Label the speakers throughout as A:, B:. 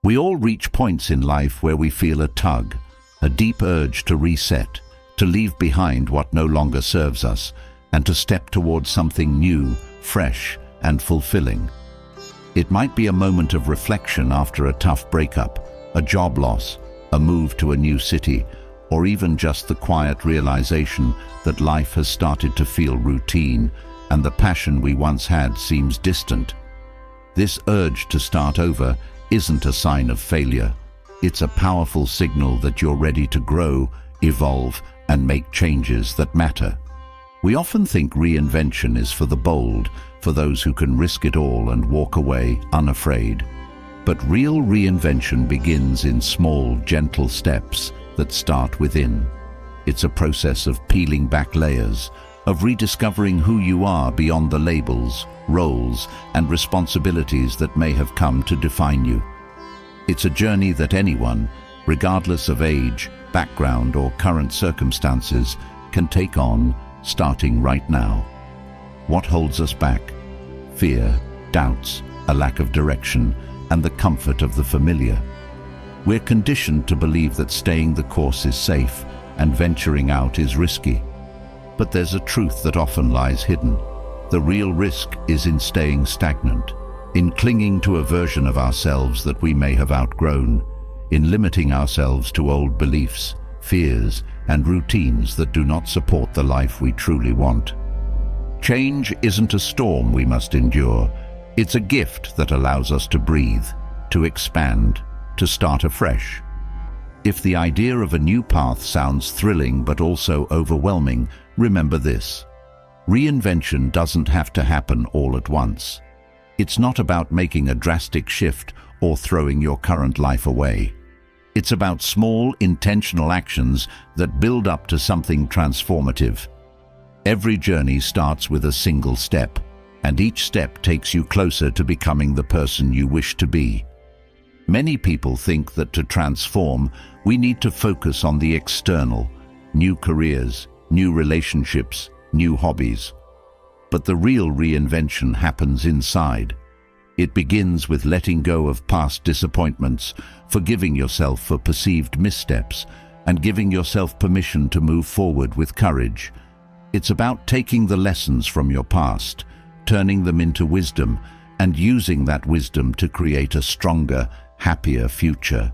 A: We all reach points in life where we feel a tug, a deep urge to reset, to leave behind what no longer serves us, and to step towards something new, fresh, and fulfilling. It might be a moment of reflection after a tough breakup, a job loss, a move to a new city, or even just the quiet realization that life has started to feel routine and the passion we once had seems distant. This urge to start over isn't a sign of failure. It's a powerful signal that you're ready to grow, evolve, and make changes that matter. We often think reinvention is for the bold, for those who can risk it all and walk away unafraid. But real reinvention begins in small, gentle steps that start within. It's a process of peeling back layers, of rediscovering who you are beyond the labels, roles, and responsibilities that may have come to define you. It's a journey that anyone, regardless of age, background, or current circumstances, can take on, starting right now. What holds us back? Fear, doubts, a lack of direction, and the comfort of the familiar. We're conditioned to believe that staying the course is safe and venturing out is risky. But there's a truth that often lies hidden. The real risk is in staying stagnant, in clinging to a version of ourselves that we may have outgrown, in limiting ourselves to old beliefs, fears, and routines that do not support the life we truly want. Change isn't a storm we must endure. It's a gift that allows us to breathe, to expand, to start afresh. If the idea of a new path sounds thrilling but also overwhelming, remember this. Reinvention doesn't have to happen all at once. It's not about making a drastic shift or throwing your current life away. It's about small, intentional actions that build up to something transformative. Every journey starts with a single step, and each step takes you closer to becoming the person you wish to be. Many people think that to transform, we need to focus on the external, new careers, new relationships, new hobbies. But the real reinvention happens inside. It begins with letting go of past disappointments, forgiving yourself for perceived missteps, and giving yourself permission to move forward with courage. It's about taking the lessons from your past, turning them into wisdom, and using that wisdom to create a stronger, happier future.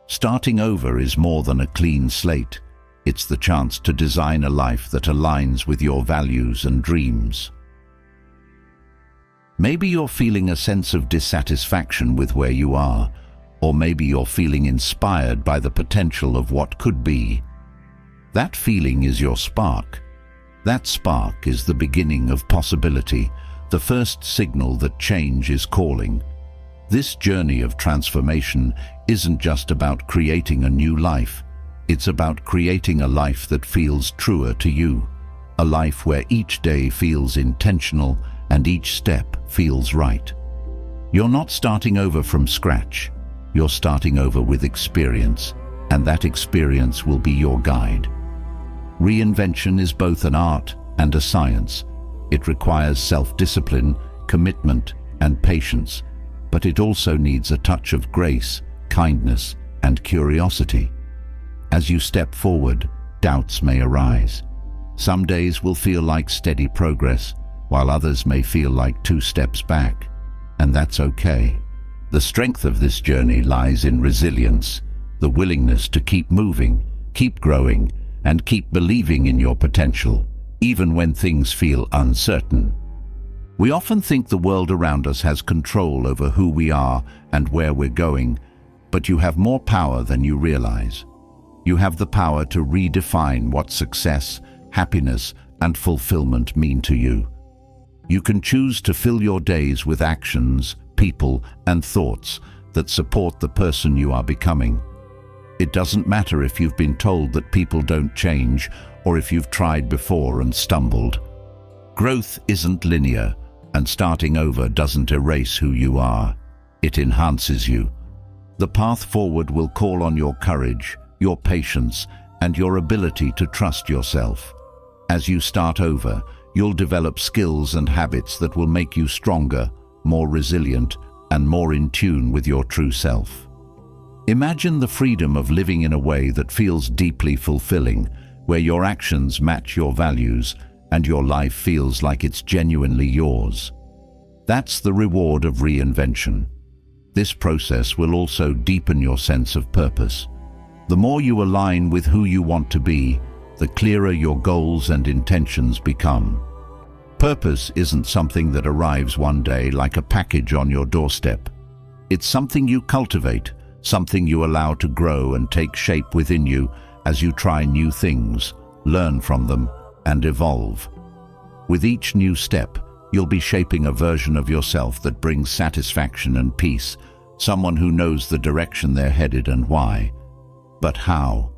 A: Starting over is more than a clean slate. It's the chance to design a life that aligns with your values and dreams. Maybe you're feeling a sense of dissatisfaction with where you are, or maybe you're feeling inspired by the potential of what could be. That feeling is your spark. That spark is the beginning of possibility, the first signal that change is calling. This journey of transformation isn't just about creating a new life. It's about creating a life that feels truer to you, a life where each day feels intentional and each step feels right. You're not starting over from scratch. You're starting over with experience, and that experience will be your guide. Reinvention is both an art and a science. It requires self-discipline, commitment, and patience, but it also needs a touch of grace, kindness, and curiosity. As you step forward, doubts may arise. Some days will feel like steady progress, while others may feel like 2 steps back, and that's okay. The strength of this journey lies in resilience, the willingness to keep moving, keep growing, and keep believing in your potential, even when things feel uncertain. We often think the world around us has control over who we are and where we're going, but you have more power than you realize. You have the power to redefine what success, happiness, and fulfillment mean to you. You can choose to fill your days with actions, people, and thoughts that support the person you are becoming. It doesn't matter if you've been told that people don't change or if you've tried before and stumbled. Growth isn't linear, and starting over doesn't erase who you are. It enhances you. The path forward will call on your courage, your patience, and your ability to trust yourself. As you start over, you'll develop skills and habits that will make you stronger, more resilient, and more in tune with your true self. Imagine the freedom of living in a way that feels deeply fulfilling, where your actions match your values and your life feels like it's genuinely yours. That's the reward of reinvention. This process will also deepen your sense of purpose. The more you align with who you want to be, the clearer your goals and intentions become. Purpose isn't something that arrives one day like a package on your doorstep. It's something you cultivate, something you allow to grow and take shape within you as you try new things, learn from them, and evolve. With each new step, you'll be shaping a version of yourself that brings satisfaction and peace, someone who knows the direction they're headed and why. But how?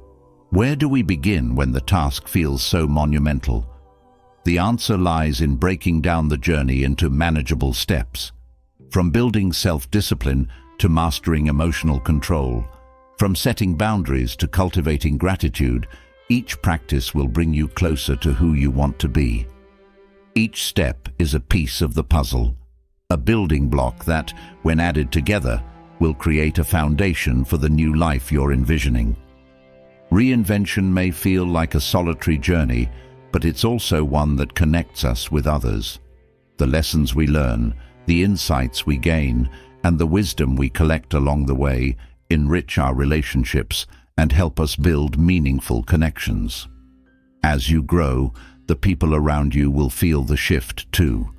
A: Where do we begin when the task feels so monumental? The answer lies in breaking down the journey into manageable steps. From building self-discipline to mastering emotional control, from setting boundaries to cultivating gratitude, each practice will bring you closer to who you want to be. Each step is a piece of the puzzle, a building block that, when added together, will create a foundation for the new life you're envisioning. Reinvention may feel like a solitary journey, but it's also one that connects us with others. The lessons we learn, the insights we gain, and the wisdom we collect along the way enrich our relationships and help us build meaningful connections. As you grow, the people around you will feel the shift too.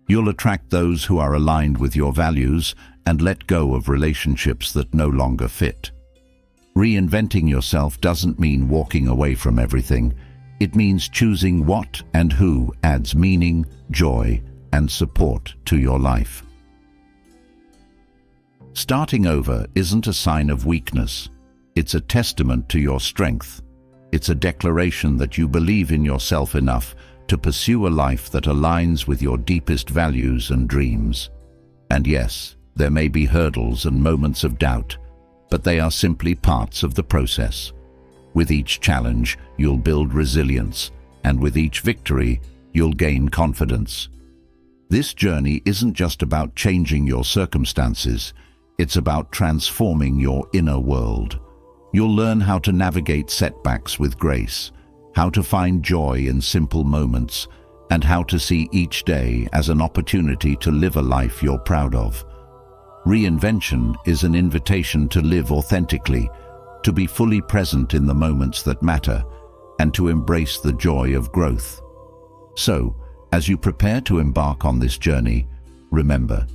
A: You'll attract those who are aligned with your values and let go of relationships that no longer fit. Reinventing yourself doesn't mean walking away from everything. It means choosing what and who adds meaning, joy, and support to your life. Starting over isn't a sign of weakness. It's a testament to your strength. It's a declaration that you believe in yourself enough to pursue a life that aligns with your deepest values and dreams. And yes, there may be hurdles and moments of doubt, but they are simply parts of the process. With each challenge, you'll build resilience, and with each victory, you'll gain confidence. This journey isn't just about changing your circumstances, it's about transforming your inner world. You'll learn how to navigate setbacks with grace, how to find joy in simple moments, and how to see each day as an opportunity to live a life you're proud of. Reinvention is an invitation to live authentically, to be fully present in the moments that matter, and to embrace the joy of growth. So, as you prepare to embark on this journey, remember,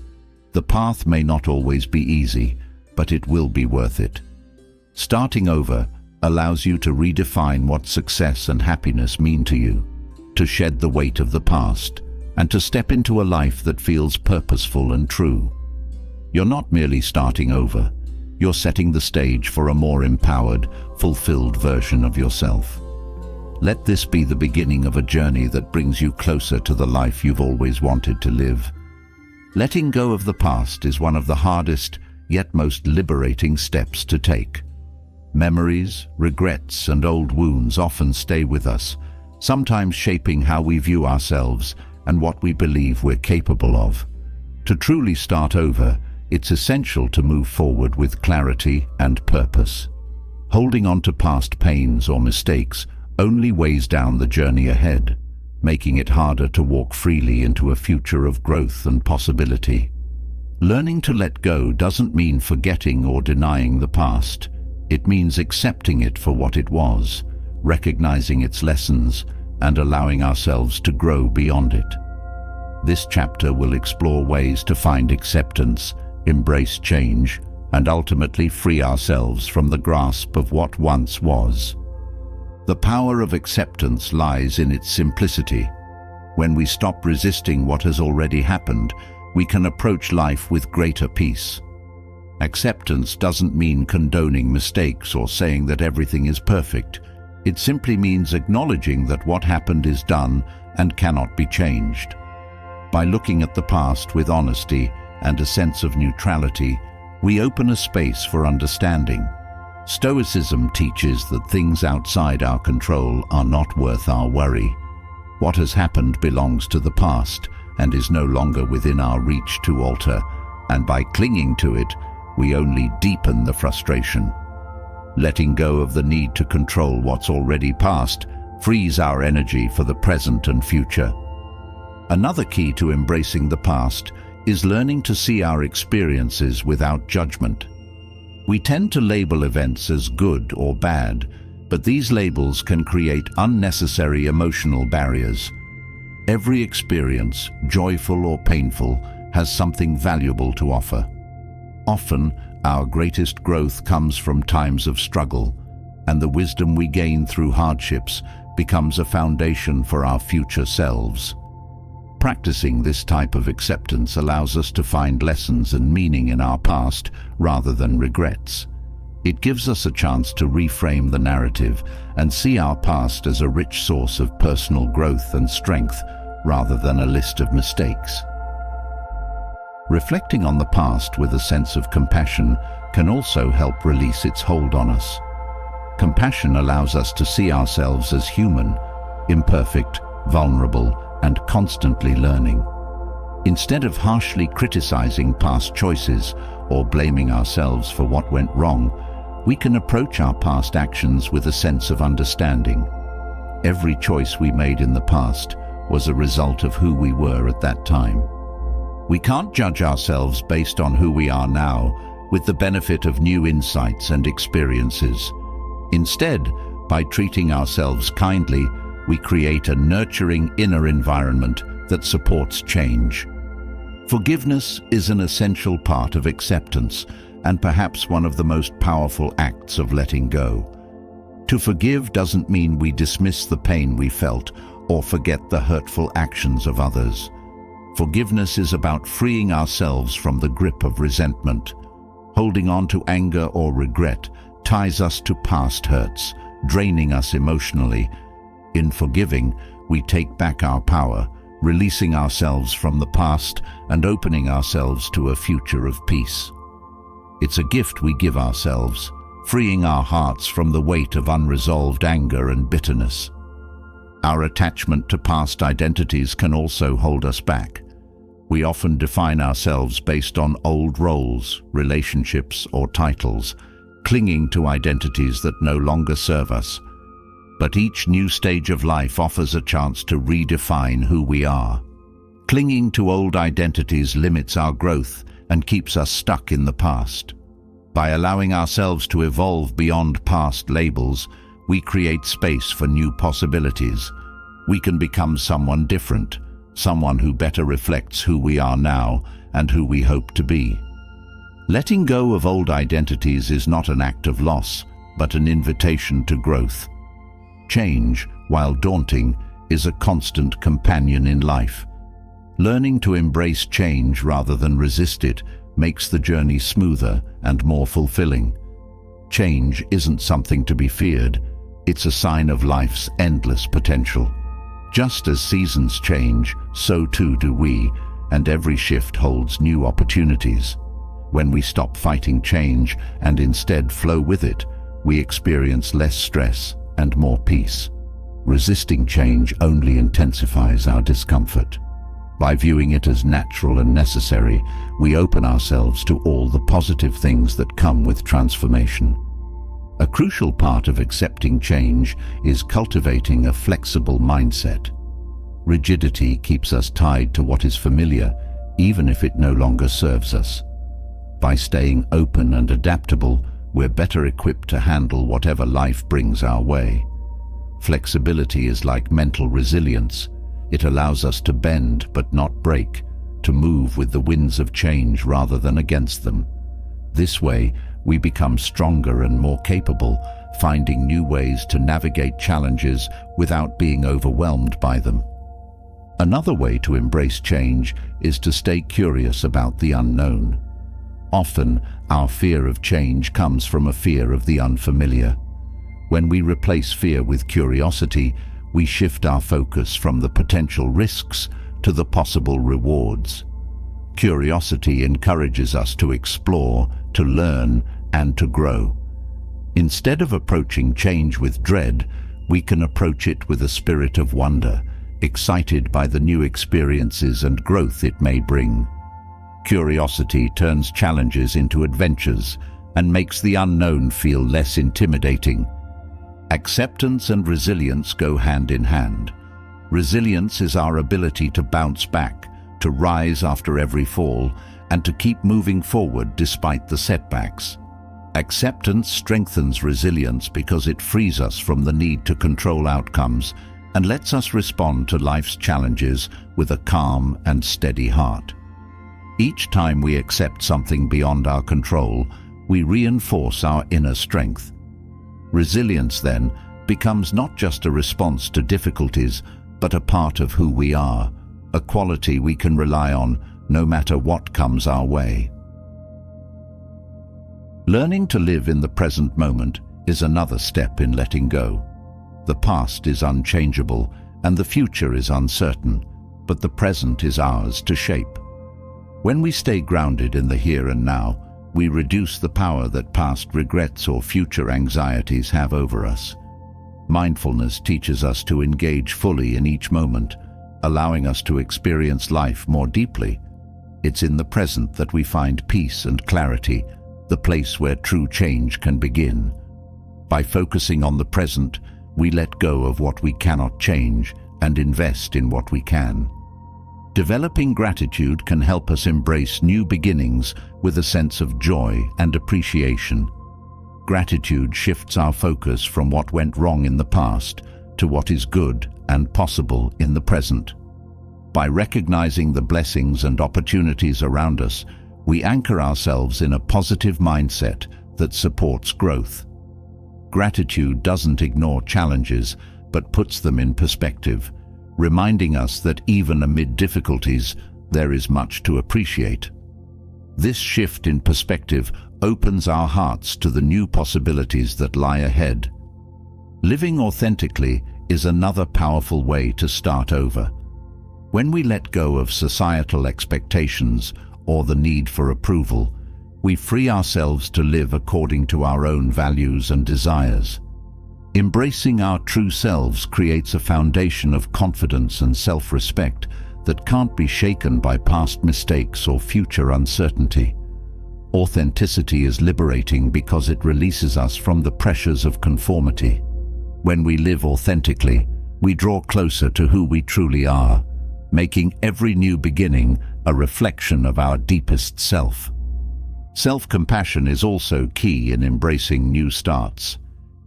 A: the path may not always be easy, but it will be worth it. Starting over allows you to redefine what success and happiness mean to you, to shed the weight of the past, and to step into a life that feels purposeful and true. You're not merely starting over, you're setting the stage for a more empowered, fulfilled version of yourself. Let this be the beginning of a journey that brings you closer to the life you've always wanted to live. Letting go of the past is one of the hardest, yet most liberating steps to take. Memories, regrets, and old wounds often stay with us, sometimes shaping how we view ourselves and what we believe we're capable of. To truly start over, it's essential to move forward with clarity and purpose. Holding on to past pains or mistakes only weighs down the journey ahead, making it harder to walk freely into a future of growth and possibility. Learning to let go doesn't mean forgetting or denying the past. It means accepting it for what it was, recognizing its lessons, and allowing ourselves to grow beyond it. This chapter will explore ways to find acceptance, embrace change, and ultimately free ourselves from the grasp of what once was. The power of acceptance lies in its simplicity. When we stop resisting what has already happened, we can approach life with greater peace. Acceptance doesn't mean condoning mistakes or saying that everything is perfect. It simply means acknowledging that what happened is done and cannot be changed. By looking at the past with honesty and a sense of neutrality, we open a space for understanding. Stoicism teaches that things outside our control are not worth our worry. What has happened belongs to the past and is no longer within our reach to alter, and by clinging to it, we only deepen the frustration. Letting go of the need to control what's already past frees our energy for the present and future. Another key to embracing the past is learning to see our experiences without judgment. We tend to label events as good or bad, but these labels can create unnecessary emotional barriers. Every experience, joyful or painful, has something valuable to offer. Often, our greatest growth comes from times of struggle, and the wisdom we gain through hardships becomes a foundation for our future selves. Practicing this type of acceptance allows us to find lessons and meaning in our past rather than regrets. It gives us a chance to reframe the narrative and see our past as a rich source of personal growth and strength rather than a list of mistakes. Reflecting on the past with a sense of compassion can also help release its hold on us. Compassion allows us to see ourselves as human, imperfect, vulnerable, and constantly learning. Instead of harshly criticizing past choices or blaming ourselves for what went wrong, we can approach our past actions with a sense of understanding. Every choice we made in the past was a result of who we were at that time. We can't judge ourselves based on who we are now, with the benefit of new insights and experiences. Instead, by treating ourselves kindly, we create a nurturing inner environment that supports change. Forgiveness is an essential part of acceptance and perhaps one of the most powerful acts of letting go. To forgive doesn't mean we dismiss the pain we felt or forget the hurtful actions of others. Forgiveness is about freeing ourselves from the grip of resentment. Holding on to anger or regret ties us to past hurts, draining us emotionally. In forgiving, we take back our power, releasing ourselves from the past and opening ourselves to a future of peace. It's a gift we give ourselves, freeing our hearts from the weight of unresolved anger and bitterness. Our attachment to past identities can also hold us back. We often define ourselves based on old roles, relationships, or titles, clinging to identities that no longer serve us. But each new stage of life offers a chance to redefine who we are. Clinging to old identities limits our growth and keeps us stuck in the past. By allowing ourselves to evolve beyond past labels, we create space for new possibilities. We can become someone different, someone who better reflects who we are now and who we hope to be. Letting go of old identities is not an act of loss, but an invitation to growth. Change, while daunting, is a constant companion in life. Learning to embrace change rather than resist it makes the journey smoother and more fulfilling. Change isn't something to be feared, it's a sign of life's endless potential. Just as seasons change, so too do we, and every shift holds new opportunities. When we stop fighting change and instead flow with it, we experience less stress and more peace. Resisting change only intensifies our discomfort. By viewing it as natural and necessary, we open ourselves to all the positive things that come with transformation. A crucial part of accepting change is cultivating a flexible mindset. Rigidity keeps us tied to what is familiar, even if it no longer serves us. By staying open and adaptable, we're better equipped to handle whatever life brings our way. Flexibility is like mental resilience. It allows us to bend but not break, to move with the winds of change rather than against them. This way, we become stronger and more capable, finding new ways to navigate challenges without being overwhelmed by them. Another way to embrace change is to stay curious about the unknown. Often, our fear of change comes from a fear of the unfamiliar. When we replace fear with curiosity, we shift our focus from the potential risks to the possible rewards. Curiosity encourages us to explore, to learn, and to grow. Instead of approaching change with dread, we can approach it with a spirit of wonder, excited by the new experiences and growth it may bring. Curiosity turns challenges into adventures and makes the unknown feel less intimidating. Acceptance and resilience go hand in hand. Resilience is our ability to bounce back, to rise after every fall, and to keep moving forward despite the setbacks. Acceptance strengthens resilience because it frees us from the need to control outcomes and lets us respond to life's challenges with a calm and steady heart. Each time we accept something beyond our control, we reinforce our inner strength. Resilience, then, becomes not just a response to difficulties, but a part of who we are, a quality we can rely on no matter what comes our way. Learning to live in the present moment is another step in letting go. The past is unchangeable and the future is uncertain, but the present is ours to shape. When we stay grounded in the here and now, we reduce the power that past regrets or future anxieties have over us. Mindfulness teaches us to engage fully in each moment, allowing us to experience life more deeply. It's in the present that we find peace and clarity, the place where true change can begin. By focusing on the present, we let go of what we cannot change and invest in what we can. Developing gratitude can help us embrace new beginnings with a sense of joy and appreciation. Gratitude shifts our focus from what went wrong in the past to what is good and possible in the present. By recognizing the blessings and opportunities around us, we anchor ourselves in a positive mindset that supports growth. Gratitude doesn't ignore challenges, but puts them in perspective, reminding us that even amid difficulties, there is much to appreciate. This shift in perspective opens our hearts to the new possibilities that lie ahead. Living authentically is another powerful way to start over. When we let go of societal expectations or the need for approval, we free ourselves to live according to our own values and desires. Embracing our true selves creates a foundation of confidence and self-respect that can't be shaken by past mistakes or future uncertainty. Authenticity is liberating because it releases us from the pressures of conformity. When we live authentically, we draw closer to who we truly are, making every new beginning a reflection of our deepest self. Self-compassion is also key in embracing new starts.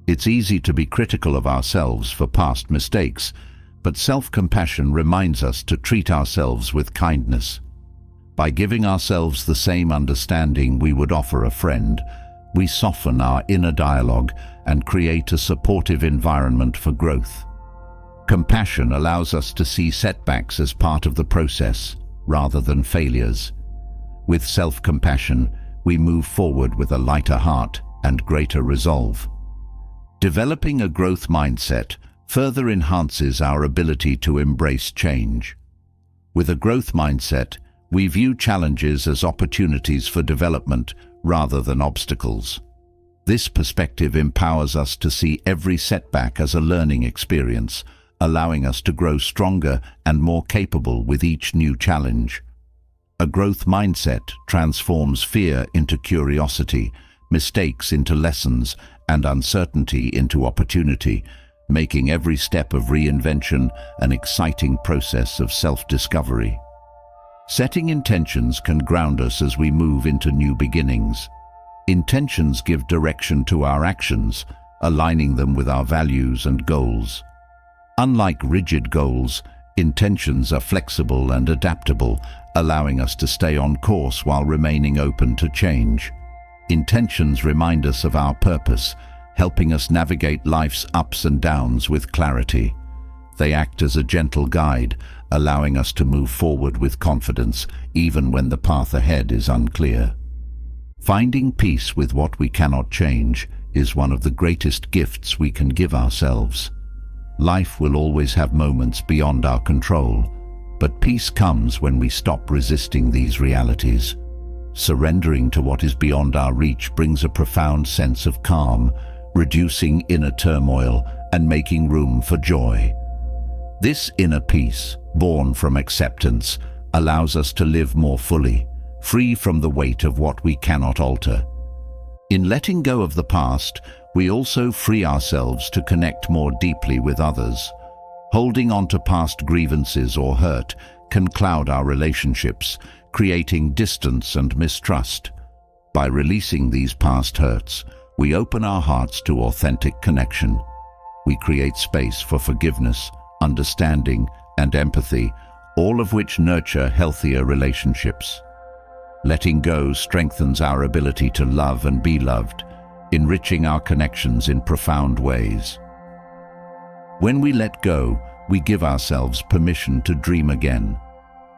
A: It's easy to be critical of ourselves for past mistakes, but self-compassion reminds us to treat ourselves with kindness. By giving ourselves the same understanding we would offer a friend, we soften our inner dialogue and create a supportive environment for growth. Compassion allows us to see setbacks as part of the process, rather than failures. With self-compassion, we move forward with a lighter heart and greater resolve. Developing a growth mindset further enhances our ability to embrace change. With a growth mindset, we view challenges as opportunities for development rather than obstacles. This perspective empowers us to see every setback as a learning experience, allowing us to grow stronger and more capable with each new challenge. A growth mindset transforms fear into curiosity, mistakes into lessons, and uncertainty into opportunity, making every step of reinvention an exciting process of self-discovery. Setting intentions can ground us as we move into new beginnings. Intentions give direction to our actions, aligning them with our values and goals. Unlike rigid goals, intentions are flexible and adaptable, allowing us to stay on course while remaining open to change. Intentions remind us of our purpose, helping us navigate life's ups and downs with clarity. They act as a gentle guide, allowing us to move forward with confidence, even when the path ahead is unclear. Finding peace with what we cannot change is one of the greatest gifts we can give ourselves. Life will always have moments beyond our control, but peace comes when we stop resisting these realities. Surrendering to what is beyond our reach brings a profound sense of calm, reducing inner turmoil and making room for joy. This inner peace, born from acceptance, allows us to live more fully, free from the weight of what we cannot alter. In letting go of the past, we also free ourselves to connect more deeply with others. Holding on to past grievances or hurt can cloud our relationships, creating distance and mistrust. By releasing these past hurts, we open our hearts to authentic connection. We create space for forgiveness, understanding, and empathy, all of which nurture healthier relationships. Letting go strengthens our ability to love and be loved, enriching our connections in profound ways. When we let go, we give ourselves permission to dream again.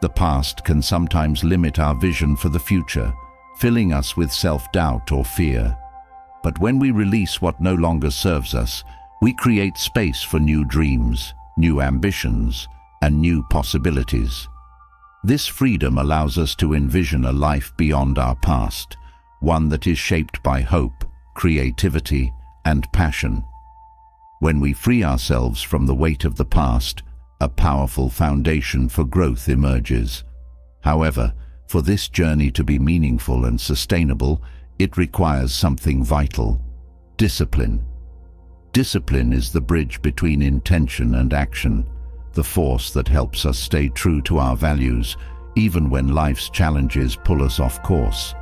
A: The past can sometimes limit our vision for the future, filling us with self-doubt or fear. But when we release what no longer serves us, we create space for new dreams, new ambitions, and new possibilities. This freedom allows us to envision a life beyond our past, one that is shaped by hope, creativity, and passion. When we free ourselves from the weight of the past, a powerful foundation for growth emerges. However, for this journey to be meaningful and sustainable, it requires something vital: discipline. Discipline is the bridge between intention and action, the force that helps us stay true to our values, even when life's challenges pull us off course.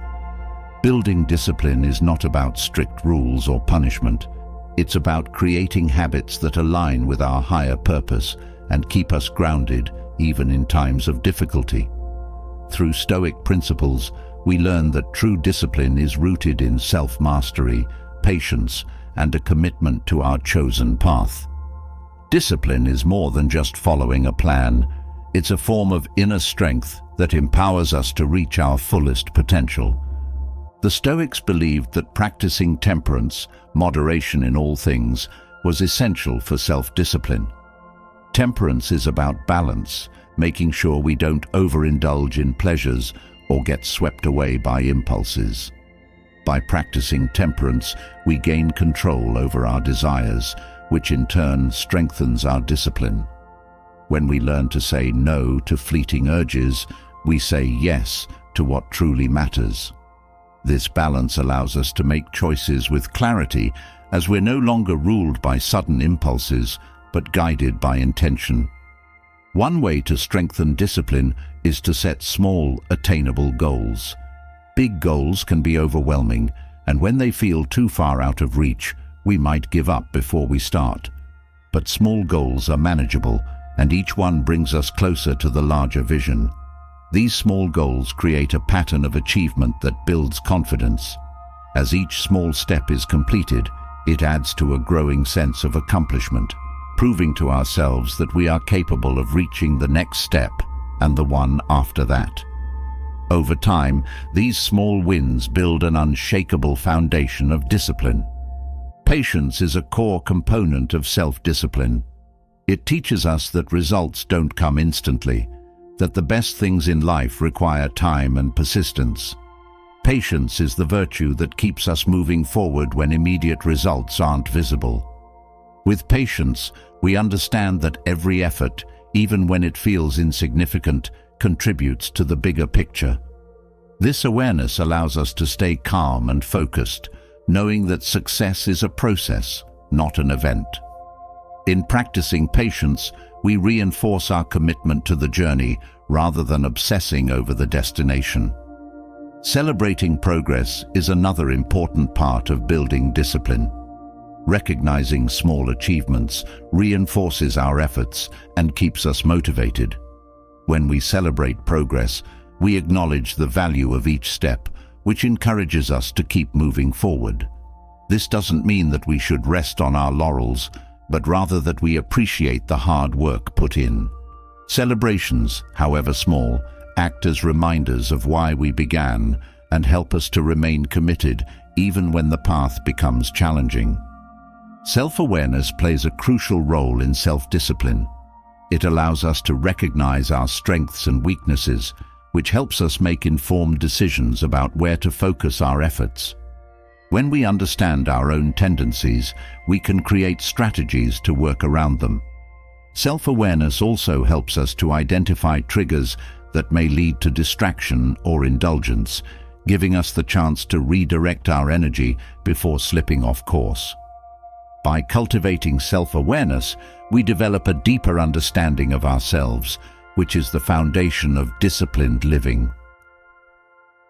A: Building discipline is not about strict rules or punishment. It's about creating habits that align with our higher purpose and keep us grounded even in times of difficulty. Through Stoic principles, we learn that true discipline is rooted in self-mastery, patience, and a commitment to our chosen path. Discipline is more than just following a plan. It's a form of inner strength that empowers us to reach our fullest potential. The Stoics believed that practicing temperance, moderation in all things, was essential for self-discipline. Temperance is about balance, making sure we don't overindulge in pleasures or get swept away by impulses. By practicing temperance, we gain control over our desires, which in turn strengthens our discipline. When we learn to say no to fleeting urges, we say yes to what truly matters. This balance allows us to make choices with clarity, as we're no longer ruled by sudden impulses, but guided by intention. One way to strengthen discipline is to set small, attainable goals. Big goals can be overwhelming, and when they feel too far out of reach, we might give up before we start. But small goals are manageable, and each one brings us closer to the larger vision. These small goals create a pattern of achievement that builds confidence. As each small step is completed, it adds to a growing sense of accomplishment, proving to ourselves that we are capable of reaching the next step and the one after that. Over time, these small wins build an unshakable foundation of discipline. Patience is a core component of self-discipline. It teaches us that results don't come instantly, that the best things in life require time and persistence. Patience is the virtue that keeps us moving forward when immediate results aren't visible. With patience, we understand that every effort, even when it feels insignificant, contributes to the bigger picture. This awareness allows us to stay calm and focused, knowing that success is a process, not an event. In practicing patience, we reinforce our commitment to the journey rather than obsessing over the destination. Celebrating progress is another important part of building discipline. Recognizing small achievements reinforces our efforts and keeps us motivated. When we celebrate progress, we acknowledge the value of each step, which encourages us to keep moving forward. This doesn't mean that we should rest on our laurels, but rather that we appreciate the hard work put in. Celebrations, however small, act as reminders of why we began and help us to remain committed even when the path becomes challenging. Self-awareness plays a crucial role in self-discipline. It allows us to recognize our strengths and weaknesses, which helps us make informed decisions about where to focus our efforts. When we understand our own tendencies, we can create strategies to work around them. Self-awareness also helps us to identify triggers that may lead to distraction or indulgence, giving us the chance to redirect our energy before slipping off course. By cultivating self-awareness, we develop a deeper understanding of ourselves, which is the foundation of disciplined living.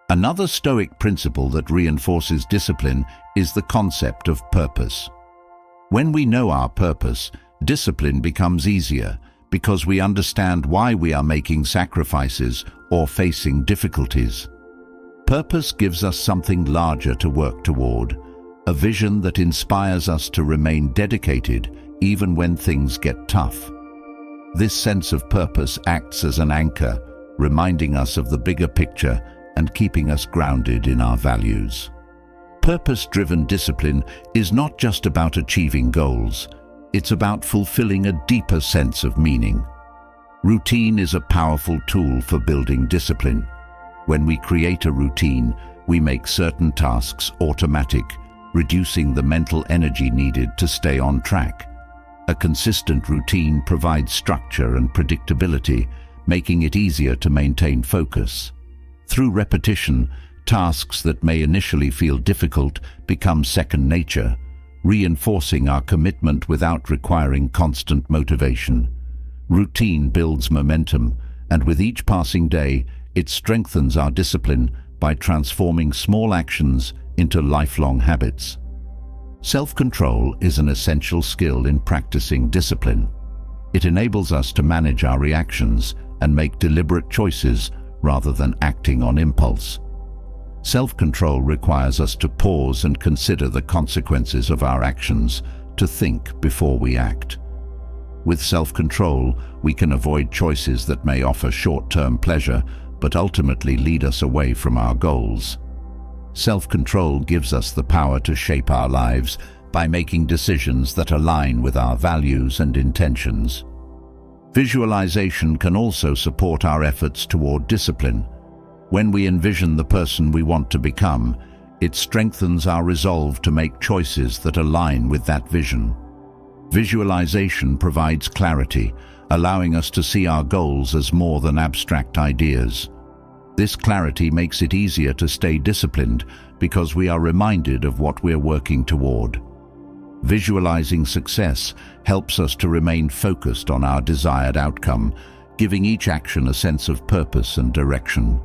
A: Another Stoic principle that reinforces discipline is the concept of purpose. When we know our purpose, discipline becomes easier because we understand why we are making sacrifices or facing difficulties. Purpose gives us something larger to work toward, a vision that inspires us to remain dedicated even when things get tough. This sense of purpose acts as an anchor, reminding us of the bigger picture and keeping us grounded in our values. Purpose-driven discipline is not just about achieving goals, it's about fulfilling a deeper sense of meaning. Routine is a powerful tool for building discipline. When we create a routine, we make certain tasks automatic, reducing the mental energy needed to stay on track. A consistent routine provides structure and predictability, making it easier to maintain focus. Through repetition, tasks that may initially feel difficult become second nature, reinforcing our commitment without requiring constant motivation. Routine builds momentum, and with each passing day, it strengthens our discipline by transforming small actions into lifelong habits. Self-control is an essential skill in practicing discipline. It enables us to manage our reactions and make deliberate choices rather than acting on impulse. Self-control requires us to pause and consider the consequences of our actions, to think before we act. With self-control, we can avoid choices that may offer short-term pleasure but ultimately lead us away from our goals. Self-control gives us the power to shape our lives by making decisions that align with our values and intentions. Visualization can also support our efforts toward discipline. When we envision the person we want to become, it strengthens our resolve to make choices that align with that vision. Visualization provides clarity, allowing us to see our goals as more than abstract ideas. This clarity makes it easier to stay disciplined because we are reminded of what we're working toward. Visualizing success helps us to remain focused on our desired outcome, giving each action a sense of purpose and direction.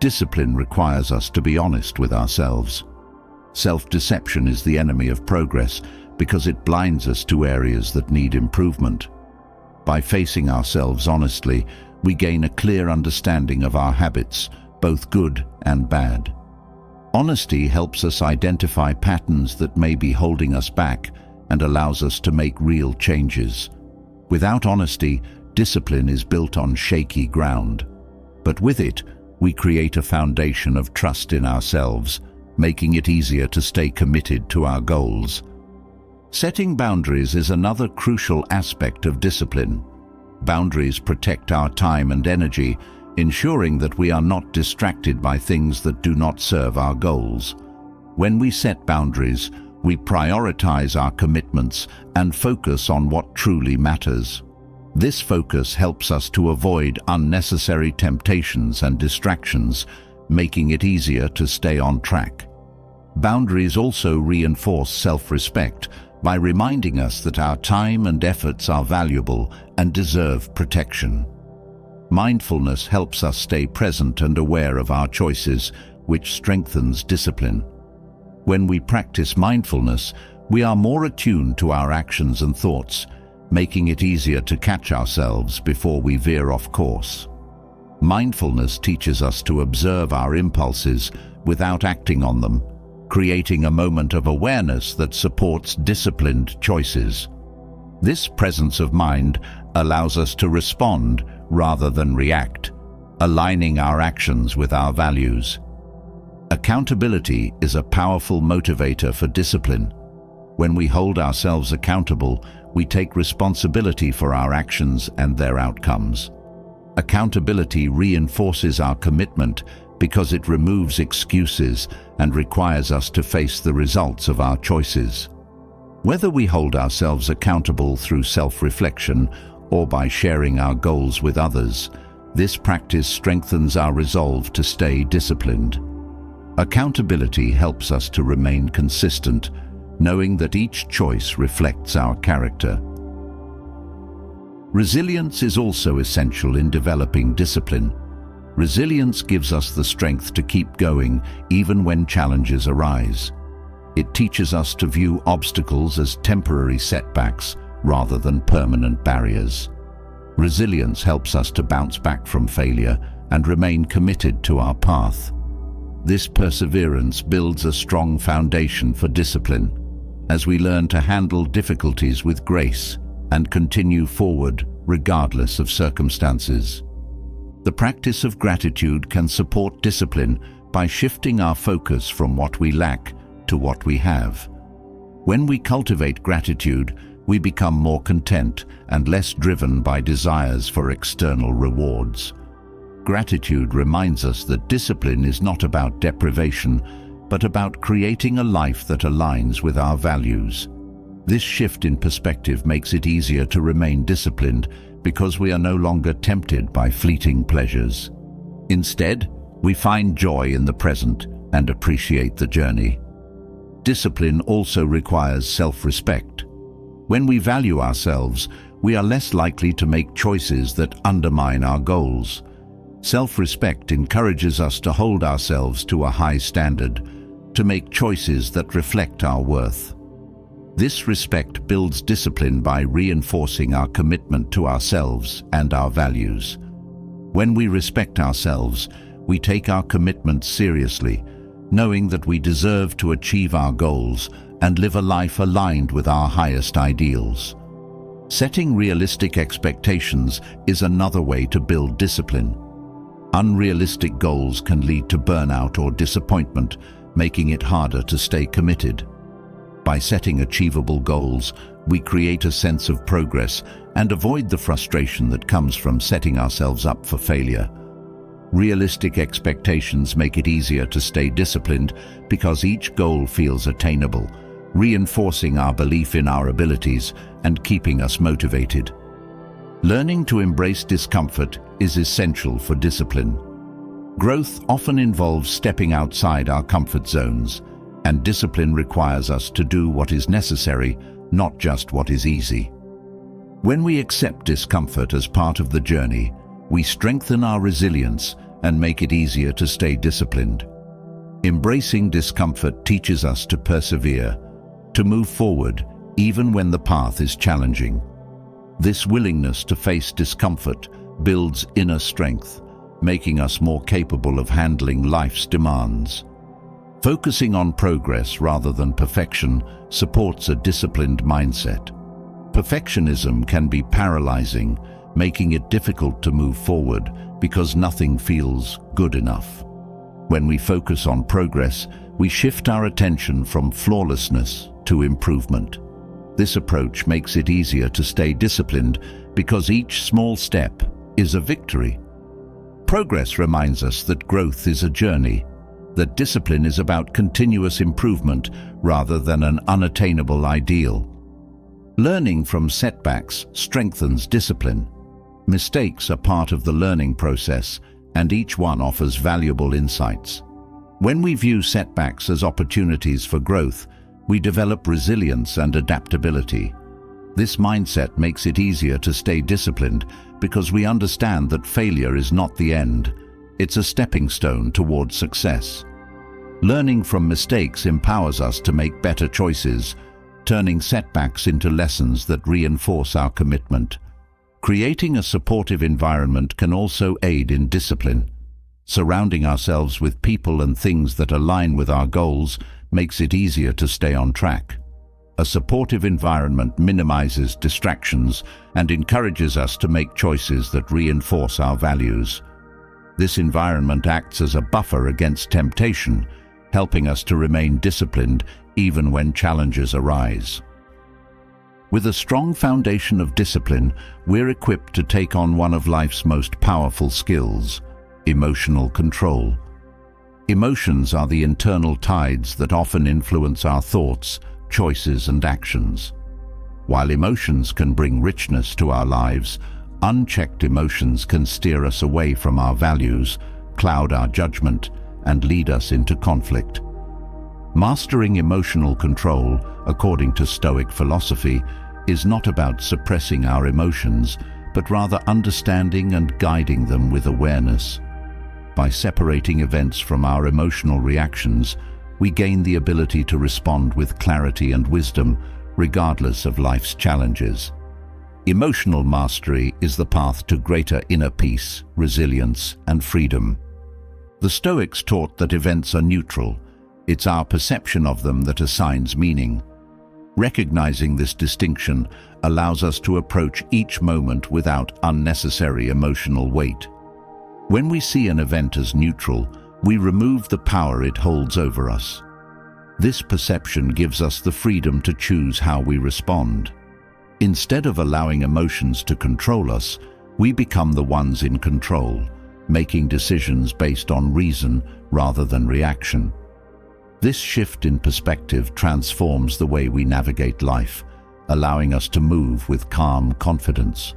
A: Discipline requires us to be honest with ourselves. Self-deception is the enemy of progress because it blinds us to areas that need improvement. By facing ourselves honestly, we gain a clear understanding of our habits, both good and bad. Honesty helps us identify patterns that may be holding us back and allows us to make real changes. Without honesty, discipline is built on shaky ground. But with it, we create a foundation of trust in ourselves, making it easier to stay committed to our goals. Setting boundaries is another crucial aspect of discipline. Boundaries protect our time and energy, ensuring that we are not distracted by things that do not serve our goals. When we set boundaries, we prioritize our commitments and focus on what truly matters. This focus helps us to avoid unnecessary temptations and distractions, making it easier to stay on track. Boundaries also reinforce self-respect by reminding us that our time and efforts are valuable and deserve protection. Mindfulness helps us stay present and aware of our choices, which strengthens discipline. When we practice mindfulness, we are more attuned to our actions and thoughts, making it easier to catch ourselves before we veer off course. Mindfulness teaches us to observe our impulses without acting on them, creating a moment of awareness that supports disciplined choices. This presence of mind allows us to respond rather than react, aligning our actions with our values. Accountability is a powerful motivator for discipline. When we hold ourselves accountable, we take responsibility for our actions and their outcomes. Accountability reinforces our commitment because it removes excuses and requires us to face the results of our choices. Whether we hold ourselves accountable through self-reflection or by sharing our goals with others, This practice strengthens our resolve to stay disciplined. Accountability helps us to remain consistent, knowing that each choice reflects our character. Resilience is also essential in developing discipline. Resilience gives us the strength to keep going even when challenges arise. It teaches us to view obstacles as temporary setbacks rather than permanent barriers. Resilience helps us to bounce back from failure and remain committed to our path. This perseverance builds a strong foundation for discipline, as we learn to handle difficulties with grace and continue forward regardless of circumstances. The practice of gratitude can support discipline by shifting our focus from what we lack to what we have. When we cultivate gratitude, we become more content and less driven by desires for external rewards. Gratitude reminds us that discipline is not about deprivation, but about creating a life that aligns with our values. This shift in perspective makes it easier to remain disciplined because we are no longer tempted by fleeting pleasures. Instead, we find joy in the present and appreciate the journey. Discipline also requires self-respect. When we value ourselves, we are less likely to make choices that undermine our goals. Self-respect encourages us to hold ourselves to a high standard, to make choices that reflect our worth. This respect builds discipline by reinforcing our commitment to ourselves and our values. When we respect ourselves, we take our commitments seriously, knowing that we deserve to achieve our goals and live a life aligned with our highest ideals. Setting realistic expectations is another way to build discipline. Unrealistic goals can lead to burnout or disappointment, making it harder to stay committed. By setting achievable goals, we create a sense of progress and avoid the frustration that comes from setting ourselves up for failure. Realistic expectations make it easier to stay disciplined because each goal feels attainable, reinforcing our belief in our abilities and keeping us motivated. Learning to embrace discomfort is essential for discipline. Growth often involves stepping outside our comfort zones, and discipline requires us to do what is necessary, not just what is easy. When we accept discomfort as part of the journey, we strengthen our resilience and make it easier to stay disciplined. Embracing discomfort teaches us to persevere, to move forward even when the path is challenging. This willingness to face discomfort builds inner strength, making us more capable of handling life's demands. Focusing on progress rather than perfection supports a disciplined mindset. Perfectionism can be paralyzing, making it difficult to move forward because nothing feels good enough. When we focus on progress, we shift our attention from flawlessness to improvement. This approach makes it easier to stay disciplined because each small step is a victory. Progress reminds us that growth is a journey, that discipline is about continuous improvement rather than an unattainable ideal. Learning from setbacks strengthens discipline. Mistakes are part of the learning process, and each one offers valuable insights. When we view setbacks as opportunities for growth, we develop resilience and adaptability. This mindset makes it easier to stay disciplined because we understand that failure is not the end. It's a stepping stone towards success. Learning from mistakes empowers us to make better choices, turning setbacks into lessons that reinforce our commitment. Creating a supportive environment can also aid in discipline. Surrounding ourselves with people and things that align with our goals makes it easier to stay on track. A supportive environment minimizes distractions and encourages us to make choices that reinforce our values. This environment acts as a buffer against temptation, helping us to remain disciplined even when challenges arise. With a strong foundation of discipline, we're equipped to take on one of life's most powerful skills: emotional control. Emotions are the internal tides that often influence our thoughts, choices, and actions. While emotions can bring richness to our lives, Unchecked emotions can steer us away from our values, cloud our judgment, and lead us into conflict. Mastering emotional control, according to Stoic philosophy, is not about suppressing our emotions, but rather understanding and guiding them with awareness. By separating events from our emotional reactions, we gain the ability to respond with clarity and wisdom, regardless of life's challenges. Emotional mastery is the path to greater inner peace, resilience, and freedom. The Stoics taught that events are neutral. It's our perception of them that assigns meaning. Recognizing this distinction allows us to approach each moment without unnecessary emotional weight. When we see an event as neutral, we remove the power it holds over us. This perception gives us the freedom to choose how we respond. Instead of allowing emotions to control us, we become the ones in control, making decisions based on reason rather than reaction. This shift in perspective transforms the way we navigate life, allowing us to move with calm confidence.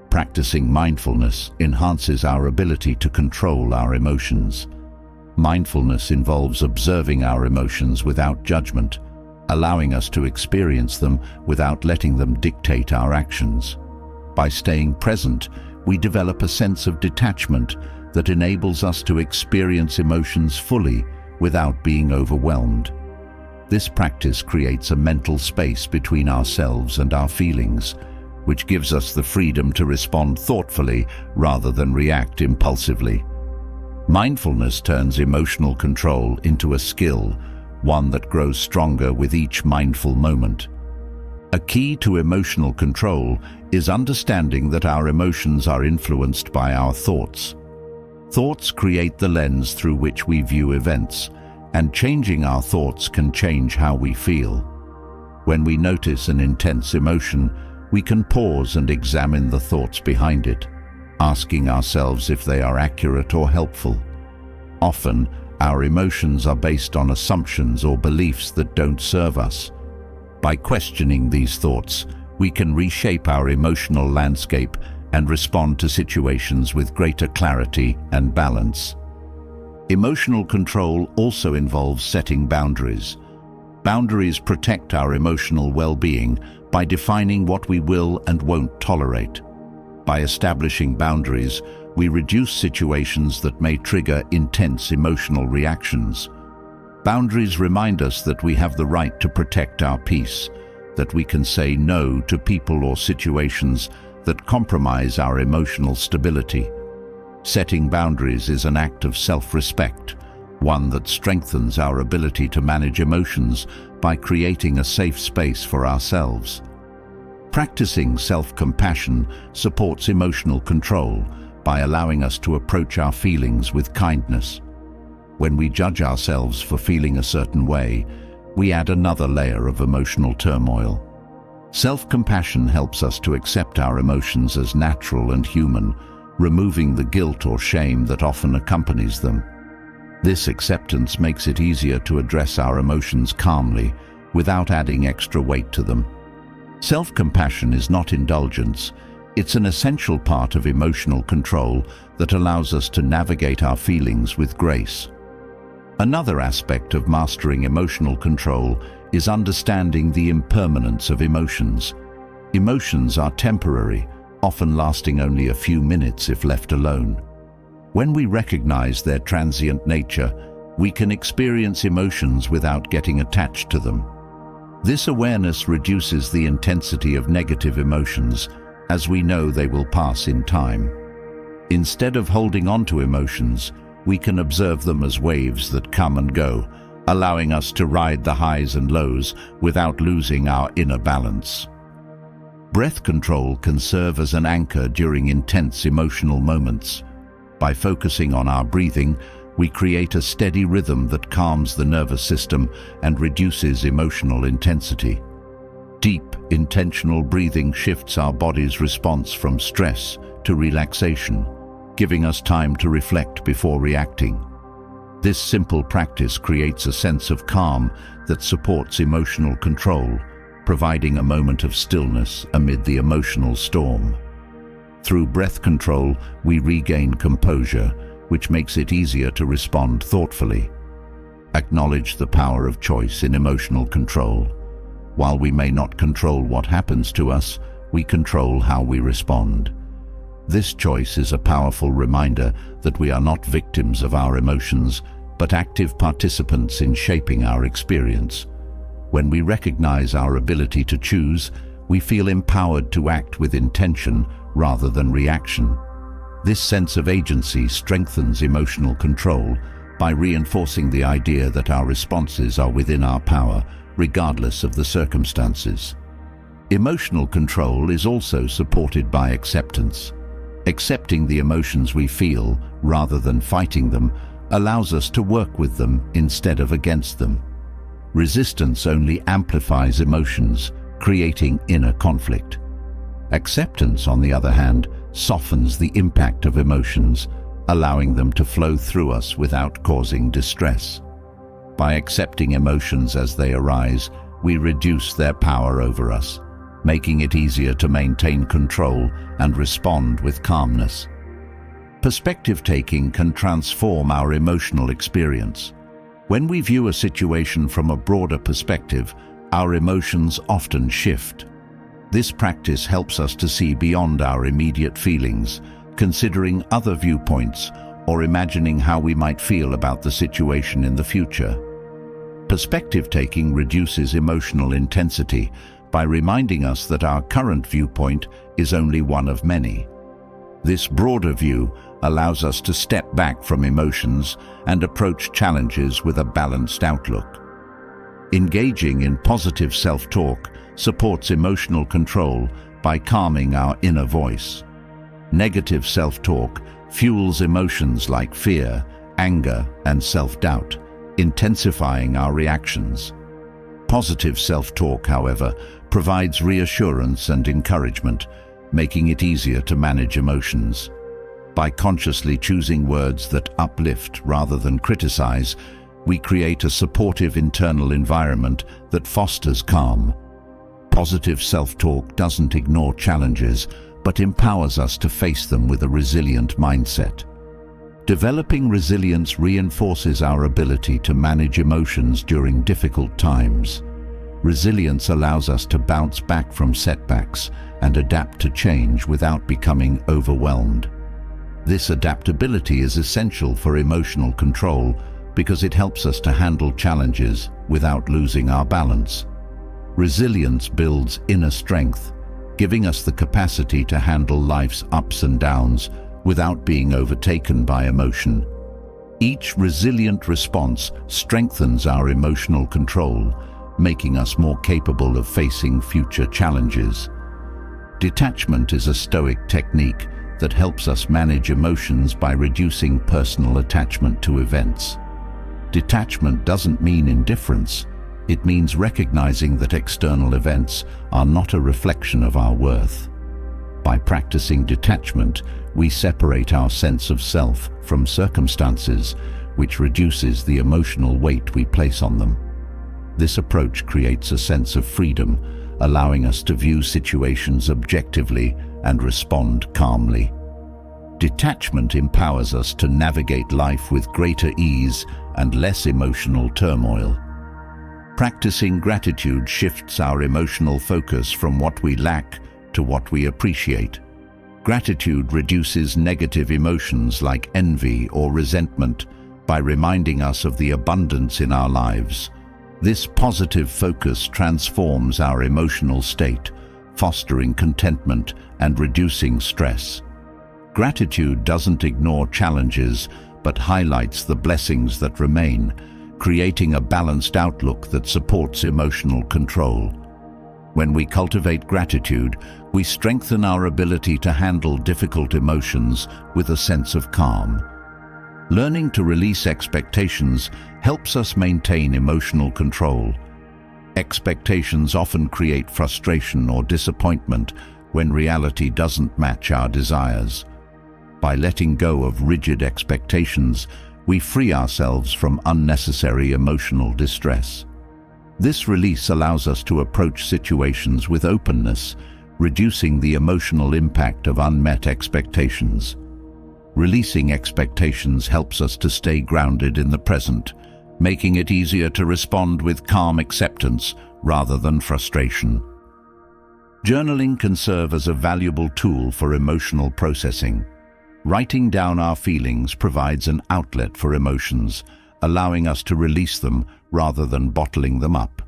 A: Practicing mindfulness enhances our ability to control our emotions. Mindfulness involves observing our emotions without judgment, allowing us to experience them without letting them dictate our actions. By staying present, we develop a sense of detachment that enables us to experience emotions fully without being overwhelmed. This practice creates a mental space between ourselves and our feelings, which gives us the freedom to respond thoughtfully rather than react impulsively. Mindfulness turns emotional control into a skill, one that grows stronger with each mindful moment. A key to emotional control is understanding that our emotions are influenced by our thoughts. Thoughts create the lens through which we view events, and changing our thoughts can change how we feel. When we notice an intense emotion, we can pause and examine the thoughts behind it, asking ourselves if they are accurate or helpful. Often, our emotions are based on assumptions or beliefs that don't serve us. By questioning these thoughts, we can reshape our emotional landscape and respond to situations with greater clarity and balance. Emotional control also involves setting boundaries. Boundaries protect our emotional well-being by defining what we will and won't tolerate. By establishing boundaries, we reduce situations that may trigger intense emotional reactions. Boundaries remind us that we have the right to protect our peace, that we can say no to people or situations that compromise our emotional stability. Setting boundaries is an act of self-respect, one that strengthens our ability to manage emotions by creating a safe space for ourselves. Practicing self-compassion supports emotional control by allowing us to approach our feelings with kindness. When we judge ourselves for feeling a certain way, we add another layer of emotional turmoil. Self-compassion helps us to accept our emotions as natural and human, removing the guilt or shame that often accompanies them. This acceptance makes it easier to address our emotions calmly, without adding extra weight to them. Self-compassion is not indulgence. It's an essential part of emotional control that allows us to navigate our feelings with grace. Another aspect of mastering emotional control is understanding the impermanence of emotions. Emotions are temporary, often lasting only a few minutes if left alone. When we recognize their transient nature, we can experience emotions without getting attached to them. This awareness reduces the intensity of negative emotions, as we know they will pass in time. Instead of holding on to emotions, we can observe them as waves that come and go, allowing us to ride the highs and lows without losing our inner balance. Breath control can serve as an anchor during intense emotional moments. By focusing on our breathing, we create a steady rhythm that calms the nervous system and reduces emotional intensity. Deep, intentional breathing shifts our body's response from stress to relaxation, giving us time to reflect before reacting. This simple practice creates a sense of calm that supports emotional control, providing a moment of stillness amid the emotional storm. Through breath control, we regain composure, which makes it easier to respond thoughtfully. Acknowledge the power of choice in emotional control. While we may not control what happens to us, we control how we respond. This choice is a powerful reminder that we are not victims of our emotions, but active participants in shaping our experience. When we recognize our ability to choose, we feel empowered to act with intention rather than reaction. This sense of agency strengthens emotional control by reinforcing the idea that our responses are within our power, regardless of the circumstances. Emotional control is also supported by acceptance. Accepting the emotions we feel, rather than fighting them, allows us to work with them instead of against them. Resistance only amplifies emotions, creating inner conflict. Acceptance, on the other hand, softens the impact of emotions, allowing them to flow through us without causing distress. By accepting emotions as they arise, we reduce their power over us, making it easier to maintain control and respond with calmness. Perspective taking can transform our emotional experience. When we view a situation from a broader perspective, our emotions often shift. This practice helps us to see beyond our immediate feelings, considering other viewpoints or imagining how we might feel about the situation in the future. Perspective taking reduces emotional intensity by reminding us that our current viewpoint is only one of many. This broader view allows us to step back from emotions and approach challenges with a balanced outlook. Engaging in positive self-talk supports emotional control by calming our inner voice. Negative self-talk fuels emotions like fear, anger, and self-doubt, intensifying our reactions. Positive self-talk, however, provides reassurance and encouragement, making it easier to manage emotions. By consciously choosing words that uplift rather than criticize, we create a supportive internal environment that fosters calm. Positive self-talk doesn't ignore challenges, but empowers us to face them with a resilient mindset. Developing resilience reinforces our ability to manage emotions during difficult times. Resilience allows us to bounce back from setbacks and adapt to change without becoming overwhelmed. This adaptability is essential for emotional control because it helps us to handle challenges without losing our balance. Resilience builds inner strength, giving us the capacity to handle life's ups and downs without being overtaken by emotion. Each resilient response strengthens our emotional control, making us more capable of facing future challenges. Detachment is a Stoic technique that helps us manage emotions by reducing personal attachment to events. Detachment doesn't mean indifference. It means recognizing that external events are not a reflection of our worth. By practicing detachment, we separate our sense of self from circumstances, which reduces the emotional weight we place on them. This approach creates a sense of freedom, allowing us to view situations objectively and respond calmly. Detachment empowers us to navigate life with greater ease and less emotional turmoil. Practicing gratitude shifts our emotional focus from what we lack to what we appreciate. Gratitude reduces negative emotions like envy or resentment by reminding us of the abundance in our lives. This positive focus transforms our emotional state, fostering contentment and reducing stress. Gratitude doesn't ignore challenges, but highlights the blessings that remain, creating a balanced outlook that supports emotional control. When we cultivate gratitude, we strengthen our ability to handle difficult emotions with a sense of calm. Learning to release expectations helps us maintain emotional control. Expectations often create frustration or disappointment when reality doesn't match our desires. By letting go of rigid expectations, we free ourselves from unnecessary emotional distress. This release allows us to approach situations with openness, reducing the emotional impact of unmet expectations. Releasing expectations helps us to stay grounded in the present, making it easier to respond with calm acceptance rather than frustration. Journaling can serve as a valuable tool for emotional processing. Writing down our feelings provides an outlet for emotions, allowing us to release them rather than bottling them up.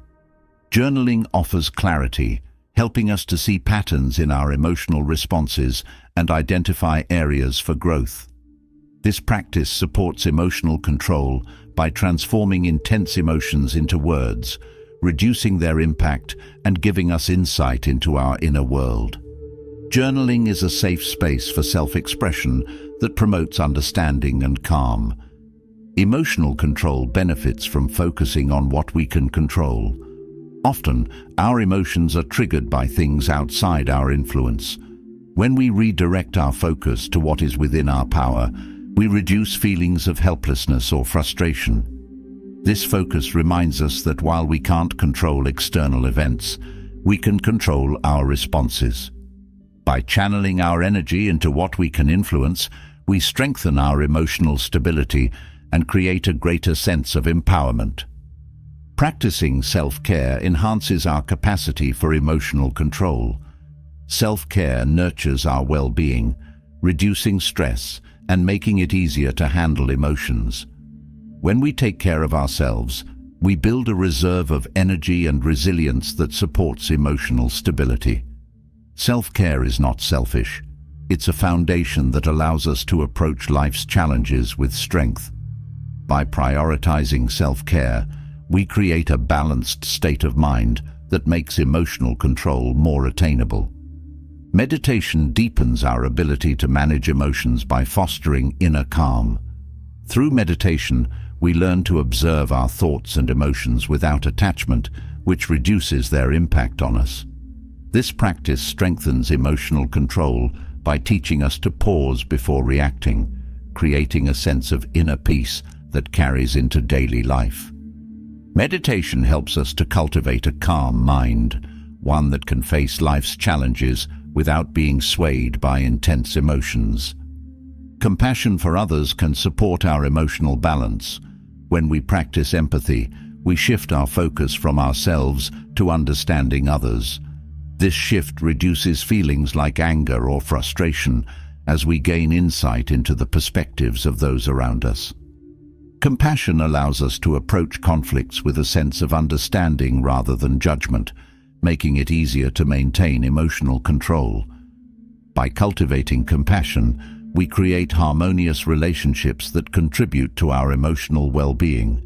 A: Journaling offers clarity, helping us to see patterns in our emotional responses and identify areas for growth. This practice supports emotional control by transforming intense emotions into words, reducing their impact and giving us insight into our inner world. Journaling is a safe space for self-expression that promotes understanding and calm. Emotional control benefits from focusing on what we can control. Often, our emotions are triggered by things outside our influence. When we redirect our focus to what is within our power, we reduce feelings of helplessness or frustration. This focus reminds us that while we can't control external events, we can control our responses. By channeling our energy into what we can influence, we strengthen our emotional stability and create a greater sense of empowerment. Practicing self-care enhances our capacity for emotional control. Self-care nurtures our well-being, reducing stress and making it easier to handle emotions. When we take care of ourselves, we build a reserve of energy and resilience that supports emotional stability. Self-care is not selfish. It's a foundation that allows us to approach life's challenges with strength. By prioritizing self-care, we create a balanced state of mind that makes emotional control more attainable. Meditation deepens our ability to manage emotions by fostering inner calm. Through meditation, we learn to observe our thoughts and emotions without attachment, which reduces their impact on us. This practice strengthens emotional control by teaching us to pause before reacting, creating a sense of inner peace that carries into daily life. Meditation helps us to cultivate a calm mind, one that can face life's challenges without being swayed by intense emotions. Compassion for others can support our emotional balance. When we practice empathy, we shift our focus from ourselves to understanding others. This shift reduces feelings like anger or frustration as we gain insight into the perspectives of those around us. Compassion allows us to approach conflicts with a sense of understanding rather than judgment, making it easier to maintain emotional control. By cultivating compassion, we create harmonious relationships that contribute to our emotional well-being.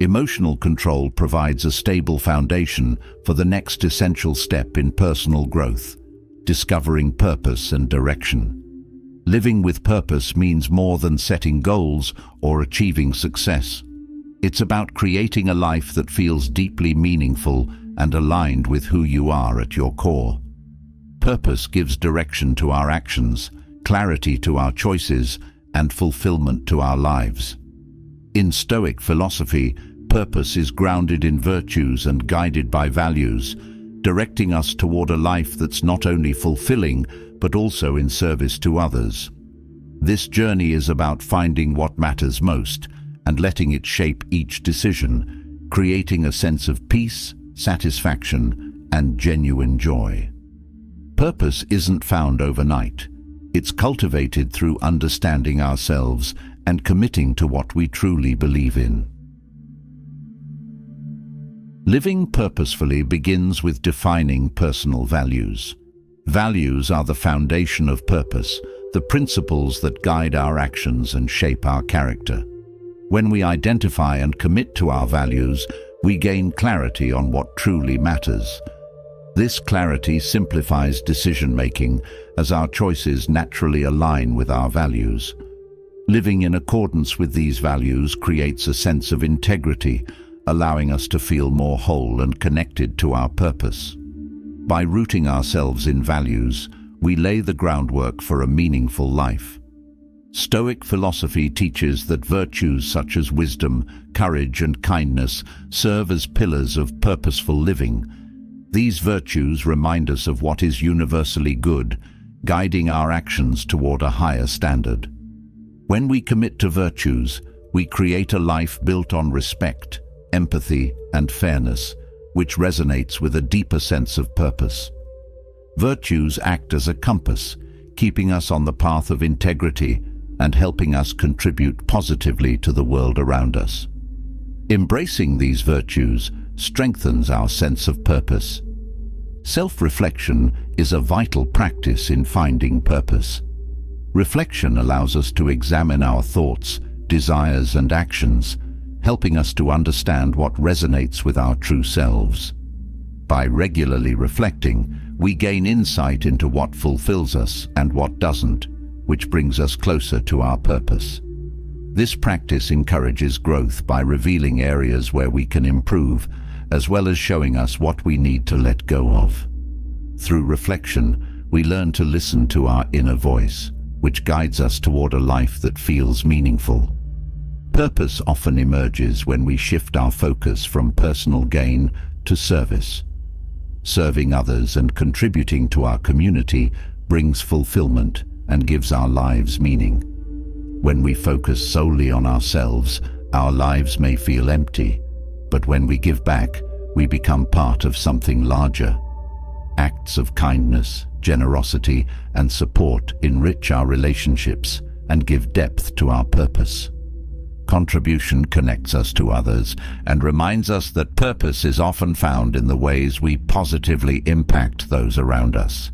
A: Emotional control provides a stable foundation for the next essential step in personal growth, discovering purpose and direction. Living with purpose means more than setting goals or achieving success. It's about creating a life that feels deeply meaningful and aligned with who you are at your core. Purpose gives direction to our actions, clarity to our choices, and fulfillment to our lives. In Stoic philosophy, purpose is grounded in virtues and guided by values, directing us toward a life that's not only fulfilling, but also in service to others. This journey is about finding what matters most and letting it shape each decision, creating a sense of peace, satisfaction, and genuine joy. Purpose isn't found overnight. It's cultivated through understanding ourselves and committing to what we truly believe in. Living purposefully begins with defining personal values. Values are the foundation of purpose, the principles that guide our actions and shape our character. When we identify and commit to our values, we gain clarity on what truly matters. This clarity simplifies decision-making as our choices naturally align with our values. Living in accordance with these values creates a sense of integrity, allowing us to feel more whole and connected to our purpose. By rooting ourselves in values, we lay the groundwork for a meaningful life. Stoic philosophy teaches that virtues such as wisdom, courage, and kindness serve as pillars of purposeful living. These virtues remind us of what is universally good, guiding our actions toward a higher standard. When we commit to virtues, we create a life built on respect, empathy, and fairness, which resonates with a deeper sense of purpose. Virtues act as a compass, keeping us on the path of integrity and helping us contribute positively to the world around us. Embracing these virtues strengthens our sense of purpose. Self-reflection is a vital practice in finding purpose. Reflection allows us to examine our thoughts, desires, and actions, helping us to understand what resonates with our true selves. By regularly reflecting, we gain insight into what fulfills us and what doesn't, which brings us closer to our purpose. This practice encourages growth by revealing areas where we can improve, as well as showing us what we need to let go of. Through reflection, we learn to listen to our inner voice, which guides us toward a life that feels meaningful. Purpose often emerges when we shift our focus from personal gain to service. Serving others and contributing to our community brings fulfillment and gives our lives meaning. When we focus solely on ourselves, our lives may feel empty, but when we give back, we become part of something larger. Acts of kindness, generosity, and support enrich our relationships and give depth to our purpose. Contribution connects us to others and reminds us that purpose is often found in the ways we positively impact those around us.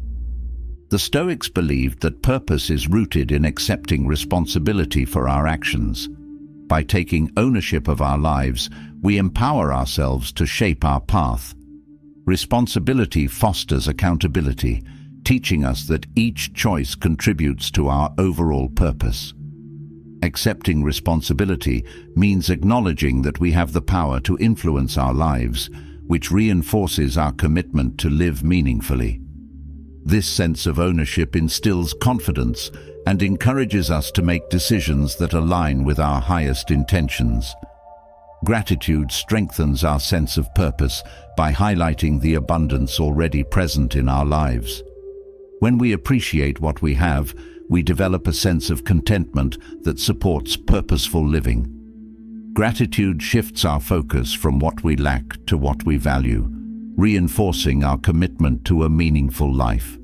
A: The Stoics believed that purpose is rooted in accepting responsibility for our actions. By taking ownership of our lives, we empower ourselves to shape our path. Responsibility fosters accountability, teaching us that each choice contributes to our overall purpose. Accepting responsibility means acknowledging that we have the power to influence our lives, which reinforces our commitment to live meaningfully. This sense of ownership instills confidence and encourages us to make decisions that align with our highest intentions. Gratitude strengthens our sense of purpose by highlighting the abundance already present in our lives. When we appreciate what we have, we develop a sense of contentment that supports purposeful living. Gratitude shifts our focus from what we lack to what we value, reinforcing our commitment to a meaningful life.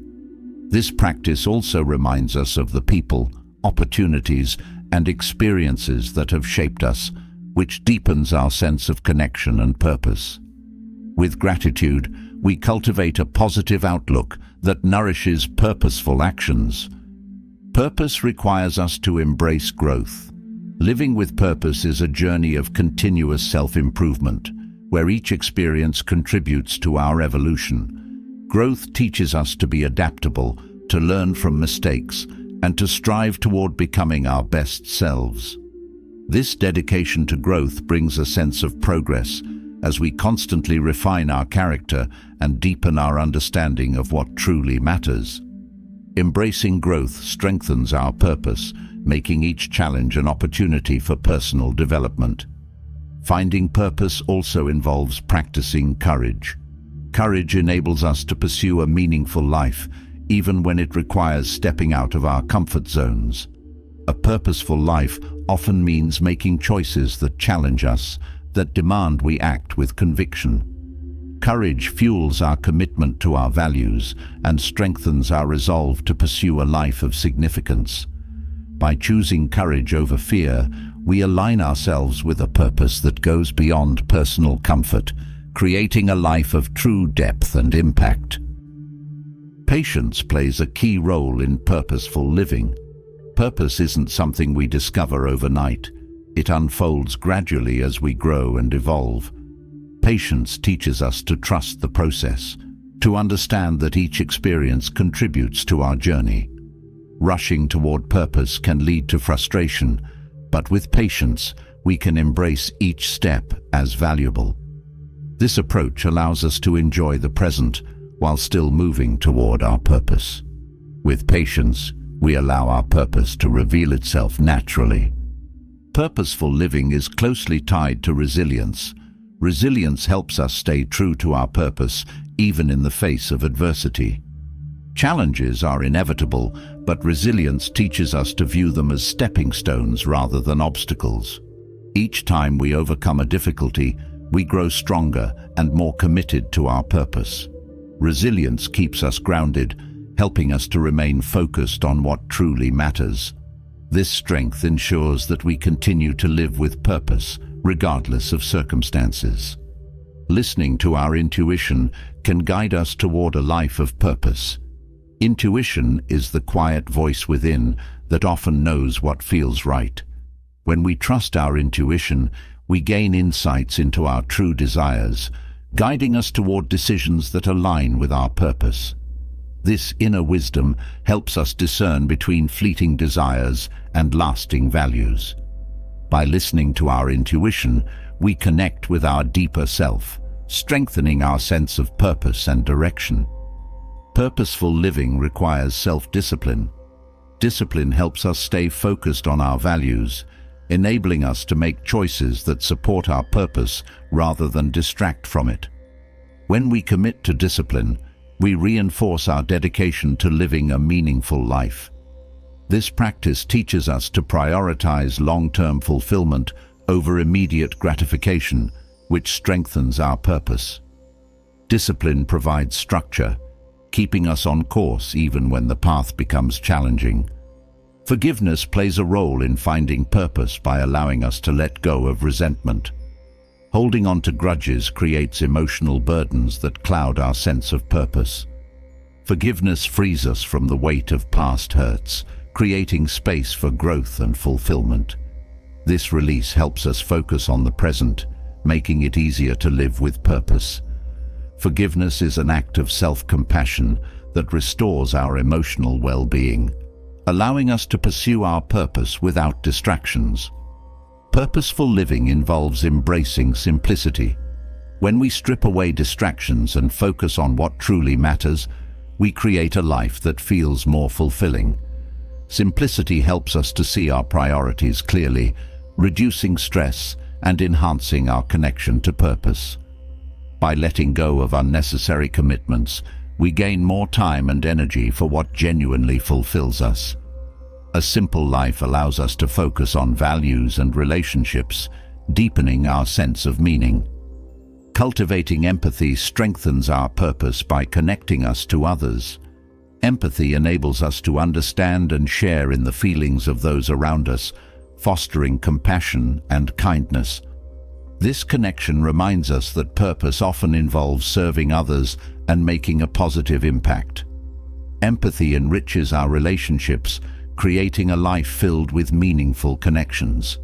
A: This practice also reminds us of the people, opportunities, and experiences that have shaped us, which deepens our sense of connection and purpose. With gratitude, we cultivate a positive outlook that nourishes purposeful actions. Purpose requires us to embrace growth. Living with purpose is a journey of continuous self-improvement, where each experience contributes to our evolution. Growth teaches us to be adaptable, to learn from mistakes, and to strive toward becoming our best selves. This dedication to growth brings a sense of progress as we constantly refine our character and deepen our understanding of what truly matters. Embracing growth strengthens our purpose, making each challenge an opportunity for personal development. Finding purpose also involves practicing courage. Courage enables us to pursue a meaningful life, even when it requires stepping out of our comfort zones. A purposeful life often means making choices that challenge us, that demand we act with conviction. Courage fuels our commitment to our values and strengthens our resolve to pursue a life of significance. By choosing courage over fear, we align ourselves with a purpose that goes beyond personal comfort, creating a life of true depth and impact. Patience plays a key role in purposeful living. Purpose isn't something we discover overnight. It unfolds gradually as we grow and evolve. Patience teaches us to trust the process, to understand that each experience contributes to our journey. Rushing toward purpose can lead to frustration, but with patience, we can embrace each step as valuable. This approach allows us to enjoy the present while still moving toward our purpose. With patience, we allow our purpose to reveal itself naturally. Purposeful living is closely tied to resilience. Resilience helps us stay true to our purpose, even in the face of adversity. Challenges are inevitable, but resilience teaches us to view them as stepping stones rather than obstacles. Each time we overcome a difficulty, we grow stronger and more committed to our purpose. Resilience keeps us grounded, helping us to remain focused on what truly matters. This strength ensures that we continue to live with purpose, regardless of circumstances. Listening to our intuition can guide us toward a life of purpose. Intuition is the quiet voice within that often knows what feels right. When we trust our intuition, we gain insights into our true desires, guiding us toward decisions that align with our purpose. This inner wisdom helps us discern between fleeting desires and lasting values. By listening to our intuition, we connect with our deeper self, strengthening our sense of purpose and direction. Purposeful living requires self-discipline. Discipline helps us stay focused on our values, enabling us to make choices that support our purpose rather than distract from it. When we commit to discipline, we reinforce our dedication to living a meaningful life. This practice teaches us to prioritize long-term fulfillment over immediate gratification, which strengthens our purpose. Discipline provides structure, keeping us on course even when the path becomes challenging. Forgiveness plays a role in finding purpose by allowing us to let go of resentment. Holding on to grudges creates emotional burdens that cloud our sense of purpose. Forgiveness frees us from the weight of past hurts, creating space for growth and fulfillment. This release helps us focus on the present, making it easier to live with purpose. Forgiveness is an act of self-compassion that restores our emotional well-being, allowing us to pursue our purpose without distractions. Purposeful living involves embracing simplicity. When we strip away distractions and focus on what truly matters, we create a life that feels more fulfilling. Simplicity helps us to see our priorities clearly, reducing stress and enhancing our connection to purpose. By letting go of unnecessary commitments, we gain more time and energy for what genuinely fulfills us. A simple life allows us to focus on values and relationships, deepening our sense of meaning. Cultivating empathy strengthens our purpose by connecting us to others. Empathy enables us to understand and share in the feelings of those around us, fostering compassion and kindness. This connection reminds us that purpose often involves serving others and making a positive impact. Empathy enriches our relationships, creating a life filled with meaningful connections.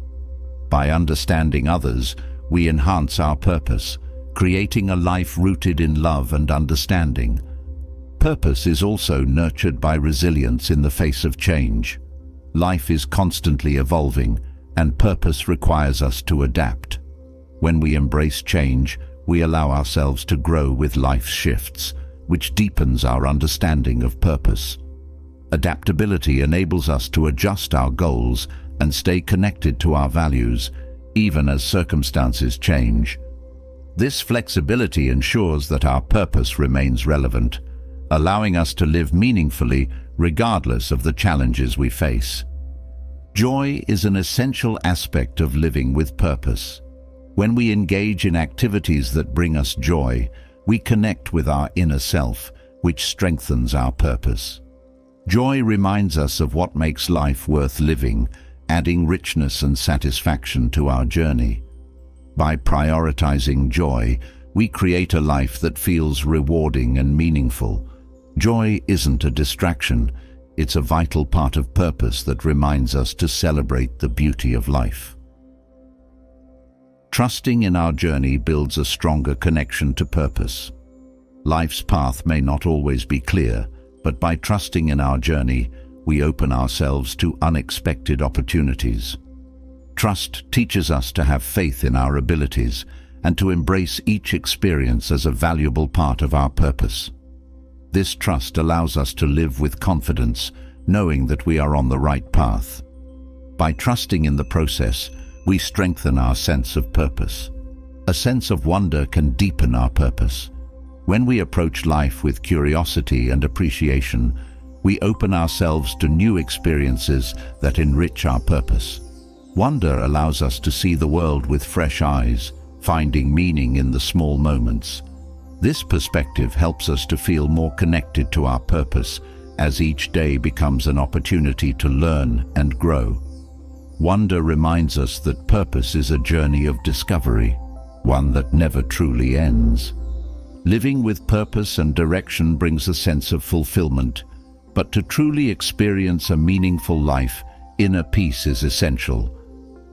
A: By understanding others, we enhance our purpose, creating a life rooted in love and understanding. Purpose is also nurtured by resilience in the face of change. Life is constantly evolving, and purpose requires us to adapt. When we embrace change, we allow ourselves to grow with life's shifts, which deepens our understanding of purpose. Adaptability enables us to adjust our goals and stay connected to our values, even as circumstances change. This flexibility ensures that our purpose remains relevant, allowing us to live meaningfully regardless of the challenges we face. Joy is an essential aspect of living with purpose. When we engage in activities that bring us joy, we connect with our inner self, which strengthens our purpose. Joy reminds us of what makes life worth living, adding richness and satisfaction to our journey. By prioritizing joy, we create a life that feels rewarding and meaningful. Joy isn't a distraction, it's a vital part of purpose that reminds us to celebrate the beauty of life. Trusting in our journey builds a stronger connection to purpose. Life's path may not always be clear, but by trusting in our journey, we open ourselves to unexpected opportunities. Trust teaches us to have faith in our abilities and to embrace each experience as a valuable part of our purpose. This trust allows us to live with confidence, knowing that we are on the right path. By trusting in the process, we strengthen our sense of purpose. A sense of wonder can deepen our purpose. When we approach life with curiosity and appreciation, we open ourselves to new experiences that enrich our purpose. Wonder allows us to see the world with fresh eyes, finding meaning in the small moments. This perspective helps us to feel more connected to our purpose as each day becomes an opportunity to learn and grow. Wonder reminds us that purpose is a journey of discovery, one that never truly ends. Living with purpose and direction brings a sense of fulfillment, but to truly experience a meaningful life, inner peace is essential.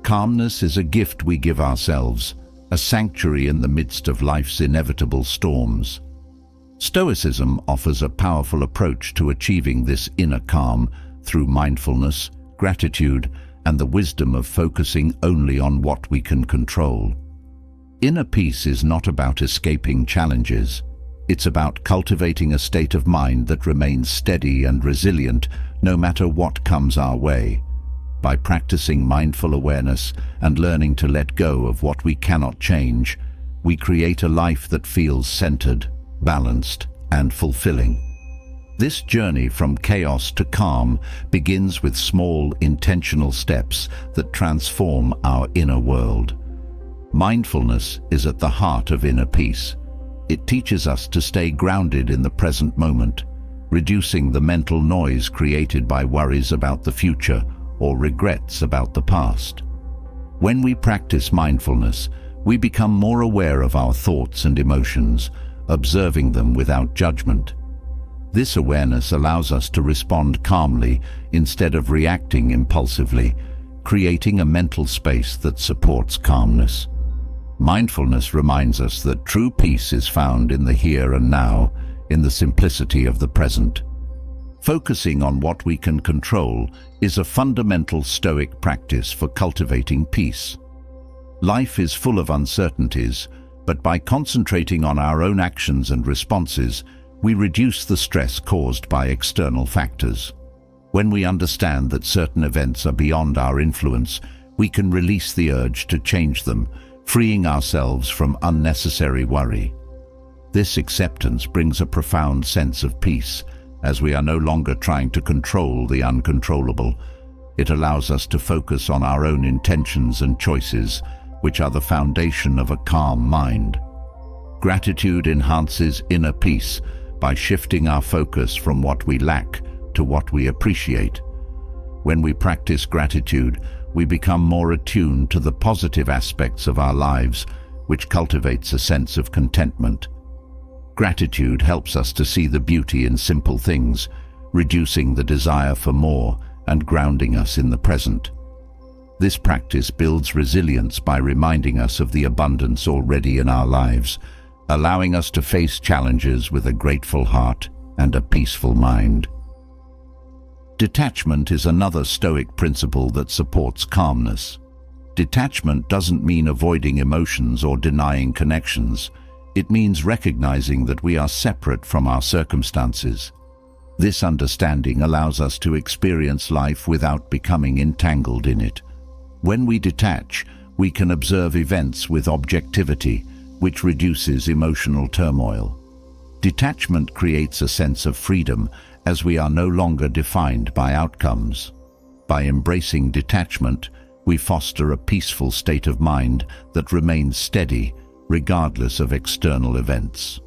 A: Calmness is a gift we give ourselves, a sanctuary in the midst of life's inevitable storms. Stoicism offers a powerful approach to achieving this inner calm through mindfulness, gratitude, and the wisdom of focusing only on what we can control. Inner peace is not about escaping challenges. It's about cultivating a state of mind that remains steady and resilient no matter what comes our way. By practicing mindful awareness and learning to let go of what we cannot change, we create a life that feels centered, balanced, and fulfilling. This journey from chaos to calm begins with small, intentional steps that transform our inner world. Mindfulness is at the heart of inner peace. It teaches us to stay grounded in the present moment, reducing the mental noise created by worries about the future or regrets about the past. When we practice mindfulness, we become more aware of our thoughts and emotions, observing them without judgment. This awareness allows us to respond calmly instead of reacting impulsively, creating a mental space that supports calmness. Mindfulness reminds us that true peace is found in the here and now, in the simplicity of the present. Focusing on what we can control is a fundamental Stoic practice for cultivating peace. Life is full of uncertainties, but by concentrating on our own actions and responses, we reduce the stress caused by external factors. When we understand that certain events are beyond our influence, we can release the urge to change them, freeing ourselves from unnecessary worry. This acceptance brings a profound sense of peace, as we are no longer trying to control the uncontrollable. It allows us to focus on our own intentions and choices, which are the foundation of a calm mind. Gratitude enhances inner peace by shifting our focus from what we lack to what we appreciate. When we practice gratitude, we become more attuned to the positive aspects of our lives, which cultivates a sense of contentment. Gratitude helps us to see the beauty in simple things, reducing the desire for more and grounding us in the present. This practice builds resilience by reminding us of the abundance already in our lives, allowing us to face challenges with a grateful heart and a peaceful mind. Detachment is another Stoic principle that supports calmness. Detachment doesn't mean avoiding emotions or denying connections. It means recognizing that we are separate from our circumstances. This understanding allows us to experience life without becoming entangled in it. When we detach, we can observe events with objectivity, which reduces emotional turmoil. Detachment creates a sense of freedom, as we are no longer defined by outcomes. By embracing detachment, we foster a peaceful state of mind that remains steady, regardless of external events.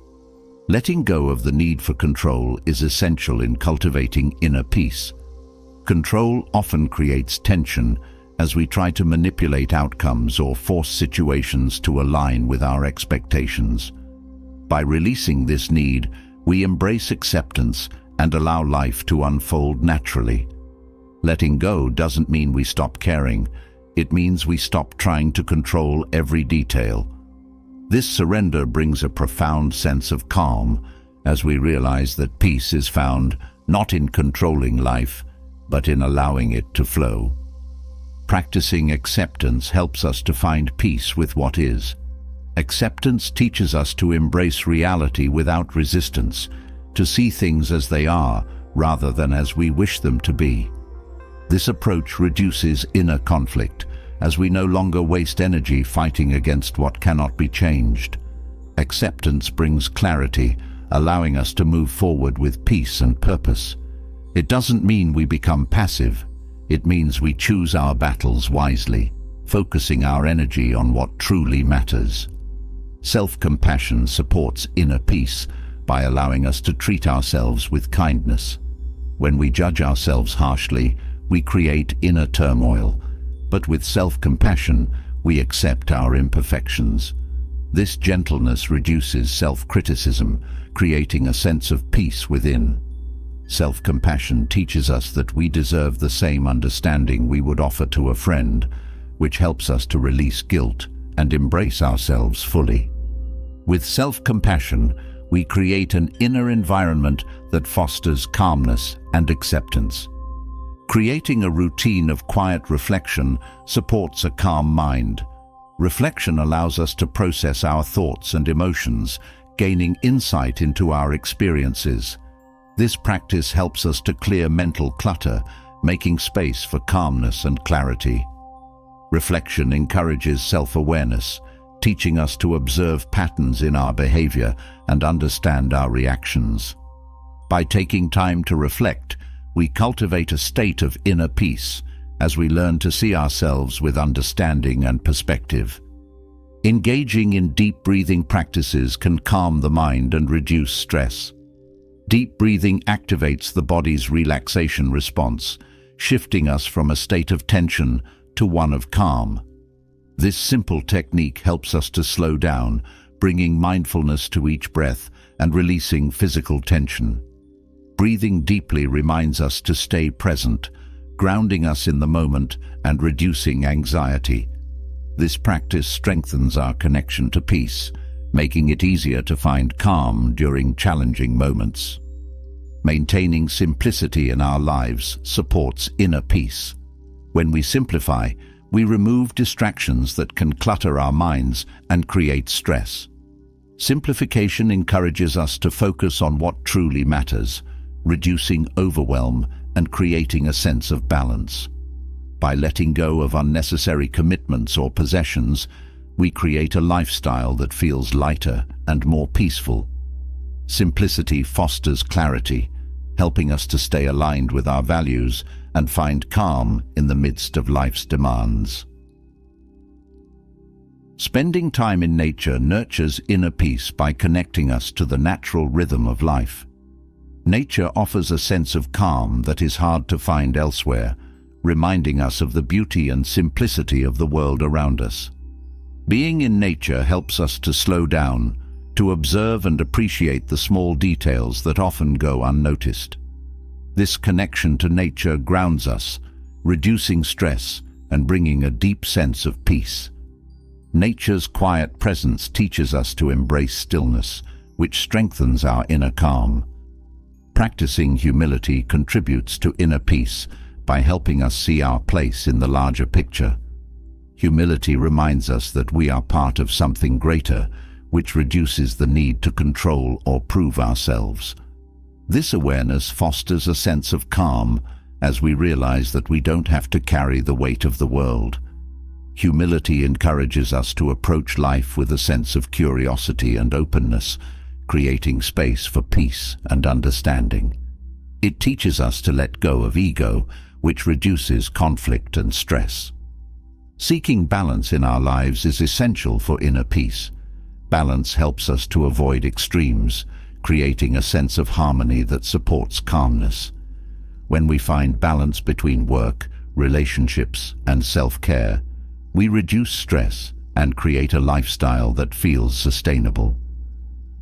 A: Letting go of the need for control is essential in cultivating inner peace. Control often creates tension as we try to manipulate outcomes or force situations to align with our expectations. By releasing this need, we embrace acceptance and allow life to unfold naturally. Letting go doesn't mean we stop caring. It means we stop trying to control every detail. This surrender brings a profound sense of calm, as we realize that peace is found not in controlling life, but in allowing it to flow. Practicing acceptance helps us to find peace with what is. Acceptance teaches us to embrace reality without resistance, to see things as they are rather than as we wish them to be. This approach reduces inner conflict, as we no longer waste energy fighting against what cannot be changed. Acceptance brings clarity, allowing us to move forward with peace and purpose. It doesn't mean we become passive. It means we choose our battles wisely, focusing our energy on what truly matters. Self-compassion supports inner peace by allowing us to treat ourselves with kindness. When we judge ourselves harshly, we create inner turmoil, but with self-compassion, we accept our imperfections. This gentleness reduces self-criticism, creating a sense of peace within. Self-compassion teaches us that we deserve the same understanding we would offer to a friend, which helps us to release guilt and embrace ourselves fully. With self-compassion, we create an inner environment that fosters calmness and acceptance. Creating a routine of quiet reflection supports a calm mind. Reflection allows us to process our thoughts and emotions, gaining insight into our experiences. This practice helps us to clear mental clutter, making space for calmness and clarity. Reflection encourages self-awareness, teaching us to observe patterns in our behavior and understand our reactions. By taking time to reflect, we cultivate a state of inner peace as we learn to see ourselves with understanding and perspective. Engaging in deep breathing practices can calm the mind and reduce stress. Deep breathing activates the body's relaxation response, shifting us from a state of tension to one of calm. This simple technique helps us to slow down, bringing mindfulness to each breath and releasing physical tension. Breathing deeply reminds us to stay present, grounding us in the moment and reducing anxiety. This practice strengthens our connection to peace, making it easier to find calm during challenging moments. Maintaining simplicity in our lives supports inner peace. When we simplify, we remove distractions that can clutter our minds and create stress. Simplification encourages us to focus on what truly matters, reducing overwhelm and creating a sense of balance. By letting go of unnecessary commitments or possessions, we create a lifestyle that feels lighter and more peaceful. Simplicity fosters clarity, helping us to stay aligned with our values and find calm in the midst of life's demands. Spending time in nature nurtures inner peace by connecting us to the natural rhythm of life. Nature offers a sense of calm that is hard to find elsewhere, reminding us of the beauty and simplicity of the world around us. Being in nature helps us to slow down, to observe and appreciate the small details that often go unnoticed. This connection to nature grounds us, reducing stress and bringing a deep sense of peace. Nature's quiet presence teaches us to embrace stillness, which strengthens our inner calm. Practicing humility contributes to inner peace by helping us see our place in the larger picture. Humility reminds us that we are part of something greater, which reduces the need to control or prove ourselves. This awareness fosters a sense of calm as we realize that we don't have to carry the weight of the world. Humility encourages us to approach life with a sense of curiosity and openness, creating space for peace and understanding. It teaches us to let go of ego, which reduces conflict and stress. Seeking balance in our lives is essential for inner peace. Balance helps us to avoid extremes, creating a sense of harmony that supports calmness. When we find balance between work, relationships, and self-care, we reduce stress and create a lifestyle that feels sustainable.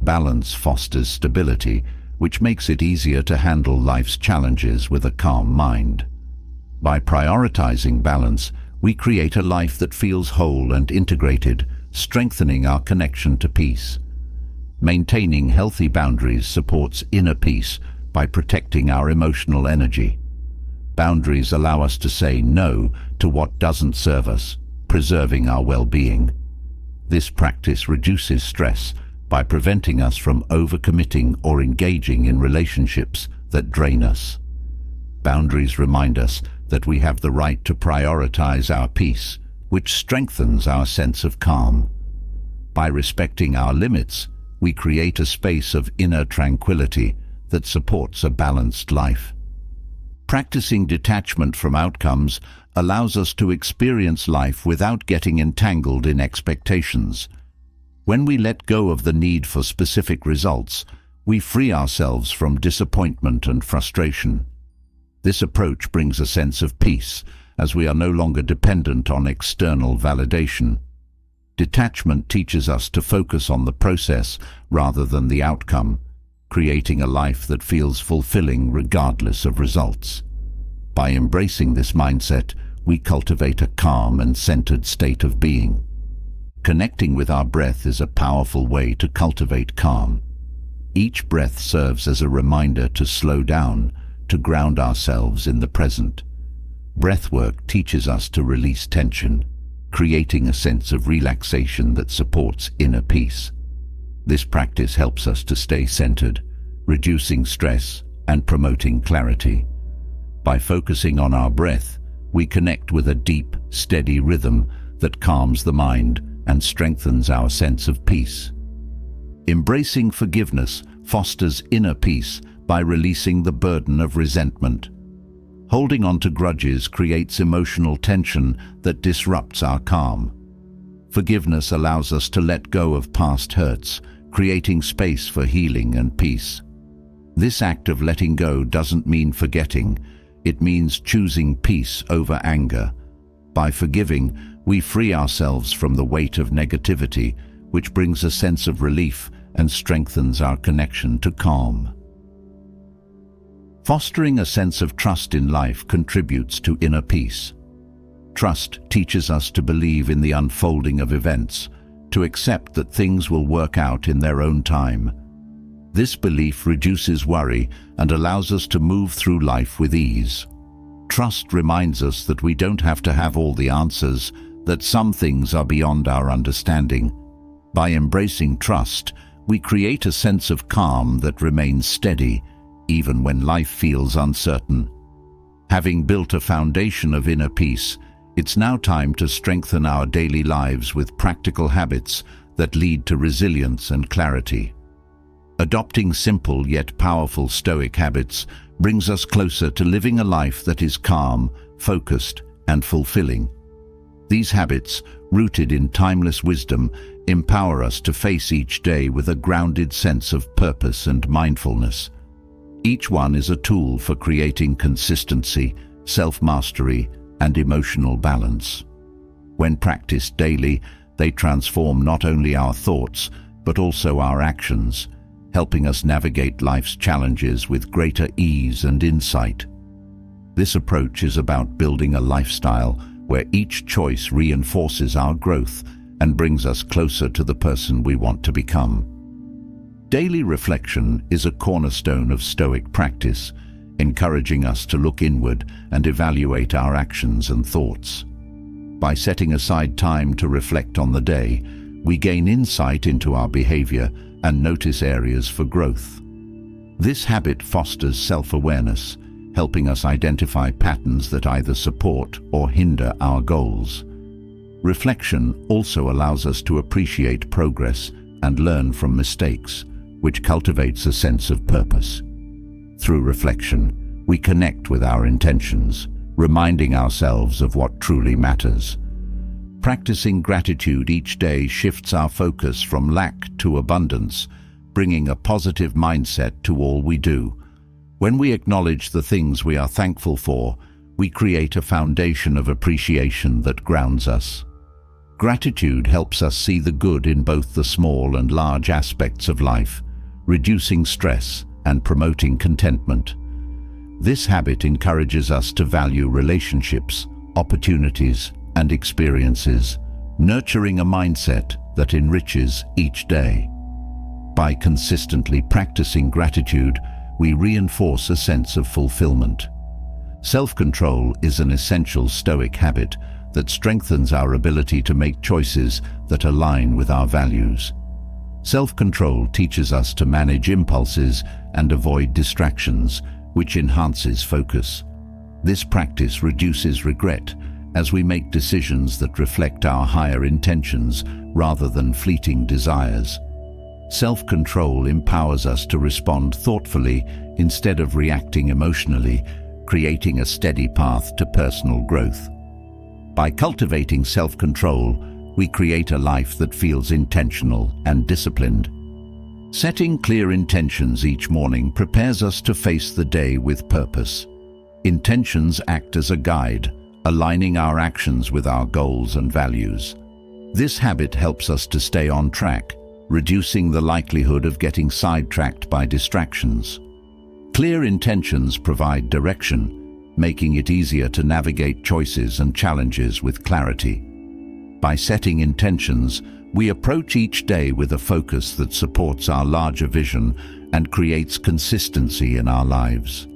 A: Balance fosters stability, which makes it easier to handle life's challenges with a calm mind. By prioritizing balance, we create a life that feels whole and integrated, strengthening our connection to peace. Maintaining healthy boundaries supports inner peace by protecting our emotional energy. Boundaries allow us to say no to what doesn't serve us, preserving our well-being. This practice reduces stress by preventing us from overcommitting or engaging in relationships that drain us. Boundaries remind us that we have the right to prioritize our peace which strengthens our sense of calm. By respecting our limits, we create a space of inner tranquility that supports a balanced life. Practicing detachment from outcomes allows us to experience life without getting entangled in expectations. When we let go of the need for specific results, we free ourselves from disappointment and frustration. This approach brings a sense of peace, as we are no longer dependent on external validation. Detachment teaches us to focus on the process rather than the outcome, creating a life that feels fulfilling regardless of results. By embracing this mindset, we cultivate a calm and centered state of being. Connecting with our breath is a powerful way to cultivate calm. Each breath serves as a reminder to slow down, to ground ourselves in the present. Breathwork teaches us to release tension, creating a sense of relaxation that supports inner peace. This practice helps us to stay centered, reducing stress and promoting clarity. By focusing on our breath, we connect with a deep, steady rhythm that calms the mind and strengthens our sense of peace. Embracing forgiveness fosters inner peace by releasing the burden of resentment. Holding on to grudges creates emotional tension that disrupts our calm. Forgiveness allows us to let go of past hurts, creating space for healing and peace. This act of letting go doesn't mean forgetting, it means choosing peace over anger. By forgiving, we free ourselves from the weight of negativity, which brings a sense of relief and strengthens our connection to calm. Fostering a sense of trust in life contributes to inner peace. Trust teaches us to believe in the unfolding of events, to accept that things will work out in their own time. This belief reduces worry and allows us to move through life with ease. Trust reminds us that we don't have to have all the answers, that some things are beyond our understanding. By embracing trust, we create a sense of calm that remains steady, even when life feels uncertain. Having built a foundation of inner peace, it's now time to strengthen our daily lives with practical habits that lead to resilience and clarity. Adopting simple yet powerful Stoic habits brings us closer to living a life that is calm, focused, and fulfilling. These habits, rooted in timeless wisdom, empower us to face each day with a grounded sense of purpose and mindfulness. Each one is a tool for creating consistency, self-mastery, and emotional balance. When practiced daily, they transform not only our thoughts, but also our actions, helping us navigate life's challenges with greater ease and insight. This approach is about building a lifestyle where each choice reinforces our growth and brings us closer to the person we want to become. Daily reflection is a cornerstone of Stoic practice, encouraging us to look inward and evaluate our actions and thoughts. By setting aside time to reflect on the day, we gain insight into our behavior and notice areas for growth. This habit fosters self-awareness, helping us identify patterns that either support or hinder our goals. Reflection also allows us to appreciate progress and learn from mistakes, which cultivates a sense of purpose. Through reflection, we connect with our intentions, reminding ourselves of what truly matters. Practicing gratitude each day shifts our focus from lack to abundance, bringing a positive mindset to all we do. When we acknowledge the things we are thankful for, we create a foundation of appreciation that grounds us. Gratitude helps us see the good in both the small and large aspects of life, reducing stress and promoting contentment. This habit encourages us to value relationships, opportunities, and experiences, nurturing a mindset that enriches each day. By consistently practicing gratitude, we reinforce a sense of fulfillment. Self-control is an essential Stoic habit that strengthens our ability to make choices that align with our values. Self-control teaches us to manage impulses and avoid distractions, which enhances focus. This practice reduces regret, as we make decisions that reflect our higher intentions rather than fleeting desires. Self-control empowers us to respond thoughtfully instead of reacting emotionally, creating a steady path to personal growth. By cultivating self-control, we create a life that feels intentional and disciplined. Setting clear intentions each morning prepares us to face the day with purpose. Intentions act as a guide, aligning our actions with our goals and values. This habit helps us to stay on track, reducing the likelihood of getting sidetracked by distractions. Clear intentions provide direction, making it easier to navigate choices and challenges with clarity. By setting intentions, we approach each day with a focus that supports our larger vision and creates consistency in our lives.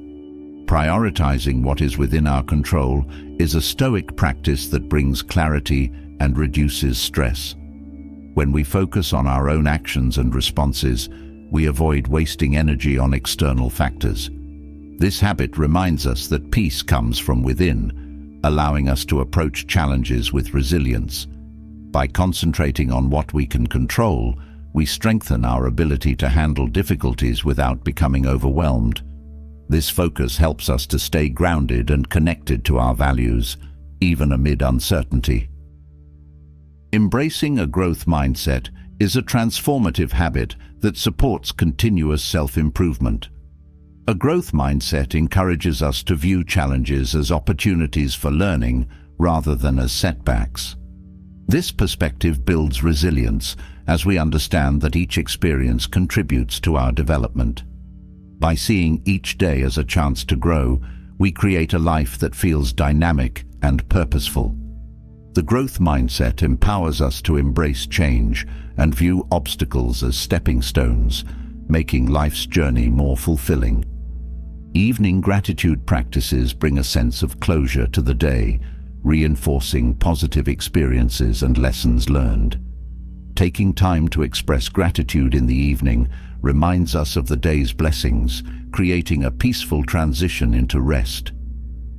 A: Prioritizing what is within our control is a Stoic practice that brings clarity and reduces stress. When we focus on our own actions and responses, we avoid wasting energy on external factors. This habit reminds us that peace comes from within, allowing us to approach challenges with resilience. By concentrating on what we can control, we strengthen our ability to handle difficulties without becoming overwhelmed. This focus helps us to stay grounded and connected to our values, even amid uncertainty. Embracing a growth mindset is a transformative habit that supports continuous self-improvement. A growth mindset encourages us to view challenges as opportunities for learning rather than as setbacks. This perspective builds resilience as we understand that each experience contributes to our development. By seeing each day as a chance to grow, we create a life that feels dynamic and purposeful. The growth mindset empowers us to embrace change and view obstacles as stepping stones, making life's journey more fulfilling. Evening gratitude practices bring a sense of closure to the day, reinforcing positive experiences and lessons learned. Taking time to express gratitude in the evening reminds us of the day's blessings, creating a peaceful transition into rest.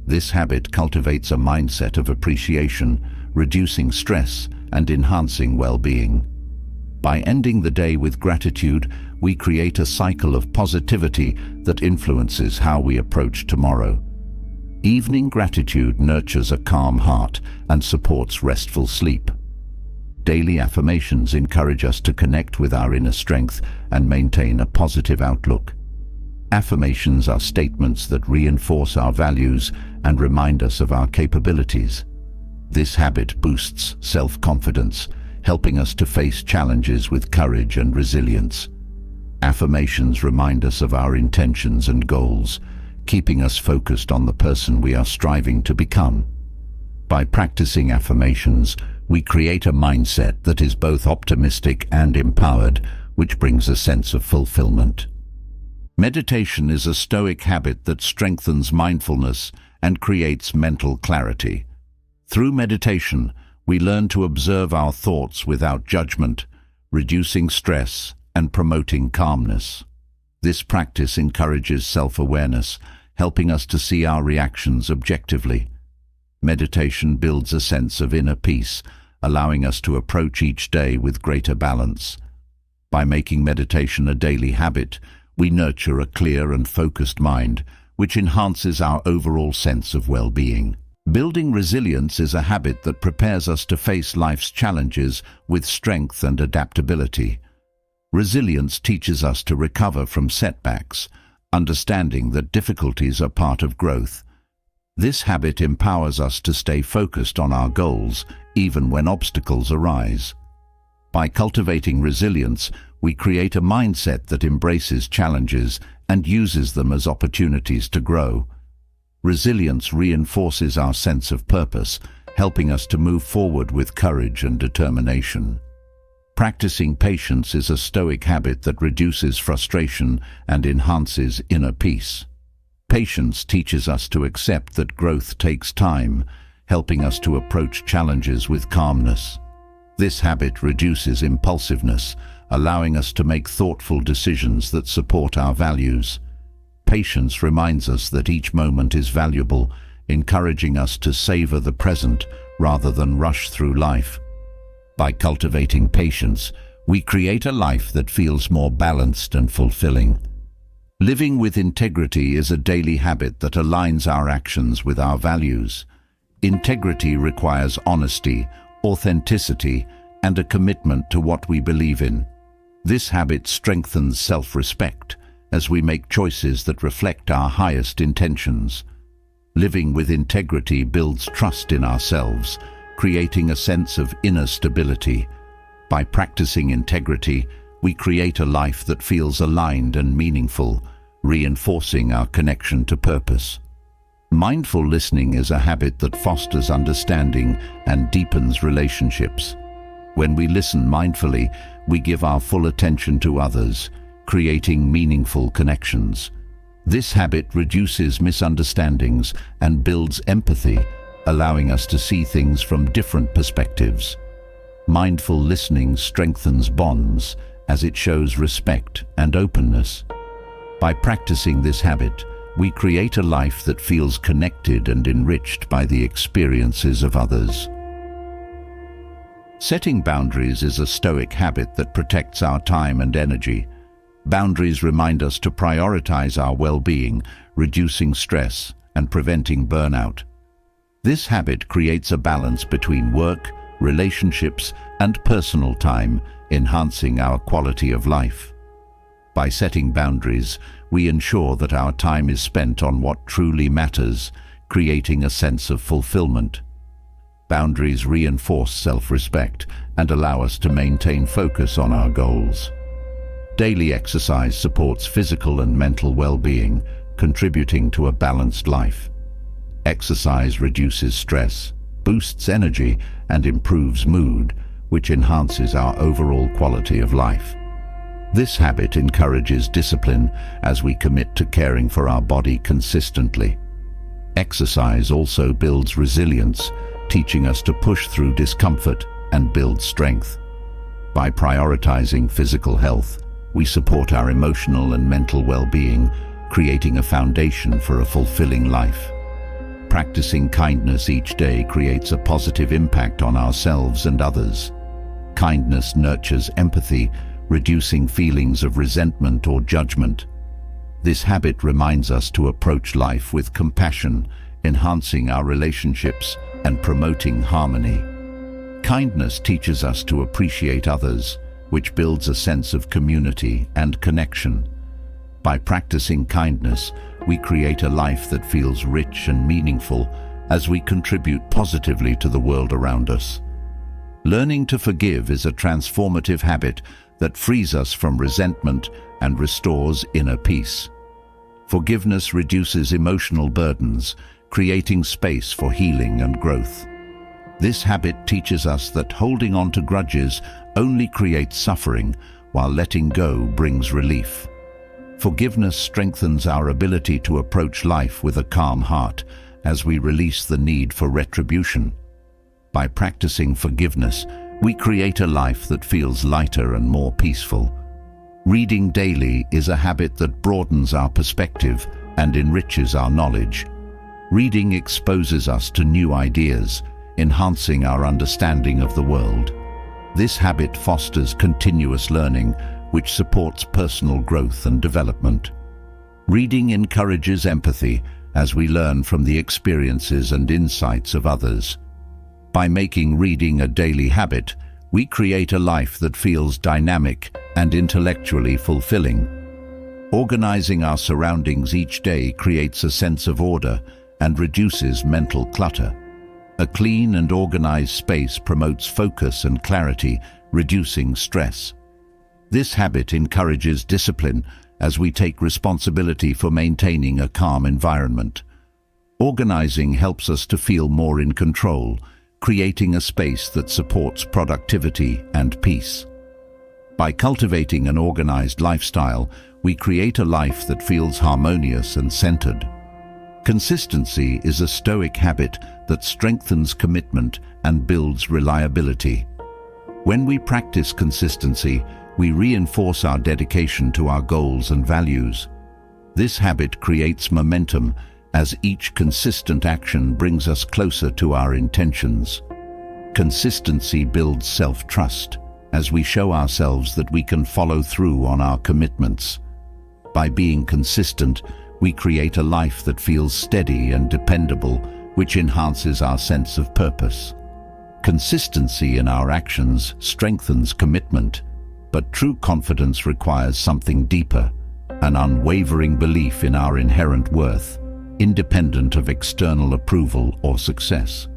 A: This habit cultivates a mindset of appreciation, reducing stress and enhancing well-being. By ending the day with gratitude, we create a cycle of positivity that influences how we approach tomorrow. Evening gratitude nurtures a calm heart and supports restful sleep. Daily affirmations encourage us to connect with our inner strength and maintain a positive outlook. Affirmations are statements that reinforce our values and remind us of our capabilities. This habit boosts self-confidence, helping us to face challenges with courage and resilience. Affirmations remind us of our intentions and goals, keeping us focused on the person we are striving to become. By practicing affirmations, we create a mindset that is both optimistic and empowered, which brings a sense of fulfillment. Meditation is a Stoic habit that strengthens mindfulness and creates mental clarity. Through meditation, we learn to observe our thoughts without judgment, reducing stress and promoting calmness. This practice encourages self-awareness, helping us to see our reactions objectively. Meditation builds a sense of inner peace, allowing us to approach each day with greater balance. By making meditation a daily habit, we nurture a clear and focused mind, which enhances our overall sense of well-being. Building resilience is a habit that prepares us to face life's challenges with strength and adaptability. Resilience teaches us to recover from setbacks, understanding that difficulties are part of growth. This habit empowers us to stay focused on our goals, even when obstacles arise. By cultivating resilience, we create a mindset that embraces challenges and uses them as opportunities to grow. Resilience reinforces our sense of purpose, helping us to move forward with courage and determination. Practicing patience is a Stoic habit that reduces frustration and enhances inner peace. Patience teaches us to accept that growth takes time, helping us to approach challenges with calmness. This habit reduces impulsiveness, allowing us to make thoughtful decisions that support our values. Patience reminds us that each moment is valuable, encouraging us to savor the present rather than rush through life. By cultivating patience, we create a life that feels more balanced and fulfilling. Living with integrity is a daily habit that aligns our actions with our values. Integrity requires honesty, authenticity, and a commitment to what we believe in. This habit strengthens self-respect as we make choices that reflect our highest intentions. Living with integrity builds trust in ourselves, creating a sense of inner stability. By practicing integrity, we create a life that feels aligned and meaningful, reinforcing our connection to purpose. Mindful listening is a habit that fosters understanding and deepens relationships. When we listen mindfully, we give our full attention to others, creating meaningful connections. This habit reduces misunderstandings and builds empathy, allowing us to see things from different perspectives. Mindful listening strengthens bonds as it shows respect and openness. By practicing this habit, we create a life that feels connected and enriched by the experiences of others. Setting boundaries is a Stoic habit that protects our time and energy. Boundaries remind us to prioritize our well-being, reducing stress and preventing burnout. This habit creates a balance between work, relationships, and personal time, enhancing our quality of life. By setting boundaries, we ensure that our time is spent on what truly matters, creating a sense of fulfillment. Boundaries reinforce self-respect and allow us to maintain focus on our goals. Daily exercise supports physical and mental well-being, contributing to a balanced life. Exercise reduces stress, boosts energy, and improves mood, which enhances our overall quality of life. This habit encourages discipline as we commit to caring for our body consistently. Exercise also builds resilience, teaching us to push through discomfort and build strength. By prioritizing physical health, we support our emotional and mental well-being, creating a foundation for a fulfilling life. Practicing kindness each day creates a positive impact on ourselves and others. Kindness nurtures empathy, reducing feelings of resentment or judgment. This habit reminds us to approach life with compassion, enhancing our relationships and promoting harmony. Kindness teaches us to appreciate others, which builds a sense of community and connection. By practicing kindness, we create a life that feels rich and meaningful as we contribute positively to the world around us. Learning to forgive is a transformative habit that frees us from resentment and restores inner peace. Forgiveness reduces emotional burdens, creating space for healing and growth. This habit teaches us that holding on to grudges only creates suffering, while letting go brings relief. Forgiveness strengthens our ability to approach life with a calm heart as we release the need for retribution. By practicing forgiveness, we create a life that feels lighter and more peaceful. Reading daily is a habit that broadens our perspective and enriches our knowledge. Reading exposes us to new ideas, enhancing our understanding of the world. This habit fosters continuous learning, which supports personal growth and development. Reading encourages empathy as we learn from the experiences and insights of others. By making reading a daily habit, we create a life that feels dynamic and intellectually fulfilling. Organizing our surroundings each day creates a sense of order and reduces mental clutter. A clean and organized space promotes focus and clarity, reducing stress. This habit encourages discipline as we take responsibility for maintaining a calm environment. Organizing helps us to feel more in control, creating a space that supports productivity and peace. By cultivating an organized lifestyle, we create a life that feels harmonious and centered. Consistency is a Stoic habit that strengthens commitment and builds reliability. When we practice consistency, we reinforce our dedication to our goals and values. This habit creates momentum, as each consistent action brings us closer to our intentions. Consistency builds self-trust, as we show ourselves that we can follow through on our commitments. By being consistent, we create a life that feels steady and dependable, which enhances our sense of purpose. Consistency in our actions strengthens commitment, but true confidence requires something deeper, an unwavering belief in our inherent worth, independent of external approval or success.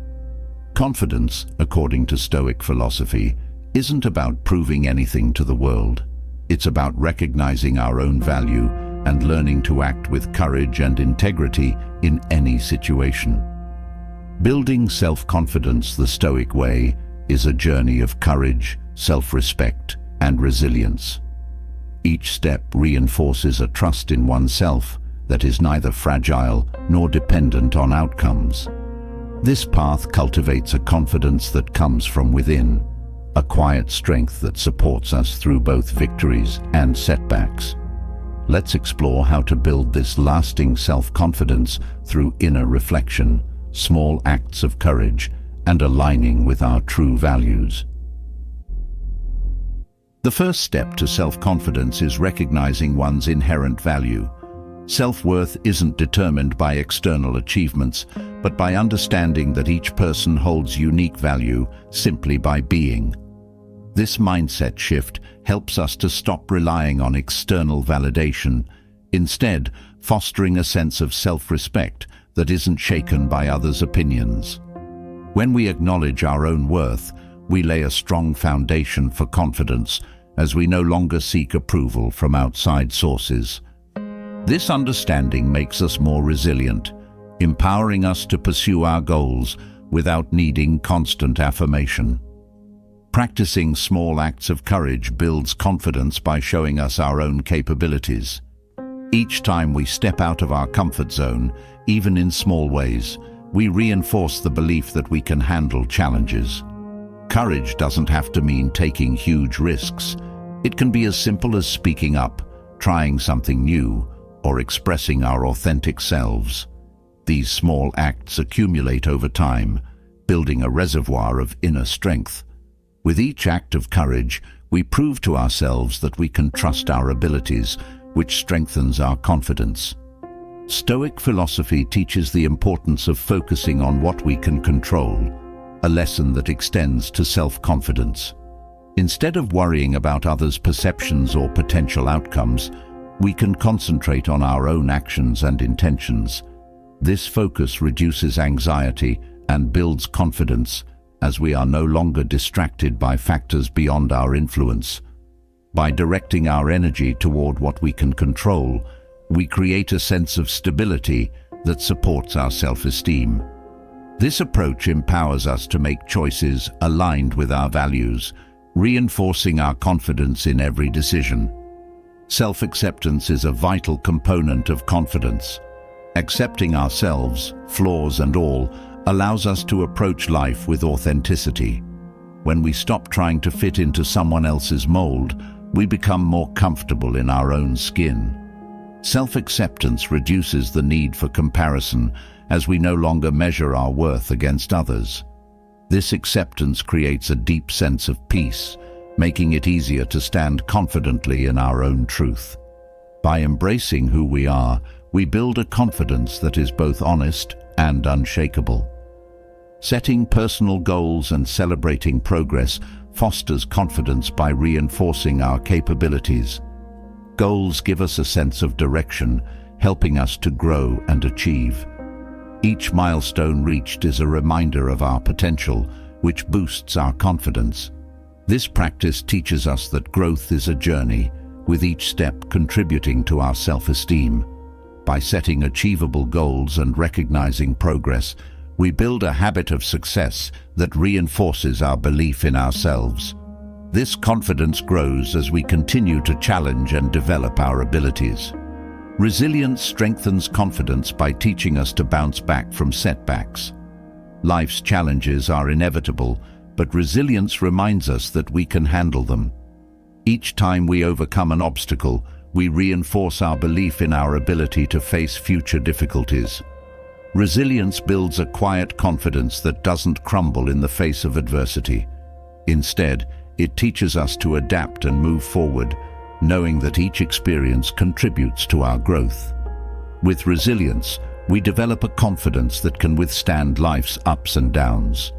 A: Confidence, according to Stoic philosophy, isn't about proving anything to the world. It's about recognizing our own value and learning to act with courage and integrity in any situation. Building self-confidence the Stoic way is a journey of courage, self-respect, and resilience. Each step reinforces a trust in oneself that is neither fragile nor dependent on outcomes. This path cultivates a confidence that comes from within, a quiet strength that supports us through both victories and setbacks. Let's explore how to build this lasting self-confidence through inner reflection, small acts of courage, and aligning with our true values. The first step to self-confidence is recognizing one's inherent value. Self-worth isn't determined by external achievements, but by understanding that each person holds unique value simply by being. This mindset shift helps us to stop relying on external validation, instead fostering a sense of self-respect that isn't shaken by others' opinions. When we acknowledge our own worth, we lay a strong foundation for confidence, as we no longer seek approval from outside sources. This understanding makes us more resilient, empowering us to pursue our goals without needing constant affirmation. Practicing small acts of courage builds confidence by showing us our own capabilities. Each time we step out of our comfort zone, even in small ways, we reinforce the belief that we can handle challenges. Courage doesn't have to mean taking huge risks. It can be as simple as speaking up, trying something new, or expressing our authentic selves. These small acts accumulate over time, building a reservoir of inner strength. With each act of courage, we prove to ourselves that we can trust our abilities, which strengthens our confidence. Stoic philosophy teaches the importance of focusing on what we can control, a lesson that extends to self-confidence. Instead of worrying about others' perceptions or potential outcomes, we can concentrate on our own actions and intentions. This focus reduces anxiety and builds confidence, as we are no longer distracted by factors beyond our influence. By directing our energy toward what we can control, we create a sense of stability that supports our self-esteem. This approach empowers us to make choices aligned with our values, reinforcing our confidence in every decision. Self-acceptance is a vital component of confidence. Accepting ourselves, flaws and all, allows us to approach life with authenticity. When we stop trying to fit into someone else's mold, we become more comfortable in our own skin. Self-acceptance reduces the need for comparison, as we no longer measure our worth against others. This acceptance creates a deep sense of peace, making it easier to stand confidently in our own truth. By embracing who we are, we build a confidence that is both honest and unshakable. Setting personal goals and celebrating progress fosters confidence by reinforcing our capabilities. Goals give us a sense of direction, helping us to grow and achieve. Each milestone reached is a reminder of our potential, which boosts our confidence. This practice teaches us that growth is a journey, with each step contributing to our self-esteem. By setting achievable goals and recognizing progress, we build a habit of success that reinforces our belief in ourselves. This confidence grows as we continue to challenge and develop our abilities. Resilience strengthens confidence by teaching us to bounce back from setbacks. Life's challenges are inevitable, but resilience reminds us that we can handle them. Each time we overcome an obstacle, we reinforce our belief in our ability to face future difficulties. Resilience builds a quiet confidence that doesn't crumble in the face of adversity. Instead, it teaches us to adapt and move forward, knowing that each experience contributes to our growth. With resilience, we develop a confidence that can withstand life's ups and downs.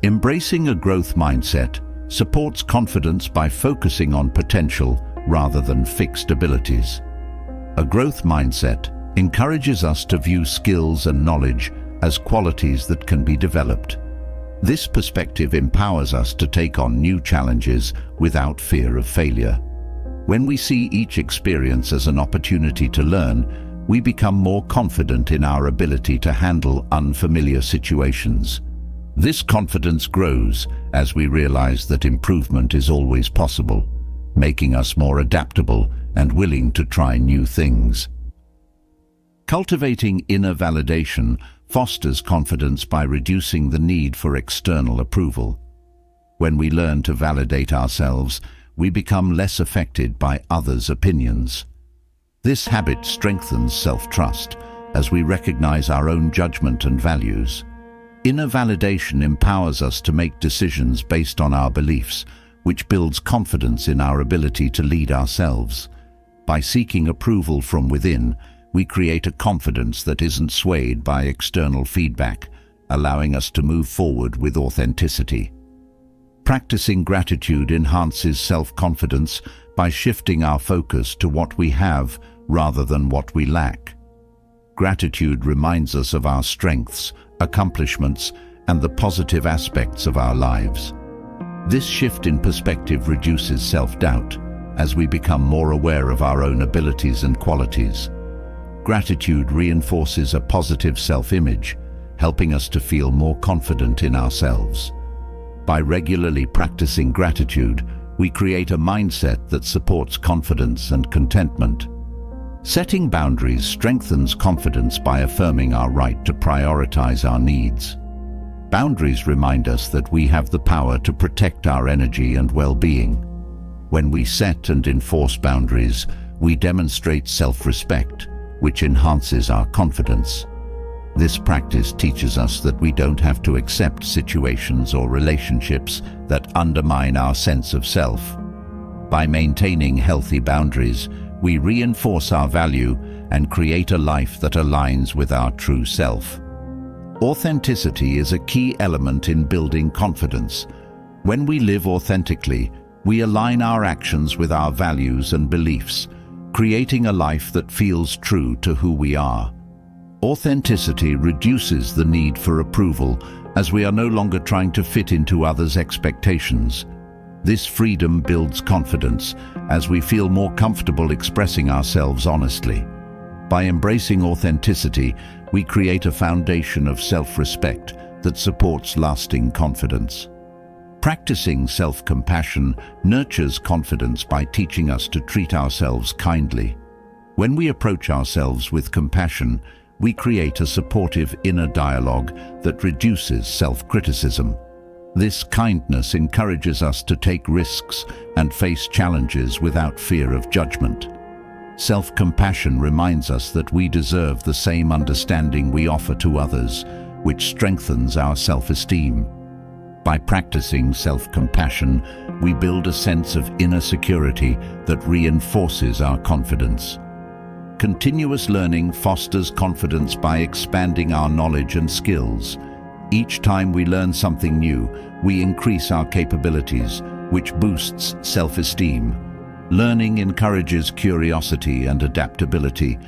A: Embracing a growth mindset supports confidence by focusing on potential rather than fixed abilities. A growth mindset encourages us to view skills and knowledge as qualities that can be developed. This perspective empowers us to take on new challenges without fear of failure. When we see each experience as an opportunity to learn, we become more confident in our ability to handle unfamiliar situations. This confidence grows as we realize that improvement is always possible, making us more adaptable and willing to try new things. Cultivating inner validation fosters confidence by reducing the need for external approval. When we learn to validate ourselves, we become less affected by others' opinions. This habit strengthens self-trust as we recognize our own judgment and values. Inner validation empowers us to make decisions based on our beliefs, which builds confidence in our ability to lead ourselves. By seeking approval from within, we create a confidence that isn't swayed by external feedback, allowing us to move forward with authenticity. Practicing gratitude enhances self-confidence by shifting our focus to what we have rather than what we lack. Gratitude reminds us of our strengths, accomplishments, and the positive aspects of our lives. This shift in perspective reduces self-doubt as we become more aware of our own abilities and qualities. Gratitude reinforces a positive self-image, helping us to feel more confident in ourselves. By regularly practicing gratitude, we create a mindset that supports confidence and contentment. Setting boundaries strengthens confidence by affirming our right to prioritize our needs. Boundaries remind us that we have the power to protect our energy and well-being. When we set and enforce boundaries, we demonstrate self-respect, which enhances our confidence. This practice teaches us that we don't have to accept situations or relationships that undermine our sense of self. By maintaining healthy boundaries, we reinforce our value and create a life that aligns with our true self. Authenticity is a key element in building confidence. When we live authentically, we align our actions with our values and beliefs, creating a life that feels true to who we are. Authenticity reduces the need for approval as we are no longer trying to fit into others' expectations. This freedom builds confidence as we feel more comfortable expressing ourselves honestly. By embracing authenticity, we create a foundation of self-respect that supports lasting confidence. Practicing self-compassion nurtures confidence by teaching us to treat ourselves kindly. When we approach ourselves with compassion, we create a supportive inner dialogue that reduces self-criticism. This kindness encourages us to take risks and face challenges without fear of judgment. Self-compassion reminds us that we deserve the same understanding we offer to others, which strengthens our self-esteem. By practicing self-compassion, we build a sense of inner security that reinforces our confidence. Continuous learning fosters confidence by expanding our knowledge and skills. Each time we learn something new, we increase our capabilities, which boosts self-esteem. Learning encourages curiosity and adaptability,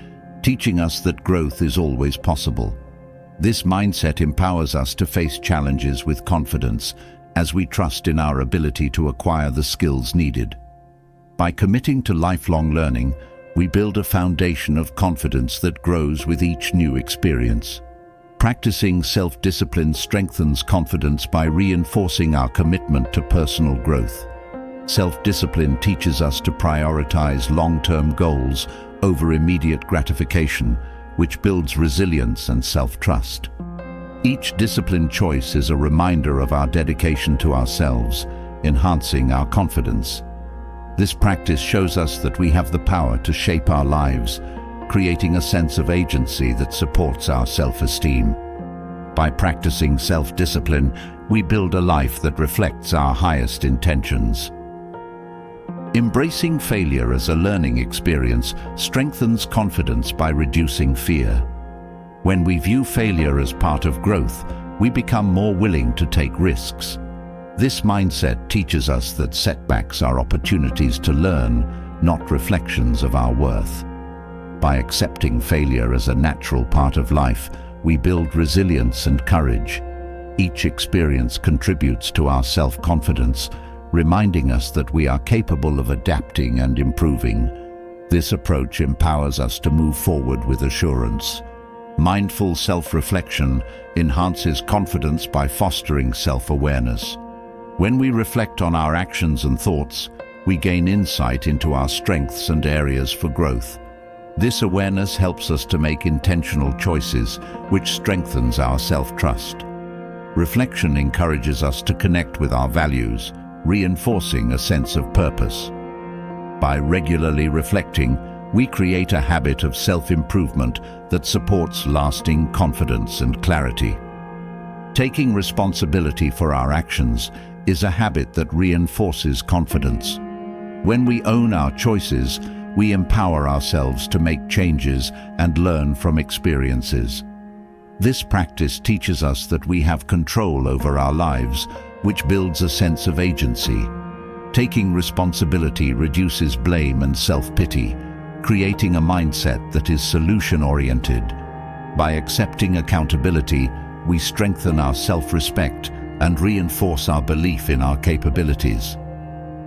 A: teaching us that growth is always possible. This mindset empowers us to face challenges with confidence as we trust in our ability to acquire the skills needed. By committing to lifelong learning, we build a foundation of confidence that grows with each new experience. Practicing self-discipline strengthens confidence by reinforcing our commitment to personal growth. Self-discipline teaches us to prioritize long-term goals over immediate gratification, which builds resilience and self-trust. Each disciplined choice is a reminder of our dedication to ourselves, enhancing our confidence. This practice shows us that we have the power to shape our lives, creating a sense of agency that supports our self-esteem. By practicing self-discipline, we build a life that reflects our highest intentions. Embracing failure as a learning experience strengthens confidence by reducing fear. When we view failure as part of growth, we become more willing to take risks. This mindset teaches us that setbacks are opportunities to learn, not reflections of our worth. By accepting failure as a natural part of life, we build resilience and courage. Each experience contributes to our self-confidence, reminding us that we are capable of adapting and improving. This approach empowers us to move forward with assurance. Mindful self-reflection enhances confidence by fostering self-awareness. When we reflect on our actions and thoughts, we gain insight into our strengths and areas for growth. This awareness helps us to make intentional choices, which strengthens our self-trust. Reflection encourages us to connect with our values, reinforcing a sense of purpose. By regularly reflecting, we create a habit of self-improvement that supports lasting confidence and clarity. Taking responsibility for our actions is a habit that reinforces confidence. When we own our choices, we empower ourselves to make changes and learn from experiences. This practice teaches us that we have control over our lives, which builds a sense of agency. Taking responsibility reduces blame and self-pity, creating a mindset that is solution-oriented. By accepting accountability, we strengthen our self-respect and reinforce our belief in our capabilities.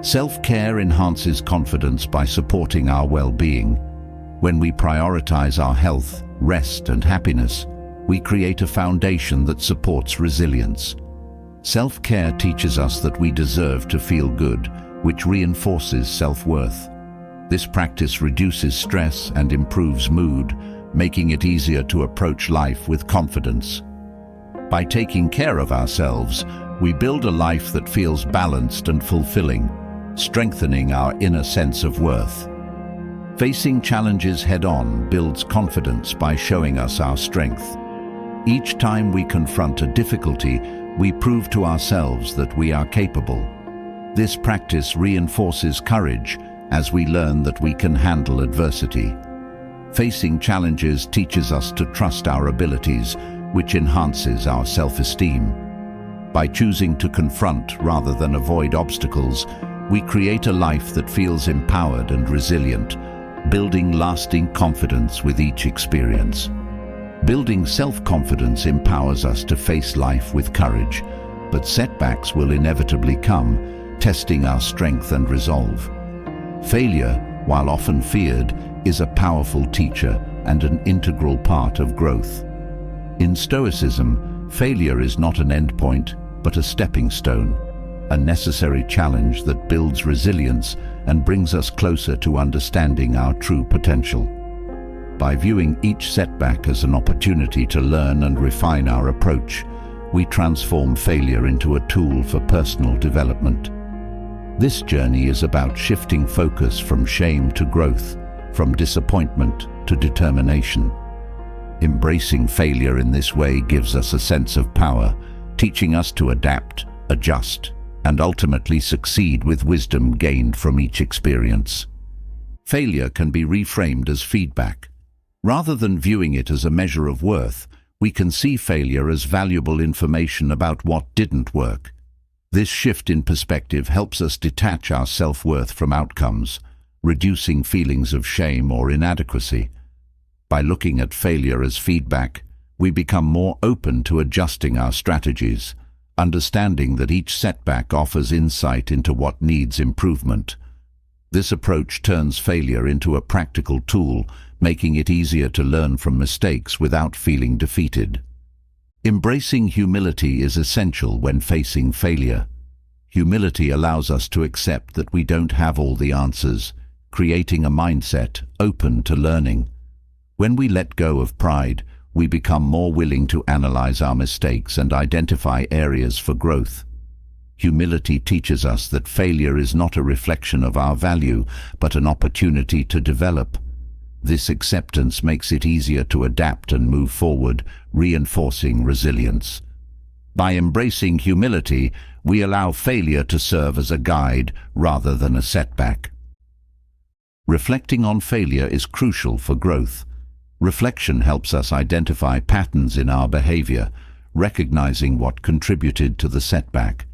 A: Self-care enhances confidence by supporting our well-being. When we prioritize our health, rest, and happiness, we create a foundation that supports resilience. Self-care teaches us that we deserve to feel good, which reinforces self-worth. This practice reduces stress and improves mood, making it easier to approach life with confidence. By taking care of ourselves, we build a life that feels balanced and fulfilling, strengthening our inner sense of worth. Facing challenges head-on builds confidence by showing us our strength. Each time we confront a difficulty, we prove to ourselves that we are capable. This practice reinforces courage as we learn that we can handle adversity. Facing challenges teaches us to trust our abilities, which enhances our self-esteem. By choosing to confront rather than avoid obstacles, we create a life that feels empowered and resilient, building lasting confidence with each experience. Building self-confidence empowers us to face life with courage, but setbacks will inevitably come, testing our strength and resolve. Failure, while often feared, is a powerful teacher and an integral part of growth. In Stoicism, failure is not an endpoint, but a stepping stone, a necessary challenge that builds resilience and brings us closer to understanding our true potential. By viewing each setback as an opportunity to learn and refine our approach, we transform failure into a tool for personal development. This journey is about shifting focus from shame to growth, from disappointment to determination. Embracing failure in this way gives us a sense of power, teaching us to adapt, adjust, and ultimately succeed with wisdom gained from each experience. Failure can be reframed as feedback. Rather than viewing it as a measure of worth, we can see failure as valuable information about what didn't work. This shift in perspective helps us detach our self-worth from outcomes, reducing feelings of shame or inadequacy. By looking at failure as feedback, we become more open to adjusting our strategies, understanding that each setback offers insight into what needs improvement. This approach turns failure into a practical tool, making it easier to learn from mistakes without feeling defeated. Embracing humility is essential when facing failure. Humility allows us to accept that we don't have all the answers, creating a mindset open to learning. When we let go of pride, we become more willing to analyze our mistakes and identify areas for growth. Humility teaches us that failure is not a reflection of our value, but an opportunity to develop. This acceptance makes it easier to adapt and move forward, reinforcing resilience. By embracing humility, we allow failure to serve as a guide rather than a setback. Reflecting on failure is crucial for growth. Reflection helps us identify patterns in our behavior, recognizing what contributed to the setback.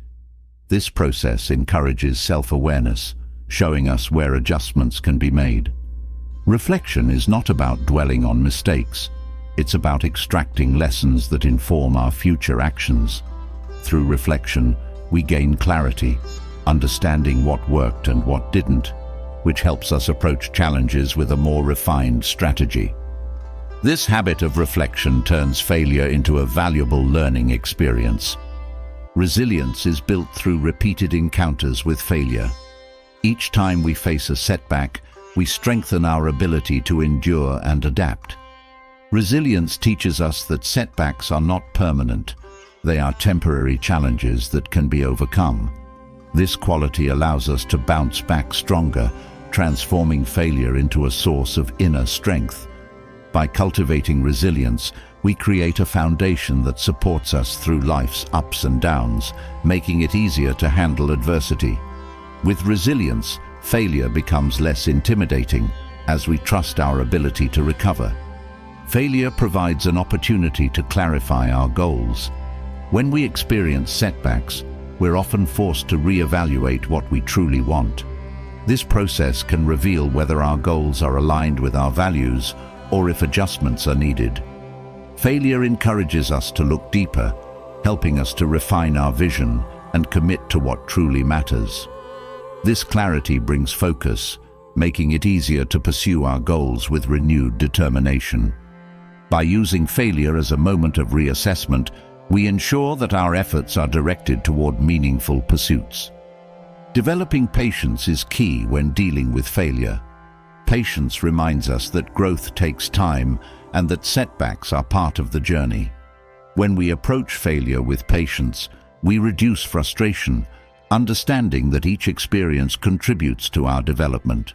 A: This process encourages self-awareness, showing us where adjustments can be made. Reflection is not about dwelling on mistakes. It's about extracting lessons that inform our future actions. Through reflection, we gain clarity, understanding what worked and what didn't, which helps us approach challenges with a more refined strategy. This habit of reflection turns failure into a valuable learning experience. Resilience is built through repeated encounters with failure. Each time we face a setback, we strengthen our ability to endure and adapt. Resilience teaches us that setbacks are not permanent. They are temporary challenges that can be overcome. This quality allows us to bounce back stronger, transforming failure into a source of inner strength. By cultivating resilience, we create a foundation that supports us through life's ups and downs, making it easier to handle adversity. With resilience, failure becomes less intimidating as we trust our ability to recover. Failure provides an opportunity to clarify our goals. When we experience setbacks, we're often forced to reevaluate what we truly want. This process can reveal whether our goals are aligned with our values or if adjustments are needed. Failure encourages us to look deeper, helping us to refine our vision and commit to what truly matters. This clarity brings focus, making it easier to pursue our goals with renewed determination. By using failure as a moment of reassessment, we ensure that our efforts are directed toward meaningful pursuits. Developing patience is key when dealing with failure. Patience reminds us that growth takes time and that setbacks are part of the journey. When we approach failure with patience, we reduce frustration, understanding that each experience contributes to our development.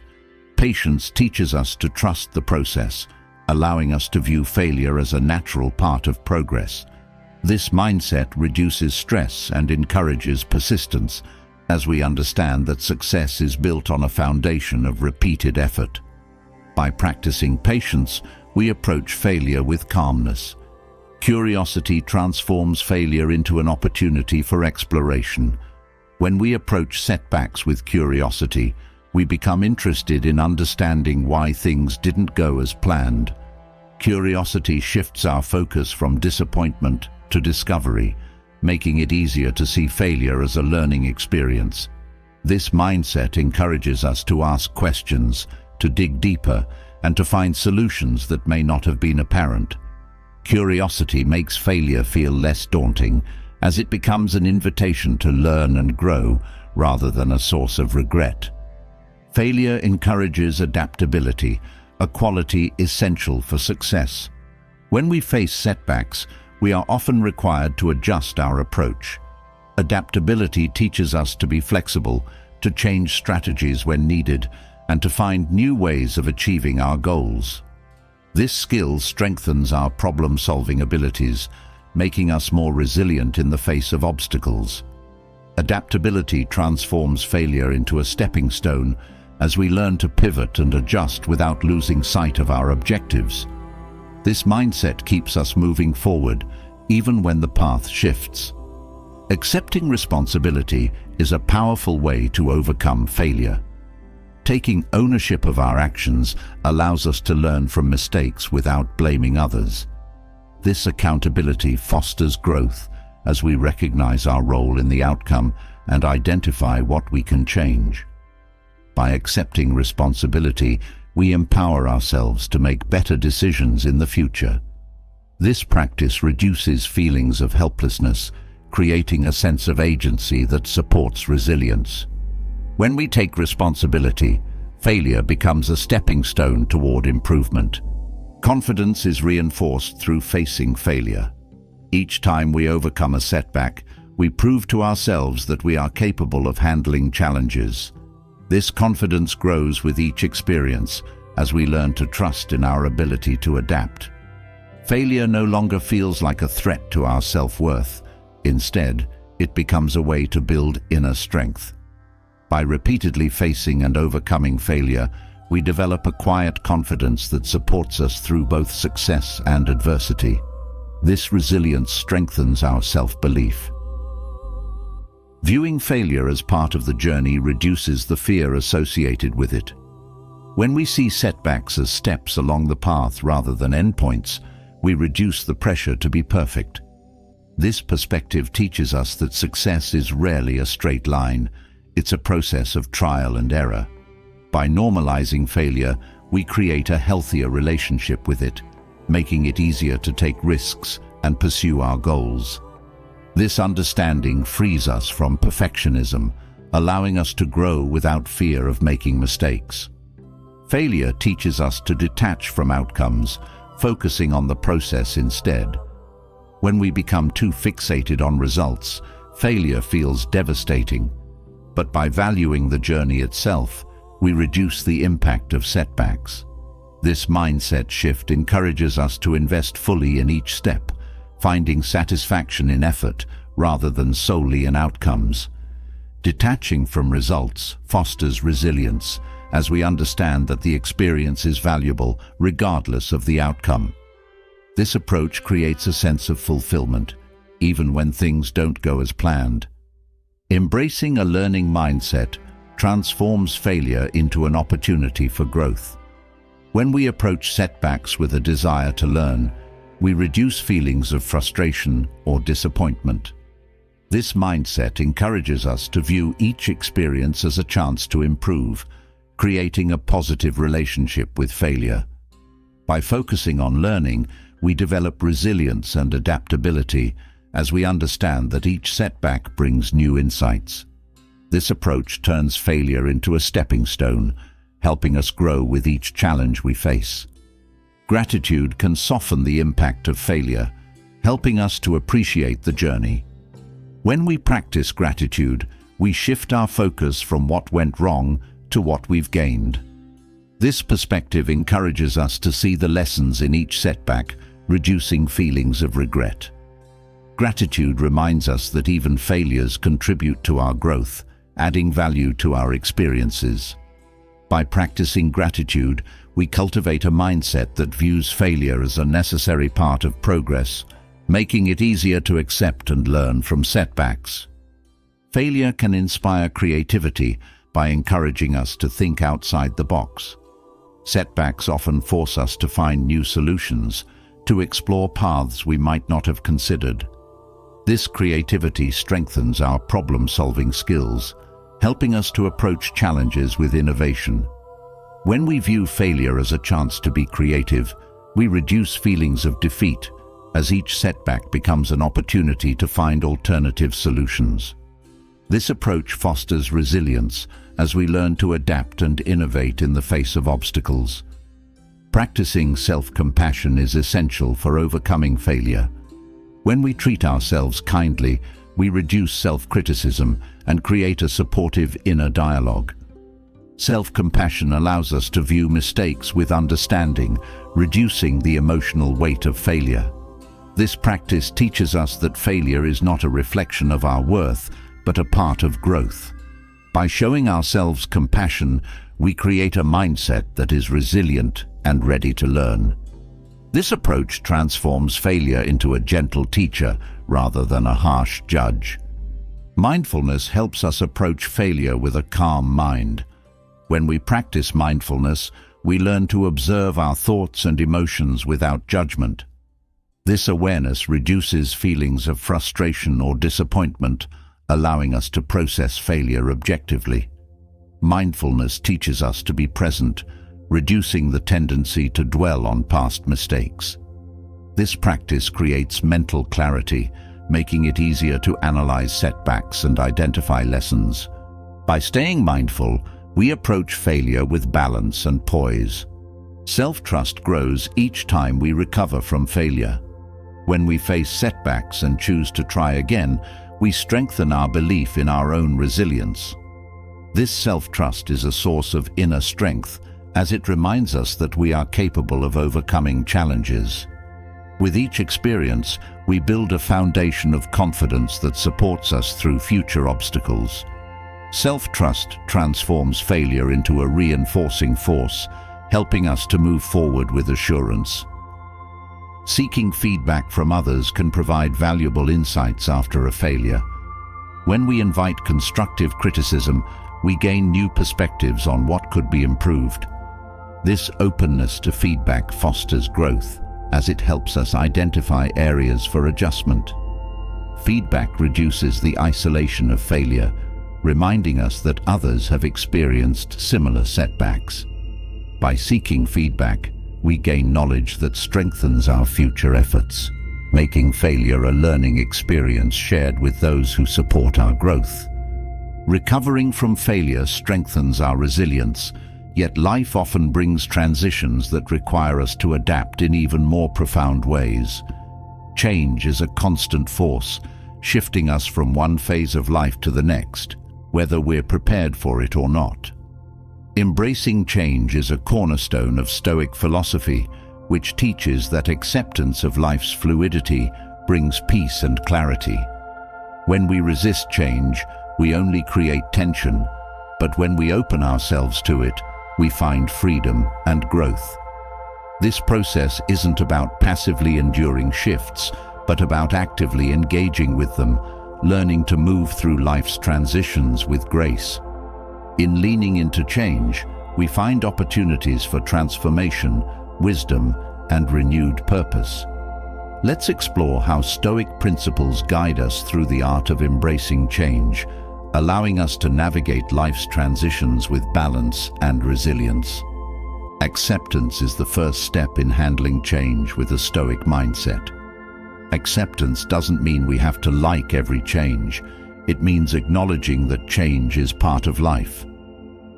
A: Patience teaches us to trust the process, allowing us to view failure as a natural part of progress. This mindset reduces stress and encourages persistence, as we understand that success is built on a foundation of repeated effort. By practicing patience, we approach failure with calmness. Curiosity transforms failure into an opportunity for exploration. When we approach setbacks with curiosity, we become interested in understanding why things didn't go as planned. Curiosity shifts our focus from disappointment to discovery, making it easier to see failure as a learning experience. This mindset encourages us to ask questions, to dig deeper, and to find solutions that may not have been apparent. Curiosity makes failure feel less daunting, as it becomes an invitation to learn and grow rather than a source of regret. Failure encourages adaptability, a quality essential for success. When we face setbacks, we are often required to adjust our approach. Adaptability teaches us to be flexible, to change strategies when needed, and to find new ways of achieving our goals. This skill strengthens our problem-solving abilities, making us more resilient in the face of obstacles. Adaptability transforms failure into a stepping stone as we learn to pivot and adjust without losing sight of our objectives. This mindset keeps us moving forward, even when the path shifts. Accepting responsibility is a powerful way to overcome failure. Taking ownership of our actions allows us to learn from mistakes without blaming others. This accountability fosters growth as we recognize our role in the outcome and identify what we can change. By accepting responsibility, we empower ourselves to make better decisions in the future. This practice reduces feelings of helplessness, creating a sense of agency that supports resilience. When we take responsibility, failure becomes a stepping stone toward improvement. Confidence is reinforced through facing failure. Each time we overcome a setback, we prove to ourselves that we are capable of handling challenges. This confidence grows with each experience, as we learn to trust in our ability to adapt. Failure no longer feels like a threat to our self-worth. Instead, it becomes a way to build inner strength. By repeatedly facing and overcoming failure, we develop a quiet confidence that supports us through both success and adversity. This resilience strengthens our self-belief. Viewing failure as part of the journey reduces the fear associated with it. When we see setbacks as steps along the path rather than endpoints, we reduce the pressure to be perfect. This perspective teaches us that success is rarely a straight line. It's a process of trial and error. By normalizing failure, we create a healthier relationship with it, making it easier to take risks and pursue our goals. This understanding frees us from perfectionism, allowing us to grow without fear of making mistakes. Failure teaches us to detach from outcomes, focusing on the process instead. When we become too fixated on results, failure feels devastating. But by valuing the journey itself, we reduce the impact of setbacks. This mindset shift encourages us to invest fully in each step, finding satisfaction in effort rather than solely in outcomes. Detaching from results fosters resilience, as we understand that the experience is valuable regardless of the outcome. This approach creates a sense of fulfillment, even when things don't go as planned. Embracing a learning mindset transforms failure into an opportunity for growth. When we approach setbacks with a desire to learn, we reduce feelings of frustration or disappointment. This mindset encourages us to view each experience as a chance to improve, creating a positive relationship with failure. By focusing on learning, we develop resilience and adaptability as we understand that each setback brings new insights. This approach turns failure into a stepping stone, helping us grow with each challenge we face. Gratitude can soften the impact of failure, helping us to appreciate the journey. When we practice gratitude, we shift our focus from what went wrong to what we've gained. This perspective encourages us to see the lessons in each setback, reducing feelings of regret. Gratitude reminds us that even failures contribute to our growth, adding value to our experiences. By practicing gratitude, we cultivate a mindset that views failure as a necessary part of progress, making it easier to accept and learn from setbacks. Failure can inspire creativity by encouraging us to think outside the box. Setbacks often force us to find new solutions, to explore paths we might not have considered. This creativity strengthens our problem-solving skills, helping us to approach challenges with innovation. When we view failure as a chance to be creative, we reduce feelings of defeat, as each setback becomes an opportunity to find alternative solutions. This approach fosters resilience as we learn to adapt and innovate in the face of obstacles. Practicing self-compassion is essential for overcoming failure. When we treat ourselves kindly, we reduce self-criticism and create a supportive inner dialogue. Self-compassion allows us to view mistakes with understanding, reducing the emotional weight of failure. This practice teaches us that failure is not a reflection of our worth, but a part of growth. By showing ourselves compassion, we create a mindset that is resilient and ready to learn. This approach transforms failure into a gentle teacher rather than a harsh judge. Mindfulness helps us approach failure with a calm mind. When we practice mindfulness, we learn to observe our thoughts and emotions without judgment. This awareness reduces feelings of frustration or disappointment, allowing us to process failure objectively. Mindfulness teaches us to be present, reducing the tendency to dwell on past mistakes. This practice creates mental clarity, making it easier to analyze setbacks and identify lessons. By staying mindful, we approach failure with balance and poise. Self-trust grows each time we recover from failure. When we face setbacks and choose to try again, we strengthen our belief in our own resilience. This self-trust is a source of inner strength as it reminds us that we are capable of overcoming challenges. With each experience, we build a foundation of confidence that supports us through future obstacles. Self-trust transforms failure into a reinforcing force, helping us to move forward with assurance. Seeking feedback from others can provide valuable insights after a failure. When we invite constructive criticism, we gain new perspectives on what could be improved. This openness to feedback fosters growth, as it helps us identify areas for adjustment. Feedback reduces the isolation of failure, reminding us that others have experienced similar setbacks. By seeking feedback, we gain knowledge that strengthens our future efforts, making failure a learning experience shared with those who support our growth. Recovering from failure strengthens our resilience, yet life often brings transitions that require us to adapt in even more profound ways. Change is a constant force, shifting us from one phase of life to the next, whether we're prepared for it or not. Embracing change is a cornerstone of Stoic philosophy, which teaches that acceptance of life's fluidity brings peace and clarity. When we resist change, we only create tension, but when we open ourselves to it, we find freedom and growth. This process isn't about passively enduring shifts, but about actively engaging with them, learning to move through life's transitions with grace. In leaning into change, we find opportunities for transformation, wisdom, and renewed purpose. Let's explore how Stoic principles guide us through the art of embracing change, allowing us to navigate life's transitions with balance and resilience. Acceptance is the first step in handling change with a Stoic mindset. Acceptance doesn't mean we have to like every change. It means acknowledging that change is part of life.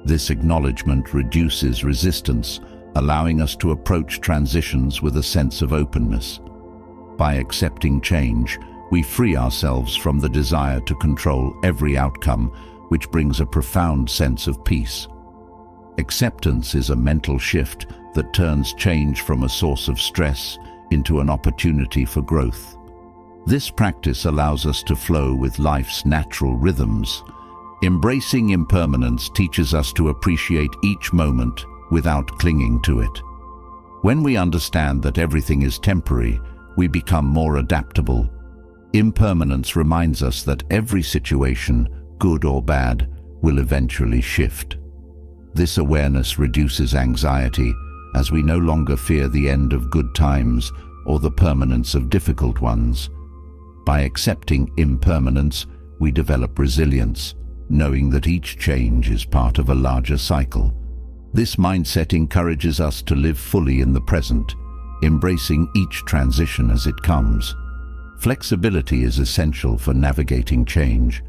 A: This acknowledgement reduces resistance, allowing us to approach transitions with a sense of openness. By accepting change, we free ourselves from the desire to control every outcome, which brings a profound sense of peace. Acceptance is a mental shift that turns change from a source of stress into an opportunity for growth. This practice allows us to flow with life's natural rhythms. Embracing impermanence teaches us to appreciate each moment without clinging to it. When we understand that everything is temporary, we become more adaptable. Impermanence reminds us that every situation, good or bad, will eventually shift. This awareness reduces anxiety, as we no longer fear the end of good times or the permanence of difficult ones. By accepting impermanence, we develop resilience, knowing that each change is part of a larger cycle. This mindset encourages us to live fully in the present, embracing each transition as it comes. Flexibility is essential for navigating change.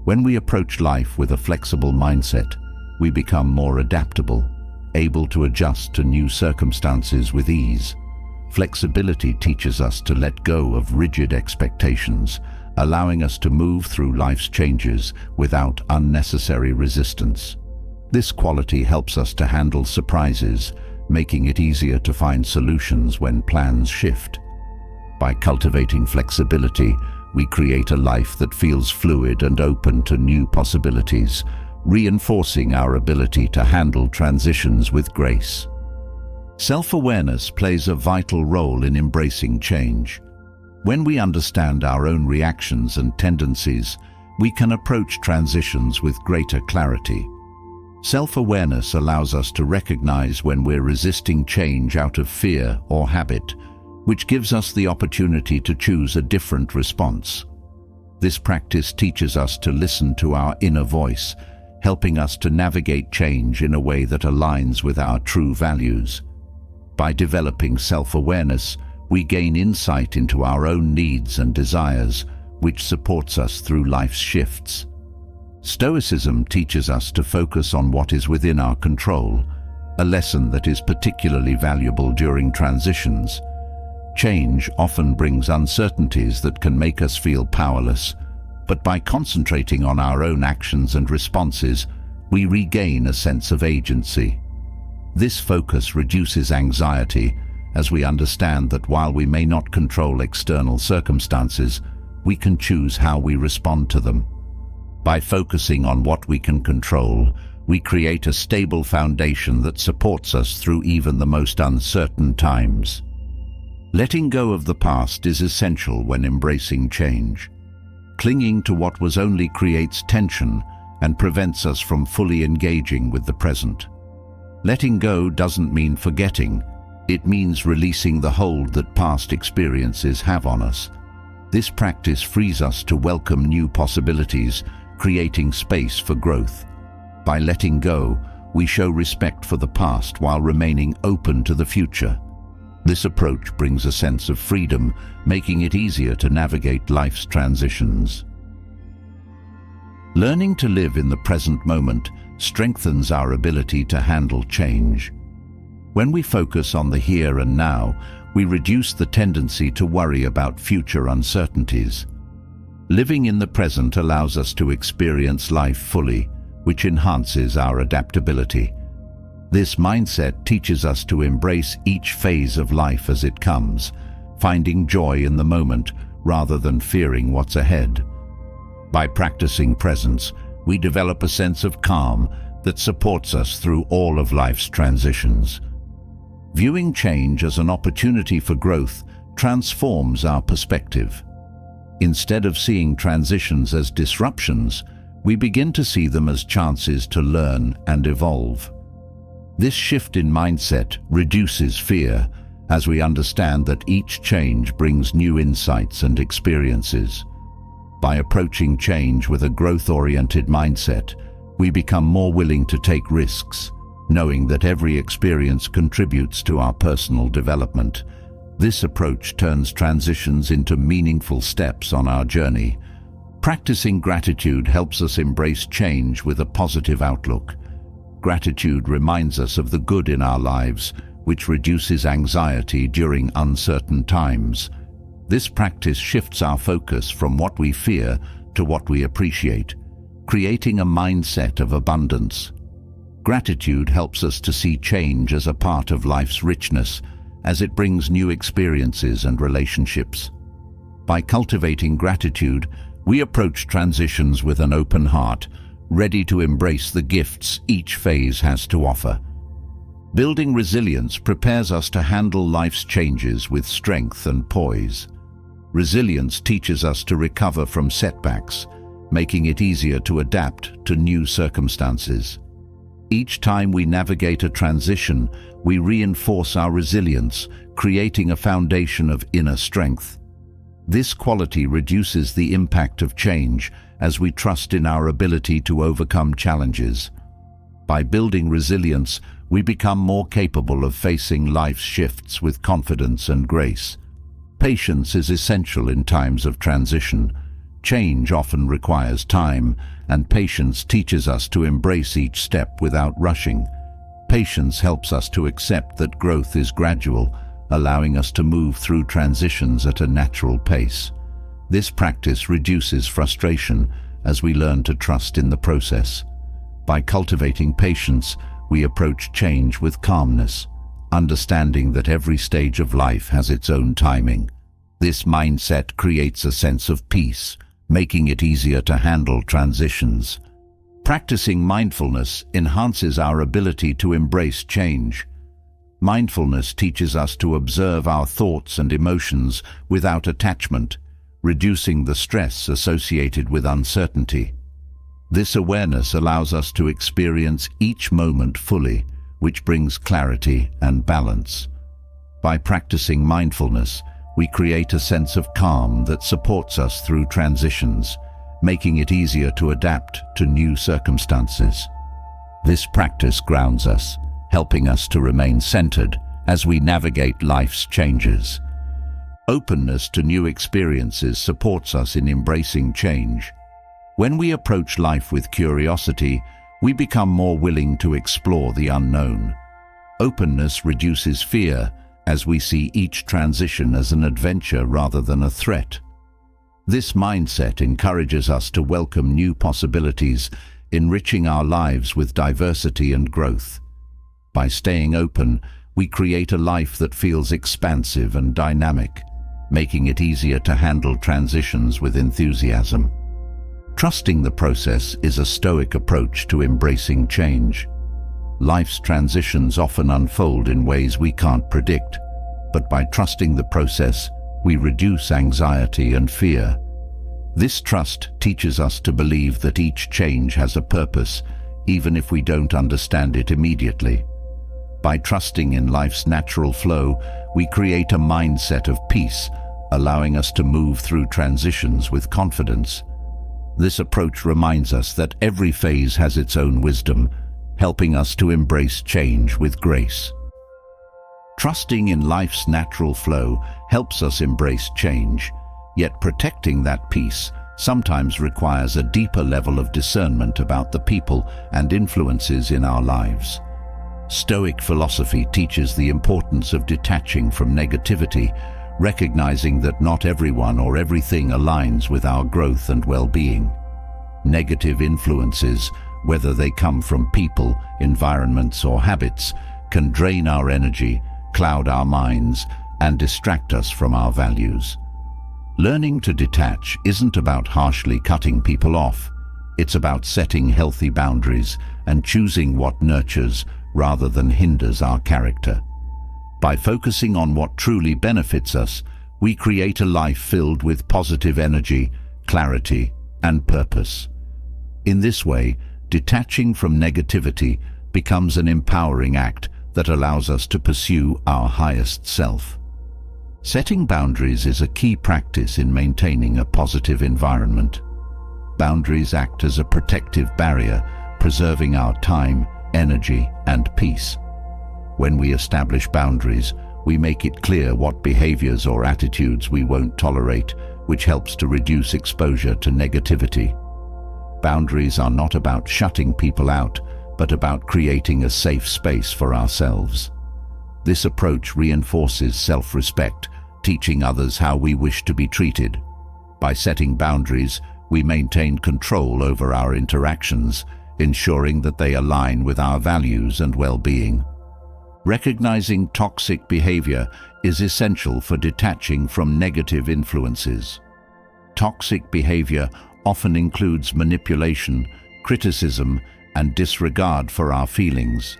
A: When we approach life with a flexible mindset, we become more adaptable, able to adjust to new circumstances with ease. Flexibility teaches us to let go of rigid expectations, allowing us to move through life's changes without unnecessary resistance. This quality helps us to handle surprises, making it easier to find solutions when plans shift. By cultivating flexibility, we create a life that feels fluid and open to new possibilities, reinforcing our ability to handle transitions with grace. Self-awareness plays a vital role in embracing change. When we understand our own reactions and tendencies, we can approach transitions with greater clarity. Self-awareness allows us to recognize when we're resisting change out of fear or habit, which gives us the opportunity to choose a different response. This practice teaches us to listen to our inner voice, helping us to navigate change in a way that aligns with our true values. By developing self-awareness, we gain insight into our own needs and desires, which supports us through life's shifts. Stoicism teaches us to focus on what is within our control, a lesson that is particularly valuable during transitions. Change often brings uncertainties that can make us feel powerless, but by concentrating on our own actions and responses, we regain a sense of agency. This focus reduces anxiety as we understand that while we may not control external circumstances, we can choose how we respond to them. By focusing on what we can control, we create a stable foundation that supports us through even the most uncertain times. Letting go of the past is essential when embracing change. Clinging to what was only creates tension and prevents us from fully engaging with the present. Letting go doesn't mean forgetting, it means releasing the hold that past experiences have on us. This practice frees us to welcome new possibilities, creating space for growth. By letting go, we show respect for the past while remaining open to the future. This approach brings a sense of freedom, making it easier to navigate life's transitions. Learning to live in the present moment strengthens our ability to handle change. When we focus on the here and now, we reduce the tendency to worry about future uncertainties. Living in the present allows us to experience life fully, which enhances our adaptability. This mindset teaches us to embrace each phase of life as it comes, finding joy in the moment rather than fearing what's ahead. By practicing presence, we develop a sense of calm that supports us through all of life's transitions. Viewing change as an opportunity for growth transforms our perspective. Instead of seeing transitions as disruptions, we begin to see them as chances to learn and evolve. This shift in mindset reduces fear as we understand that each change brings new insights and experiences. By approaching change with a growth-oriented mindset, we become more willing to take risks, knowing that every experience contributes to our personal development. This approach turns transitions into meaningful steps on our journey. Practicing gratitude helps us embrace change with a positive outlook. Gratitude reminds us of the good in our lives, which reduces anxiety during uncertain times. This practice shifts our focus from what we fear to what we appreciate, creating a mindset of abundance. Gratitude helps us to see change as a part of life's richness, as it brings new experiences and relationships. By cultivating gratitude, we approach transitions with an open heart, ready to embrace the gifts each phase has to offer. Building resilience prepares us to handle life's changes with strength and poise. Resilience teaches us to recover from setbacks, making it easier to adapt to new circumstances. Each time we navigate a transition, we reinforce our resilience, creating a foundation of inner strength. This quality reduces the impact of change as we trust in our ability to overcome challenges. By building resilience, we become more capable of facing life's shifts with confidence and grace. Patience is essential in times of transition. Change often requires time, and patience teaches us to embrace each step without rushing. Patience helps us to accept that growth is gradual, allowing us to move through transitions at a natural pace. This practice reduces frustration as we learn to trust in the process. By cultivating patience, we approach change with calmness, understanding that every stage of life has its own timing. This mindset creates a sense of peace, making it easier to handle transitions. Practicing mindfulness enhances our ability to embrace change. Mindfulness teaches us to observe our thoughts and emotions without attachment, reducing the stress associated with uncertainty. This awareness allows us to experience each moment fully, which brings clarity and balance. By practicing mindfulness, we create a sense of calm that supports us through transitions, making it easier to adapt to new circumstances. This practice grounds us, helping us to remain centered as we navigate life's changes. Openness to new experiences supports us in embracing change. When we approach life with curiosity, we become more willing to explore the unknown. Openness reduces fear as we see each transition as an adventure rather than a threat. This mindset encourages us to welcome new possibilities, enriching our lives with diversity and growth. By staying open, we create a life that feels expansive and dynamic, making it easier to handle transitions with enthusiasm. Trusting the process is a Stoic approach to embracing change. Life's transitions often unfold in ways we can't predict, but by trusting the process, we reduce anxiety and fear. This trust teaches us to believe that each change has a purpose, even if we don't understand it immediately. By trusting in life's natural flow, we create a mindset of peace, allowing us to move through transitions with confidence. This approach reminds us that every phase has its own wisdom, helping us to embrace change with grace. Trusting in life's natural flow helps us embrace change, yet protecting that peace sometimes requires a deeper level of discernment about the people and influences in our lives. Stoic philosophy teaches the importance of detaching from negativity, recognizing that not everyone or everything aligns with our growth and well-being. Negative influences, whether they come from people, environments, or habits, can drain our energy, cloud our minds, and distract us from our values. Learning to detach isn't about harshly cutting people off. It's about setting healthy boundaries and choosing what nurtures rather than hinders our character. By focusing on what truly benefits us, we create a life filled with positive energy, clarity, and purpose. In this way, detaching from negativity becomes an empowering act that allows us to pursue our highest self. Setting boundaries is a key practice in maintaining a positive environment. Boundaries act as a protective barrier, preserving our time, energy, and peace. When we establish boundaries, we make it clear what behaviors or attitudes we won't tolerate, which helps to reduce exposure to negativity. Boundaries are not about shutting people out, but about creating a safe space for ourselves. This approach reinforces self-respect, teaching others how we wish to be treated. By setting boundaries, we maintain control over our interactions, ensuring that they align with our values and well-being. Recognizing toxic behavior is essential for detaching from negative influences. Toxic behavior often includes manipulation, criticism, and disregard for our feelings.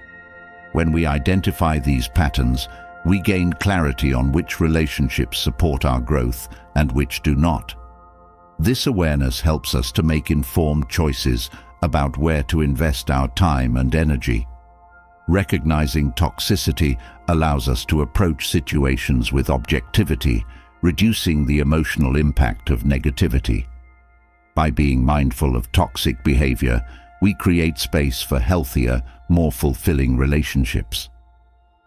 A: When we identify these patterns, we gain clarity on which relationships support our growth and which do not. This awareness helps us to make informed choices about where to invest our time and energy. Recognizing toxicity allows us to approach situations with objectivity, reducing the emotional impact of negativity. By being mindful of toxic behavior, we create space for healthier, more fulfilling relationships.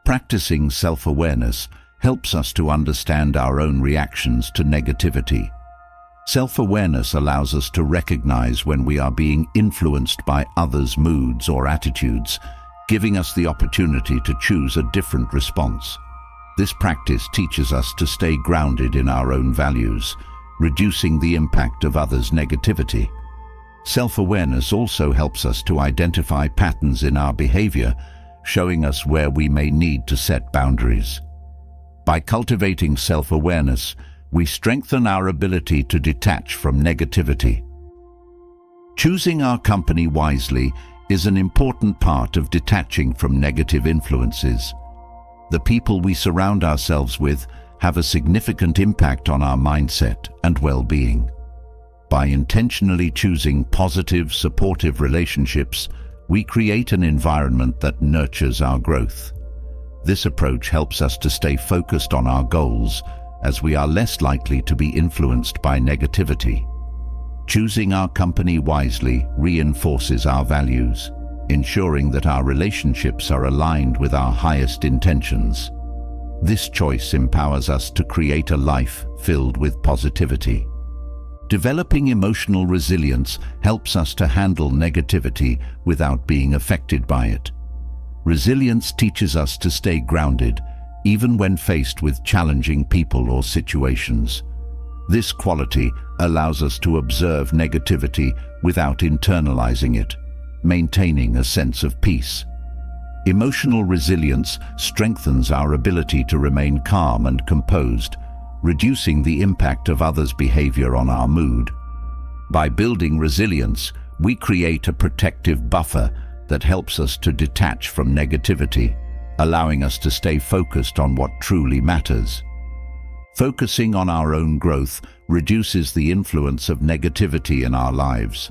A: Practicing self-awareness helps us to understand our own reactions to negativity. Self-awareness allows us to recognize when we are being influenced by others' moods or attitudes, giving us the opportunity to choose a different response. This practice teaches us to stay grounded in our own values, reducing the impact of others' negativity. Self-awareness also helps us to identify patterns in our behavior, showing us where we may need to set boundaries. By cultivating self-awareness, we strengthen our ability to detach from negativity. Choosing our company wisely is an important part of detaching from negative influences. The people we surround ourselves with have a significant impact on our mindset and well-being. By intentionally choosing positive, supportive relationships, we create an environment that nurtures our growth. This approach helps us to stay focused on our goals, as we are less likely to be influenced by negativity. Choosing our company wisely reinforces our values, ensuring that our relationships are aligned with our highest intentions. This choice empowers us to create a life filled with positivity. Developing emotional resilience helps us to handle negativity without being affected by it. Resilience teaches us to stay grounded, even when faced with challenging people or situations. This quality allows us to observe negativity without internalizing it, maintaining a sense of peace. Emotional resilience strengthens our ability to remain calm and composed, reducing the impact of others' behavior on our mood. By building resilience, we create a protective buffer that helps us to detach from negativity, allowing us to stay focused on what truly matters. Focusing on our own growth reduces the influence of negativity in our lives.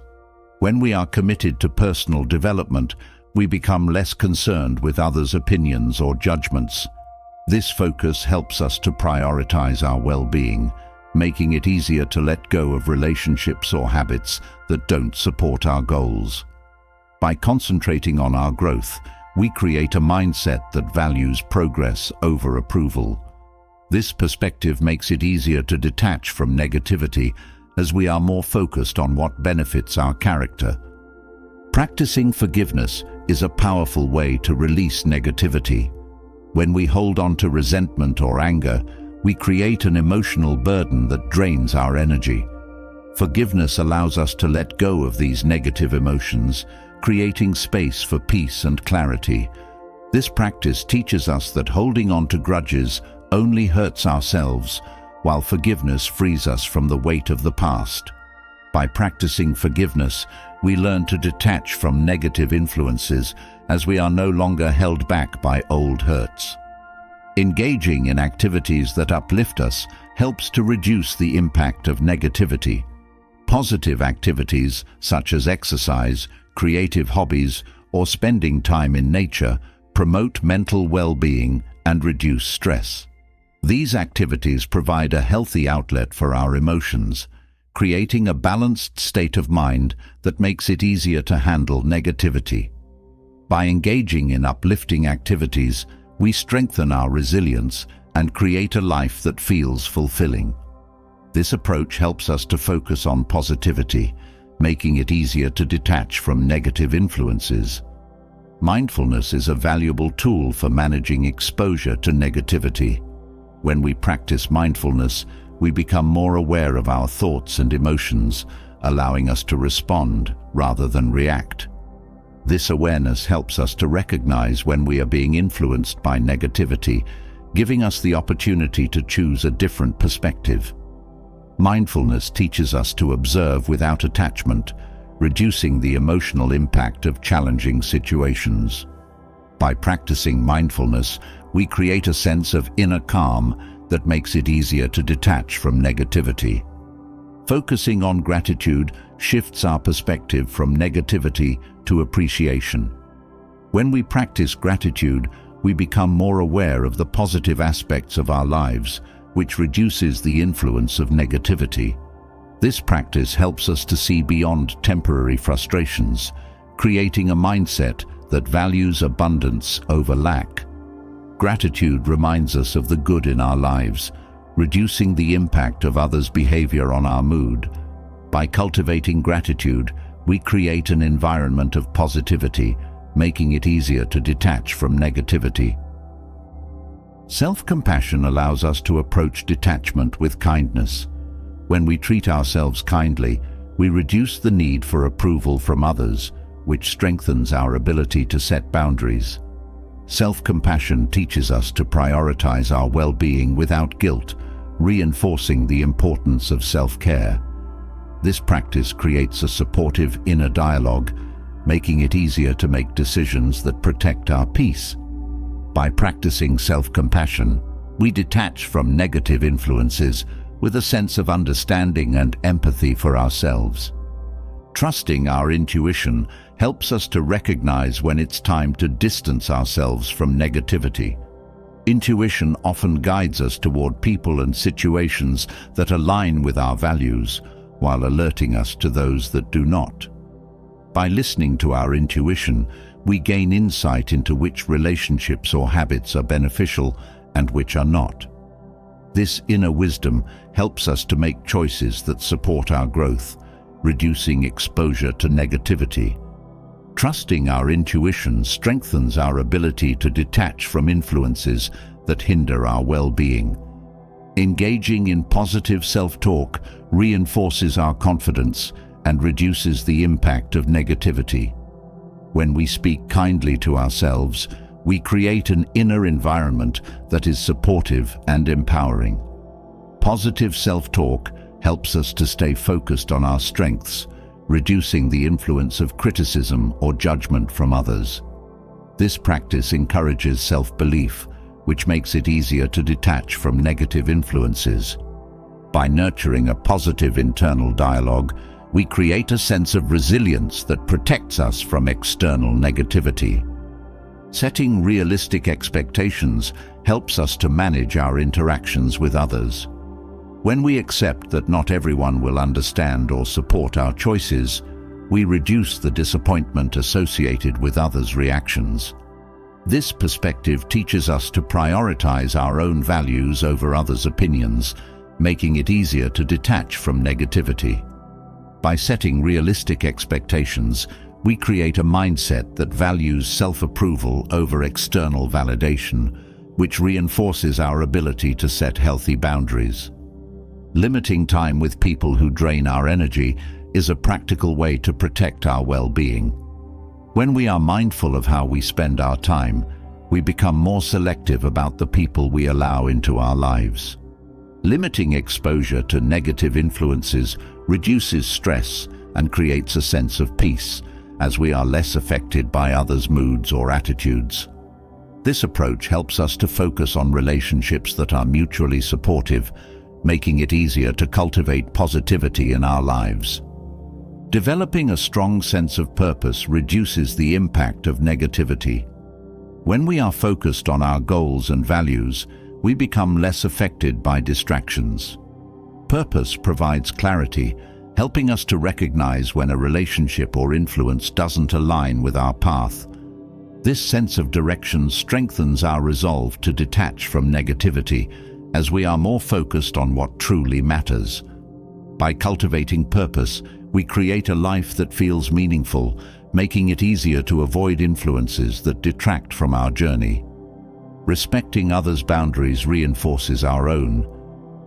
A: When we are committed to personal development, we become less concerned with others' opinions or judgments. This focus helps us to prioritize our well-being, making it easier to let go of relationships or habits that don't support our goals. By concentrating on our growth, we create a mindset that values progress over approval. This perspective makes it easier to detach from negativity, as we are more focused on what benefits our character. Practicing forgiveness is a powerful way to release negativity. When we hold on to resentment or anger, we create an emotional burden that drains our energy. Forgiveness allows us to let go of these negative emotions, creating space for peace and clarity. This practice teaches us that holding on to grudges only hurts ourselves, while forgiveness frees us from the weight of the past. By practicing forgiveness, we learn to detach from negative influences as we are no longer held back by old hurts. Engaging in activities that uplift us helps to reduce the impact of negativity. Positive activities such as exercise, creative hobbies, or spending time in nature promote mental well-being and reduce stress. These activities provide a healthy outlet for our emotions, creating a balanced state of mind that makes it easier to handle negativity. By engaging in uplifting activities, we strengthen our resilience and create a life that feels fulfilling. This approach helps us to focus on positivity, making it easier to detach from negative influences. Mindfulness is a valuable tool for managing exposure to negativity. When we practice mindfulness, we become more aware of our thoughts and emotions, allowing us to respond rather than react. This awareness helps us to recognize when we are being influenced by negativity, giving us the opportunity to choose a different perspective. Mindfulness teaches us to observe without attachment, reducing the emotional impact of challenging situations. By practicing mindfulness, we create a sense of inner calm that makes it easier to detach from negativity. Focusing on gratitude shifts our perspective from negativity to appreciation. When we practice gratitude, we become more aware of the positive aspects of our lives, which reduces the influence of negativity. This practice helps us to see beyond temporary frustrations, creating a mindset that values abundance over lack. Gratitude reminds us of the good in our lives, reducing the impact of others' behavior on our mood. By cultivating gratitude, we create an environment of positivity, making it easier to detach from negativity. Self-compassion allows us to approach detachment with kindness. When we treat ourselves kindly, we reduce the need for approval from others, which strengthens our ability to set boundaries. Self-compassion teaches us to prioritize our well-being without guilt, reinforcing the importance of self-care. This practice creates a supportive inner dialogue, making it easier to make decisions that protect our peace. By practicing self-compassion, we detach from negative influences with a sense of understanding and empathy for ourselves. Trusting our intuition helps us to recognize when it's time to distance ourselves from negativity. Intuition often guides us toward people and situations that align with our values, while alerting us to those that do not. By listening to our intuition, we gain insight into which relationships or habits are beneficial and which are not. This inner wisdom helps us to make choices that support our growth, reducing exposure to negativity. Trusting our intuition strengthens our ability to detach from influences that hinder our well-being. Engaging in positive self-talk reinforces our confidence and reduces the impact of negativity. When we speak kindly to ourselves, we create an inner environment that is supportive and empowering. Positive self-talk helps us to stay focused on our strengths, reducing the influence of criticism or judgment from others. This practice encourages self-belief, which makes it easier to detach from negative influences. By nurturing a positive internal dialogue, we create a sense of resilience that protects us from external negativity. Setting realistic expectations helps us to manage our interactions with others. When we accept that not everyone will understand or support our choices, we reduce the disappointment associated with others' reactions. This perspective teaches us to prioritize our own values over others' opinions, making it easier to detach from negativity. By setting realistic expectations, we create a mindset that values self-approval over external validation, which reinforces our ability to set healthy boundaries. Limiting time with people who drain our energy is a practical way to protect our well-being. When we are mindful of how we spend our time, we become more selective about the people we allow into our lives. Limiting exposure to negative influences reduces stress and creates a sense of peace, as we are less affected by others' moods or attitudes. This approach helps us to focus on relationships that are mutually supportive, making it easier to cultivate positivity in our lives. Developing a strong sense of purpose reduces the impact of negativity. When we are focused on our goals and values, we become less affected by distractions. Purpose provides clarity, helping us to recognize when a relationship or influence doesn't align with our path. This sense of direction strengthens our resolve to detach from negativity, as we are more focused on what truly matters. By cultivating purpose, we create a life that feels meaningful, making it easier to avoid influences that detract from our journey. Respecting others' boundaries reinforces our own.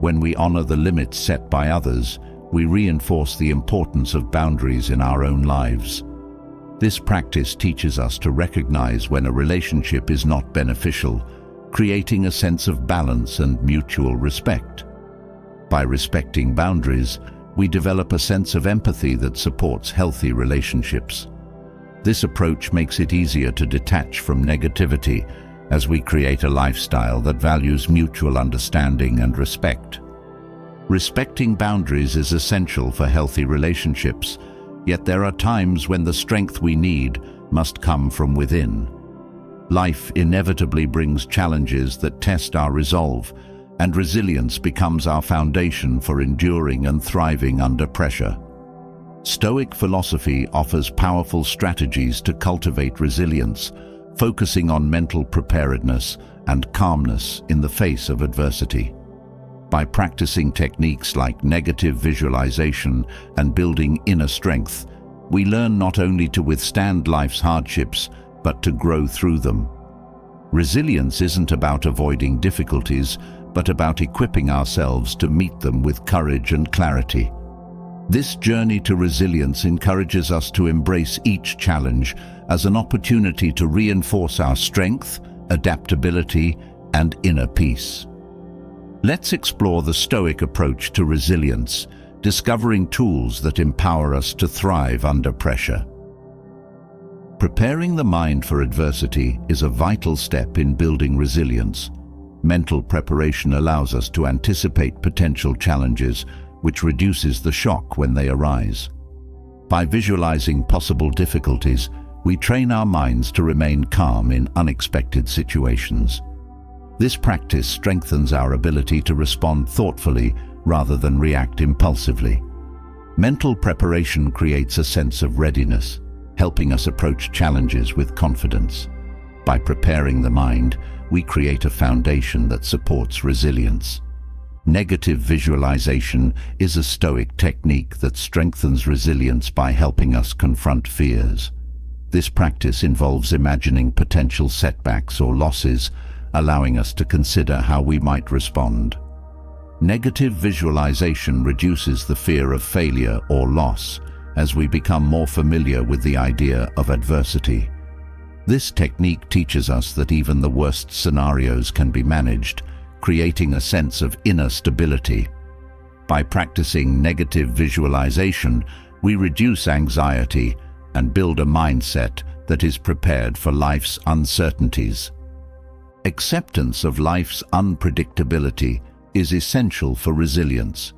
A: When we honor the limits set by others, we reinforce the importance of boundaries in our own lives. This practice teaches us to recognize when a relationship is not beneficial, creating a sense of balance and mutual respect. By respecting boundaries, we develop a sense of empathy that supports healthy relationships. This approach makes it easier to detach from negativity, as we create a lifestyle that values mutual understanding and respect. Respecting boundaries is essential for healthy relationships, yet there are times when the strength we need must come from within. Life inevitably brings challenges that test our resolve, and resilience becomes our foundation for enduring and thriving under pressure. Stoic philosophy offers powerful strategies to cultivate resilience, focusing on mental preparedness and calmness in the face of adversity. By practicing techniques like negative visualization and building inner strength, we learn not only to withstand life's hardships, but to grow through them. Resilience isn't about avoiding difficulties, but about equipping ourselves to meet them with courage and clarity. This journey to resilience encourages us to embrace each challenge as an opportunity to reinforce our strength, adaptability, and inner peace. Let's explore the Stoic approach to resilience, discovering tools that empower us to thrive under pressure. Preparing the mind for adversity is a vital step in building resilience. Mental preparation allows us to anticipate potential challenges, which reduces the shock when they arise. By visualizing possible difficulties, we train our minds to remain calm in unexpected situations. This practice strengthens our ability to respond thoughtfully rather than react impulsively. Mental preparation creates a sense of readiness, helping us approach challenges with confidence. By preparing the mind, we create a foundation that supports resilience. Negative visualization is a Stoic technique that strengthens resilience by helping us confront fears. This practice involves imagining potential setbacks or losses, allowing us to consider how we might respond. Negative visualization reduces the fear of failure or loss, as we become more familiar with the idea of adversity. This technique teaches us that even the worst scenarios can be managed, creating a sense of inner stability. By practicing negative visualization, we reduce anxiety and build a mindset that is prepared for life's uncertainties. Acceptance of life's unpredictability is essential for resilience.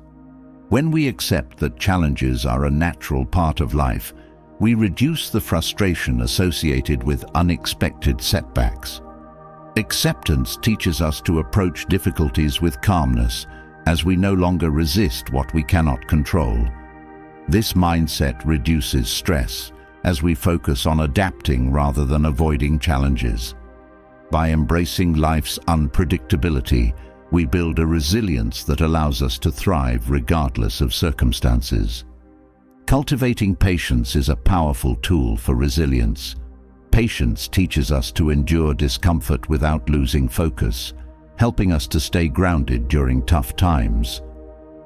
A: When we accept that challenges are a natural part of life, we reduce the frustration associated with unexpected setbacks. Acceptance teaches us to approach difficulties with calmness, as we no longer resist what we cannot control. This mindset reduces stress, as we focus on adapting rather than avoiding challenges. By embracing life's unpredictability, we build a resilience that allows us to thrive regardless of circumstances. Cultivating patience is a powerful tool for resilience. Patience teaches us to endure discomfort without losing focus, helping us to stay grounded during tough times.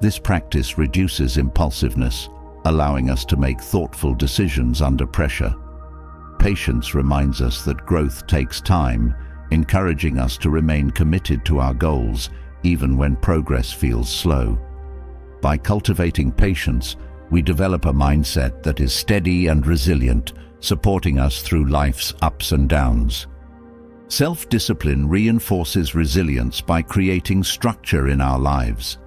A: This practice reduces impulsiveness, allowing us to make thoughtful decisions under pressure. Patience reminds us that growth takes time, encouraging us to remain committed to our goals even when progress feels slow. By cultivating patience, we develop a mindset that is steady and resilient, supporting us through life's ups and downs. Self-discipline reinforces resilience by creating structure in our lives.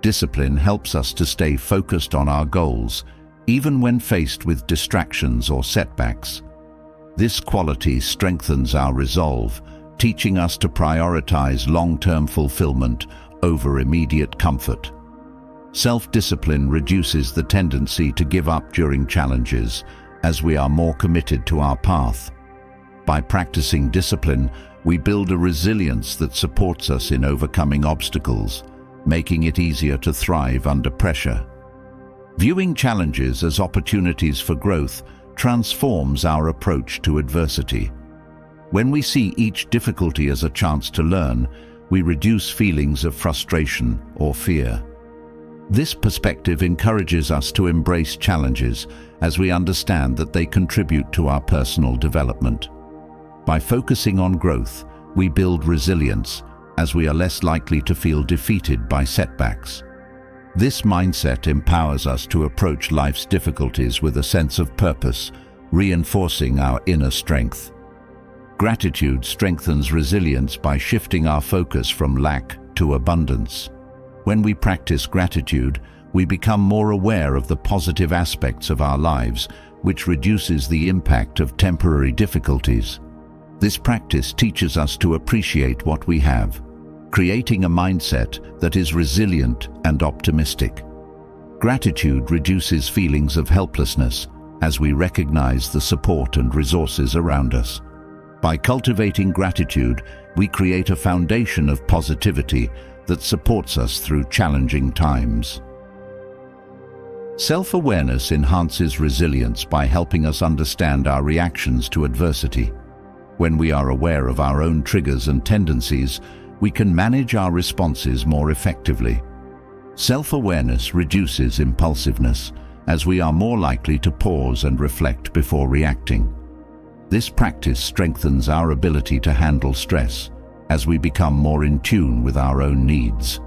A: Discipline helps us to stay focused on our goals, even when faced with distractions or setbacks. This quality strengthens our resolve, teaching us to prioritize long-term fulfillment over immediate comfort. Self-discipline reduces the tendency to give up during challenges, as we are more committed to our path. By practicing discipline, we build a resilience that supports us in overcoming obstacles, making it easier to thrive under pressure. Viewing challenges as opportunities for growth transforms our approach to adversity. When we see each difficulty as a chance to learn, we reduce feelings of frustration or fear. This perspective encourages us to embrace challenges as we understand that they contribute to our personal development. By focusing on growth, we build resilience, as we are less likely to feel defeated by setbacks. This mindset empowers us to approach life's difficulties with a sense of purpose, reinforcing our inner strength. Gratitude strengthens resilience by shifting our focus from lack to abundance. When we practice gratitude, we become more aware of the positive aspects of our lives, which reduces the impact of temporary difficulties. This practice teaches us to appreciate what we have, creating a mindset that is resilient and optimistic. Gratitude reduces feelings of helplessness as we recognize the support and resources around us. By cultivating gratitude, we create a foundation of positivity that supports us through challenging times. Self-awareness enhances resilience by helping us understand our reactions to adversity. When we are aware of our own triggers and tendencies, we can manage our responses more effectively. Self-awareness reduces impulsiveness, as we are more likely to pause and reflect before reacting. This practice strengthens our ability to handle stress, as we become more in tune with our own needs.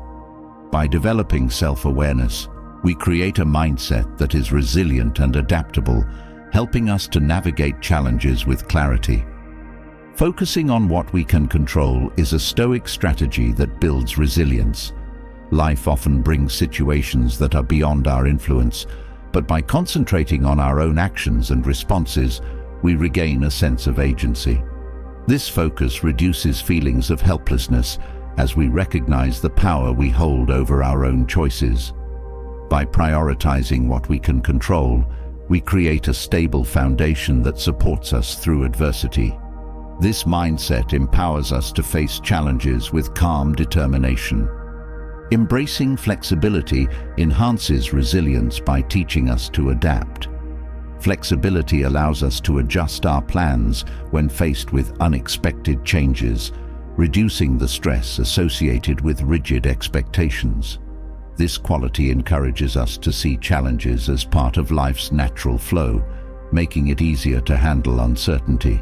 A: By developing self-awareness, we create a mindset that is resilient and adaptable, helping us to navigate challenges with clarity. Focusing on what we can control is a Stoic strategy that builds resilience. Life often brings situations that are beyond our influence, but by concentrating on our own actions and responses, we regain a sense of agency. This focus reduces feelings of helplessness as we recognize the power we hold over our own choices. By prioritizing what we can control, we create a stable foundation that supports us through adversity. This mindset empowers us to face challenges with calm determination. Embracing flexibility enhances resilience by teaching us to adapt. Flexibility allows us to adjust our plans when faced with unexpected changes, reducing the stress associated with rigid expectations. This quality encourages us to see challenges as part of life's natural flow, making it easier to handle uncertainty.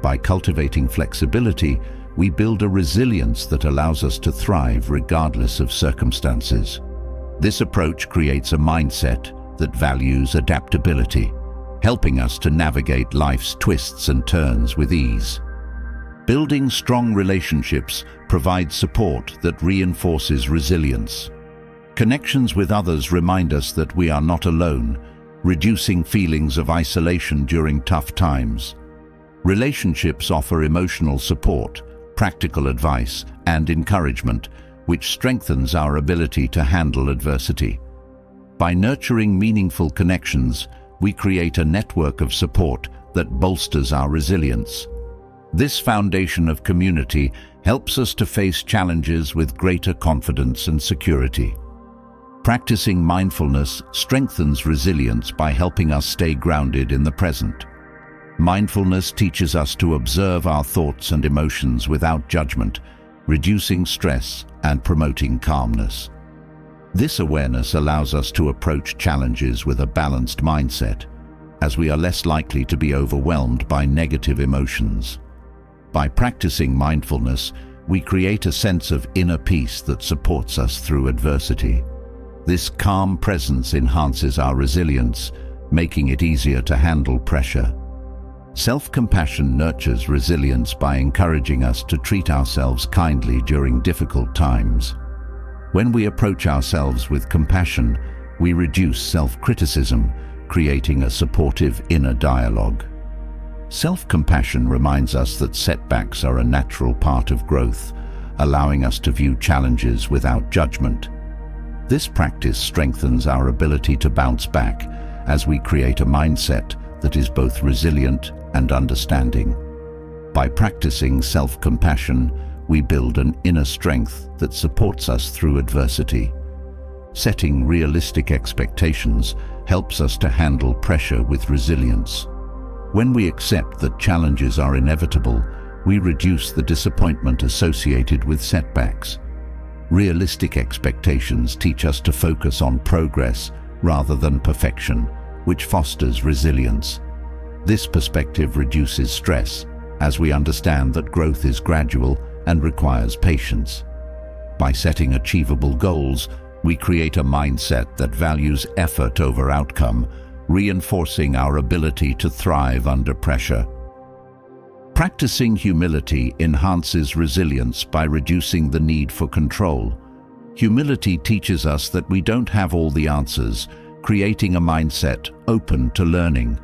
A: By cultivating flexibility, we build a resilience that allows us to thrive regardless of circumstances. This approach creates a mindset that values adaptability, helping us to navigate life's twists and turns with ease. Building strong relationships provides support that reinforces resilience. Connections with others remind us that we are not alone, reducing feelings of isolation during tough times. Relationships offer emotional support, practical advice, and encouragement, which strengthens our ability to handle adversity. By nurturing meaningful connections, we create a network of support that bolsters our resilience. This foundation of community helps us to face challenges with greater confidence and security. Practicing mindfulness strengthens resilience by helping us stay grounded in the present. Mindfulness teaches us to observe our thoughts and emotions without judgment, reducing stress and promoting calmness. This awareness allows us to approach challenges with a balanced mindset, as we are less likely to be overwhelmed by negative emotions. By practicing mindfulness, we create a sense of inner peace that supports us through adversity. This calm presence enhances our resilience, making it easier to handle pressure. Self-compassion nurtures resilience by encouraging us to treat ourselves kindly during difficult times. When we approach ourselves with compassion, we reduce self-criticism, creating a supportive inner dialogue. Self-compassion reminds us that setbacks are a natural part of growth, allowing us to view challenges without judgment. This practice strengthens our ability to bounce back as we create a mindset that is both resilient and understanding. By practicing self-compassion, we build an inner strength that supports us through adversity. Setting realistic expectations helps us to handle pressure with resilience. When we accept that challenges are inevitable, we reduce the disappointment associated with setbacks. Realistic expectations teach us to focus on progress rather than perfection, which fosters resilience. This perspective reduces stress, as we understand that growth is gradual and requires patience. By setting achievable goals, we create a mindset that values effort over outcome, reinforcing our ability to thrive under pressure. Practicing humility enhances resilience by reducing the need for control. Humility teaches us that we don't have all the answers, creating a mindset open to learning.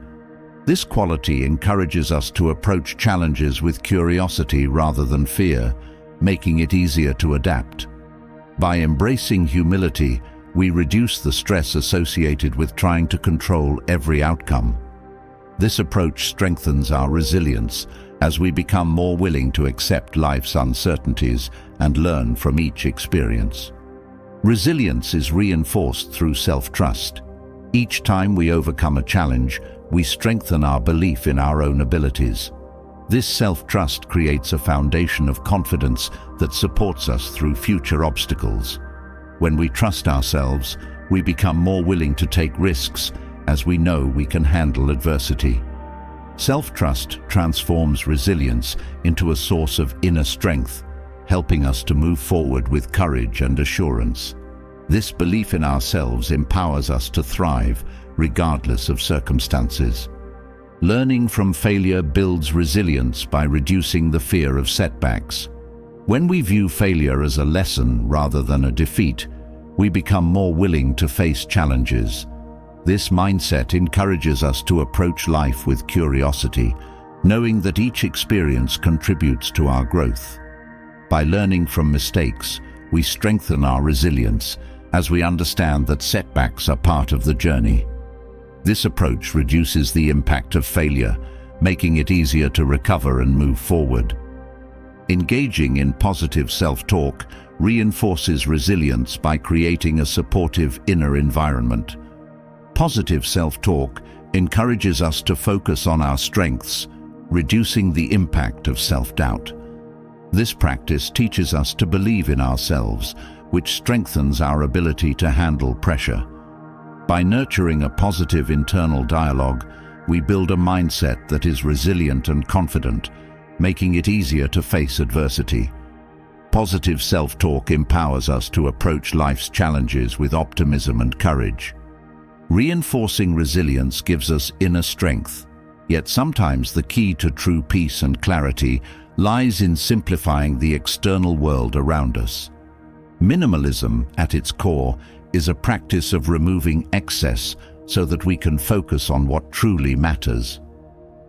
A: This quality encourages us to approach challenges with curiosity rather than fear, making it easier to adapt. By embracing humility, we reduce the stress associated with trying to control every outcome. This approach strengthens our resilience as we become more willing to accept life's uncertainties and learn from each experience. Resilience is reinforced through self-trust. Each time we overcome a challenge, we strengthen our belief in our own abilities. This self-trust creates a foundation of confidence that supports us through future obstacles. When we trust ourselves, we become more willing to take risks as we know we can handle adversity. Self-trust transforms resilience into a source of inner strength, helping us to move forward with courage and assurance. This belief in ourselves empowers us to thrive, regardless of circumstances. Learning from failure builds resilience by reducing the fear of setbacks. When we view failure as a lesson rather than a defeat, we become more willing to face challenges. This mindset encourages us to approach life with curiosity, knowing that each experience contributes to our growth. By learning from mistakes, we strengthen our resilience as we understand that setbacks are part of the journey. This approach reduces the impact of failure, making it easier to recover and move forward. Engaging in positive self-talk reinforces resilience by creating a supportive inner environment. Positive self-talk encourages us to focus on our strengths, reducing the impact of self-doubt. This practice teaches us to believe in ourselves which strengthens our ability to handle pressure. By nurturing a positive internal dialogue, we build a mindset that is resilient and confident, making it easier to face adversity. Positive self-talk empowers us to approach life's challenges with optimism and courage. Reinforcing resilience gives us inner strength, yet sometimes the key to true peace and clarity lies in simplifying the external world around us. Minimalism, at its core, is a practice of removing excess so that we can focus on what truly matters.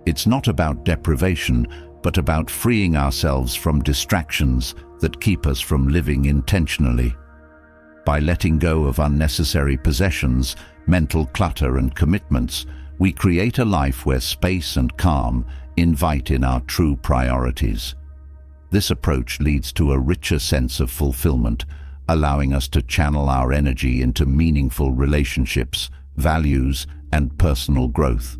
A: It's not about deprivation, but about freeing ourselves from distractions that keep us from living intentionally. By letting go of unnecessary possessions, mental clutter and commitments, we create a life where space and calm invite in our true priorities. This approach leads to a richer sense of fulfillment, allowing us to channel our energy into meaningful relationships, values, and personal growth.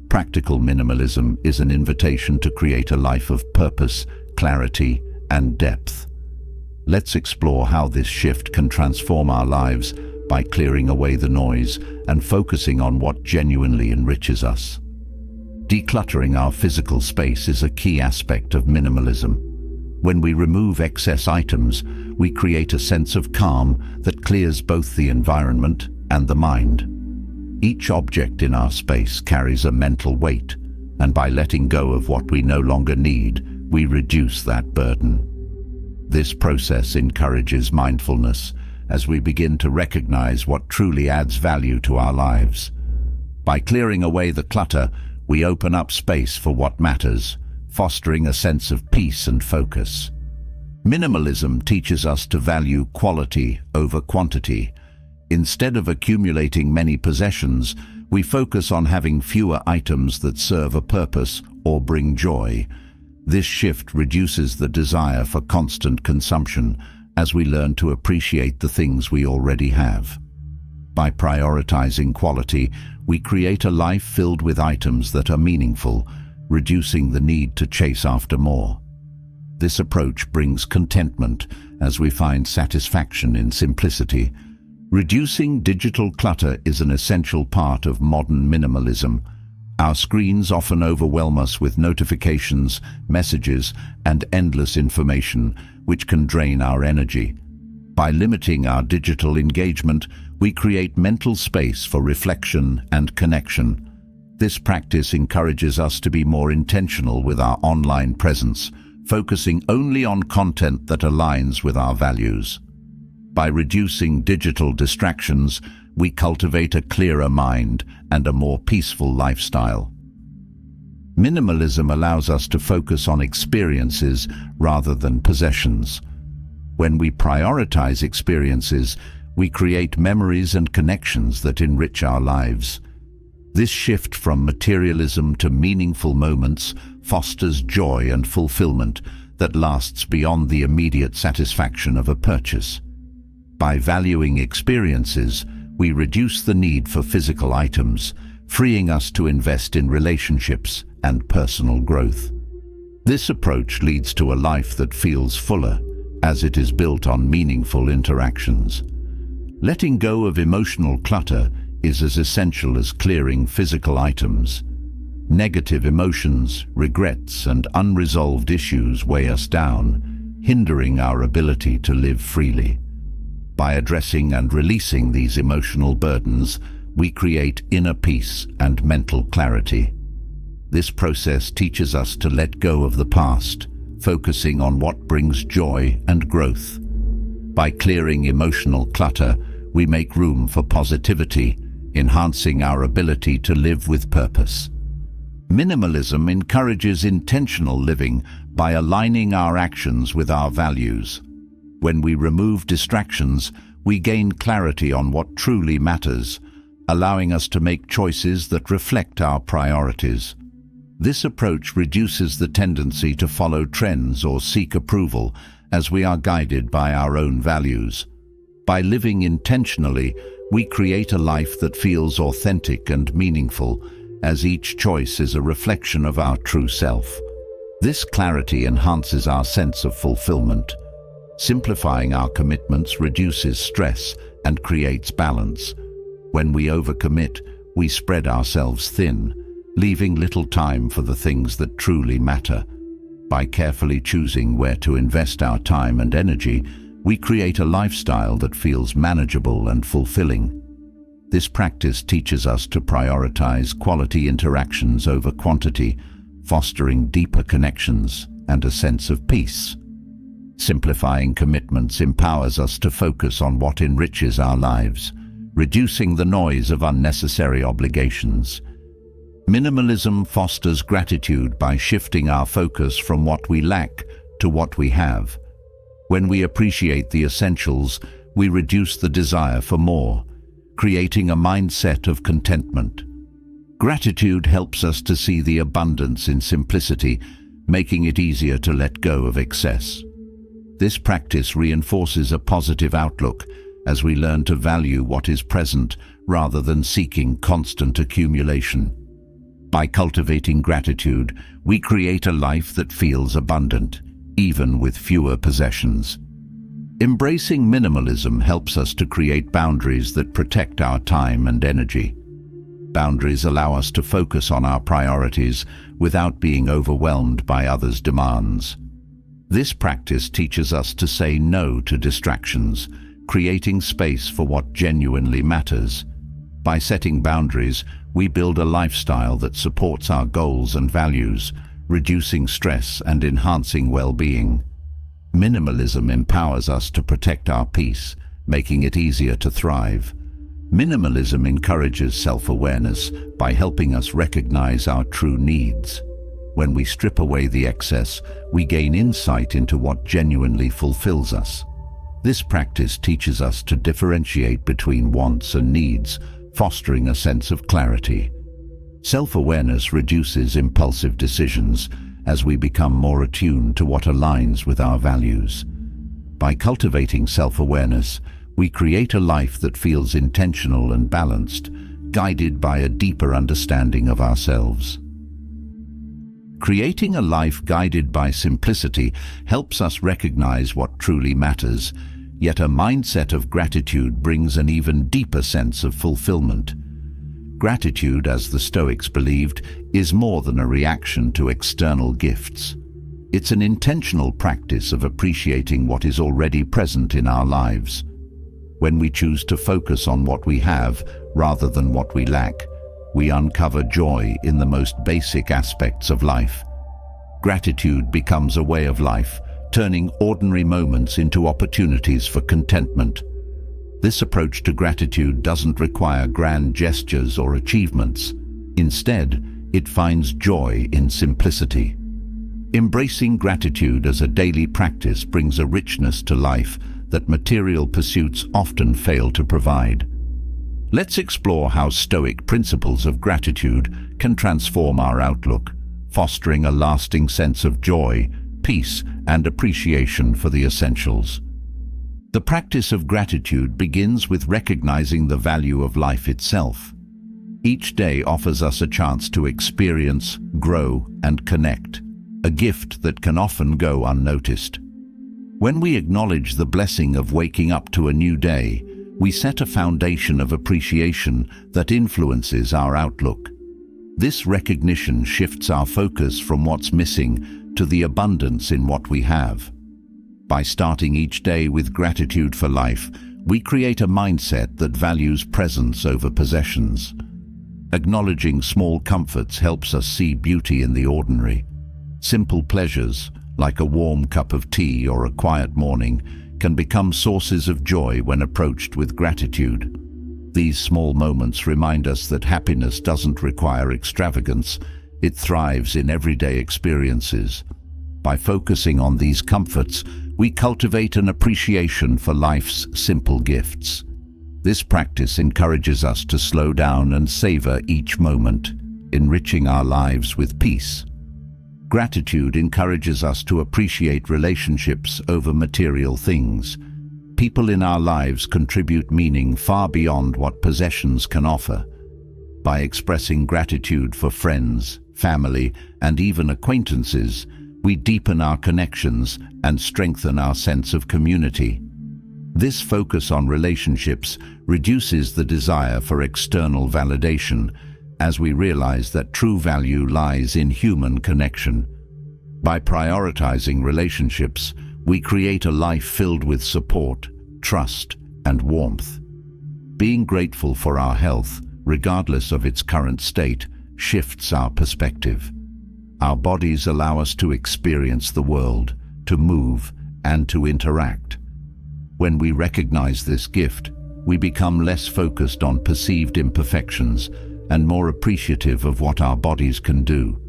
A: Practical minimalism is an invitation to create a life of purpose, clarity, and depth. Let's explore how this shift can transform our lives by clearing away the noise and focusing on what genuinely enriches us. Decluttering our physical space is a key aspect of minimalism. When we remove excess items, we create a sense of calm that clears both the environment and the mind. Each object in our space carries a mental weight, and by letting go of what we no longer need, we reduce that burden. This process encourages mindfulness as we begin to recognize what truly adds value to our lives. By clearing away the clutter, we open up space for what matters, fostering a sense of peace and focus. Minimalism teaches us to value quality over quantity. Instead of accumulating many possessions, we focus on having fewer items that serve a purpose or bring joy. This shift reduces the desire for constant consumption as we learn to appreciate the things we already have. By prioritizing quality, we create a life filled with items that are meaningful, reducing the need to chase after more. This approach brings contentment as we find satisfaction in simplicity. Reducing digital clutter is an essential part of modern minimalism. Our screens often overwhelm us with notifications, messages, and endless information, which can drain our energy. By limiting our digital engagement, we create mental space for reflection and connection. This practice encourages us to be more intentional with our online presence, focusing only on content that aligns with our values. By reducing digital distractions, we cultivate a clearer mind and a more peaceful lifestyle. Minimalism allows us to focus on experiences rather than possessions. When we prioritize experiences, we create memories and connections that enrich our lives. This shift from materialism to meaningful moments fosters joy and fulfillment that lasts beyond the immediate satisfaction of a purchase. By valuing experiences, we reduce the need for physical items, freeing us to invest in relationships and personal growth. This approach leads to a life that feels fuller, as it is built on meaningful interactions. Letting go of emotional clutter is as essential as clearing physical items. Negative emotions, regrets, and unresolved issues weigh us down, hindering our ability to live freely. By addressing and releasing these emotional burdens, we create inner peace and mental clarity. This process teaches us to let go of the past, focusing on what brings joy and growth. By clearing emotional clutter, we make room for positivity, enhancing our ability to live with purpose. Minimalism encourages intentional living by aligning our actions with our values. When we remove distractions, we gain clarity on what truly matters, allowing us to make choices that reflect our priorities. This approach reduces the tendency to follow trends or seek approval, as we are guided by our own values. By living intentionally, we create a life that feels authentic and meaningful, as each choice is a reflection of our true self. This clarity enhances our sense of fulfillment. Simplifying our commitments reduces stress and creates balance. When we overcommit, we spread ourselves thin, leaving little time for the things that truly matter. By carefully choosing where to invest our time and energy, we create a lifestyle that feels manageable and fulfilling. This practice teaches us to prioritize quality interactions over quantity, fostering deeper connections and a sense of peace. Simplifying commitments empowers us to focus on what enriches our lives, reducing the noise of unnecessary obligations. Minimalism fosters gratitude by shifting our focus from what we lack to what we have. When we appreciate the essentials, we reduce the desire for more, creating a mindset of contentment. Gratitude helps us to see the abundance in simplicity, making it easier to let go of excess. This practice reinforces a positive outlook as we learn to value what is present rather than seeking constant accumulation. By cultivating gratitude, we create a life that feels abundant, even with fewer possessions. Embracing minimalism helps us to create boundaries that protect our time and energy. Boundaries allow us to focus on our priorities without being overwhelmed by others' demands. This practice teaches us to say no to distractions, creating space for what genuinely matters. By setting boundaries, we build a lifestyle that supports our goals and values, reducing stress and enhancing well-being. Minimalism empowers us to protect our peace, making it easier to thrive. Minimalism encourages self-awareness by helping us recognize our true needs. When we strip away the excess, we gain insight into what genuinely fulfills us. This practice teaches us to differentiate between wants and needs, fostering a sense of clarity. Self-awareness reduces impulsive decisions as we become more attuned to what aligns with our values. By cultivating self-awareness, we create a life that feels intentional and balanced, guided by a deeper understanding of ourselves. Creating a life guided by simplicity helps us recognize what truly matters, yet a mindset of gratitude brings an even deeper sense of fulfillment. Gratitude, as the Stoics believed, is more than a reaction to external gifts. It's an intentional practice of appreciating what is already present in our lives. When we choose to focus on what we have rather than what we lack, we uncover joy in the most basic aspects of life. Gratitude becomes a way of life, turning ordinary moments into opportunities for contentment. This approach to gratitude doesn't require grand gestures or achievements. Instead, it finds joy in simplicity. Embracing gratitude as a daily practice brings a richness to life that material pursuits often fail to provide. Let's explore how Stoic principles of gratitude can transform our outlook, fostering a lasting sense of joy, peace, and appreciation for the essentials. The practice of gratitude begins with recognizing the value of life itself. Each day offers us a chance to experience, grow, and connect, a gift that can often go unnoticed. When we acknowledge the blessing of waking up to a new day, we set a foundation of appreciation that influences our outlook. This recognition shifts our focus from what's missing to the abundance in what we have. By starting each day with gratitude for life, we create a mindset that values presence over possessions. Acknowledging small comforts helps us see beauty in the ordinary. Simple pleasures, like a warm cup of tea or a quiet morning, can become sources of joy when approached with gratitude. These small moments remind us that happiness doesn't require extravagance, it thrives in everyday experiences. By focusing on these comforts, we cultivate an appreciation for life's simple gifts. This practice encourages us to slow down and savor each moment, enriching our lives with peace. Gratitude encourages us to appreciate relationships over material things. People in our lives contribute meaning far beyond what possessions can offer. By expressing gratitude for friends, family, and even acquaintances, we deepen our connections and strengthen our sense of community. This focus on relationships reduces the desire for external validation, as we realize that true value lies in human connection. By prioritizing relationships, we create a life filled with support, trust, and warmth. Being grateful for our health, regardless of its current state, shifts our perspective. Our bodies allow us to experience the world, to move, and to interact. When we recognize this gift, we become less focused on perceived imperfections and more appreciative of what our bodies can do.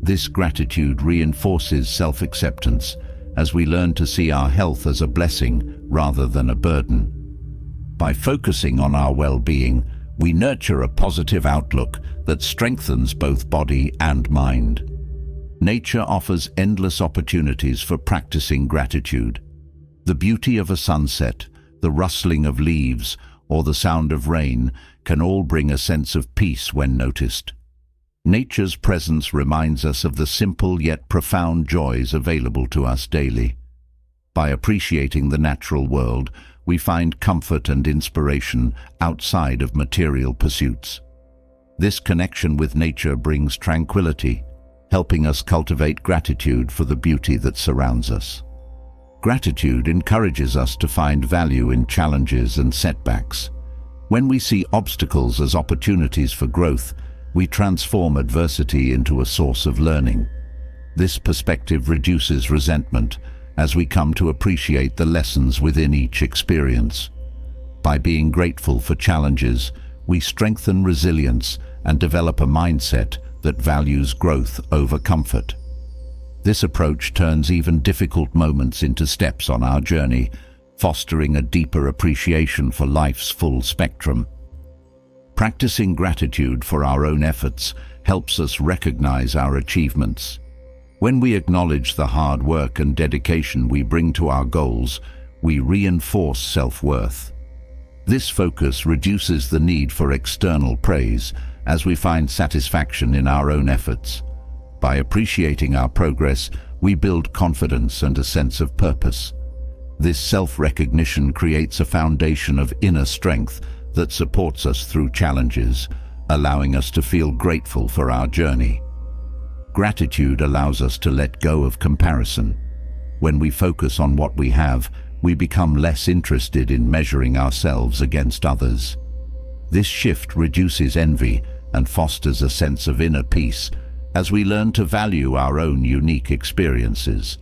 A: This gratitude reinforces self-acceptance as we learn to see our health as a blessing rather than a burden. By focusing on our well-being, we nurture a positive outlook that strengthens both body and mind. Nature offers endless opportunities for practicing gratitude. The beauty of a sunset, the rustling of leaves, or the sound of rain can all bring a sense of peace when noticed. Nature's presence reminds us of the simple yet profound joys available to us daily. By appreciating the natural world, we find comfort and inspiration outside of material pursuits. This connection with nature brings tranquility, helping us cultivate gratitude for the beauty that surrounds us. Gratitude encourages us to find value in challenges and setbacks. When we see obstacles as opportunities for growth, we transform adversity into a source of learning. This perspective reduces resentment as we come to appreciate the lessons within each experience. By being grateful for challenges, we strengthen resilience and develop a mindset that values growth over comfort. This approach turns even difficult moments into steps on our journey, fostering a deeper appreciation for life's full spectrum. Practicing gratitude for our own efforts helps us recognize our achievements. When we acknowledge the hard work and dedication we bring to our goals, we reinforce self-worth. This focus reduces the need for external praise as we find satisfaction in our own efforts. By appreciating our progress, we build confidence and a sense of purpose. This self-recognition creates a foundation of inner strength that supports us through challenges, allowing us to feel grateful for our journey. Gratitude allows us to let go of comparison. When we focus on what we have, we become less interested in measuring ourselves against others. This shift reduces envy and fosters a sense of inner peace as we learn to value our own unique experiences.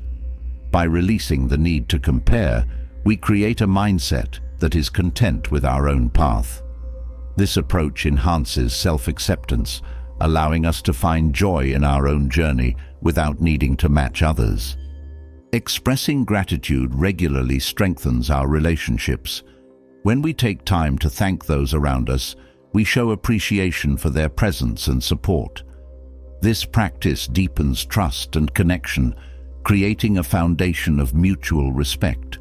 A: By releasing the need to compare, we create a mindset that is content with our own path. This approach enhances self-acceptance, allowing us to find joy in our own journey without needing to match others. Expressing gratitude regularly strengthens our relationships. When we take time to thank those around us, we show appreciation for their presence and support. This practice deepens trust and connection, creating a foundation of mutual respect.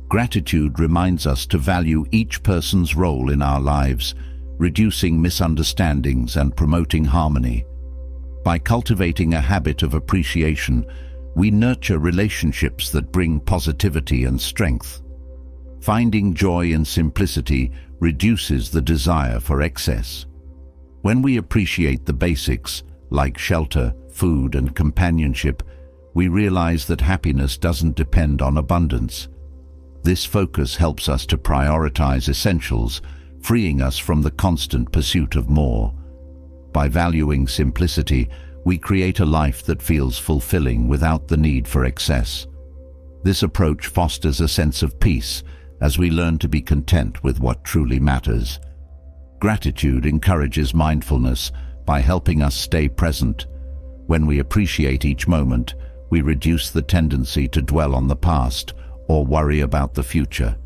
A: Gratitude reminds us to value each person's role in our lives, reducing misunderstandings and promoting harmony. By cultivating a habit of appreciation, we nurture relationships that bring positivity and strength. Finding joy in simplicity reduces the desire for excess. When we appreciate the basics, like shelter, food, and companionship, we realize that happiness doesn't depend on abundance. This focus helps us to prioritize essentials, freeing us from the constant pursuit of more. By valuing simplicity, we create a life that feels fulfilling without the need for excess. This approach fosters a sense of peace as we learn to be content with what truly matters. Gratitude encourages mindfulness by helping us stay present. When we appreciate each moment, we reduce the tendency to dwell on the past or worry about the future.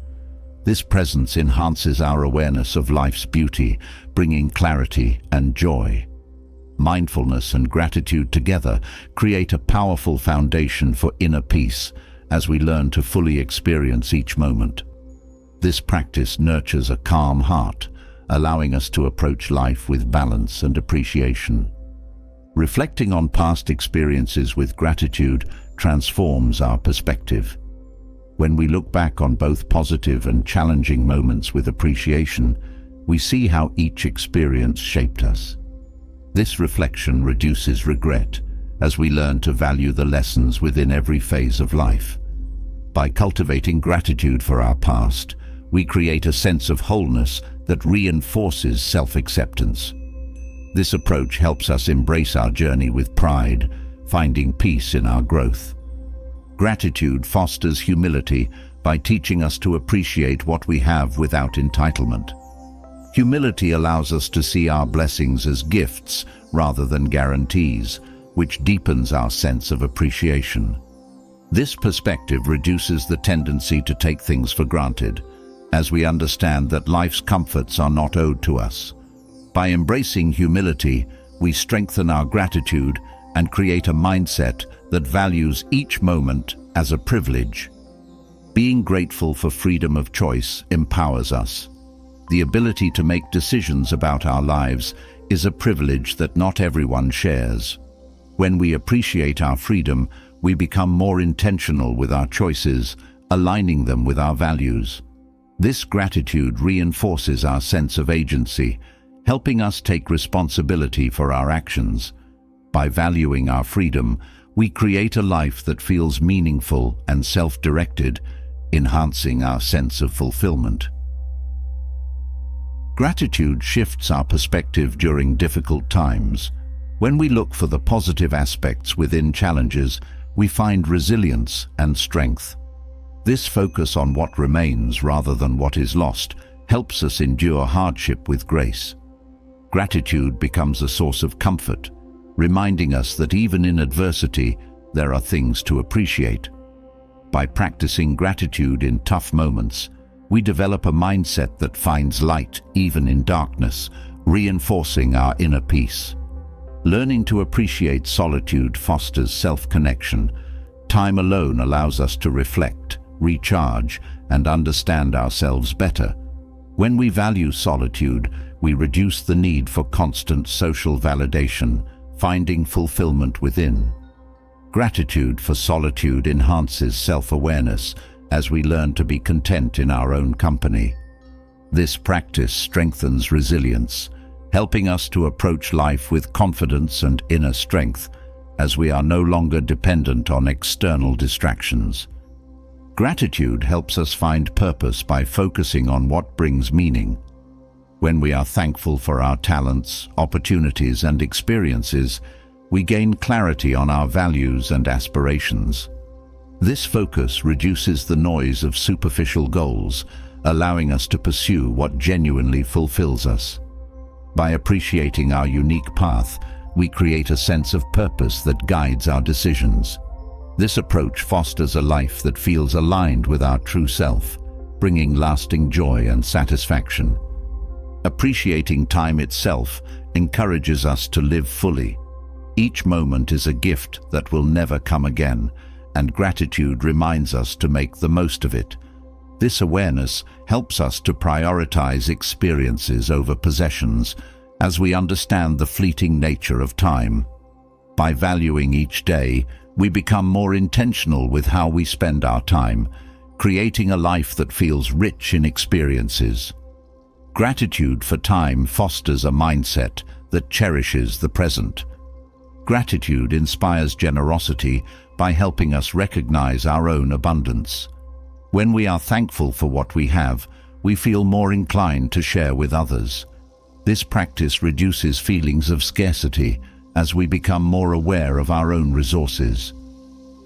A: This presence enhances our awareness of life's beauty, bringing clarity and joy. Mindfulness and gratitude together create a powerful foundation for inner peace as we learn to fully experience each moment. This practice nurtures a calm heart, allowing us to approach life with balance and appreciation. Reflecting on past experiences with gratitude transforms our perspective. When we look back on both positive and challenging moments with appreciation, we see how each experience shaped us. This reflection reduces regret as we learn to value the lessons within every phase of life. By cultivating gratitude for our past, we create a sense of wholeness that reinforces self-acceptance. This approach helps us embrace our journey with pride, finding peace in our growth. Gratitude fosters humility by teaching us to appreciate what we have without entitlement. Humility allows us to see our blessings as gifts rather than guarantees, which deepens our sense of appreciation. This perspective reduces the tendency to take things for granted, as we understand that life's comforts are not owed to us. By embracing humility, we strengthen our gratitude and create a mindset that values each moment as a privilege. Being grateful for freedom of choice empowers us. The ability to make decisions about our lives is a privilege that not everyone shares. When we appreciate our freedom, we become more intentional with our choices, aligning them with our values. This gratitude reinforces our sense of agency, helping us take responsibility for our actions. By valuing our freedom, we create a life that feels meaningful and self-directed, enhancing our sense of fulfillment. Gratitude shifts our perspective during difficult times. When we look for the positive aspects within challenges, we find resilience and strength. This focus on what remains rather than what is lost helps us endure hardship with grace. Gratitude becomes a source of comfort, reminding us that even in adversity, there are things to appreciate. By practicing gratitude in tough moments, we develop a mindset that finds light even in darkness, reinforcing our inner peace. Learning to appreciate solitude fosters self-connection. Time alone allows us to reflect, recharge, and understand ourselves better. When we value solitude, we reduce the need for constant social validation, finding fulfillment within. Gratitude for solitude enhances self-awareness as we learn to be content in our own company. This practice strengthens resilience, helping us to approach life with confidence and inner strength, as we are no longer dependent on external distractions. Gratitude helps us find purpose by focusing on what brings meaning. When we are thankful for our talents, opportunities, and experiences, we gain clarity on our values and aspirations. This focus reduces the noise of superficial goals, allowing us to pursue what genuinely fulfills us. By appreciating our unique path, we create a sense of purpose that guides our decisions. This approach fosters a life that feels aligned with our true self, bringing lasting joy and satisfaction. Appreciating time itself encourages us to live fully. Each moment is a gift that will never come again, and gratitude reminds us to make the most of it. This awareness helps us to prioritize experiences over possessions, as we understand the fleeting nature of time. By valuing each day, we become more intentional with how we spend our time, creating a life that feels rich in experiences. Gratitude for time fosters a mindset that cherishes the present. Gratitude inspires generosity by helping us recognize our own abundance. When we are thankful for what we have, we feel more inclined to share with others. This practice reduces feelings of scarcity as we become more aware of our own resources.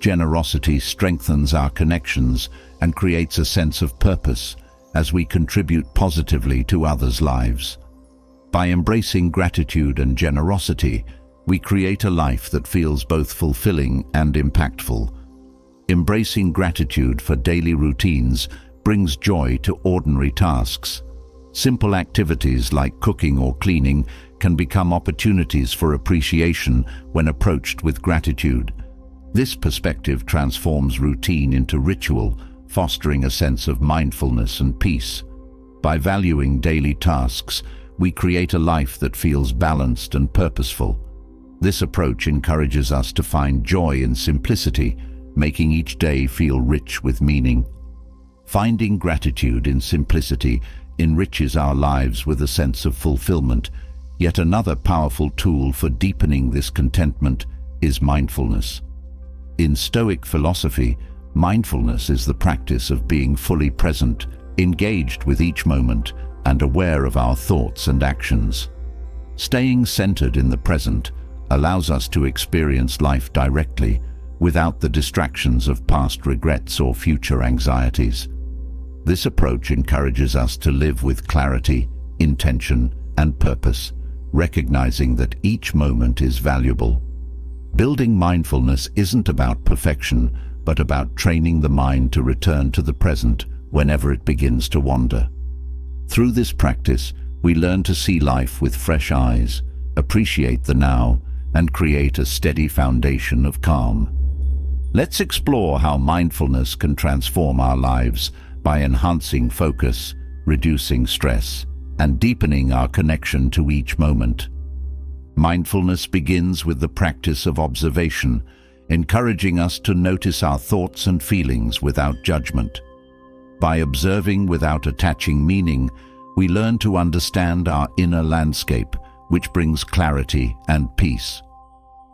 A: Generosity strengthens our connections and creates a sense of purpose as we contribute positively to others' lives. By embracing gratitude and generosity, we create a life that feels both fulfilling and impactful. Embracing gratitude for daily routines brings joy to ordinary tasks. Simple activities like cooking or cleaning can become opportunities for appreciation when approached with gratitude. This perspective transforms routine into ritual, fostering a sense of mindfulness and peace. By valuing daily tasks, we create a life that feels balanced and purposeful. This approach encourages us to find joy in simplicity, making each day feel rich with meaning. Finding gratitude in simplicity enriches our lives with a sense of fulfillment. Yet another powerful tool for deepening this contentment is mindfulness. In Stoic philosophy, mindfulness is the practice of being fully present, engaged with each moment, and aware of our thoughts and actions. Staying centered in the present allows us to experience life directly, without the distractions of past regrets or future anxieties. This approach encourages us to live with clarity, intention, and purpose, recognizing that each moment is valuable. Building mindfulness isn't about perfection, but about training the mind to return to the present whenever it begins to wander. Through this practice, we learn to see life with fresh eyes, appreciate the now, and create a steady foundation of calm. Let's explore how mindfulness can transform our lives by enhancing focus, reducing stress, and deepening our connection to each moment. Mindfulness begins with the practice of observation, encouraging us to notice our thoughts and feelings without judgment. By observing without attaching meaning, we learn to understand our inner landscape, which brings clarity and peace.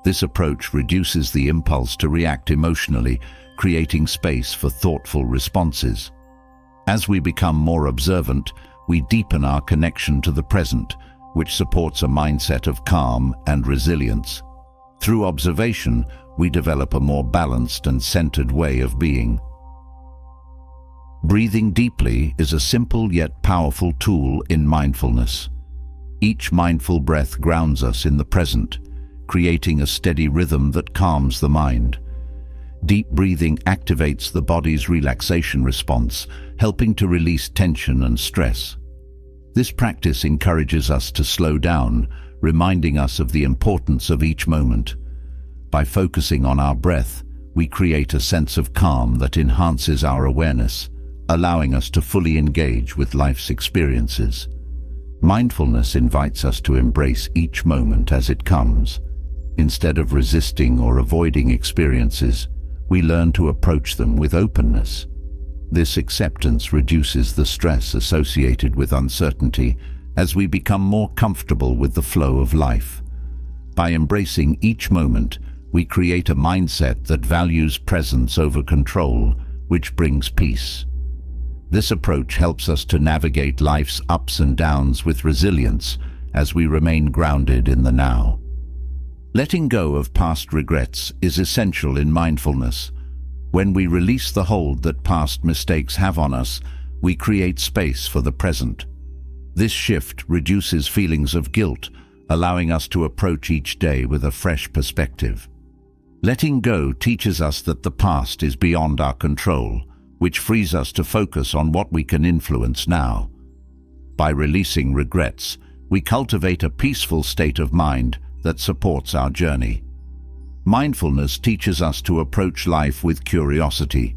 A: This approach reduces the impulse to react emotionally, creating space for thoughtful responses. As we become more observant, we deepen our connection to the present, which supports a mindset of calm and resilience. Through observation, we develop a more balanced and centered way of being. Breathing deeply is a simple yet powerful tool in mindfulness. Each mindful breath grounds us in the present, creating a steady rhythm that calms the mind. Deep breathing activates the body's relaxation response, helping to release tension and stress. This practice encourages us to slow down, reminding us of the importance of each moment. By focusing on our breath, we create a sense of calm that enhances our awareness, allowing us to fully engage with life's experiences. Mindfulness invites us to embrace each moment as it comes. Instead of resisting or avoiding experiences, we learn to approach them with openness. This acceptance reduces the stress associated with uncertainty as we become more comfortable with the flow of life. By embracing each moment, we create a mindset that values presence over control, which brings peace. This approach helps us to navigate life's ups and downs with resilience as we remain grounded in the now. Letting go of past regrets is essential in mindfulness. When we release the hold that past mistakes have on us, we create space for the present. This shift reduces feelings of guilt, allowing us to approach each day with a fresh perspective. Letting go teaches us that the past is beyond our control, which frees us to focus on what we can influence now. By releasing regrets, we cultivate a peaceful state of mind that supports our journey. Mindfulness teaches us to approach life with curiosity.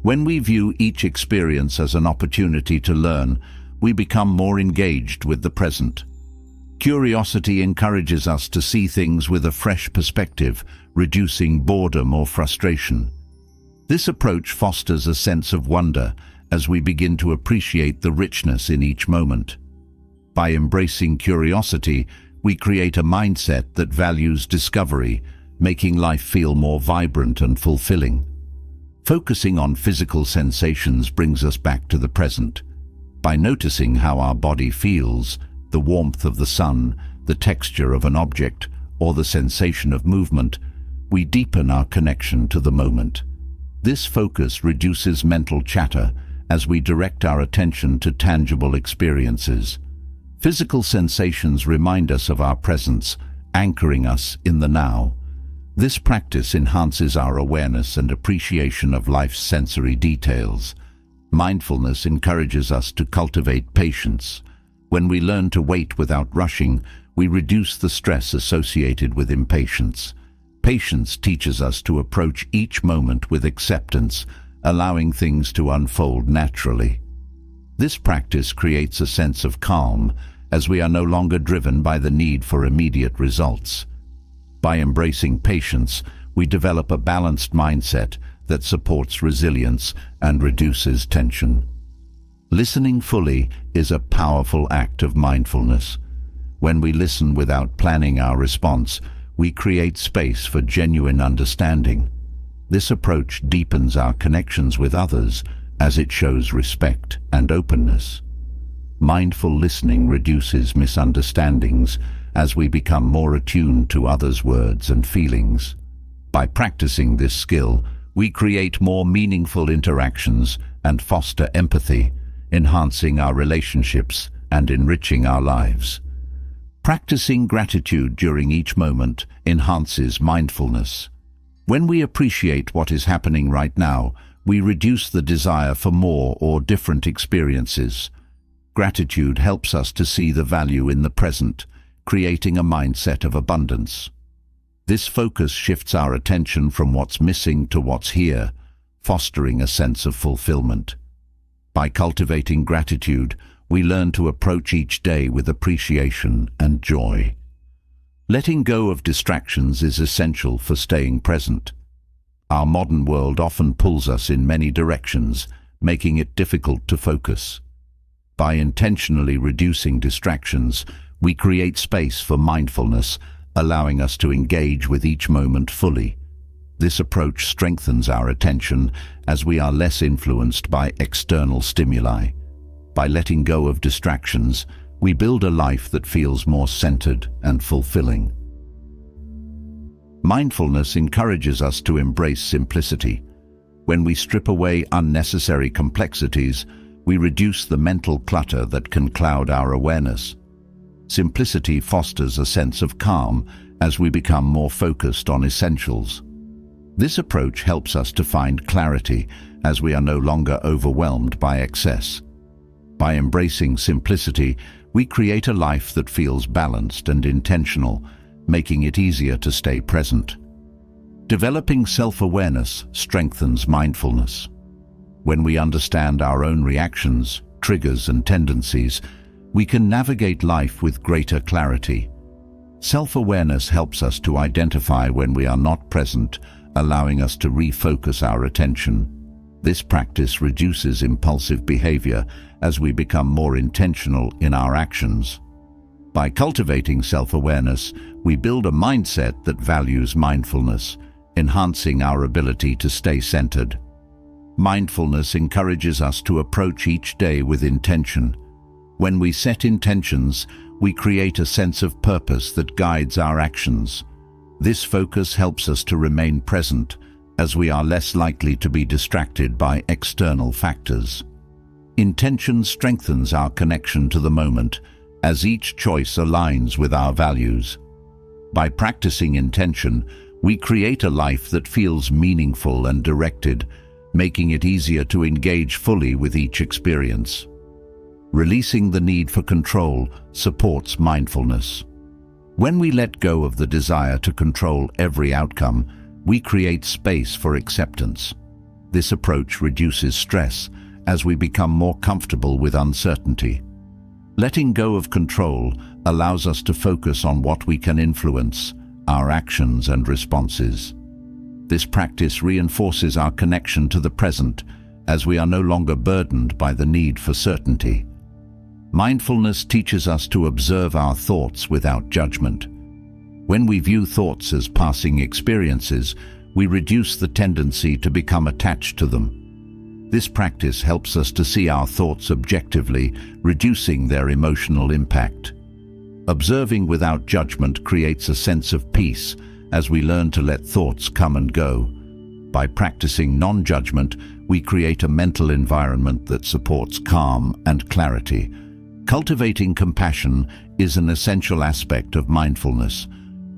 A: When we view each experience as an opportunity to learn, we become more engaged with the present. Curiosity encourages us to see things with a fresh perspective, reducing boredom or frustration. This approach fosters a sense of wonder as we begin to appreciate the richness in each moment. By embracing curiosity, we create a mindset that values discovery, making life feel more vibrant and fulfilling. Focusing on physical sensations brings us back to the present. By noticing how our body feels, the warmth of the sun, the texture of an object, or the sensation of movement, we deepen our connection to the moment. This focus reduces mental chatter as we direct our attention to tangible experiences. Physical sensations remind us of our presence, anchoring us in the now. This practice enhances our awareness and appreciation of life's sensory details. Mindfulness encourages us to cultivate patience. When we learn to wait without rushing, we reduce the stress associated with impatience. Patience teaches us to approach each moment with acceptance, allowing things to unfold naturally. This practice creates a sense of calm, as we are no longer driven by the need for immediate results. By embracing patience, we develop a balanced mindset that supports resilience and reduces tension. Listening fully is a powerful act of mindfulness. When we listen without planning our response, we create space for genuine understanding. This approach deepens our connections with others as it shows respect and openness. Mindful listening reduces misunderstandings as we become more attuned to others' words and feelings. By practicing this skill, we create more meaningful interactions and foster empathy, enhancing our relationships and enriching our lives. Practicing gratitude during each moment enhances mindfulness. When we appreciate what is happening right now, we reduce the desire for more or different experiences. Gratitude helps us to see the value in the present, creating a mindset of abundance. This focus shifts our attention from what's missing to what's here, fostering a sense of fulfillment. By cultivating gratitude, we learn to approach each day with appreciation and joy. Letting go of distractions is essential for staying present. Our modern world often pulls us in many directions, making it difficult to focus. By intentionally reducing distractions, we create space for mindfulness, allowing us to engage with each moment fully. This approach strengthens our attention as we are less influenced by external stimuli. By letting go of distractions, we build a life that feels more centered and fulfilling. Mindfulness encourages us to embrace simplicity. When we strip away unnecessary complexities, we reduce the mental clutter that can cloud our awareness. Simplicity fosters a sense of calm as we become more focused on essentials. This approach helps us to find clarity as we are no longer overwhelmed by excess. By embracing simplicity, we create a life that feels balanced and intentional, making it easier to stay present. Developing self-awareness strengthens mindfulness. When we understand our own reactions, triggers, and tendencies, we can navigate life with greater clarity. Self-awareness helps us to identify when we are not present, allowing us to refocus our attention. This practice reduces impulsive behavior as we become more intentional in our actions. By cultivating self-awareness, we build a mindset that values mindfulness, enhancing our ability to stay centered. Mindfulness encourages us to approach each day with intention. When we set intentions, we create a sense of purpose that guides our actions. This focus helps us to remain present, as we are less likely to be distracted by external factors. Intention strengthens our connection to the moment, as each choice aligns with our values. By practicing intention, we create a life that feels meaningful and directed, making it easier to engage fully with each experience. Releasing the need for control supports mindfulness. When we let go of the desire to control every outcome, we create space for acceptance. This approach reduces stress as we become more comfortable with uncertainty. Letting go of control allows us to focus on what we can influence, our actions and responses. This practice reinforces our connection to the present, as we are no longer burdened by the need for certainty. Mindfulness teaches us to observe our thoughts without judgment. When we view thoughts as passing experiences, we reduce the tendency to become attached to them. This practice helps us to see our thoughts objectively, reducing their emotional impact. Observing without judgment creates a sense of peace as we learn to let thoughts come and go. By practicing non-judgment, we create a mental environment that supports calm and clarity. Cultivating compassion is an essential aspect of mindfulness.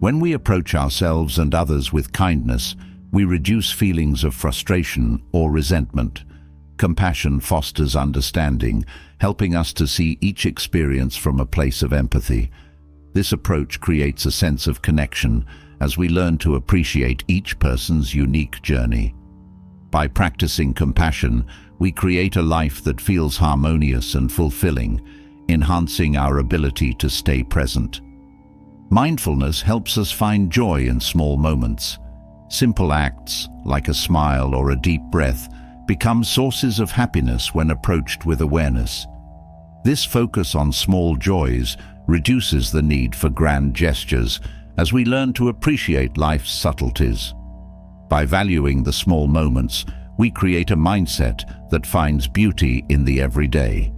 A: When we approach ourselves and others with kindness, we reduce feelings of frustration or resentment. Compassion fosters understanding, helping us to see each experience from a place of empathy. This approach creates a sense of connection as we learn to appreciate each person's unique journey. By practicing compassion, we create a life that feels harmonious and fulfilling, enhancing our ability to stay present. Mindfulness helps us find joy in small moments. Simple acts, like a smile or a deep breath, become sources of happiness when approached with awareness. This focus on small joys reduces the need for grand gestures as we learn to appreciate life's subtleties. By valuing the small moments, we create a mindset that finds beauty in the everyday.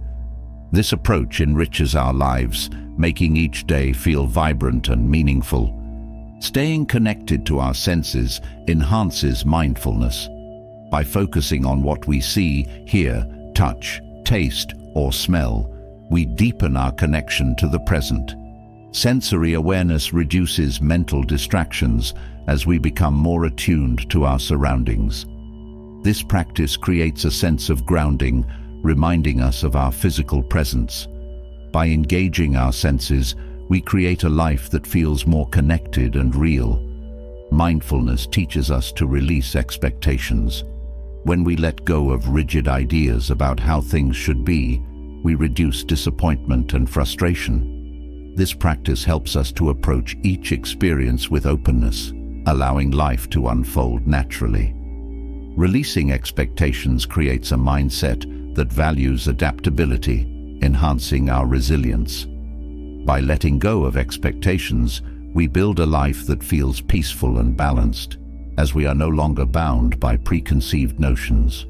A: This approach enriches our lives, making each day feel vibrant and meaningful. Staying connected to our senses enhances mindfulness. By focusing on what we see, hear, touch, taste, or smell, we deepen our connection to the present. Sensory awareness reduces mental distractions as we become more attuned to our surroundings. This practice creates a sense of grounding, reminding us of our physical presence. By engaging our senses, we create a life that feels more connected and real. Mindfulness teaches us to release expectations. When we let go of rigid ideas about how things should be, we reduce disappointment and frustration. This practice helps us to approach each experience with openness, allowing life to unfold naturally. Releasing expectations creates a mindset that values adaptability, enhancing our resilience. By letting go of expectations, we build a life that feels peaceful and balanced, as we are no longer bound by preconceived notions.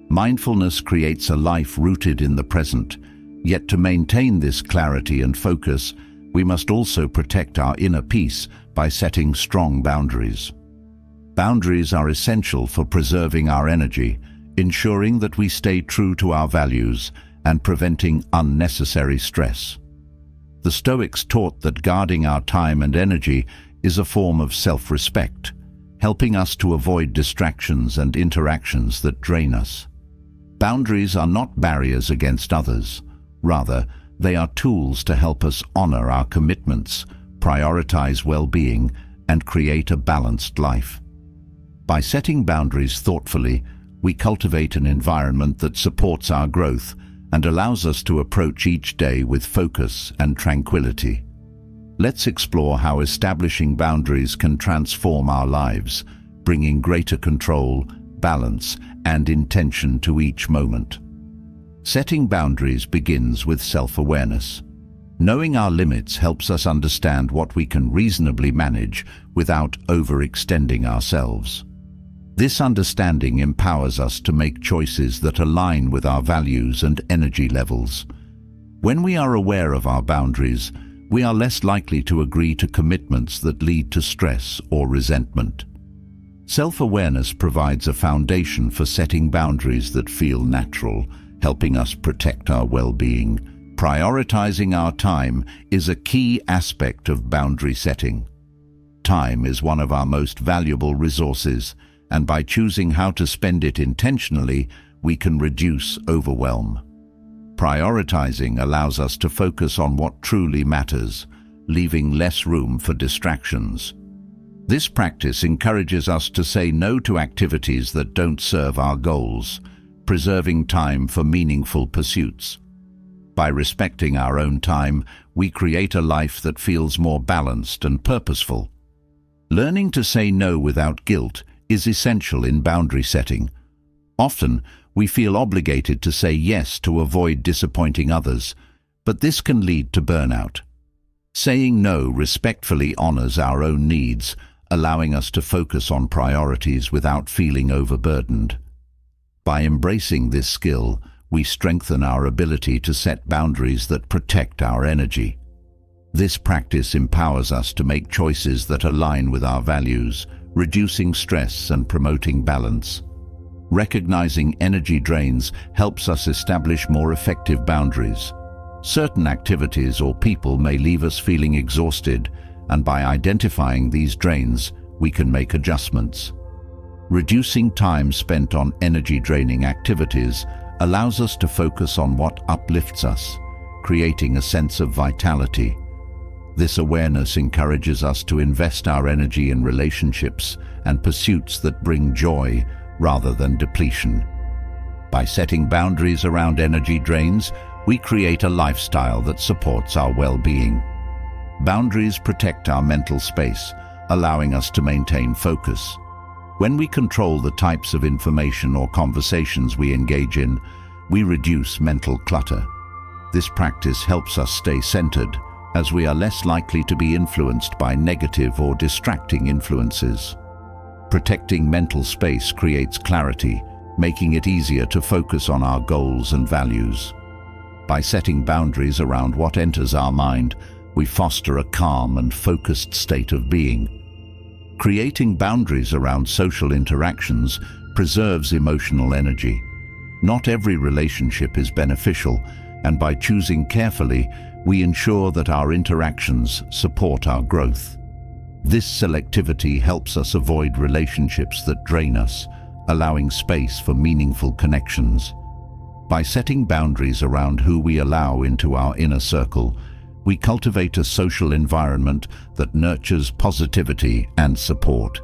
A: Mindfulness creates a life rooted in the present, yet to maintain this clarity and focus, we must also protect our inner peace by setting strong boundaries. Boundaries are essential for preserving our energy, ensuring that we stay true to our values and preventing unnecessary stress. The Stoics taught that guarding our time and energy is a form of self-respect, helping us to avoid distractions and interactions that drain us. Boundaries are not barriers against others. Rather, they are tools to help us honor our commitments, prioritize well-being, and create a balanced life. By setting boundaries thoughtfully, we cultivate an environment that supports our growth and allows us to approach each day with focus and tranquility. Let's explore how establishing boundaries can transform our lives, bringing greater control, balance, and intention to each moment. Setting boundaries begins with self-awareness. Knowing our limits helps us understand what we can reasonably manage without overextending ourselves. This understanding empowers us to make choices that align with our values and energy levels. When we are aware of our boundaries, we are less likely to agree to commitments that lead to stress or resentment. Self-awareness provides a foundation for setting boundaries that feel natural, helping us protect our well-being. Prioritizing our time is a key aspect of boundary setting. Time is one of our most valuable resources, and by choosing how to spend it intentionally, we can reduce overwhelm. Prioritizing allows us to focus on what truly matters, leaving less room for distractions. This practice encourages us to say no to activities that don't serve our goals, preserving time for meaningful pursuits. By respecting our own time, we create a life that feels more balanced and purposeful. Learning to say no without guilt is essential in boundary setting. Often, we feel obligated to say yes to avoid disappointing others, but this can lead to burnout. Saying no respectfully honors our own needs, allowing us to focus on priorities without feeling overburdened. By embracing this skill, we strengthen our ability to set boundaries that protect our energy. This practice empowers us to make choices that align with our values, reducing stress and promoting balance. Recognizing energy drains helps us establish more effective boundaries. Certain activities or people may leave us feeling exhausted, and by identifying these drains, we can make adjustments. Reducing time spent on energy-draining activities allows us to focus on what uplifts us, creating a sense of vitality. This awareness encourages us to invest our energy in relationships and pursuits that bring joy rather than depletion. By setting boundaries around energy drains, we create a lifestyle that supports our well-being. Boundaries protect our mental space, allowing us to maintain focus. When we control the types of information or conversations we engage in, we reduce mental clutter. This practice helps us stay centered, as we are less likely to be influenced by negative or distracting influences. Protecting mental space creates clarity, making it easier to focus on our goals and values. By setting boundaries around what enters our mind, we foster a calm and focused state of being. Creating boundaries around social interactions preserves emotional energy. Not every relationship is beneficial, and by choosing carefully, we ensure that our interactions support our growth. This selectivity helps us avoid relationships that drain us, allowing space for meaningful connections. By setting boundaries around who we allow into our inner circle, we cultivate a social environment that nurtures positivity and support.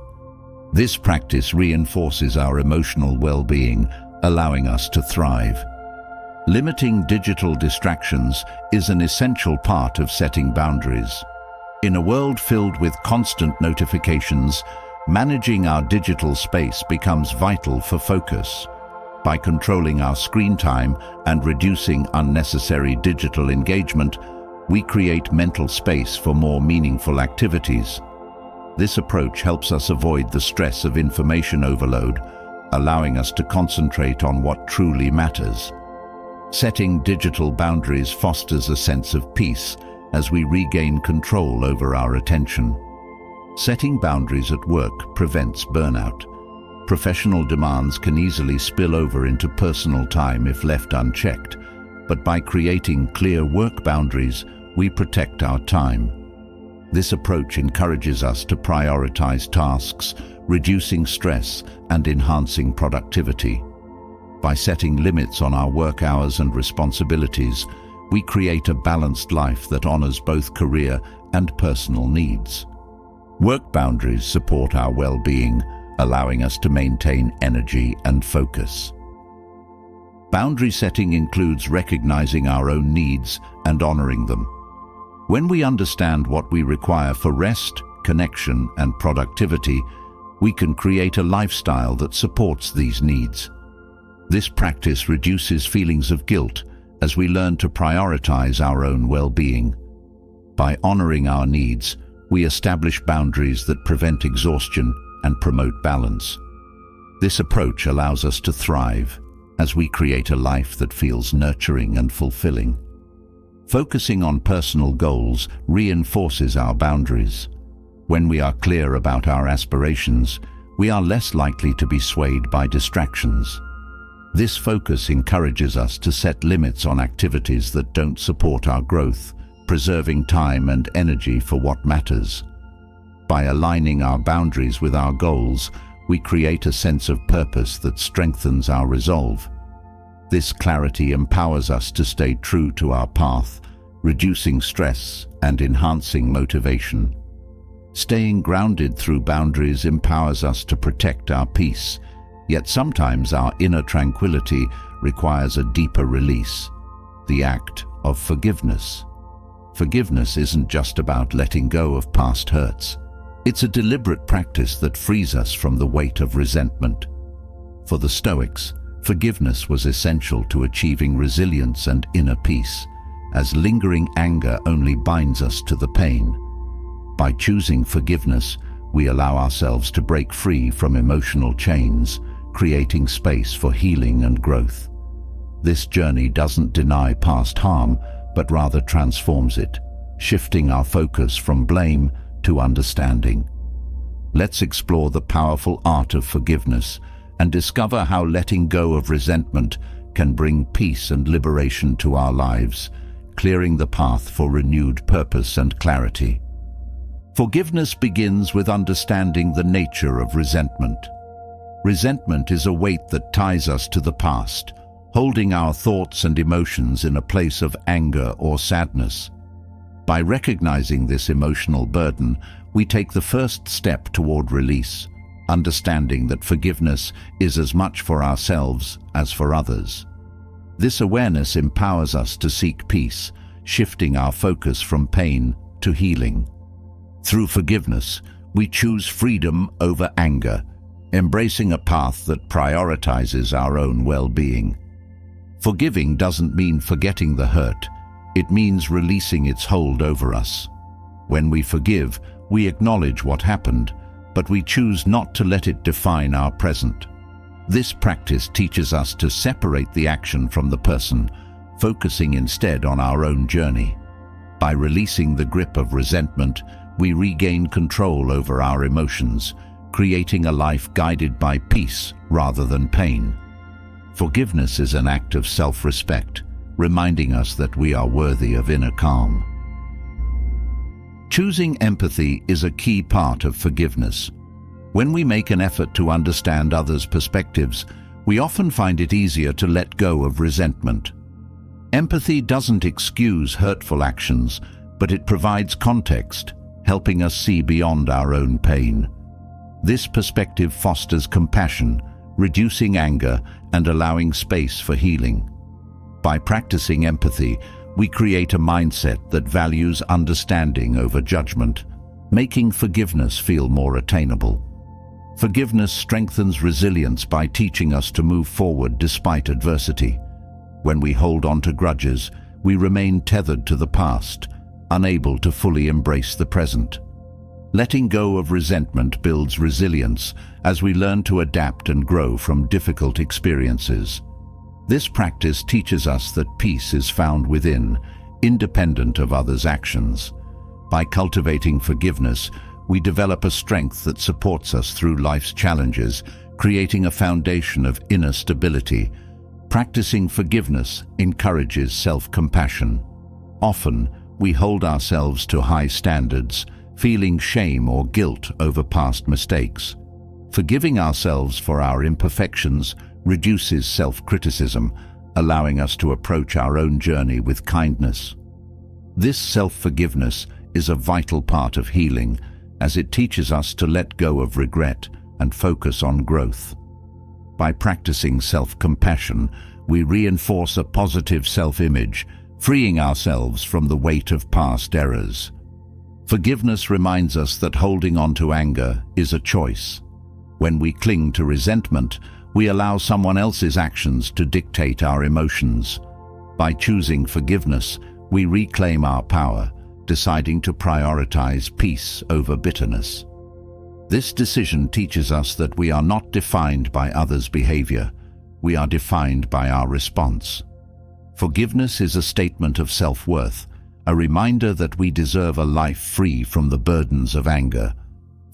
A: This practice reinforces our emotional well-being, allowing us to thrive. Limiting digital distractions is an essential part of setting boundaries. In a world filled with constant notifications, managing our digital space becomes vital for focus. By controlling our screen time and reducing unnecessary digital engagement, we create mental space for more meaningful activities. This approach helps us avoid the stress of information overload, allowing us to concentrate on what truly matters. Setting digital boundaries fosters a sense of peace as we regain control over our attention. Setting boundaries at work prevents burnout. Professional demands can easily spill over into personal time if left unchecked, but by creating clear work boundaries, we protect our time. This approach encourages us to prioritize tasks, reducing stress and enhancing productivity. By setting limits on our work hours and responsibilities, we create a balanced life that honors both career and personal needs. Work boundaries support our well-being, allowing us to maintain energy and focus. Boundary setting includes recognizing our own needs and honoring them. When we understand what we require for rest, connection, and productivity, we can create a lifestyle that supports these needs. This practice reduces feelings of guilt as we learn to prioritize our own well-being. By honoring our needs, we establish boundaries that prevent exhaustion and promote balance. This approach allows us to thrive as we create a life that feels nurturing and fulfilling. Focusing on personal goals reinforces our boundaries. When we are clear about our aspirations, we are less likely to be swayed by distractions. This focus encourages us to set limits on activities that don't support our growth, preserving time and energy for what matters. By aligning our boundaries with our goals, we create a sense of purpose that strengthens our resolve. This clarity empowers us to stay true to our path, reducing stress and enhancing motivation. Staying grounded through boundaries empowers us to protect our peace, yet sometimes our inner tranquility requires a deeper release, the act of forgiveness. Forgiveness isn't just about letting go of past hurts. It's a deliberate practice that frees us from the weight of resentment. For the Stoics, forgiveness was essential to achieving resilience and inner peace, as lingering anger only binds us to the pain. By choosing forgiveness, we allow ourselves to break free from emotional chains, creating space for healing and growth. This journey doesn't deny past harm, but rather transforms it, shifting our focus from blame to understanding. Let's explore the powerful art of forgiveness and discover how letting go of resentment can bring peace and liberation to our lives, clearing the path for renewed purpose and clarity. Forgiveness begins with understanding the nature of resentment. Resentment is a weight that ties us to the past, holding our thoughts and emotions in a place of anger or sadness. By recognizing this emotional burden, we take the first step toward release, understanding that forgiveness is as much for ourselves as for others. This awareness empowers us to seek peace, shifting our focus from pain to to healing. Through forgiveness, we choose freedom over anger, embracing a path that prioritizes our own well-being. Forgiving doesn't mean forgetting the hurt. It means releasing its hold over us. When we forgive, we acknowledge what happened, but we choose not to let it define our present. This practice teaches us to separate the action from the person, focusing instead on our own journey. By releasing the grip of resentment, we regain control over our emotions, creating a life guided by peace rather than pain. Forgiveness is an act of self-respect, reminding us that we are worthy of inner calm. Choosing empathy is a key part of forgiveness. When we make an effort to understand others' perspectives, we often find it easier to let go of resentment. Empathy doesn't excuse hurtful actions, but it provides context, helping us see beyond our own pain. This perspective fosters compassion, reducing anger and allowing space for healing. By practicing empathy, we create a mindset that values understanding over judgment, making forgiveness feel more attainable. Forgiveness strengthens resilience by teaching us to move forward despite adversity. When we hold on to grudges, we remain tethered to the past, unable to fully embrace the present. Letting go of resentment builds resilience as we learn to adapt and grow from difficult experiences. This practice teaches us that peace is found within, independent of others' actions. By cultivating forgiveness, we develop a strength that supports us through life's challenges, creating a foundation of inner stability. Practicing forgiveness encourages self-compassion. Often, we hold ourselves to high standards, feeling shame or guilt over past mistakes. Forgiving ourselves for our imperfections reduces self-criticism, allowing us to approach our own journey with kindness. This self-forgiveness is a vital part of healing, as it teaches us to let go of regret and focus on growth. By practicing self-compassion, we reinforce a positive self-image, freeing ourselves from the weight of past errors. Forgiveness reminds us that holding on to anger is a choice. When we cling to resentment, we allow someone else's actions to dictate our emotions. By choosing forgiveness, we reclaim our power, deciding to prioritize peace over bitterness. This decision teaches us that we are not defined by others' behavior. We are defined by our response. Forgiveness is a statement of self-worth, a reminder that we deserve a life free from the burdens of anger.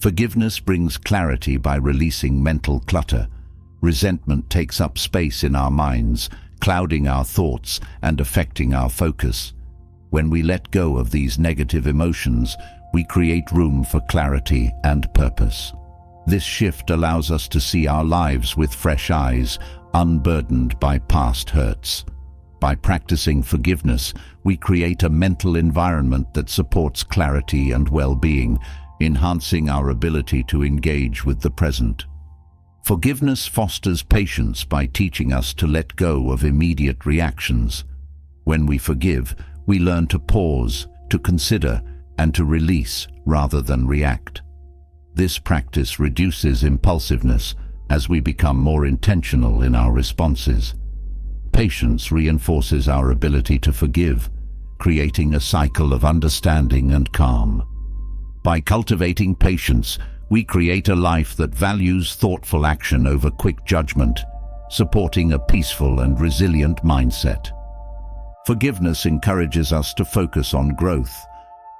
A: Forgiveness brings clarity by releasing mental clutter. Resentment takes up space in our minds, clouding our thoughts and affecting our focus. When we let go of these negative emotions, we create room for clarity and purpose. This shift allows us to see our lives with fresh eyes, unburdened by past hurts. By practicing forgiveness, we create a mental environment that supports clarity and well-being, enhancing our ability to engage with the present. Forgiveness fosters patience by teaching us to let go of immediate reactions. When we forgive, we learn to pause, to consider, and to release rather than react. This practice reduces impulsiveness as we become more intentional in our responses. Patience reinforces our ability to forgive, creating a cycle of understanding and calm. By cultivating patience, we create a life that values thoughtful action over quick judgment, supporting a peaceful and resilient mindset. Forgiveness encourages us to focus on growth.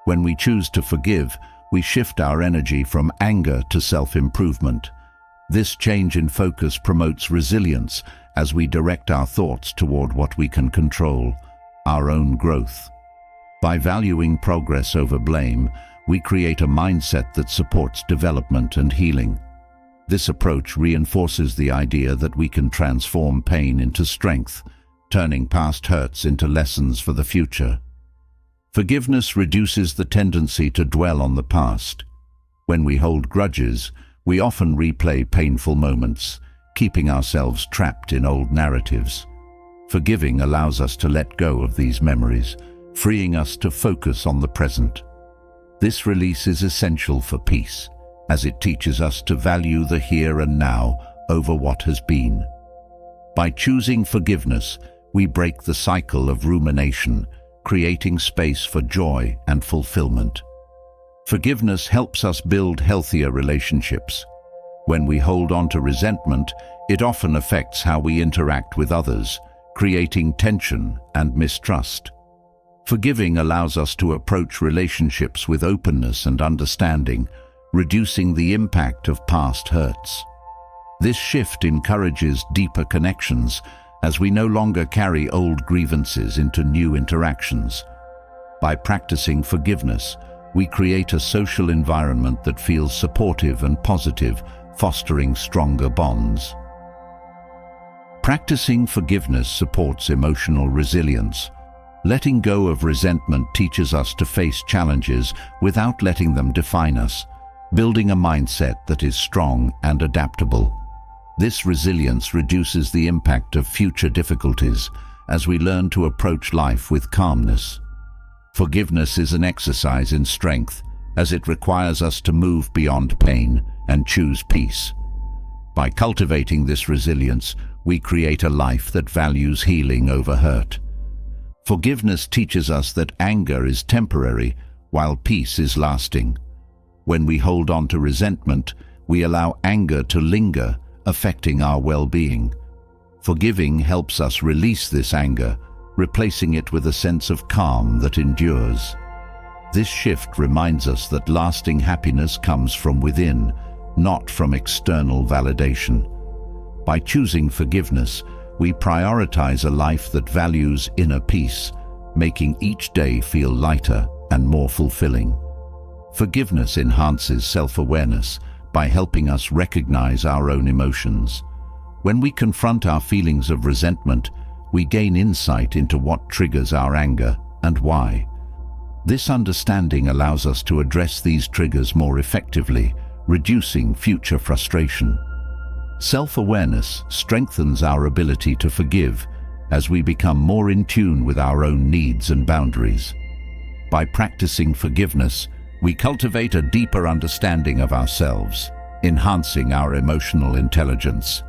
A: When we choose to forgive, we shift our energy from anger to self-improvement. This change in focus promotes resilience as we direct our thoughts toward what we can control, our own growth. By valuing progress over blame, we create a mindset that supports development and healing. This approach reinforces the idea that we can transform pain into strength, turning past hurts into lessons for the future. Forgiveness reduces the tendency to dwell on the past. When we hold grudges, we often replay painful moments, keeping ourselves trapped in old narratives. Forgiving allows us to let go of these memories, freeing us to focus on the present. This release is essential for peace, as it teaches us to value the here and now over what has been. By choosing forgiveness, we break the cycle of rumination, creating space for joy and fulfillment. Forgiveness helps us build healthier relationships. When we hold on to resentment, it often affects how we interact with others, creating tension and mistrust. Forgiving allows us to approach relationships with openness and understanding, reducing the impact of past hurts. This shift encourages deeper connections, as we no longer carry old grievances into new interactions. By practicing forgiveness, we create a social environment that feels supportive and positive, fostering stronger bonds. Practicing forgiveness supports emotional resilience. Letting go of resentment teaches us to face challenges without letting them define us, building a mindset that is strong and adaptable. This resilience reduces the impact of future difficulties as we learn to approach life with calmness. Forgiveness is an exercise in strength, as it requires us to move beyond pain and choose peace. By cultivating this resilience, we create a life that values healing over hurt. Forgiveness teaches us that anger is temporary, while peace is lasting. When we hold on to resentment, we allow anger to linger, affecting our well-being. Forgiving helps us release this anger, replacing it with a sense of calm that endures. This shift reminds us that lasting happiness comes from within, not from external validation. By choosing forgiveness, we prioritize a life that values inner peace, making each day feel lighter and more fulfilling. Forgiveness enhances self-awareness by helping us recognize our own emotions. When we confront our feelings of resentment, we gain insight into what triggers our anger and why. This understanding allows us to address these triggers more effectively, reducing future frustration. Self-awareness strengthens our ability to forgive as we become more in tune with our own needs and boundaries. By practicing forgiveness, we cultivate a deeper understanding of ourselves, enhancing our emotional intelligence.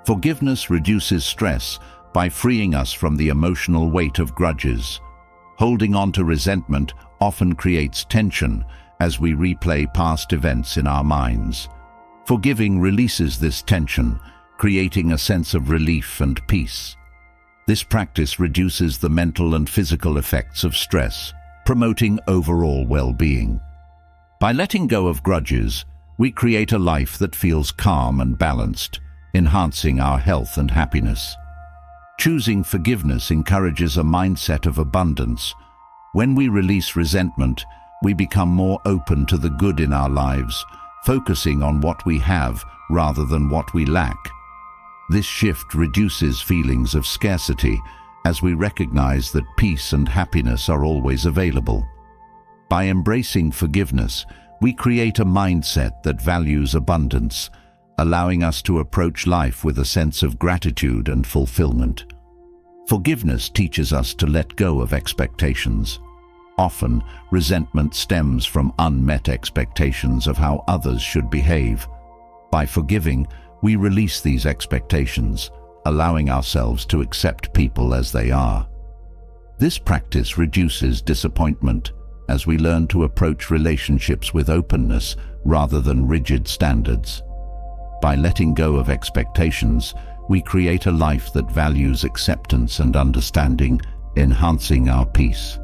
A: Forgiveness reduces stress by freeing us from the emotional weight of grudges. Holding on to resentment often creates tension as we replay past events in our minds. Forgiving releases this tension, creating a sense of relief and peace. This practice reduces the mental and physical effects of stress, promoting overall well-being. By letting go of grudges, we create a life that feels calm and balanced, enhancing our health and happiness. Choosing forgiveness encourages a mindset of abundance. When we release resentment, we become more open to the good in our lives, focusing on what we have rather than what we lack. This shift reduces feelings of scarcity as we recognize that peace and happiness are always available. By embracing forgiveness, we create a mindset that values abundance, allowing us to approach life with a sense of gratitude and fulfillment. Forgiveness teaches us to let go of expectations. Often, resentment stems from unmet expectations of how others should behave. By forgiving, we release these expectations, allowing ourselves to accept people as they are. This practice reduces disappointment as we learn to approach relationships with openness rather than rigid standards. By letting go of expectations, we create a life that values acceptance and understanding, enhancing our peace.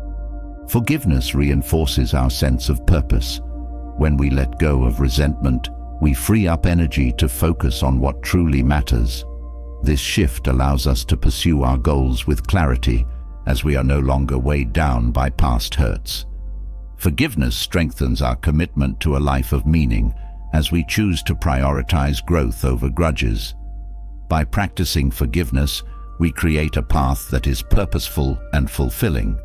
A: Forgiveness reinforces our sense of purpose. When we let go of resentment, we free up energy to focus on what truly matters. This shift allows us to pursue our goals with clarity, as we are no longer weighed down by past hurts. Forgiveness strengthens our commitment to a life of meaning, as we choose to prioritize growth over grudges. By practicing forgiveness, we create a path that is purposeful and fulfilling.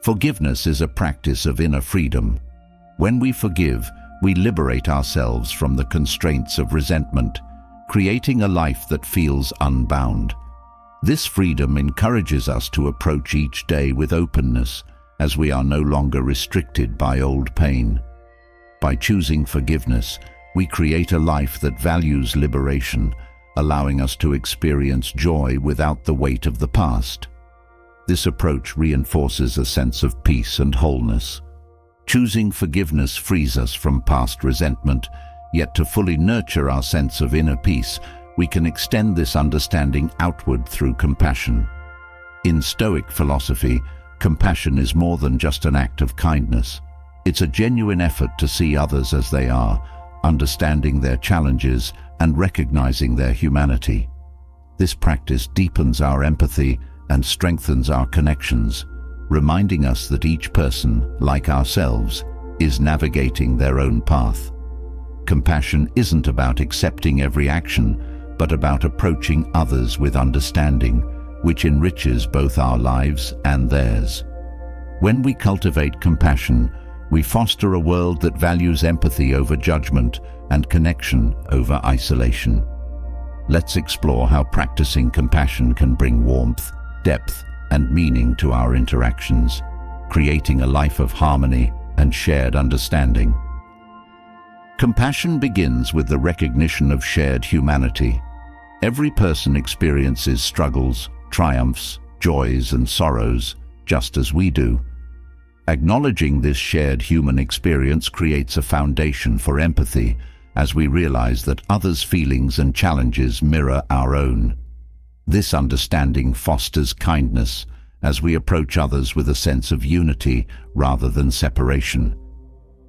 A: Forgiveness is a practice of inner freedom. When we forgive, we liberate ourselves from the constraints of resentment, creating a life that feels unbound. This freedom encourages us to approach each day with openness, as we are no longer restricted by old pain. By choosing forgiveness, we create a life that values liberation, allowing us to experience joy without the weight of the past. This approach reinforces a sense of peace and wholeness. Choosing forgiveness frees us from past resentment, yet to fully nurture our sense of inner peace, we can extend this understanding outward through compassion. In Stoic philosophy, compassion is more than just an act of kindness. It's a genuine effort to see others as they are, understanding their challenges and recognizing their humanity. This practice deepens our empathy and strengthens our connections, reminding us that each person, like ourselves, is navigating their own path. Compassion isn't about accepting every action, but about approaching others with understanding, which enriches both our lives and theirs. When we cultivate compassion, we foster a world that values empathy over judgment and connection over isolation. Let's explore how practicing compassion can bring warmth, depth, and meaning to our interactions, creating a life of harmony and shared understanding. Compassion begins with the recognition of shared humanity. Every person experiences struggles, triumphs, joys, and sorrows, just as we do. Acknowledging this shared human experience creates a foundation for empathy, as we realize that others' feelings and challenges mirror our own. This understanding fosters kindness, as we approach others with a sense of unity rather than separation.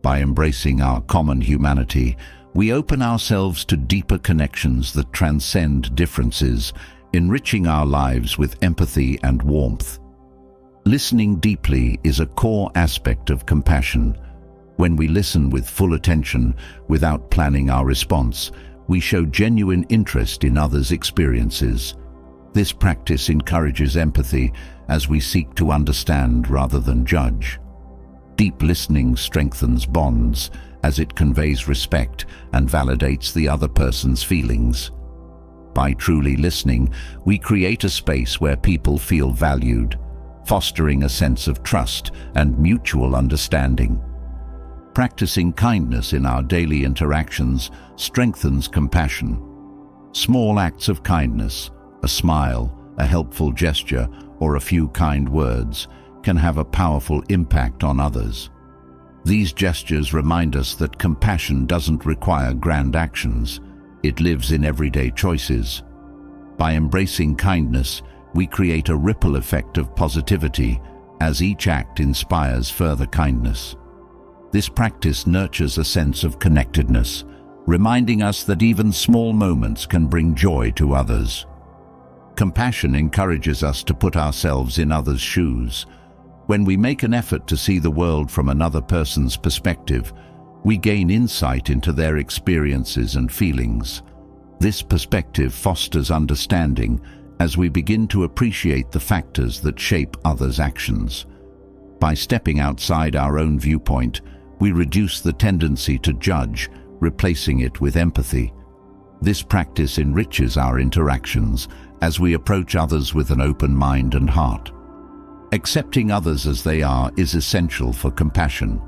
A: By embracing our common humanity, we open ourselves to deeper connections that transcend differences, enriching our lives with empathy and warmth. Listening deeply is a core aspect of compassion. When we listen with full attention, without planning our response, we show genuine interest in others' experiences. This practice encourages empathy as we seek to understand rather than judge. Deep listening strengthens bonds as it conveys respect and validates the other person's feelings. By truly listening, we create a space where people feel valued, fostering a sense of trust and mutual understanding. Practicing kindness in our daily interactions strengthens compassion. Small acts of kindness, a smile, a helpful gesture, or a few kind words, can have a powerful impact on others. These gestures remind us that compassion doesn't require grand actions. It lives in everyday choices. By embracing kindness, we create a ripple effect of positivity as each act inspires further kindness. This practice nurtures a sense of connectedness, reminding us that even small moments can bring joy to others. Compassion encourages us to put ourselves in others' shoes. When we make an effort to see the world from another person's perspective, we gain insight into their experiences and feelings. This perspective fosters understanding as we begin to appreciate the factors that shape others' actions. By stepping outside our own viewpoint, we reduce the tendency to judge, replacing it with empathy. This practice enriches our interactions as we approach others with an open mind and heart. Accepting others as they are is essential for compassion.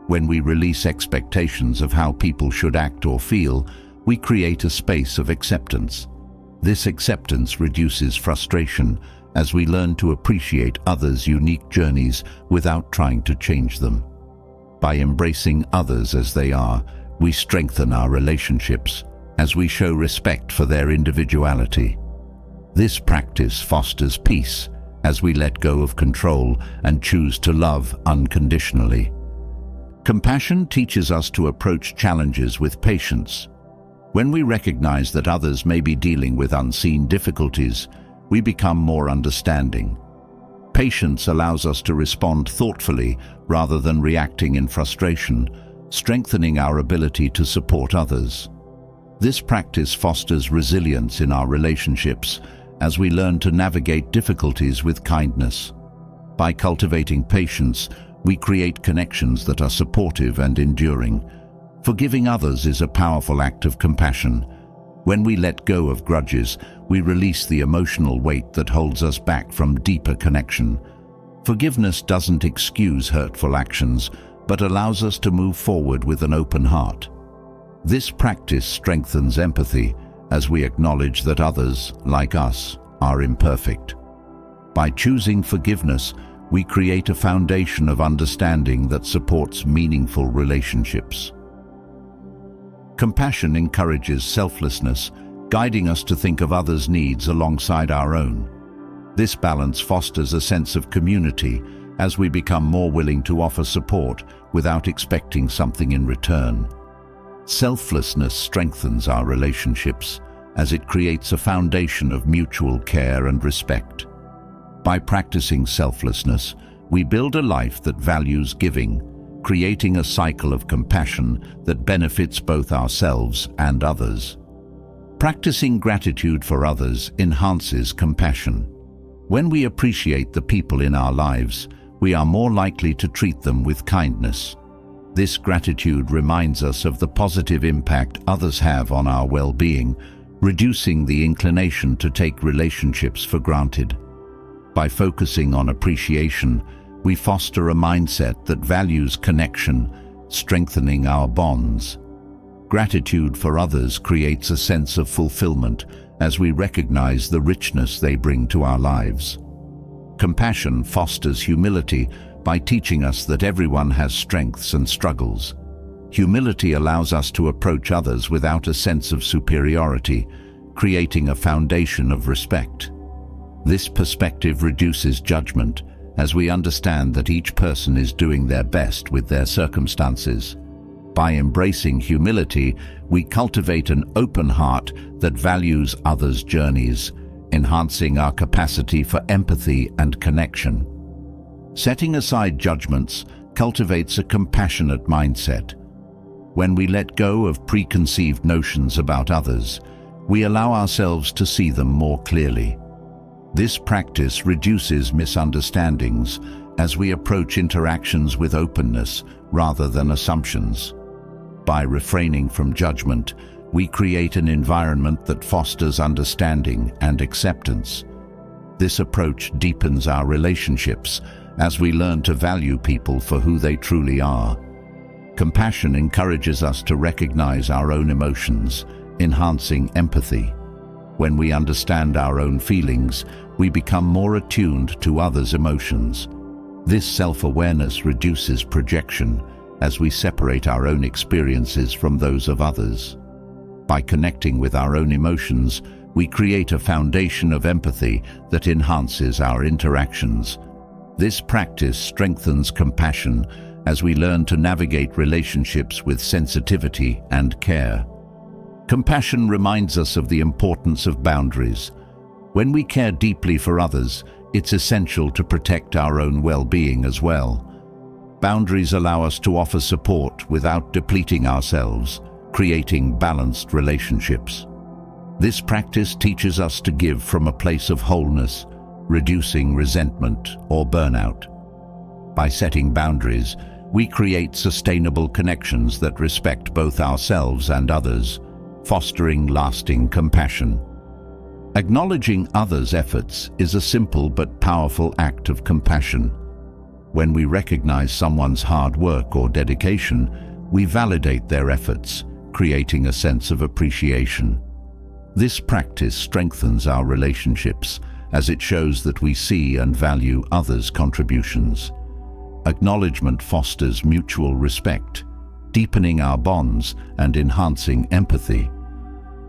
A: When we release expectations of how people should act or feel, we create a space of acceptance. This acceptance reduces frustration as we learn to appreciate others' unique journeys without trying to change them. By embracing others as they are, we strengthen our relationships as we show respect for their individuality. This practice fosters peace as we let go of control and choose to love unconditionally. Compassion teaches us to approach challenges with patience. When we recognize that others may be dealing with unseen difficulties, we become more understanding. Patience allows us to respond thoughtfully rather than reacting in frustration, strengthening our ability to support others. This practice fosters resilience in our relationships as we learn to navigate difficulties with kindness. By cultivating patience, we create connections that are supportive and enduring. Forgiving others is a powerful act of compassion. When we let go of grudges, we release the emotional weight that holds us back from deeper connection. Forgiveness doesn't excuse hurtful actions, but allows us to move forward with an open heart. This practice strengthens empathy as we acknowledge that others, like us, are imperfect. By choosing forgiveness, we create a foundation of understanding that supports meaningful relationships. Compassion encourages selflessness, guiding us to think of others' needs alongside our own. This balance fosters a sense of community as we become more willing to offer support without expecting something in return. Selflessness strengthens our relationships as it creates a foundation of mutual care and respect. By practicing selflessness, we build a life that values giving, creating a cycle of compassion that benefits both ourselves and others. Practicing gratitude for others enhances compassion. When we appreciate the people in our lives, we are more likely to treat them with kindness. This gratitude reminds us of the positive impact others have on our well-being, reducing the inclination to take relationships for granted. By focusing on appreciation, we foster a mindset that values connection, strengthening our bonds. Gratitude for others creates a sense of fulfillment as we recognize the richness they bring to our lives. Compassion fosters humility by teaching us that everyone has strengths and struggles. Humility allows us to approach others without a sense of superiority, creating a foundation of respect. This perspective reduces judgment as we understand that each person is doing their best with their circumstances. By embracing humility, we cultivate an open heart that values others' journeys, enhancing our capacity for empathy and connection. Setting aside judgments cultivates a compassionate mindset. When we let go of preconceived notions about others, we allow ourselves to see them more clearly. This practice reduces misunderstandings as we approach interactions with openness rather than assumptions. By refraining from judgment, we create an environment that fosters understanding and acceptance. This approach deepens our relationships as we learn to value people for who they truly are. Compassion encourages us to recognize our own emotions, enhancing empathy. When we understand our own feelings, we become more attuned to others' emotions. This self-awareness reduces projection as we separate our own experiences from those of others. By connecting with our own emotions, we create a foundation of empathy that enhances our interactions. This practice strengthens compassion as we learn to navigate relationships with sensitivity and care. Compassion reminds us of the importance of boundaries. When we care deeply for others, it's essential to protect our own well-being as well. Boundaries allow us to offer support without depleting ourselves, creating balanced relationships. This practice teaches us to give from a place of wholeness, reducing resentment or burnout. By setting boundaries, we create sustainable connections that respect both ourselves and others, fostering lasting compassion. Acknowledging others' efforts is a simple but powerful act of compassion. When we recognize someone's hard work or dedication, we validate their efforts, creating a sense of appreciation. This practice strengthens our relationships as it shows that we see and value others' contributions. Acknowledgement fosters mutual respect, deepening our bonds and enhancing empathy.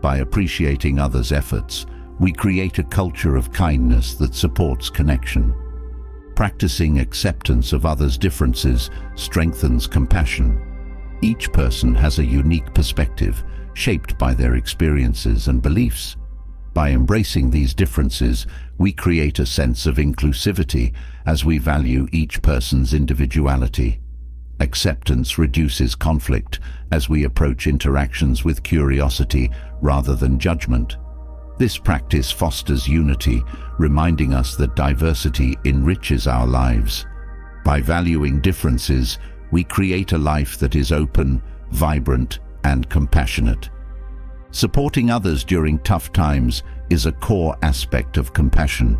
A: By appreciating others' efforts, we create a culture of kindness that supports connection. Practicing acceptance of others' differences strengthens compassion. Each person has a unique perspective, shaped by their experiences and beliefs. By embracing these differences, we create a sense of inclusivity as we value each person's individuality. Acceptance reduces conflict as we approach interactions with curiosity rather than judgment. This practice fosters unity, reminding us that diversity enriches our lives. By valuing differences, we create a life that is open, vibrant, and compassionate. Supporting others during tough times is a core aspect of compassion.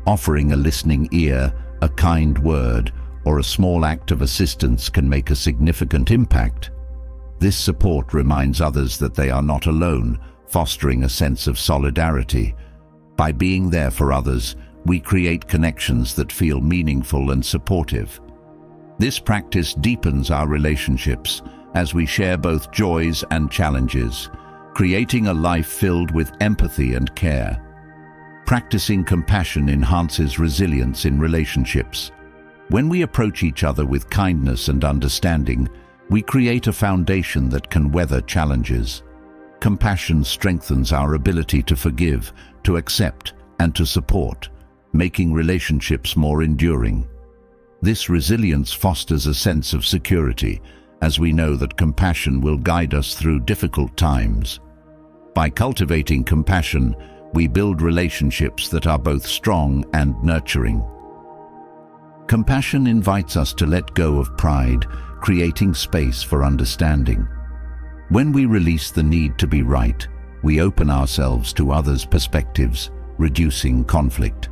A: Offering a listening ear, A kind word or a small act of assistance can make a significant impact. This support reminds others that they are not alone, fostering a sense of solidarity. By being there for others, we create connections that feel meaningful and supportive. This practice deepens our relationships as we share both joys and challenges, creating a life filled with empathy and care. Practicing compassion enhances resilience in relationships. When we approach each other with kindness and understanding, we create a foundation that can weather challenges. Compassion strengthens our ability to forgive, to accept, and to support, making relationships more enduring. This resilience fosters a sense of security, as we know that compassion will guide us through difficult times. By cultivating compassion, we build relationships that are both strong and nurturing. Compassion invites us to let go of pride, creating space for understanding. When we release the need to be right, we open ourselves to others' perspectives, reducing conflict.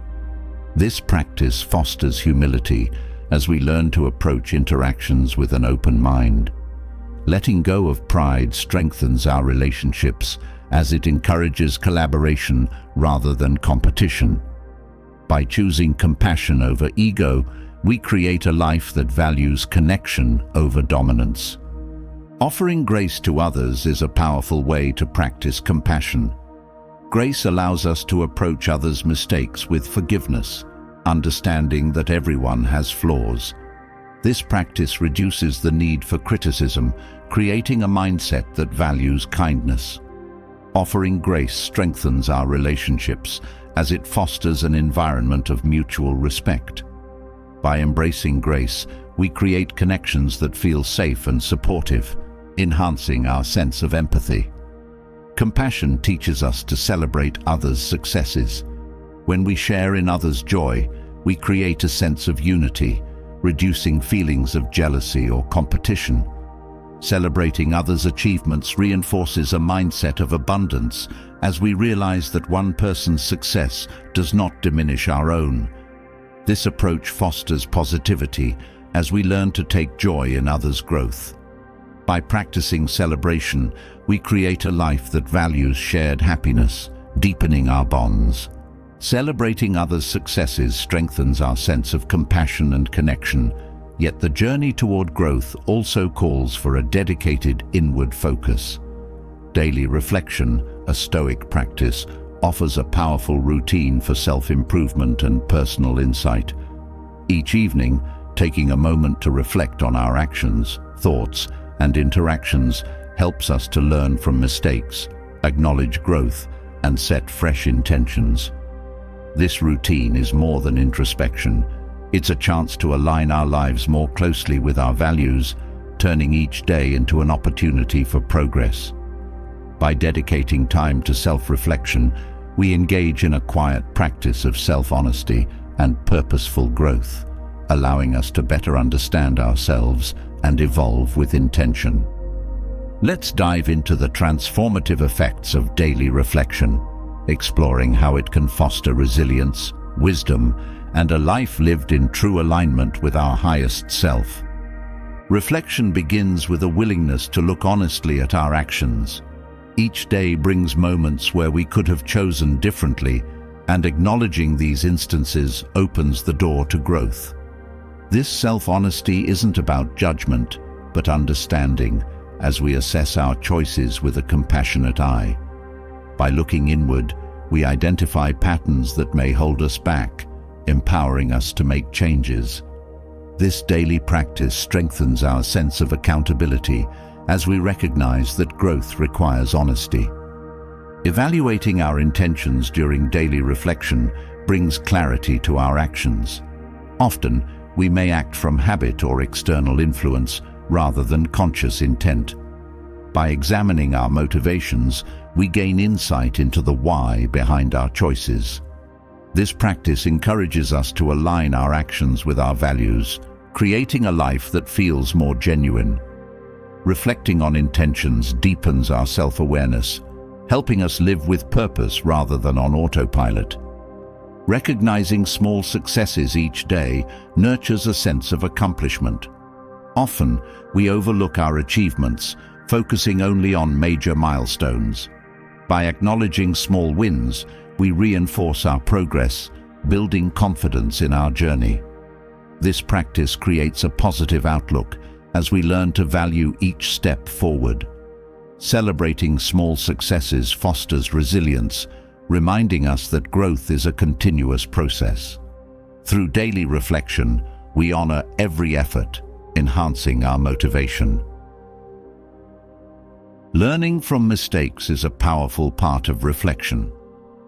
A: This practice fosters humility as we learn to approach interactions with an open mind. Letting go of pride strengthens our relationships as it encourages collaboration rather than competition. By choosing compassion over ego, we create a life that values connection over dominance. Offering grace to others is a powerful way to practice compassion. Grace allows us to approach others' mistakes with forgiveness, understanding that everyone has flaws. This practice reduces the need for criticism, creating a mindset that values kindness. Offering grace strengthens our relationships as it fosters an environment of mutual respect. By embracing grace, we create connections that feel safe and supportive, enhancing our sense of empathy. Compassion teaches us to celebrate others' successes. When we share in others' joy, we create a sense of unity, reducing feelings of jealousy or competition. Celebrating others' achievements reinforces a mindset of abundance as we realize that one person's success does not diminish our own. This approach fosters positivity as we learn to take joy in others' growth. By practicing celebration, we create a life that values shared happiness, deepening our bonds. Celebrating others' successes strengthens our sense of compassion and connection, yet the journey toward growth also calls for a dedicated inward focus. Daily reflection, a Stoic practice, offers a powerful routine for self-improvement and personal insight. Each evening, taking a moment to reflect on our actions, thoughts, and interactions helps us to learn from mistakes, acknowledge growth, and set fresh intentions. This routine is more than introspection. It's a chance to align our lives more closely with our values, turning each day into an opportunity for progress. By dedicating time to self-reflection, we engage in a quiet practice of self-honesty and purposeful growth, allowing us to better understand ourselves and evolve with intention. Let's dive into the transformative effects of daily reflection, exploring how it can foster resilience, wisdom, and a life lived in true alignment with our highest self. Reflection begins with a willingness to look honestly at our actions. Each day brings moments where we could have chosen differently, and acknowledging these instances opens the door to growth. This self-honesty isn't about judgment, but understanding, as we assess our choices with a compassionate eye. By looking inward, we identify patterns that may hold us back, empowering us to make changes. This daily practice strengthens our sense of accountability as we recognize that growth requires honesty. Evaluating our intentions during daily reflection brings clarity to our actions. Often, we may act from habit or external influence rather than conscious intent. By examining our motivations, we gain insight into the why behind our choices. This practice encourages us to align our actions with our values, creating a life that feels more genuine. Reflecting on intentions deepens our self-awareness, helping us live with purpose rather than on autopilot. Recognizing small successes each day nurtures a sense of accomplishment. Often, we overlook our achievements, focusing only on major milestones. By acknowledging small wins, we reinforce our progress, building confidence in our journey. This practice creates a positive outlook as we learn to value each step forward. Celebrating small successes fosters resilience, reminding us that growth is a continuous process. Through daily reflection, we honor every effort, enhancing our motivation. Learning from mistakes is a powerful part of reflection.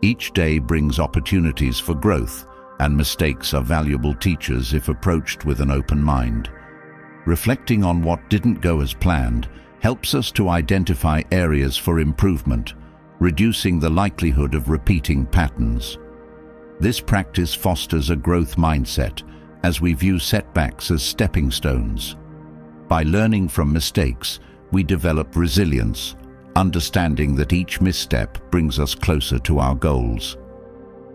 A: Each day brings opportunities for growth, and mistakes are valuable teachers if approached with an open mind. Reflecting on what didn't go as planned helps us to identify areas for improvement, reducing the likelihood of repeating patterns. This practice fosters a growth mindset as we view setbacks as stepping stones. By learning from mistakes, we develop resilience, understanding that each misstep brings us closer to our goals.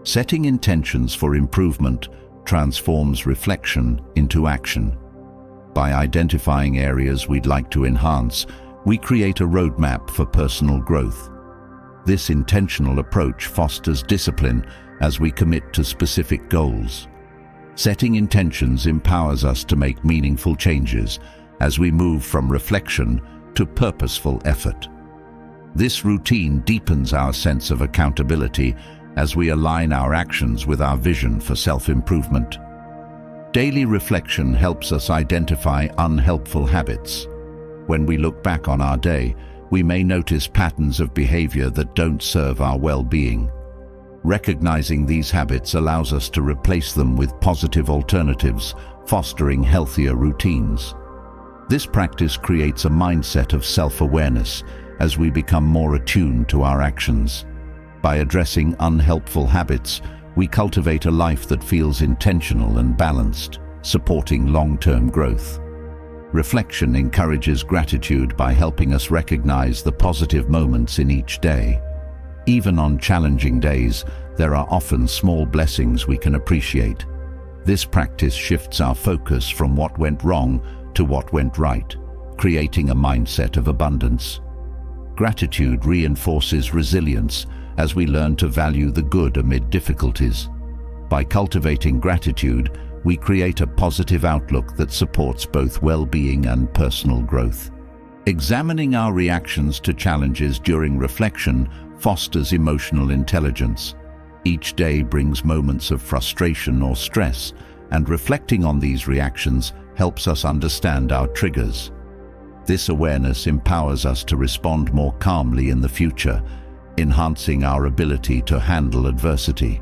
A: Setting intentions for improvement transforms reflection into action. By identifying areas we'd like to enhance, we create a roadmap for personal growth. This intentional approach fosters discipline as we commit to specific goals. Setting intentions empowers us to make meaningful changes as we move from reflection to purposeful effort. This routine deepens our sense of accountability as we align our actions with our vision for self-improvement. Daily reflection helps us identify unhelpful habits. When we look back on our day, we may notice patterns of behavior that don't serve our well-being. Recognizing these habits allows us to replace them with positive alternatives, fostering healthier routines. This practice creates a mindset of self-awareness as we become more attuned to our actions. By addressing unhelpful habits, we cultivate a life that feels intentional and balanced, supporting long-term growth. Reflection encourages gratitude by helping us recognize the positive moments in each day. Even on challenging days, there are often small blessings we can appreciate. This practice shifts our focus from what went wrong to what went right, creating a mindset of abundance. Gratitude reinforces resilience as we learn to value the good amid difficulties. By cultivating gratitude, we create a positive outlook that supports both well-being and personal growth. Examining our reactions to challenges during reflection fosters emotional intelligence. Each day brings moments of frustration or stress, and reflecting on these reactions helps us understand our triggers. This awareness empowers us to respond more calmly in the future, enhancing our ability to handle adversity.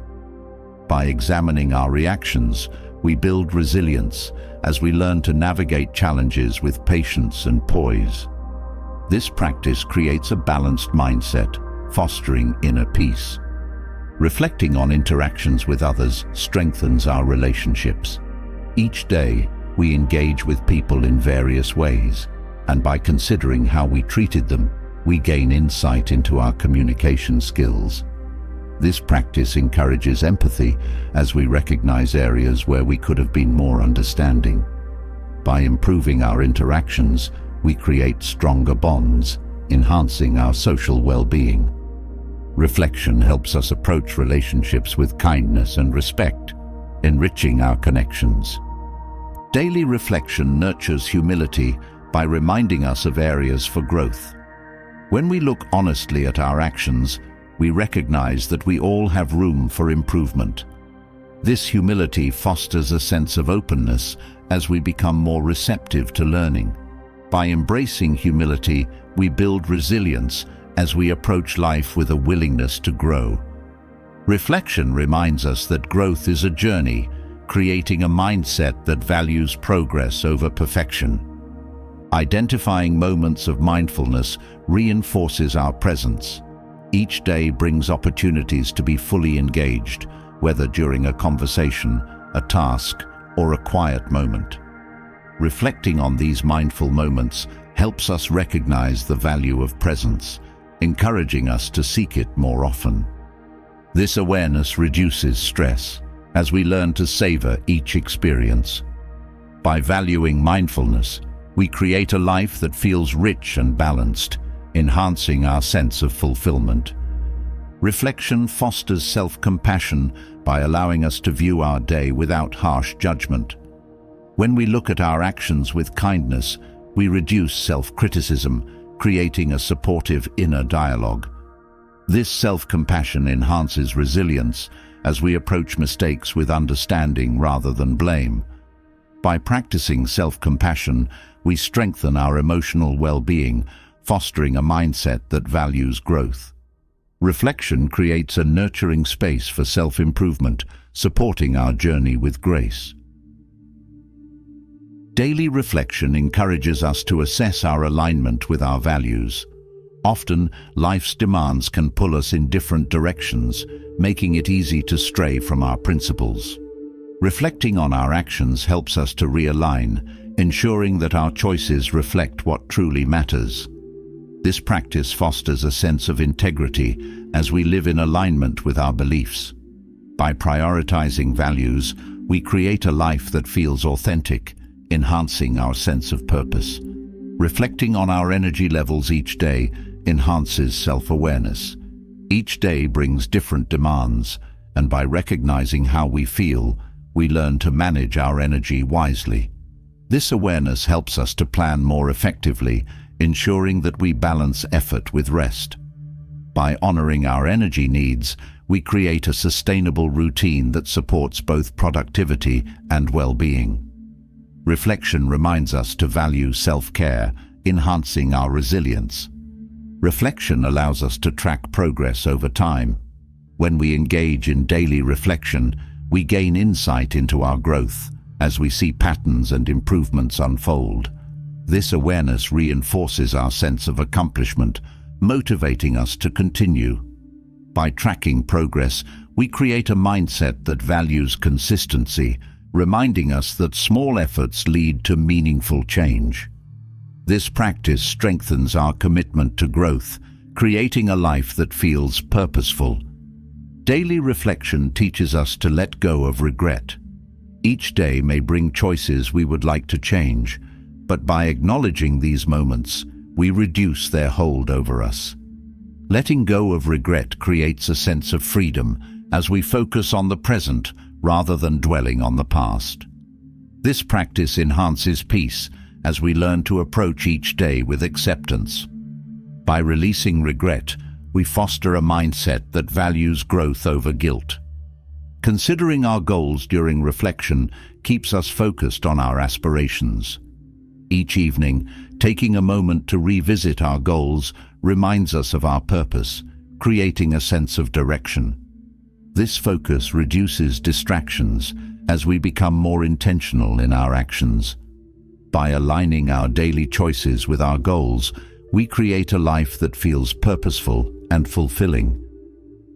A: By examining our reactions, we build resilience as we learn to navigate challenges with patience and poise. This practice creates a balanced mindset, fostering inner peace. Reflecting on interactions with others strengthens our relationships. Each day, we engage with people in various ways, and by considering how we treated them, we gain insight into our communication skills. This practice encourages empathy as we recognize areas where we could have been more understanding. By improving our interactions, we create stronger bonds, enhancing our social well-being. Reflection helps us approach relationships with kindness and respect, enriching our connections. Daily reflection nurtures humility by reminding us of areas for growth. When we look honestly at our actions, we recognize that we all have room for improvement. This humility fosters a sense of openness as we become more receptive to learning. By embracing humility, we build resilience as we approach life with a willingness to grow. Reflection reminds us that growth is a journey, creating a mindset that values progress over perfection. Identifying moments of mindfulness reinforces our presence. Each day brings opportunities to be fully engaged, whether during a conversation, a task, or a quiet moment. Reflecting on these mindful moments helps us recognize the value of presence, encouraging us to seek it more often. This awareness reduces stress as we learn to savor each experience. By valuing mindfulness, we create a life that feels rich and balanced, enhancing our sense of fulfillment. Reflection fosters self-compassion by allowing us to view our day without harsh judgment. When we look at our actions with kindness, we reduce self-criticism, creating a supportive inner dialogue. This self-compassion enhances resilience as we approach mistakes with understanding rather than blame. By practicing self-compassion, we strengthen our emotional well-being, fostering a mindset that values growth. Reflection creates a nurturing space for self-improvement, supporting our journey with grace. Daily reflection encourages us to assess our alignment with our values. Often, life's demands can pull us in different directions, making it easy to stray from our principles. Reflecting on our actions helps us to realign, ensuring that our choices reflect what truly matters. This practice fosters a sense of integrity as we live in alignment with our beliefs. By prioritizing values, we create a life that feels authentic, enhancing our sense of purpose. Reflecting on our energy levels each day enhances self-awareness. Each day brings different demands, and by recognizing how we feel, we learn to manage our energy wisely. This awareness helps us to plan more effectively, ensuring that we balance effort with rest. By honoring our energy needs, we create a sustainable routine that supports both productivity and well-being. Reflection reminds us to value self-care, enhancing our resilience. Reflection allows us to track progress over time. When we engage in daily reflection, we gain insight into our growth as we see patterns and improvements unfold. This awareness reinforces our sense of accomplishment, motivating us to continue. By tracking progress, we create a mindset that values consistency, reminding us that small efforts lead to meaningful change. This practice strengthens our commitment to growth, creating a life that feels purposeful. Daily reflection teaches us to let go of regret. Each day may bring choices we would like to change, but by acknowledging these moments, we reduce their hold over us. Letting go of regret creates a sense of freedom as we focus on the present rather than dwelling on the past. This practice enhances peace as we learn to approach each day with acceptance. By releasing regret, we foster a mindset that values growth over guilt. Considering our goals during reflection keeps us focused on our aspirations. Each evening, taking a moment to revisit our goals reminds us of our purpose, creating a sense of direction. This focus reduces distractions as we become more intentional in our actions. By aligning our daily choices with our goals, we create a life that feels purposeful and fulfilling.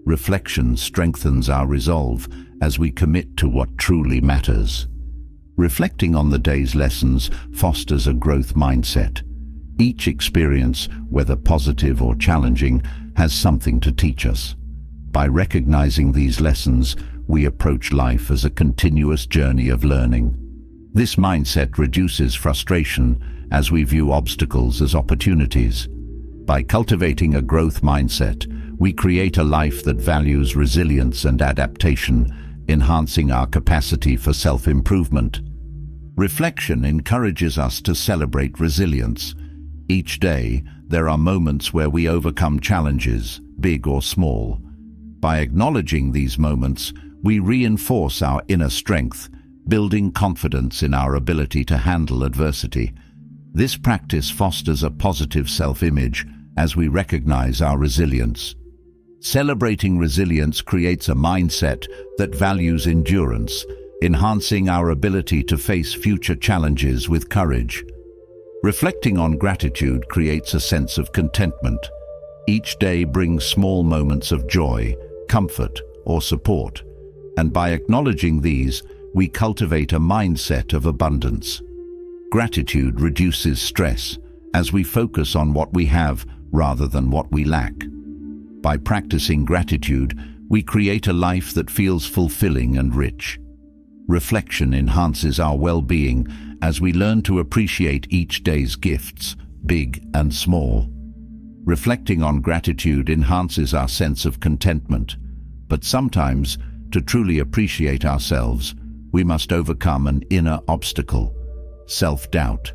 A: Reflection strengthens our resolve as we commit to what truly matters. Reflecting on the day's lessons fosters a growth mindset. Each experience, whether positive or challenging, has something to teach us. By recognizing these lessons, we approach life as a continuous journey of learning. This mindset reduces frustration as we view obstacles as opportunities. By cultivating a growth mindset, we create a life that values resilience and adaptation, enhancing our capacity for self-improvement. Reflection encourages us to celebrate resilience. Each day, there are moments where we overcome challenges, big or small. By acknowledging these moments, we reinforce our inner strength, building confidence in our ability to handle adversity. This practice fosters a positive self-image as we recognize our resilience. Celebrating resilience creates a mindset that values endurance, enhancing our ability to face future challenges with courage. Reflecting on gratitude creates a sense of contentment. Each day brings small moments of joy, comfort, or support, and by acknowledging these, we cultivate a mindset of abundance. Gratitude reduces stress as we focus on what we have rather than what we lack. By practicing gratitude, we create a life that feels fulfilling and rich. Reflection enhances our well-being as we learn to appreciate each day's gifts, big and small. Reflecting on gratitude enhances our sense of contentment, but sometimes, to truly appreciate ourselves, we must overcome an inner obstacle: self-doubt.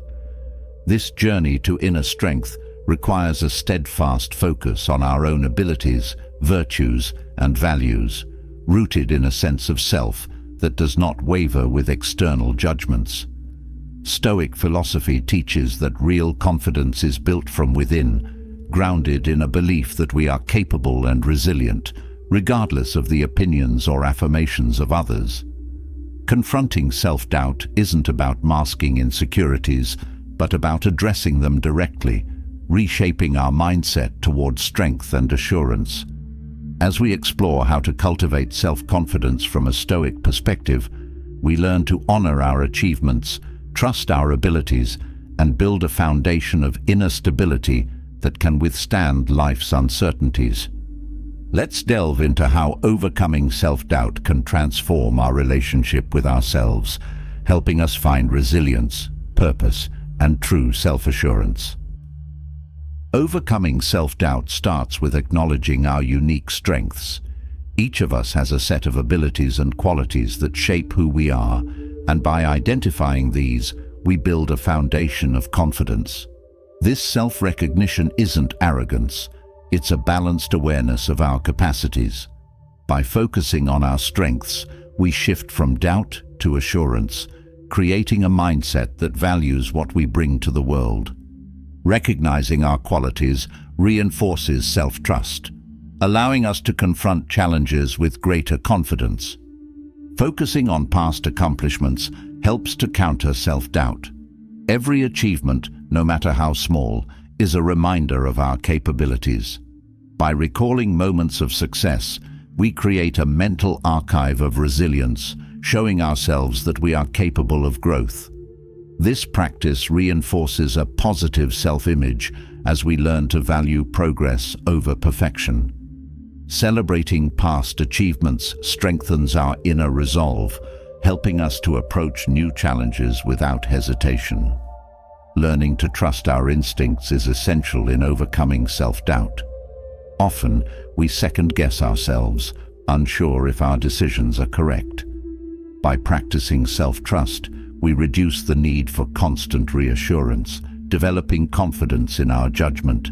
A: This journey to inner strength requires a steadfast focus on our own abilities, virtues, and values, rooted in a sense of self that does not waver with external judgments. Stoic philosophy teaches that real confidence is built from within, grounded in a belief that we are capable and resilient, regardless of the opinions or affirmations of others. Confronting self-doubt isn't about masking insecurities, but about addressing them directly, reshaping our mindset towards strength and assurance. As we explore how to cultivate self-confidence from a Stoic perspective, we learn to honor our achievements, trust our abilities, and build a foundation of inner stability that can withstand life's uncertainties. Let's delve into how overcoming self-doubt can transform our relationship with ourselves, helping us find resilience, purpose, and true self-assurance. Overcoming self-doubt starts with acknowledging our unique strengths. Each of us has a set of abilities and qualities that shape who we are, and by identifying these, we build a foundation of confidence. This self-recognition isn't arrogance, it's a balanced awareness of our capacities. By focusing on our strengths, we shift from doubt to assurance, creating a mindset that values what we bring to the world. Recognizing our qualities reinforces self-trust, allowing us to confront challenges with greater confidence. Focusing on past accomplishments helps to counter self-doubt. Every achievement, no matter how small, is a reminder of our capabilities. By recalling moments of success, we create a mental archive of resilience, showing ourselves that we are capable of growth. This practice reinforces a positive self-image as we learn to value progress over perfection. Celebrating past achievements strengthens our inner resolve, helping us to approach new challenges without hesitation. Learning to trust our instincts is essential in overcoming self-doubt. Often, we second-guess ourselves, unsure if our decisions are correct. By practicing self-trust, we reduce the need for constant reassurance, developing confidence in our judgment.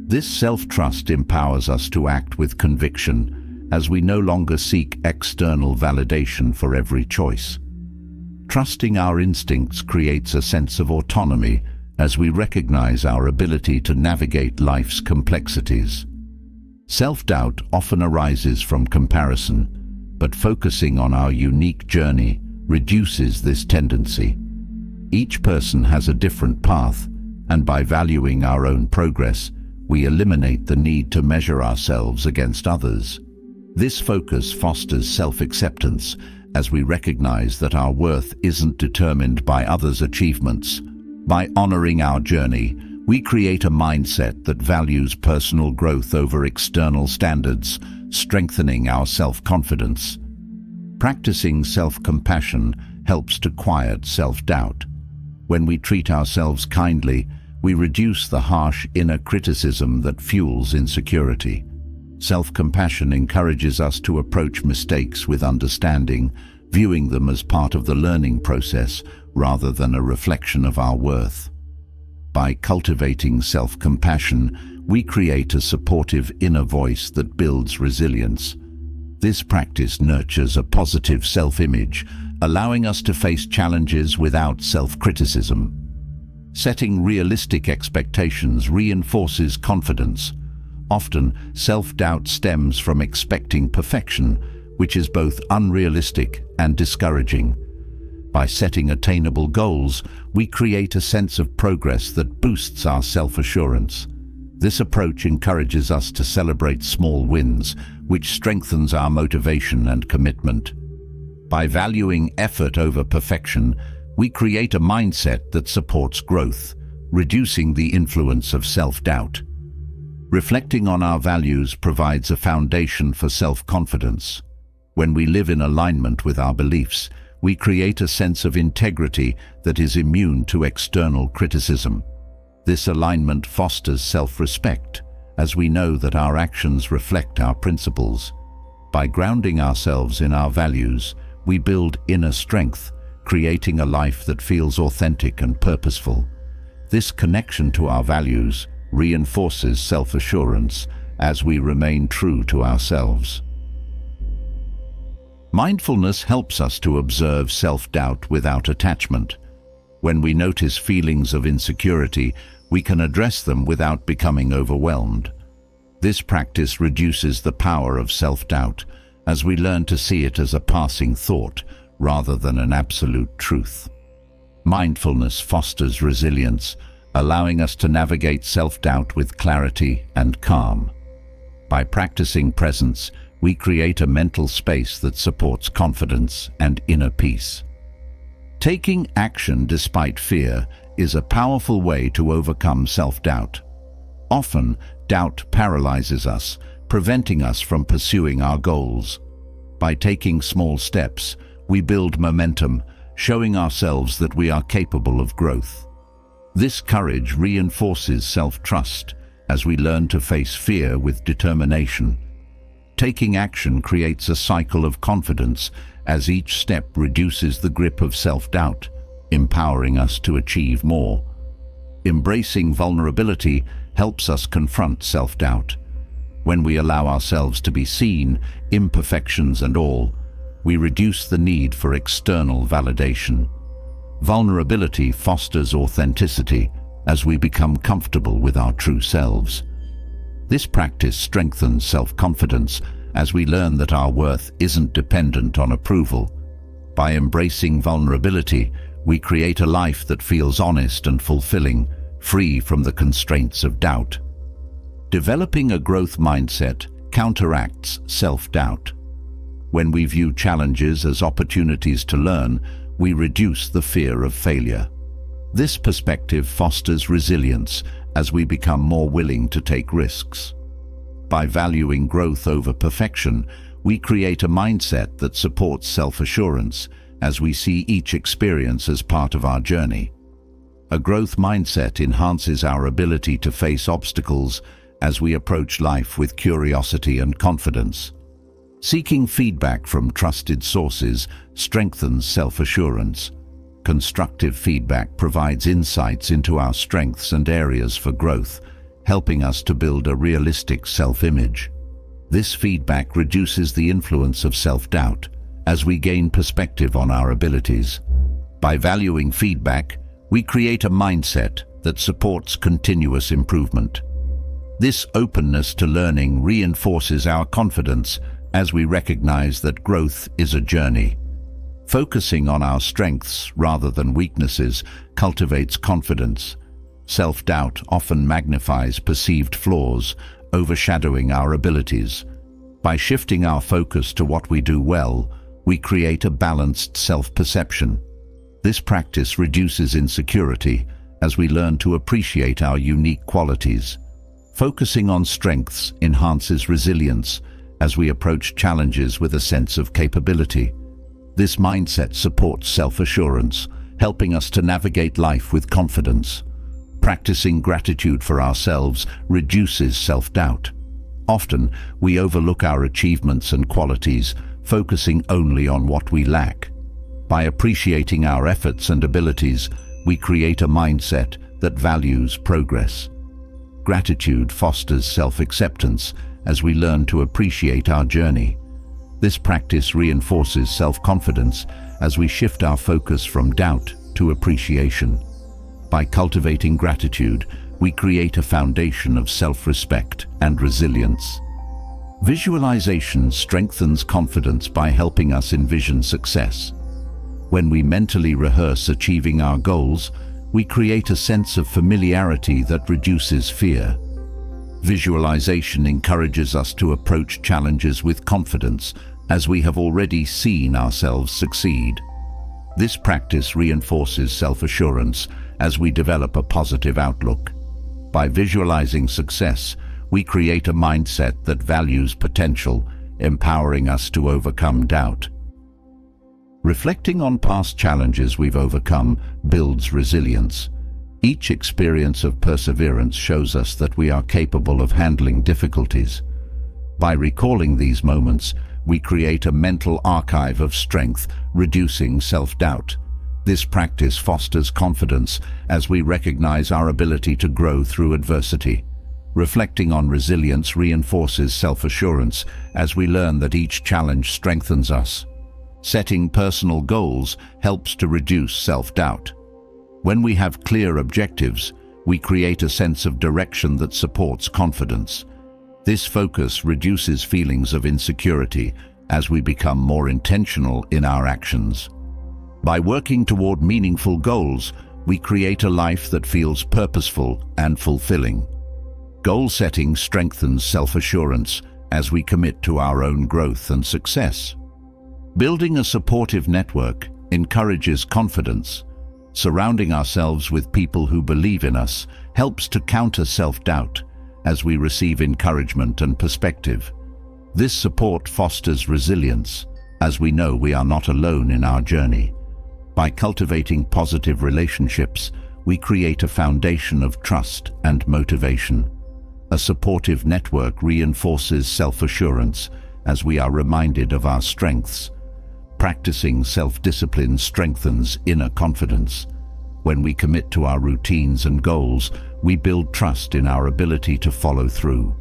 A: This self-trust empowers us to act with conviction, as we no longer seek external validation for every choice. Trusting our instincts creates a sense of autonomy as we recognize our ability to navigate life's complexities. Self-doubt often arises from comparison, but focusing on our unique journey reduces this tendency. Each person has a different path, and by valuing our own progress, we eliminate the need to measure ourselves against others. This focus fosters self-acceptance, as we recognize that our worth isn't determined by others' achievements. By honoring our journey, we create a mindset that values personal growth over external standards, strengthening our self-confidence. Practicing self-compassion helps to quiet self-doubt. When we treat ourselves kindly, we reduce the harsh inner criticism that fuels insecurity. Self-compassion encourages us to approach mistakes with understanding, viewing them as part of the learning process rather than a reflection of our worth. By cultivating self-compassion, we create a supportive inner voice that builds resilience. This practice nurtures a positive self-image, allowing us to face challenges without self-criticism. Setting realistic expectations reinforces confidence. Often, self-doubt stems from expecting perfection, which is both unrealistic and discouraging. By setting attainable goals, we create a sense of progress that boosts our self-assurance. This approach encourages us to celebrate small wins, which strengthens our motivation and commitment. By valuing effort over perfection, we create a mindset that supports growth, reducing the influence of self-doubt. Reflecting on our values provides a foundation for self-confidence. When we live in alignment with our beliefs, we create a sense of integrity that is immune to external criticism. This alignment fosters self-respect, as we know that our actions reflect our principles. By grounding ourselves in our values, we build inner strength, creating a life that feels authentic and purposeful. This connection to our values reinforces self-assurance as we remain true to ourselves. Mindfulness helps us to observe self-doubt without attachment. When we notice feelings of insecurity, we can address them without becoming overwhelmed. This practice reduces the power of self-doubt, as we learn to see it as a passing thought rather than an absolute truth. Mindfulness fosters resilience, allowing us to navigate self-doubt with clarity and calm. By practicing presence, we create a mental space that supports confidence and inner peace. Taking action despite fear is a powerful way to overcome self-doubt. Often, doubt paralyzes us, preventing us from pursuing our goals. By taking small steps, we build momentum, showing ourselves that we are capable of growth. This courage reinforces self-trust as we learn to face fear with determination. Taking action creates a cycle of confidence as each step reduces the grip of self-doubt, empowering us to achieve more. Embracing vulnerability helps us confront self-doubt. When we allow ourselves to be seen, imperfections and all, we reduce the need for external validation. Vulnerability fosters authenticity as we become comfortable with our true selves. This practice strengthens self-confidence as we learn that our worth isn't dependent on approval. By embracing vulnerability, we create a life that feels honest and fulfilling, free from the constraints of doubt. Developing a growth mindset counteracts self-doubt. When we view challenges as opportunities to learn, we reduce the fear of failure. This perspective fosters resilience as we become more willing to take risks. By valuing growth over perfection, we create a mindset that supports self-assurance as we see each experience as part of our journey. A growth mindset enhances our ability to face obstacles as we approach life with curiosity and confidence. Seeking feedback from trusted sources strengthens self-assurance. Constructive feedback provides insights into our strengths and areas for growth, helping us to build a realistic self-image. This feedback reduces the influence of self-doubt as we gain perspective on our abilities. By valuing feedback, we create a mindset that supports continuous improvement. This openness to learning reinforces our confidence as we recognize that growth is a journey. Focusing on our strengths rather than weaknesses cultivates confidence. Self-doubt often magnifies perceived flaws, overshadowing our abilities. By shifting our focus to what we do well, we create a balanced self-perception. This practice reduces insecurity as we learn to appreciate our unique qualities. Focusing on strengths enhances resilience as we approach challenges with a sense of capability. This mindset supports self-assurance, helping us to navigate life with confidence. Practicing gratitude for ourselves reduces self-doubt. Often, we overlook our achievements and qualities, focusing only on what we lack. By appreciating our efforts and abilities, we create a mindset that values progress. Gratitude fosters self-acceptance as we learn to appreciate our journey. This practice reinforces self-confidence as we shift our focus from doubt to appreciation. By cultivating gratitude, we create a foundation of self-respect and resilience. Visualization strengthens confidence by helping us envision success. When we mentally rehearse achieving our goals, we create a sense of familiarity that reduces fear. Visualization encourages us to approach challenges with confidence, as we have already seen ourselves succeed. This practice reinforces self-assurance as we develop a positive outlook. By visualizing success, we create a mindset that values potential, empowering us to overcome doubt. Reflecting on past challenges we've overcome builds resilience. Each experience of perseverance shows us that we are capable of handling difficulties. By recalling these moments, we create a mental archive of strength, reducing self-doubt. This practice fosters confidence as we recognize our ability to grow through adversity. Reflecting on resilience reinforces self-assurance as we learn that each challenge strengthens us. Setting personal goals helps to reduce self-doubt. When we have clear objectives, we create a sense of direction that supports confidence. This focus reduces feelings of insecurity as we become more intentional in our actions. By working toward meaningful goals, we create a life that feels purposeful and fulfilling. Goal setting strengthens self-assurance as we commit to our own growth and success. Building a supportive network encourages confidence. Surrounding ourselves with people who believe in us helps to counter self-doubt as we receive encouragement and perspective. This support fosters resilience as we know we are not alone in our journey. By cultivating positive relationships, we create a foundation of trust and motivation. A supportive network reinforces self-assurance as we are reminded of our strengths. Practicing self-discipline strengthens inner confidence. When we commit to our routines and goals, we build trust in our ability to follow through.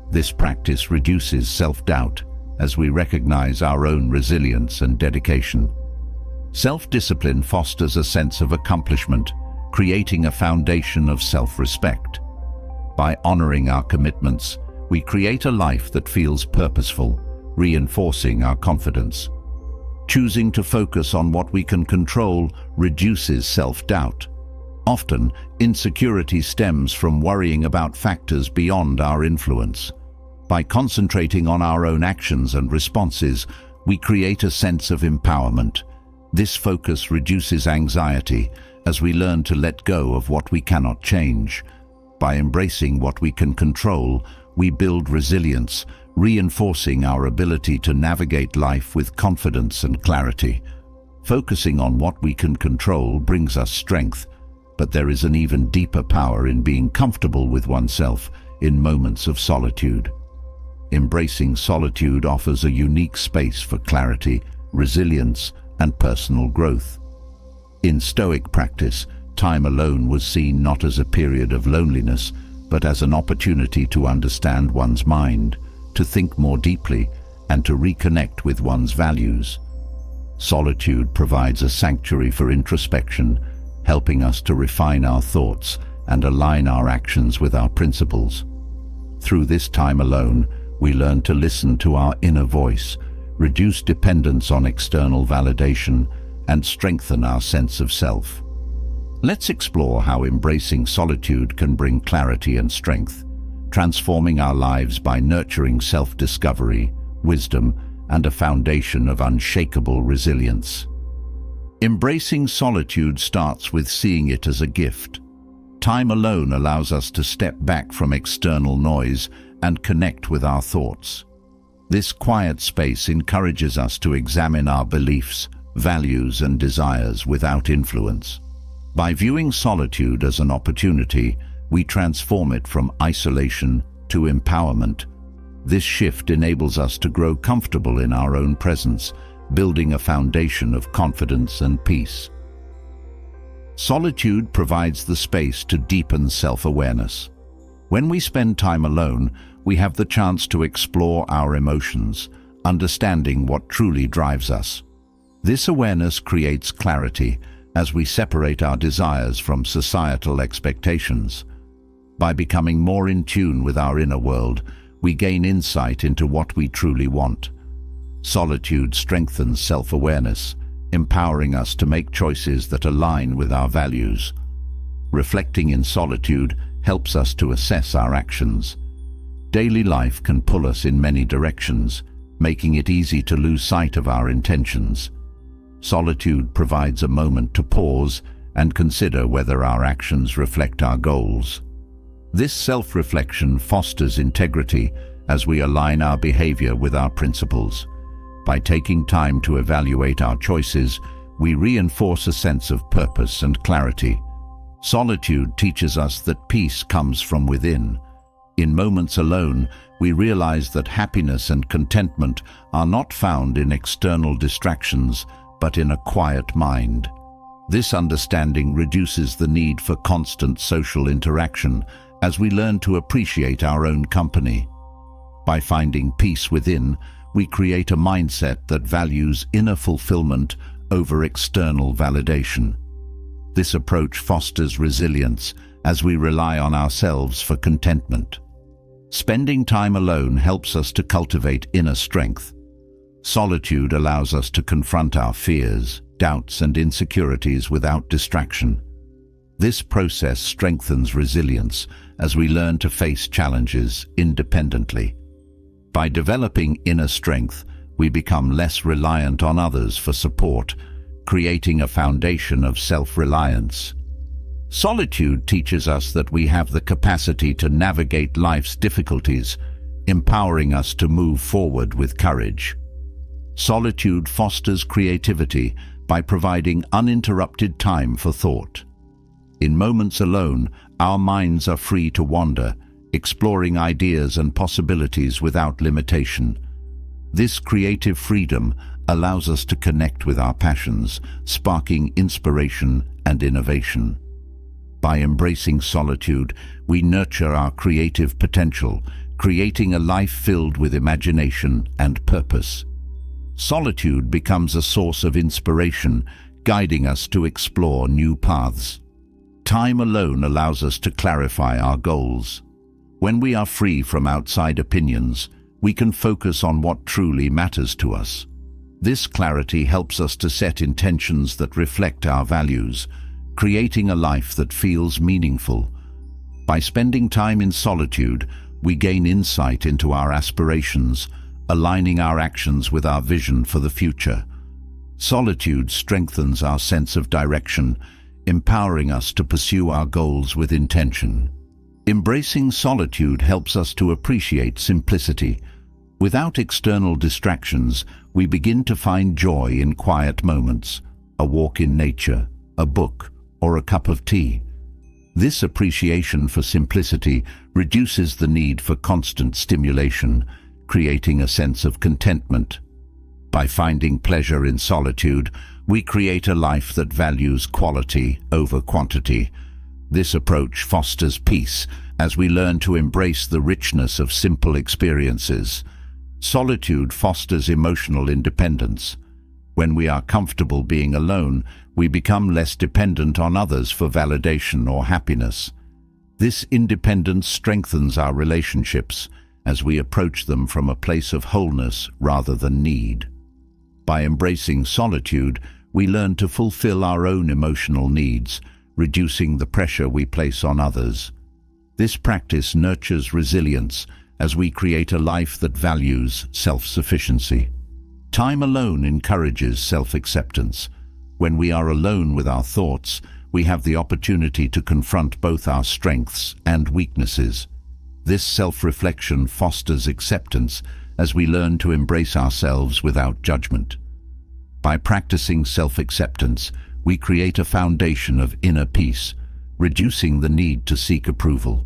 A: This practice reduces self-doubt as we recognize our own resilience and dedication. Self-discipline fosters a sense of accomplishment, creating a foundation of self-respect. By honoring our commitments, we create a life that feels purposeful, reinforcing our confidence. Choosing to focus on what we can control reduces self-doubt. Often, insecurity stems from worrying about factors beyond our influence. By concentrating on our own actions and responses, we create a sense of empowerment. This focus reduces anxiety as we learn to let go of what we cannot change. By embracing what we can control, we build resilience, reinforcing our ability to navigate life with confidence and clarity. Focusing on what we can control brings us strength, but there is an even deeper power in being comfortable with oneself in moments of solitude. Embracing solitude offers a unique space for clarity, resilience, and personal growth. In Stoic practice, time alone was seen not as a period of loneliness, but as an opportunity to understand one's mind, to think more deeply, and to reconnect with one's values. Solitude provides a sanctuary for introspection, helping us to refine our thoughts and align our actions with our principles. Through this time alone, we learn to listen to our inner voice, reduce dependence on external validation, and strengthen our sense of self. Let's explore how embracing solitude can bring clarity and strength, transforming our lives by nurturing self-discovery, wisdom, and a foundation of unshakable resilience. Embracing solitude starts with seeing it as a gift. Time alone allows us to step back from external noise and connect with our thoughts. This quiet space encourages us to examine our beliefs, values, and desires without influence. By viewing solitude as an opportunity, we transform it from isolation to empowerment. This shift enables us to grow comfortable in our own presence, building a foundation of confidence and peace. Solitude provides the space to deepen self-awareness. When we spend time alone, we have the chance to explore our emotions, understanding what truly drives us. This awareness creates clarity as we separate our desires from societal expectations. By becoming more in tune with our inner world, we gain insight into what we truly want. Solitude strengthens self-awareness, empowering us to make choices that align with our values. Reflecting in solitude helps us to assess our actions. Daily life can pull us in many directions, making it easy to lose sight of our intentions. Solitude provides a moment to pause and consider whether our actions reflect our goals. This self-reflection fosters integrity as we align our behavior with our principles. By taking time to evaluate our choices, we reinforce a sense of purpose and clarity. Solitude teaches us that peace comes from within. In moments alone, we realize that happiness and contentment are not found in external distractions, but in a quiet mind. This understanding reduces the need for constant social interaction as we learn to appreciate our own company. By finding peace within, we create a mindset that values inner fulfillment over external validation. This approach fosters resilience as we rely on ourselves for contentment. Spending time alone helps us to cultivate inner strength. Solitude allows us to confront our fears, doubts, and insecurities without distraction. This process strengthens resilience as we learn to face challenges independently. By developing inner strength, we become less reliant on others for support, creating a foundation of self-reliance. Solitude teaches us that we have the capacity to navigate life's difficulties, empowering us to move forward with courage. Solitude fosters creativity by providing uninterrupted time for thought. In moments alone, our minds are free to wander, exploring ideas and possibilities without limitation. This creative freedom allows us to connect with our passions, sparking inspiration and innovation. By embracing solitude, we nurture our creative potential, creating a life filled with imagination and purpose. Solitude becomes a source of inspiration, guiding us to explore new paths. Time alone allows us to clarify our goals. When we are free from outside opinions, we can focus on what truly matters to us. This clarity helps us to set intentions that reflect our values, creating a life that feels meaningful. By spending time in solitude, we gain insight into our aspirations, aligning our actions with our vision for the future. Solitude strengthens our sense of direction, empowering us to pursue our goals with intention. Embracing solitude helps us to appreciate simplicity. Without external distractions, we begin to find joy in quiet moments, a walk in nature, a book, or a cup of tea. This appreciation for simplicity reduces the need for constant stimulation, creating a sense of contentment. By finding pleasure in solitude, we create a life that values quality over quantity. This approach fosters peace as we learn to embrace the richness of simple experiences. Solitude fosters emotional independence. When we are comfortable being alone, we become less dependent on others for validation or happiness. This independence strengthens our relationships as we approach them from a place of wholeness rather than need. By embracing solitude, we learn to fulfill our own emotional needs, reducing the pressure we place on others. This practice nurtures resilience as we create a life that values self-sufficiency. Time alone encourages self-acceptance. When we are alone with our thoughts, we have the opportunity to confront both our strengths and weaknesses. This self-reflection fosters acceptance as we learn to embrace ourselves without judgment. By practicing self-acceptance, we create a foundation of inner peace, reducing the need to seek approval.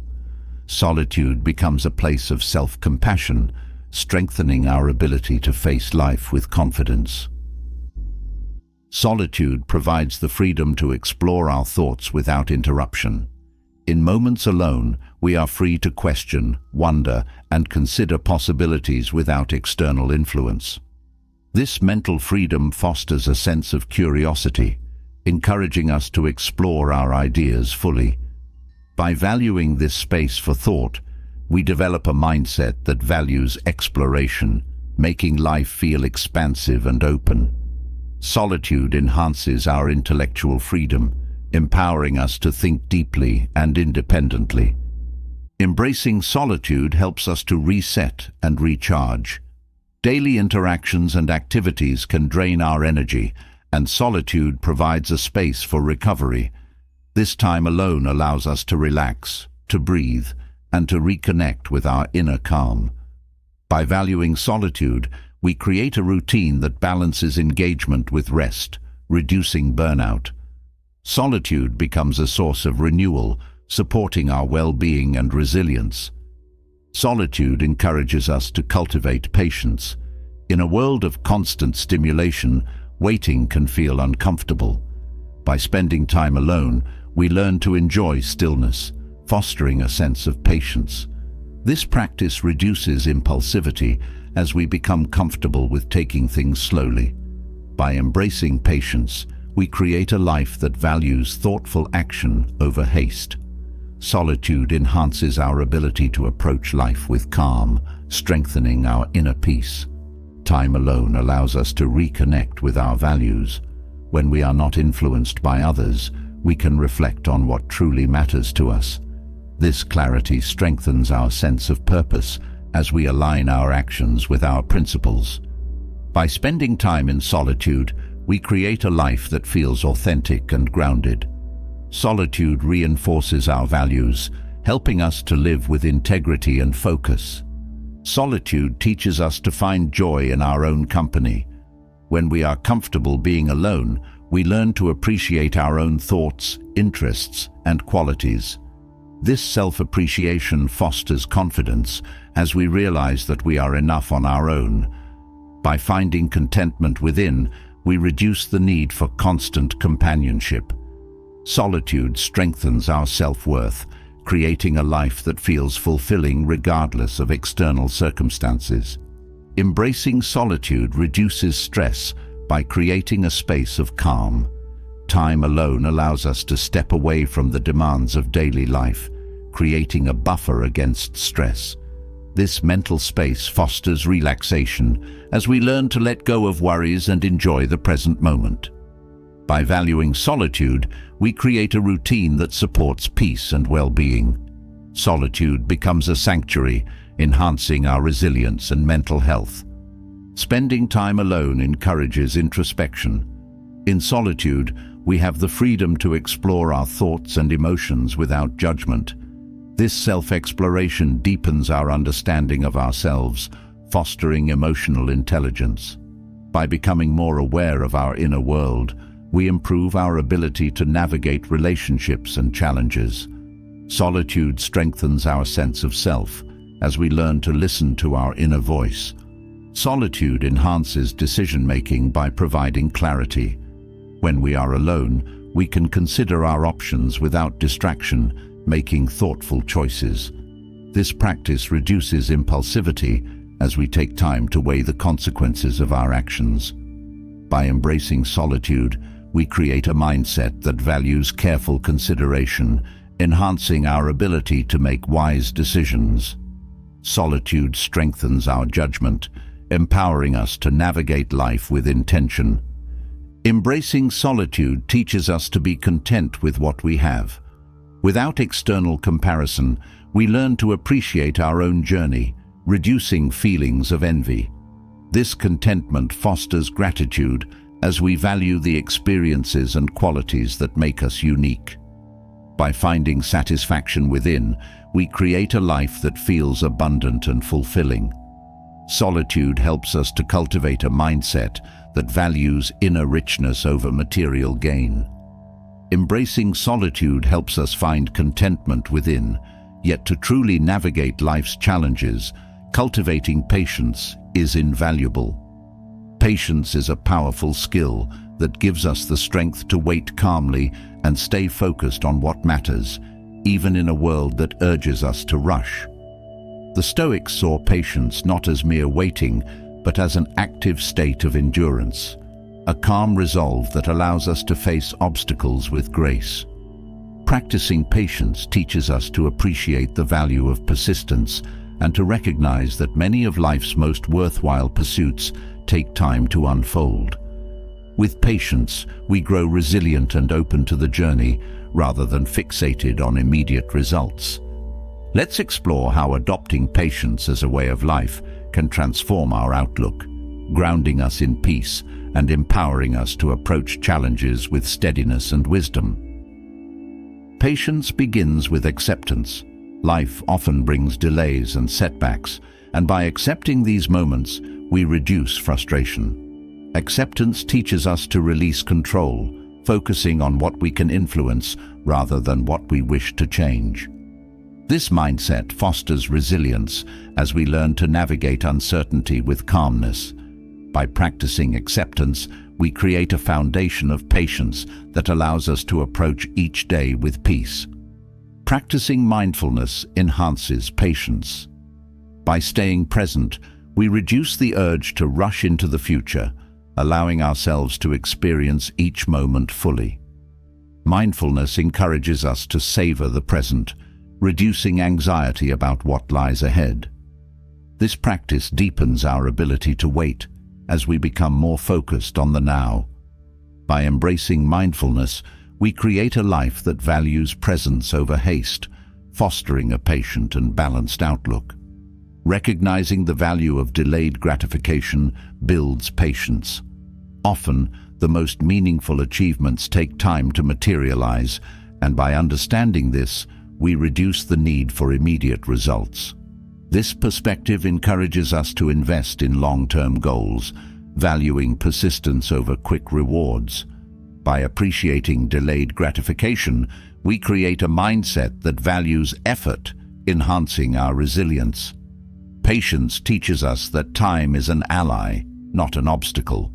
A: Solitude becomes a place of self-compassion, strengthening our ability to face life with confidence. Solitude provides the freedom to explore our thoughts without interruption. In moments alone, we are free to question, wonder, and consider possibilities without external influence. This mental freedom fosters a sense of curiosity, encouraging us to explore our ideas fully. By valuing this space for thought, we develop a mindset that values exploration, making life feel expansive and open. Solitude enhances our intellectual freedom, empowering us to think deeply and independently. Embracing solitude helps us to reset and recharge. Daily interactions and activities can drain our energy, and solitude provides a space for recovery. This time alone allows us to relax, to breathe, and to reconnect with our inner calm. By valuing solitude, we create a routine that balances engagement with rest, reducing burnout. Solitude becomes a source of renewal, supporting our well-being and resilience. Solitude encourages us to cultivate patience. In a world of constant stimulation, waiting can feel uncomfortable. By spending time alone, we learn to enjoy stillness, fostering a sense of patience. This practice reduces impulsivity as we become comfortable with taking things slowly. By embracing patience, we create a life that values thoughtful action over haste. Solitude enhances our ability to approach life with calm, strengthening our inner peace. Time alone allows us to reconnect with our values. When we are not influenced by others, we can reflect on what truly matters to us. This clarity strengthens our sense of purpose as we align our actions with our principles. By spending time in solitude, we create a life that feels authentic and grounded. Solitude reinforces our values, helping us to live with integrity and focus. Solitude teaches us to find joy in our own company. When we are comfortable being alone, we learn to appreciate our own thoughts, interests, and qualities. This self-appreciation fosters confidence as we realize that we are enough on our own. By finding contentment within, we reduce the need for constant companionship. Solitude strengthens our self-worth, creating a life that feels fulfilling regardless of external circumstances. Embracing solitude reduces stress by creating a space of calm. Time alone allows us to step away from the demands of daily life, creating a buffer against stress. This mental space fosters relaxation as we learn to let go of worries and enjoy the present moment. By valuing solitude, we create a routine that supports peace and well-being. Solitude becomes a sanctuary, enhancing our resilience and mental health. Spending time alone encourages introspection. In solitude, we have the freedom to explore our thoughts and emotions without judgment. This self-exploration deepens our understanding of ourselves, fostering emotional intelligence. By becoming more aware of our inner world, we improve our ability to navigate relationships and challenges. Solitude strengthens our sense of self as we learn to listen to our inner voice. Solitude enhances decision-making by providing clarity. When we are alone, we can consider our options without distraction, making thoughtful choices. This practice reduces impulsivity as we take time to weigh the consequences of our actions. By embracing solitude, we create a mindset that values careful consideration, enhancing our ability to make wise decisions. Solitude strengthens our judgment, empowering us to navigate life with intention. Embracing solitude teaches us to be content with what we have. Without external comparison, we learn to appreciate our own journey, reducing feelings of envy. This contentment fosters gratitude as we value the experiences and qualities that make us unique. By finding satisfaction within, we create a life that feels abundant and fulfilling. Solitude helps us to cultivate a mindset that values inner richness over material gain. Embracing solitude helps us find contentment within, yet to truly navigate life's challenges, cultivating patience is invaluable. Patience is a powerful skill that gives us the strength to wait calmly and stay focused on what matters, even in a world that urges us to rush. The Stoics saw patience not as mere waiting, but as an active state of endurance, a calm resolve that allows us to face obstacles with grace. Practicing patience teaches us to appreciate the value of persistence and to recognize that many of life's most worthwhile pursuits take time to unfold. With patience, we grow resilient and open to the journey rather than fixated on immediate results. Let's explore how adopting patience as a way of life can transform our outlook, grounding us in peace and empowering us to approach challenges with steadiness and wisdom. Patience begins with acceptance. Life often brings delays and setbacks, and by accepting these moments, we reduce frustration. Acceptance teaches us to release control, focusing on what we can influence rather than what we wish to change. This mindset fosters resilience as we learn to navigate uncertainty with calmness. By practicing acceptance, we create a foundation of patience that allows us to approach each day with peace. Practicing mindfulness enhances patience. By staying present, we reduce the urge to rush into the future, allowing ourselves to experience each moment fully. Mindfulness encourages us to savor the present, reducing anxiety about what lies ahead. This practice deepens our ability to wait as we become more focused on the now. By embracing mindfulness, we create a life that values presence over haste, fostering a patient and balanced outlook. Recognizing the value of delayed gratification builds patience. Often, the most meaningful achievements take time to materialize, and by understanding this, we reduce the need for immediate results. This perspective encourages us to invest in long-term goals, valuing persistence over quick rewards. By appreciating delayed gratification, we create a mindset that values effort, enhancing our resilience. Patience teaches us that time is an ally, not an obstacle.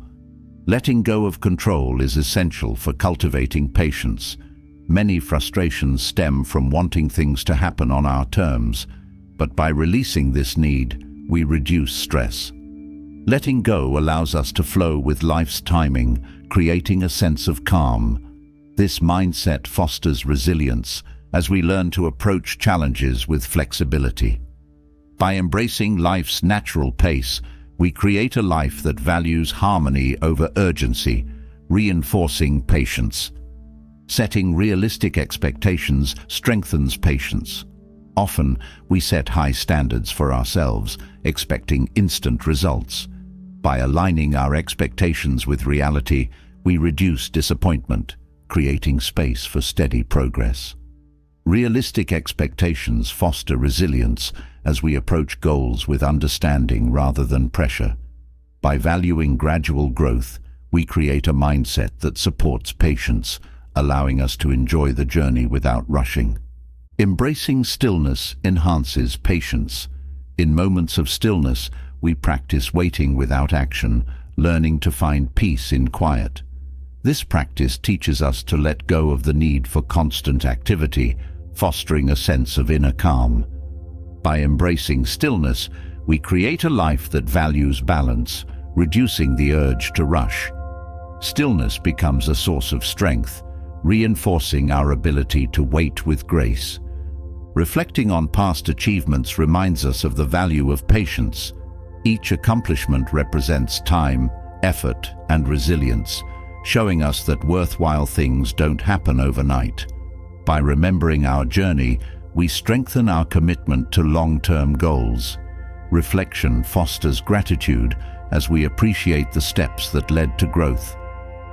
A: Letting go of control is essential for cultivating patience. Many frustrations stem from wanting things to happen on our terms, but by releasing this need, we reduce stress. Letting go allows us to flow with life's timing, creating a sense of calm. This mindset fosters resilience as we learn to approach challenges with flexibility. By embracing life's natural pace, we create a life that values harmony over urgency, reinforcing patience. Setting realistic expectations strengthens patience. Often, we set high standards for ourselves, expecting instant results. By aligning our expectations with reality, we reduce disappointment, creating space for steady progress. Realistic expectations foster resilience as we approach goals with understanding rather than pressure. By valuing gradual growth, we create a mindset that supports patience, allowing us to enjoy the journey without rushing. Embracing stillness enhances patience. In moments of stillness, we practice waiting without action, learning to find peace in quiet. This practice teaches us to let go of the need for constant activity, fostering a sense of inner calm. By embracing stillness, we create a life that values balance, reducing the urge to rush. Stillness becomes a source of strength, reinforcing our ability to wait with grace. Reflecting on past achievements reminds us of the value of patience. Each accomplishment represents time, effort, and resilience, showing us that worthwhile things don't happen overnight. By remembering our journey, we strengthen our commitment to long-term goals. Reflection fosters gratitude as we appreciate the steps that led to growth.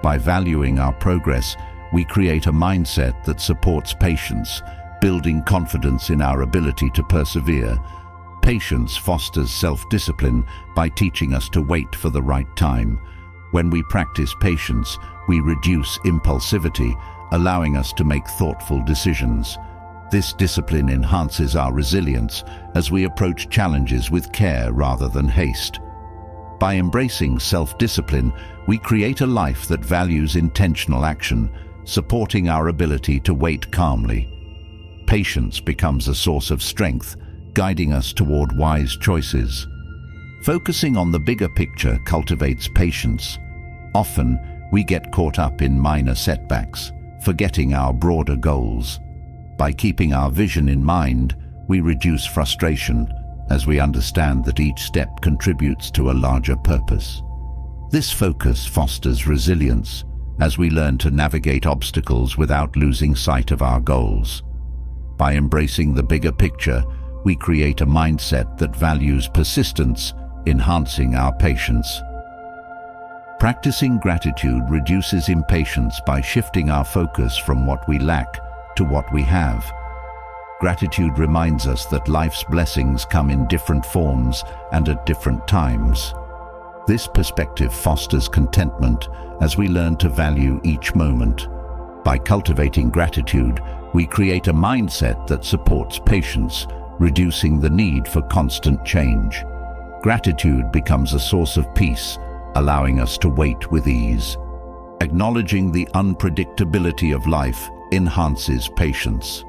A: By valuing our progress, we create a mindset that supports patience, building confidence in our ability to persevere. Patience fosters self-discipline by teaching us to wait for the right time. When we practice patience, we reduce impulsivity, allowing us to make thoughtful decisions. This discipline enhances our resilience as we approach challenges with care rather than haste. By embracing self-discipline, we create a life that values intentional action, supporting our ability to wait calmly. Patience becomes a source of strength, guiding us toward wise choices. Focusing on the bigger picture cultivates patience. Often, we get caught up in minor setbacks, forgetting our broader goals. By keeping our vision in mind, we reduce frustration as we understand that each step contributes to a larger purpose. This focus fosters resilience as we learn to navigate obstacles without losing sight of our goals. By embracing the bigger picture, we create a mindset that values persistence, enhancing our patience. Practicing gratitude reduces impatience by shifting our focus from what we lack to what we have. gratitude reminds us that life's blessings come in different forms and at different times. This perspective fosters contentment as we learn to value each moment. By cultivating gratitude, we create a mindset that supports patience, reducing the need for constant change. Gratitude becomes a source of peace, allowing us to wait with ease. Acknowledging the unpredictability of life enhances patience.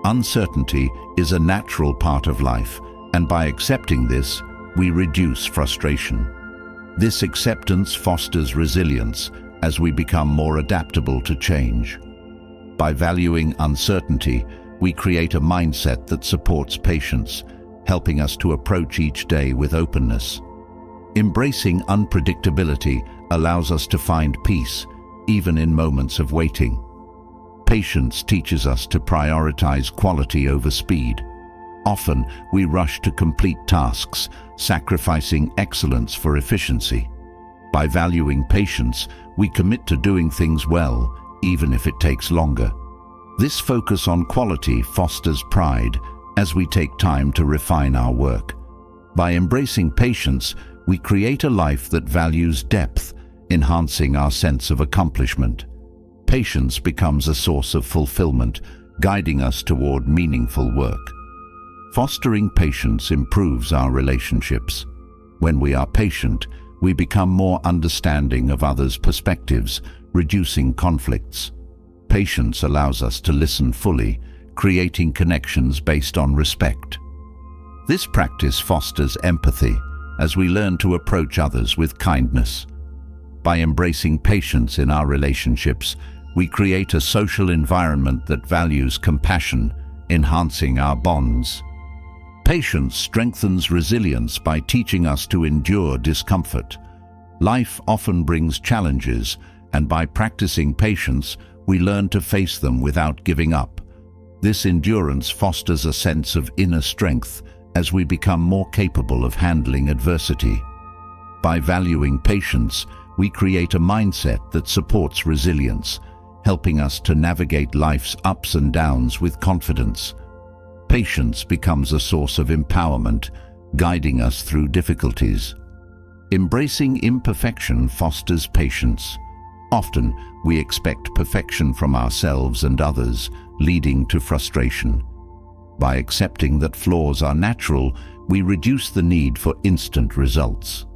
A: Uncertainty is a natural part of life, and by accepting this, we reduce frustration. This acceptance fosters resilience as we become more adaptable to change. By valuing uncertainty, we create a mindset that supports patience, helping us to approach each day with openness. Embracing unpredictability allows us to find peace, even in moments of waiting. Patience teaches us to prioritize quality over speed. Often, we rush to complete tasks, sacrificing excellence for efficiency. By valuing patience, we commit to doing things well, even if it takes longer. This focus on quality fosters pride as we take time to refine our work. By embracing patience, we create a life that values depth, enhancing our sense of accomplishment. Patience becomes a source of fulfillment, guiding us toward meaningful work. Fostering patience improves our relationships. When we are patient, we become more understanding of others' perspectives, reducing conflicts. Patience allows us to listen fully, creating connections based on respect. This practice fosters empathy as we learn to approach others with kindness. By embracing patience in our relationships, we create a social environment that values compassion, enhancing our bonds. Patience strengthens resilience by teaching us to endure discomfort. Life often brings challenges, and by practicing patience, we learn to face them without giving up. This endurance fosters a sense of inner strength as we become more capable of handling adversity. By valuing patience, we create a mindset that supports resilience, helping us to navigate life's ups and downs with confidence. Patience becomes a source of empowerment, guiding us through difficulties. Embracing imperfection fosters patience. Often, we expect perfection from ourselves and others, leading to frustration. By accepting that flaws are natural, we reduce the need for instant results.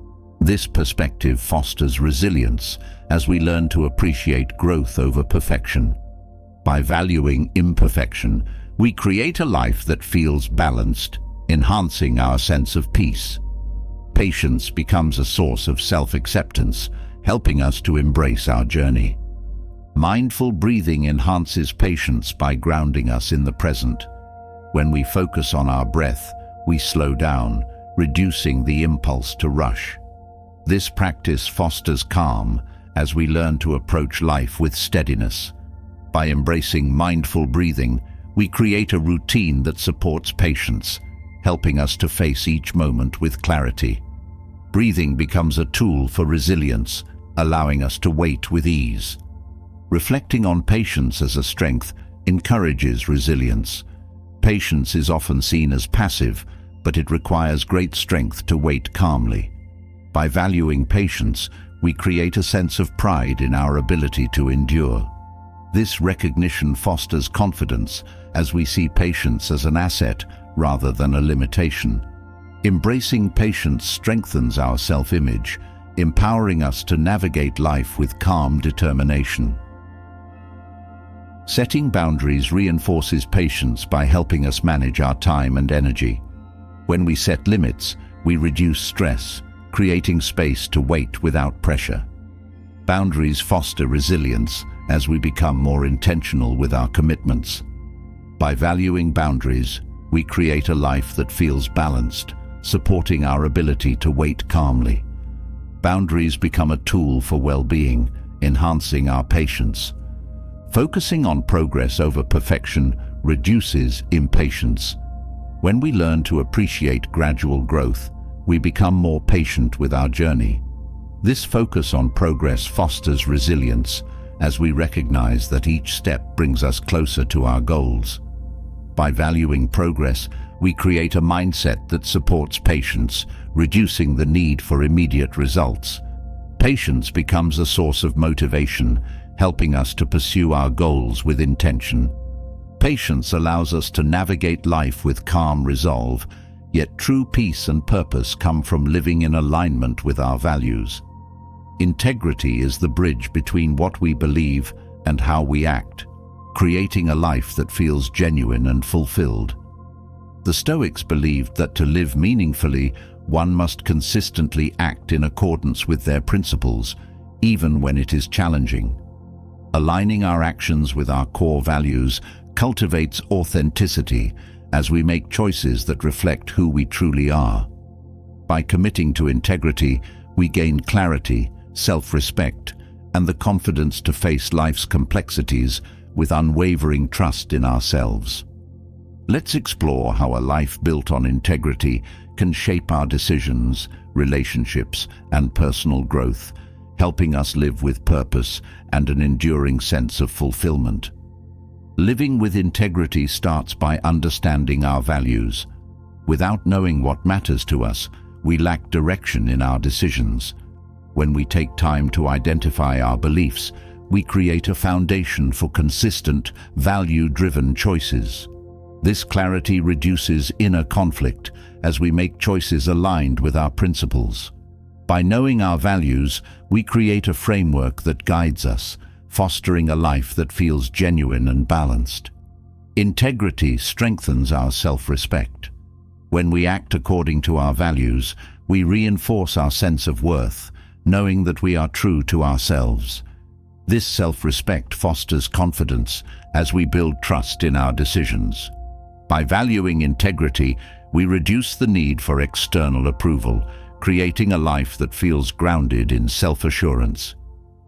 A: This perspective fosters resilience as we learn to appreciate growth over perfection. By valuing imperfection, we create a life that feels balanced, enhancing our sense of peace. Patience becomes a source of self-acceptance, helping us to embrace our journey. Mindful breathing enhances patience by grounding us in the present. When we focus on our breath, we slow down, reducing the impulse to rush. This practice fosters calm as we learn to approach life with steadiness. By embracing mindful breathing, we create a routine that supports patience, helping us to face each moment with clarity. Breathing becomes a tool for resilience, allowing us to wait with ease. Reflecting on patience as a strength encourages resilience. Patience is often seen as passive, but it requires great strength to wait calmly. By valuing patience, we create a sense of pride in our ability to endure. This recognition fosters confidence as we see patience as an asset rather than a limitation. Embracing patience strengthens our self-image, empowering us to navigate life with calm determination. Setting boundaries reinforces patience by helping us manage our time and energy. When we set limits, we reduce stress, creating space to wait without pressure. Boundaries foster resilience as we become more intentional with our commitments. By valuing boundaries, we create a life that feels balanced, supporting our ability to wait calmly. Boundaries become a tool for well-being, enhancing our patience. Focusing on progress over perfection reduces impatience. When we learn to appreciate gradual growth, we become more patient with our journey. This focus on progress fosters resilience as we recognize that each step brings us closer to our goals. By valuing progress, we create a mindset that supports patience, reducing the need for immediate results. Patience becomes a source of motivation, helping us to pursue our goals with intention. Patience allows us to navigate life with calm resolve, yet true peace and purpose come from living in alignment with our values. Integrity is the bridge between what we believe and how we act, creating a life that feels genuine and fulfilled. The Stoics believed that to live meaningfully, one must consistently act in accordance with their principles, even when it is challenging. Aligning our actions with our core values cultivates authenticity as we make choices that reflect who we truly are. By committing to integrity, we gain clarity, self-respect, and the confidence to face life's complexities with unwavering trust in ourselves. Let's explore how a life built on integrity can shape our decisions, relationships, and personal growth, helping us live with purpose and an enduring sense of fulfillment. Living with integrity starts by understanding our values. Without knowing what matters to us, we lack direction in our decisions. When we take time to identify our beliefs, we create a foundation for consistent, value-driven choices. This clarity reduces inner conflict as we make choices aligned with our principles. By knowing our values, we create a framework that guides us, fostering a life that feels genuine and balanced. Integrity strengthens our self-respect. When we act according to our values, we reinforce our sense of worth, knowing that we are true to ourselves. This self-respect fosters confidence as we build trust in our decisions. By valuing integrity, we reduce the need for external approval, creating a life that feels grounded in self-assurance.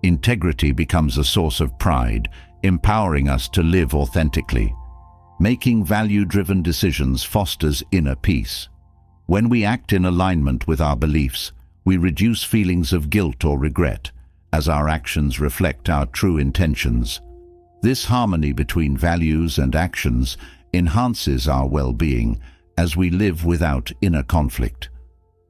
A: Integrity becomes a source of pride, empowering us to live authentically. Making value-driven decisions fosters inner peace. When we act in alignment with our beliefs, we reduce feelings of guilt or regret, as our actions reflect our true intentions. This harmony between values and actions enhances our well-being as we live without inner conflict.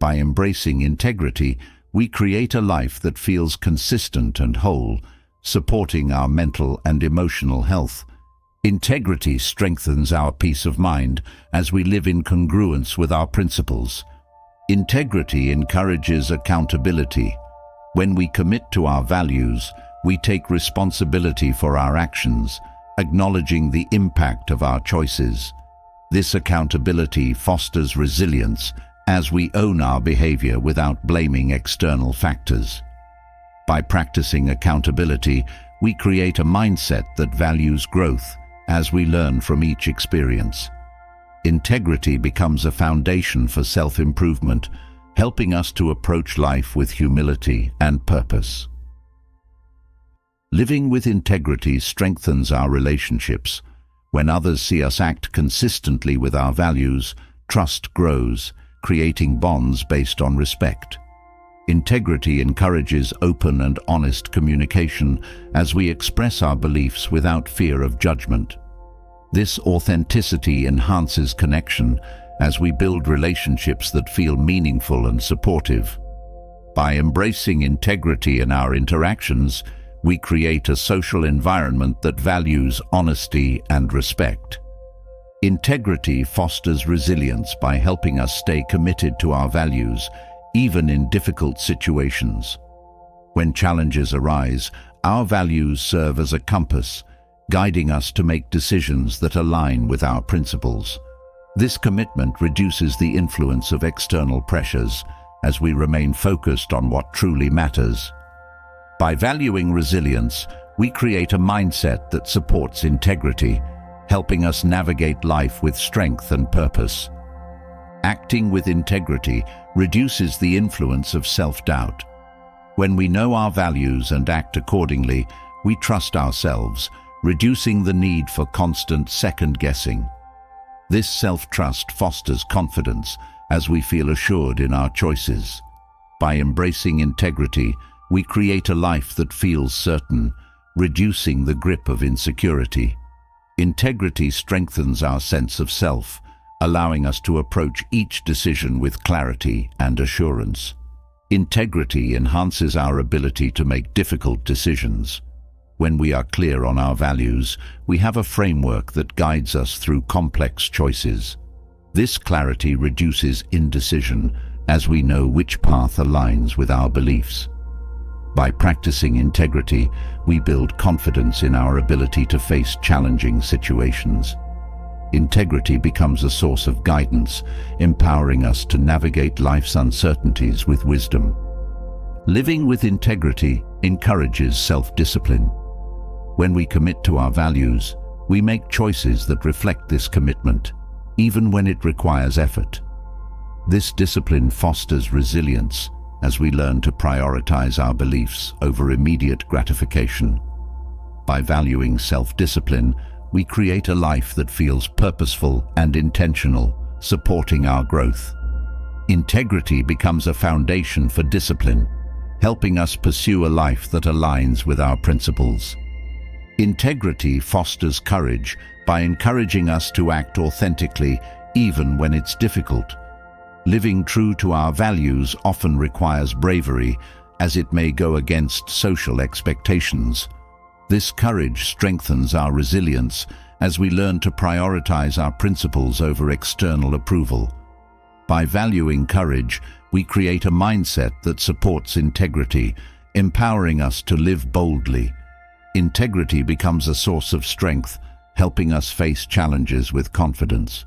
A: By embracing integrity, we create a life that feels consistent and whole, supporting our mental and emotional health. Integrity strengthens our peace of mind as we live in congruence with our principles. Integrity encourages accountability. When we commit to our values, we take responsibility for our actions, acknowledging the impact of our choices. This accountability fosters resilience as we own our behavior without blaming external factors. By practicing accountability, we create a mindset that values growth as we learn from each experience. Integrity becomes a foundation for self-improvement, helping us to approach life with humility and purpose. Living with integrity strengthens our relationships. When others see us act consistently with our values, trust grows, creating bonds based on respect. Integrity encourages open and honest communication as we express our beliefs without fear of judgment. This authenticity enhances connection as we build relationships that feel meaningful and supportive. By embracing integrity in our interactions, we create a social environment that values honesty and respect. Integrity fosters resilience by helping us stay committed to our values, even in difficult situations. When challenges arise, our values serve as a compass, guiding us to make decisions that align with our principles. This commitment reduces the influence of external pressures as we remain focused on what truly matters. By valuing resilience, we create a mindset that supports integrity, helping us navigate life with strength and purpose. Acting with integrity reduces the influence of self-doubt. When we know our values and act accordingly, we trust ourselves, reducing the need for constant second-guessing. This self-trust fosters confidence as we feel assured in our choices. By embracing integrity, we create a life that feels certain, reducing the grip of insecurity. Integrity strengthens our sense of self, allowing us to approach each decision with clarity and assurance. Integrity enhances our ability to make difficult decisions. When we are clear on our values, we have a framework that guides us through complex choices. This clarity reduces indecision, as we know which path aligns with our beliefs. By practicing integrity, we build confidence in our ability to face challenging situations. Integrity becomes a source of guidance, empowering us to navigate life's uncertainties with wisdom. Living with integrity encourages self-discipline. When we commit to our values, we make choices that reflect this commitment, even when it requires effort. This discipline fosters resilience as we learn to prioritize our beliefs over immediate gratification. By valuing self-discipline, we create a life that feels purposeful and intentional, supporting our growth. Integrity becomes a foundation for discipline, helping us pursue a life that aligns with our principles. Integrity fosters courage by encouraging us to act authentically even when it's difficult. Living true to our values often requires bravery, as it may go against social expectations. This courage strengthens our resilience as we learn to prioritize our principles over external approval. By valuing courage, we create a mindset that supports integrity, empowering us to live boldly. Integrity becomes a source of strength, helping us face challenges with confidence.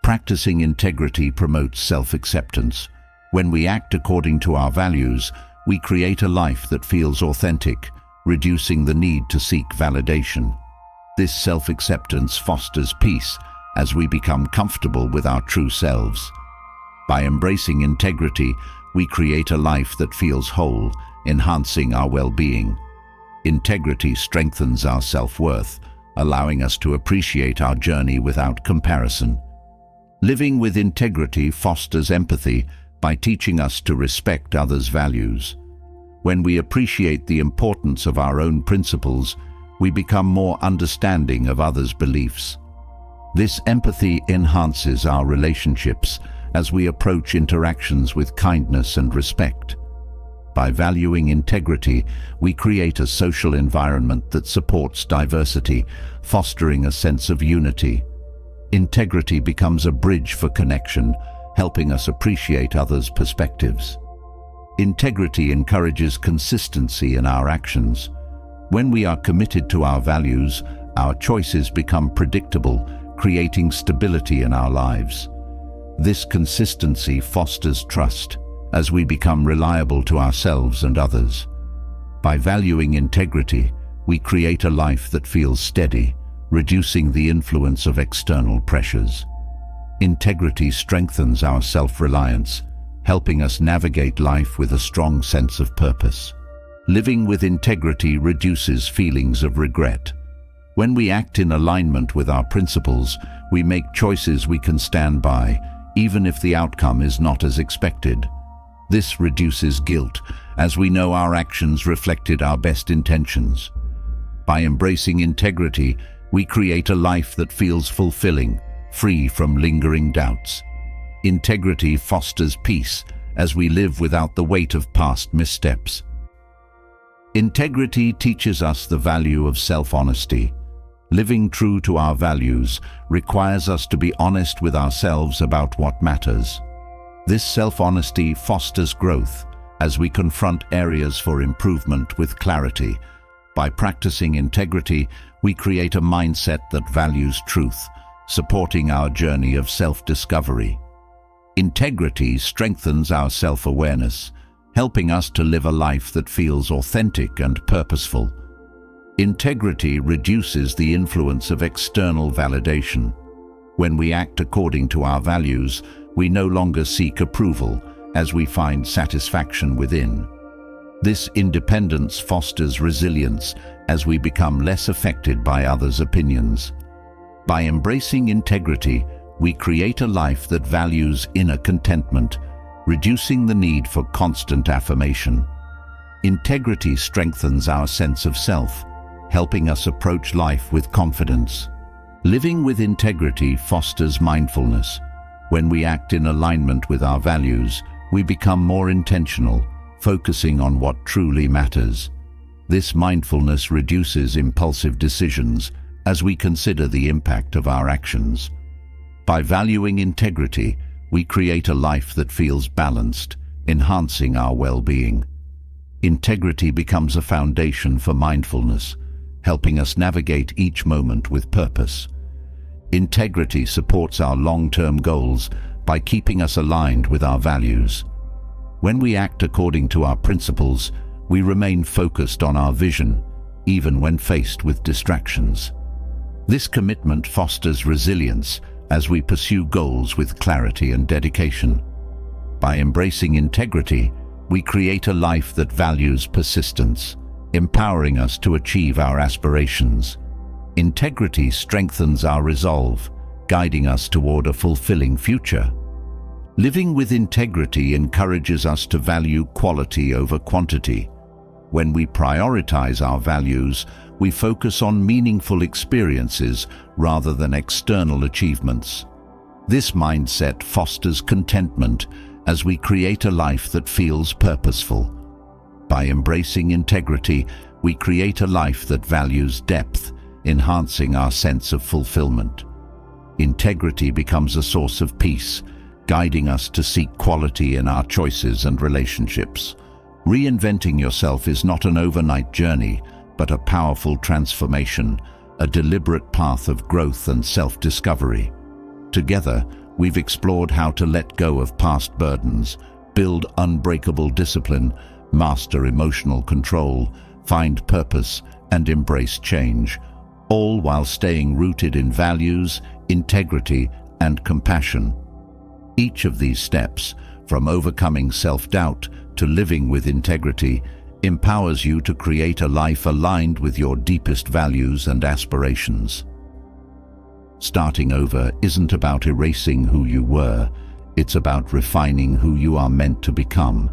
A: Practicing integrity promotes self-acceptance. When we act according to our values, we create a life that feels authentic, reducing the need to seek validation. This self-acceptance fosters peace as we become comfortable with our true selves. By embracing integrity, we create a life that feels whole, enhancing our well-being. Integrity strengthens our self-worth, allowing us to appreciate our journey without comparison. Living with integrity fosters empathy by teaching us to respect others' values. When we appreciate the importance of our own principles, we become more understanding of others' beliefs. This empathy enhances our relationships as we approach interactions with kindness and respect. By valuing integrity, we create a social environment that supports diversity, fostering a sense of unity. Integrity becomes a bridge for connection, helping us appreciate others' perspectives. Integrity encourages consistency in our actions. When we are committed to our values, our choices become predictable, creating stability in our lives. This consistency fosters trust, as we become reliable to ourselves and others. By valuing integrity, we create a life that feels steady, reducing the influence of external pressures. Integrity strengthens our self-reliance, helping us navigate life with a strong sense of purpose. Living with integrity reduces feelings of regret. When we act in alignment with our principles, we make choices we can stand by, even if the outcome is not as expected. This reduces guilt, as we know our actions reflected our best intentions. By embracing integrity, we create a life that feels fulfilling, free from lingering doubts. Integrity fosters peace as we live without the weight of past missteps. Integrity teaches us the value of self-honesty. Living true to our values requires us to be honest with ourselves about what matters. This self-honesty fosters growth as we confront areas for improvement with clarity. By practicing integrity, we create a mindset that values truth, supporting our journey of self-discovery. Integrity strengthens our self-awareness, helping us to live a life that feels authentic and purposeful. Integrity reduces the influence of external validation. When we act according to our values, we no longer seek approval, as we find satisfaction within. This independence fosters resilience as we become less affected by others' opinions. By embracing integrity, we create a life that values inner contentment, reducing the need for constant affirmation. Integrity strengthens our sense of self, helping us approach life with confidence. Living with integrity fosters mindfulness. When we act in alignment with our values, we become more intentional, focusing on what truly matters. This mindfulness reduces impulsive decisions as we consider the impact of our actions. By valuing integrity, we create a life that feels balanced, enhancing our well-being. Integrity becomes a foundation for mindfulness, helping us navigate each moment with purpose. Integrity supports our long-term goals by keeping us aligned with our values. When we act according to our principles, we remain focused on our vision, even when faced with distractions. This commitment fosters resilience as we pursue goals with clarity and dedication. By embracing integrity, we create a life that values persistence, empowering us to achieve our aspirations. Integrity strengthens our resolve, guiding us toward a fulfilling future. Living with integrity encourages us to value quality over quantity. When we prioritize our values, we focus on meaningful experiences rather than external achievements. This mindset fosters contentment as we create a life that feels purposeful. By embracing integrity, we create a life that values depth, enhancing our sense of fulfillment. Integrity becomes a source of peace, guiding us to seek quality in our choices and relationships. Reinventing yourself is not an overnight journey, but a powerful transformation, a deliberate path of growth and self-discovery. Together, we've explored how to let go of past burdens, build unbreakable discipline, master emotional control, find purpose, and embrace change, all while staying rooted in values, integrity, and compassion. Each of these steps, from overcoming self-doubt to living with integrity, empowers you to create a life aligned with your deepest values and aspirations. Starting over isn't about erasing who you were, it's about refining who you are meant to become.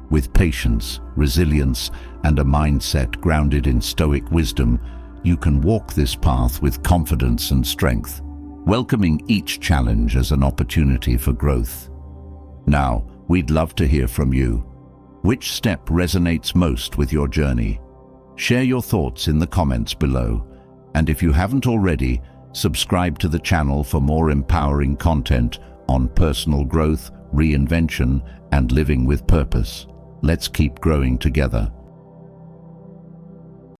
A: With patience, resilience, and a mindset grounded in Stoic wisdom, you can walk this path with confidence and strength, welcoming each challenge as an opportunity for growth. Now, we'd love to hear from you. Which step resonates most with your journey? Share your thoughts in the comments below. And if you haven't already, subscribe to the channel for more empowering content on personal growth, reinvention, and living with purpose. Let's keep growing together.